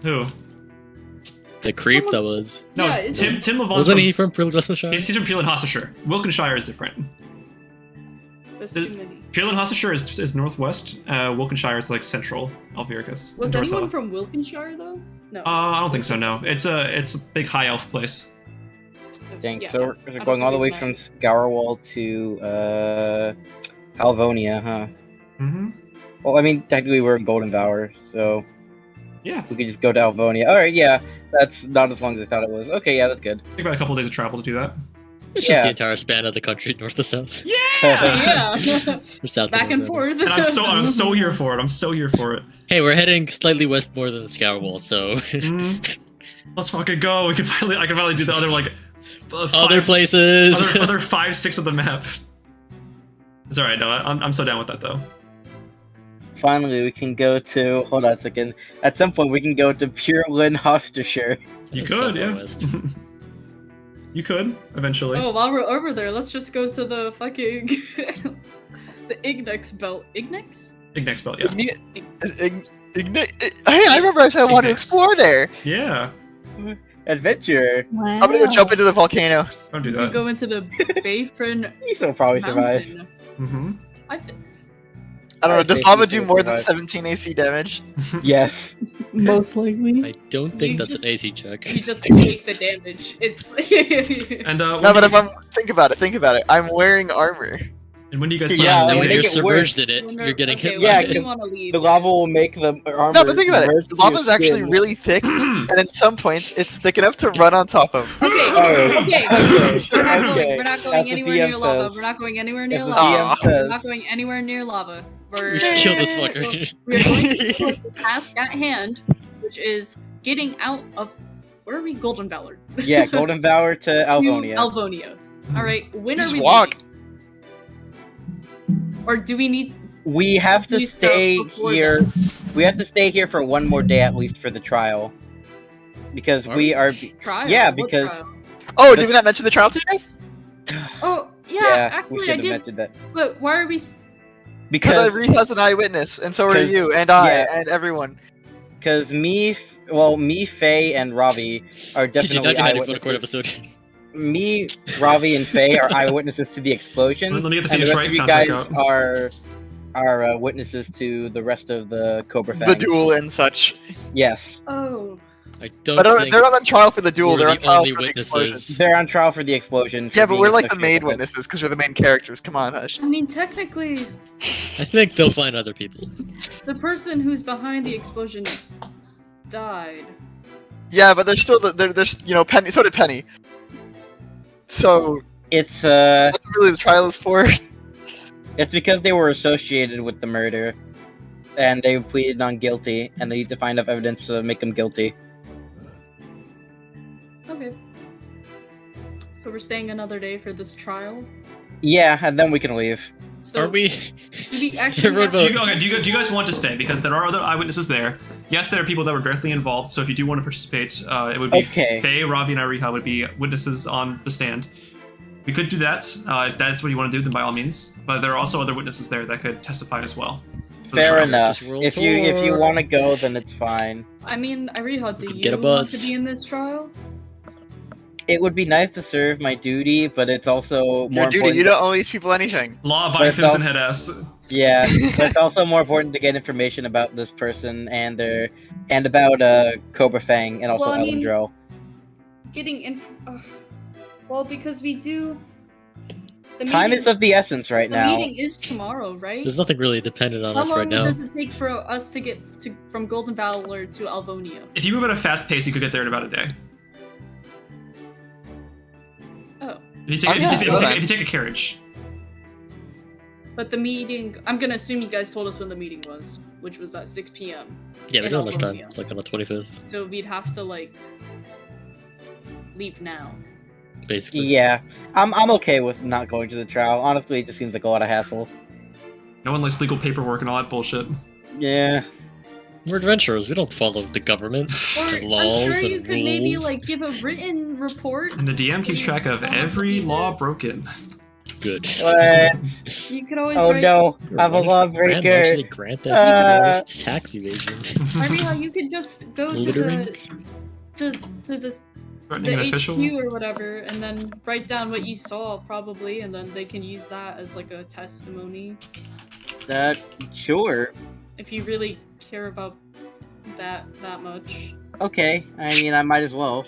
Who? The creep that was. No, Yeah, isn't- Tim Levon's Wasn't he from Prucidrax? He's from Peel and Hostershire. Wilkinshire is different. There's too many. Peel and Hostershire is northwest. Wilkinshire is like central Alvaricus. Was north anyone south. from Wilkinshire, though? No. I don't think so. No, it's a big high elf place. Dang, Yeah, so I we're don't going all the way believe from Scourwall to Alvonia, huh? Mm-hmm. Well, I mean, technically we're in Golden Bower, so yeah, we could just go to Alvonia. All right, yeah, that's not as long as I thought it was. Okay, yeah, that's good. Take about a couple of days of travel to do that. It's just the entire span of the country, north to south. Yeah, Yeah. Or south to Back and north, forth. and I'm so here for it. I'm so here for it. Hey, we're heading slightly west more than the Scourwall, so Let's fucking go. I can finally do the other like Other places. other 5-6 of the map. It's alright. No, I'm so down with that though. Finally, we can go to. Hold on a second. At some point, we can go to Purelin Hostershire. You could, yeah. You could eventually. Oh, while we're over there, let's just go to the fucking the Ignex belt. Ignex? Ignex belt, yeah. Hey, I remember I said I wanted to explore there. Yeah. Adventure. Wow. I'm gonna go jump into the volcano. Don't do We that. go into the Bayfrin He'll probably survive. mountain. Mm-hmm. I don't know, does think lava you do can more than survive. 17 AC damage? Yes. Most likely. I don't think You that's just- an AC check. You just take the damage. It's And No, but if I'm think about it. I'm wearing armor. And when do you guys Yeah, plan on And when leaving? you're make it worse. submerged in it, When you're getting okay, hit when by Yeah, do it. you want to leave? The lava guys? will make the armor. No, but think about it. merge to Lava's your actually skin. really thick, and at some points, it's thick enough to run on top of. Okay, Oh, okay. okay. We're not That's going what anywhere DM near lava. says. We're not going anywhere near That's what lava. DM Aw. We're says. not going anywhere near lava. We should kill this fucker. We're going to the task at hand, which is getting out of. Where are we? Golden Valor. Yeah, Golden Valor to Alvonia. To Alvonia. All right. When Just are we? walk. leaving? Or do we need? We have to Please tell us stay before here. then. We have to stay here for one more day at least for the trial, because Are we we? Trial? Yeah, What because- trial? Oh, did we not mention the trial to you guys? Oh yeah, we actually should I have did. mentioned that. But why are we? Because Because Riha's an eyewitness, and so are Because- you, and I, yeah. and everyone. me, Faye, and Ravi are Did you not definitely do that for the court eyewitnesses. episode? Me, Ravi, and Faye are eyewitnesses to the explosion, Let me get the and the Phoenix rest right. of you Sounds guys like are witnesses to the rest of the Cobra Fang. The duel and such. Yes, Oh. I don't But think they're not on trial for the duel, we're they're on the trial only for the witnesses. explosion. they're on trial for the explosion. for Yeah, but being we're like the associated main with it. witnesses, because we're the main characters. Come on, Hush. I mean, technically, I think they'll find other people. the person who's behind the explosion died. Yeah, but there's still, there's, you know, Pennie, so did Pennie. So, It's that's what really the trial is for. It's because they were associated with the murder, and they pleaded non guilty, and they need to find enough evidence to make them guilty. Okay. So we're staying another day for this trial. Yeah, and then we can leave. So Are we? do we actually Everyone have to- vote. do you guys want to stay? Because there are other eyewitnesses there. Yes, there are people that were directly involved. So if you do want to participate, it would be Okay. Faye, Ravi, and Iriha would be witnesses on the stand. We could do that. If that's what you want to do, then by all means. But there are also other witnesses there that could testify as well. for the Fair trial. enough. Just roll If you tour. want to go, then it's fine. I mean, Iriha, do could you get a want bus. to be in this trial? It would be nice to serve my duty, but it's also Your more duty, important. you don't owe these people anything. Law-abiding But citizen it's head ass. Yeah, but it's also more important to get information about this person and about Cobra Fang and also Well, I mean- Elendro. Getting in. Well, because we do. The Time meeting, is of the essence right the now. meeting is tomorrow, right? There's nothing really dependent on How us long right now. does it take for us to get from Golden Valor to Alvonia? If you move at a fast pace, you could get there in about a day. Oh, If you take a carriage. but the meeting. I'm gonna assume you guys told us when the meeting was, which was at 6 p.m. Yeah, we in don't have much time. Alvonia. It's like on the 25th, So we'd have to like leave now. basically. Yeah, I'm okay with not going to the trial. Honestly, it just seems like a lot of hassle. No one likes legal paperwork and all that bullshit. Yeah. We're adventurers. We don't follow the government Or and I'm laws sure you and could rules. maybe like give a written report. And the DM keeps track of every law broken. Good. What? You could always Oh write. no, I'm a Grant, actually lawbreaker. grant that people tax evasion. Iriha, you could just go to Littering? to this Threatening an the official. HQ or whatever, and then write down what you saw probably, and then they can use that as like a testimony Sure. if you really care about that much. Okay, I mean, I might as well.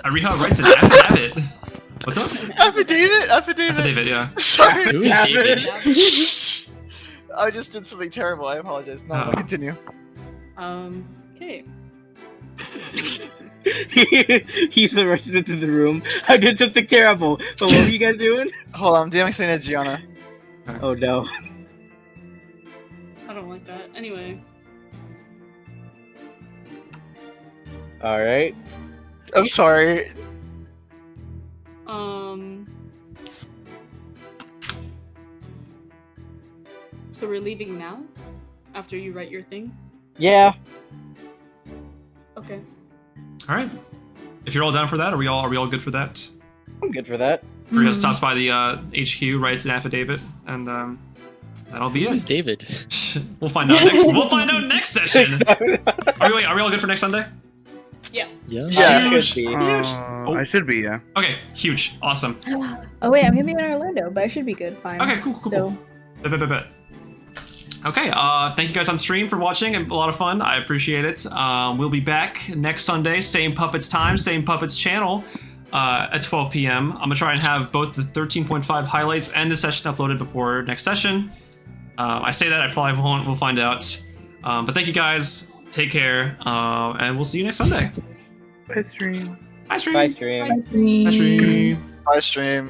Iriha writes an affidavit. What's up? Affidavit? Affidavit, yeah. Sorry. Who is David? I just did something terrible, I apologize. No, Oh. continue. Okay. He's the rushed into the room. I did something terrible. But what were you guys doing? Hold on, I'm doing something to Gianna. Oh no. I don't like that. Anyway. All right. I'm sorry. So we're leaving now? After you write your thing? Yeah. Okay. All right. If you're all down for that, are we all good for that? I'm good for that. We're gonna stop by the HQ, writes an affidavit, and that'll be Who's it. David? We'll find out next. We'll find out next session. Are we all good for next Sunday? Yeah. Yeah. Yeah. Huge. Should be. I should be, yeah. Okay. Huge. Awesome. Oh wait, I'm gonna be in Orlando, but I should be good. Fine. Okay. Cool. So, Bet. Okay, thank you guys on stream for watching, and a lot of fun. I appreciate it. We'll be back next Sunday, same Puppets time, same Puppets channel, at 12 p.m. I'm gonna try and have both the 13.5 highlights and the session uploaded before next session. I say that, I probably won't. We'll find out. But thank you guys. Take care, and we'll see you next Sunday. Bye stream. Bye stream. Bye stream. bye, stream. Bye stream. Bye, stream.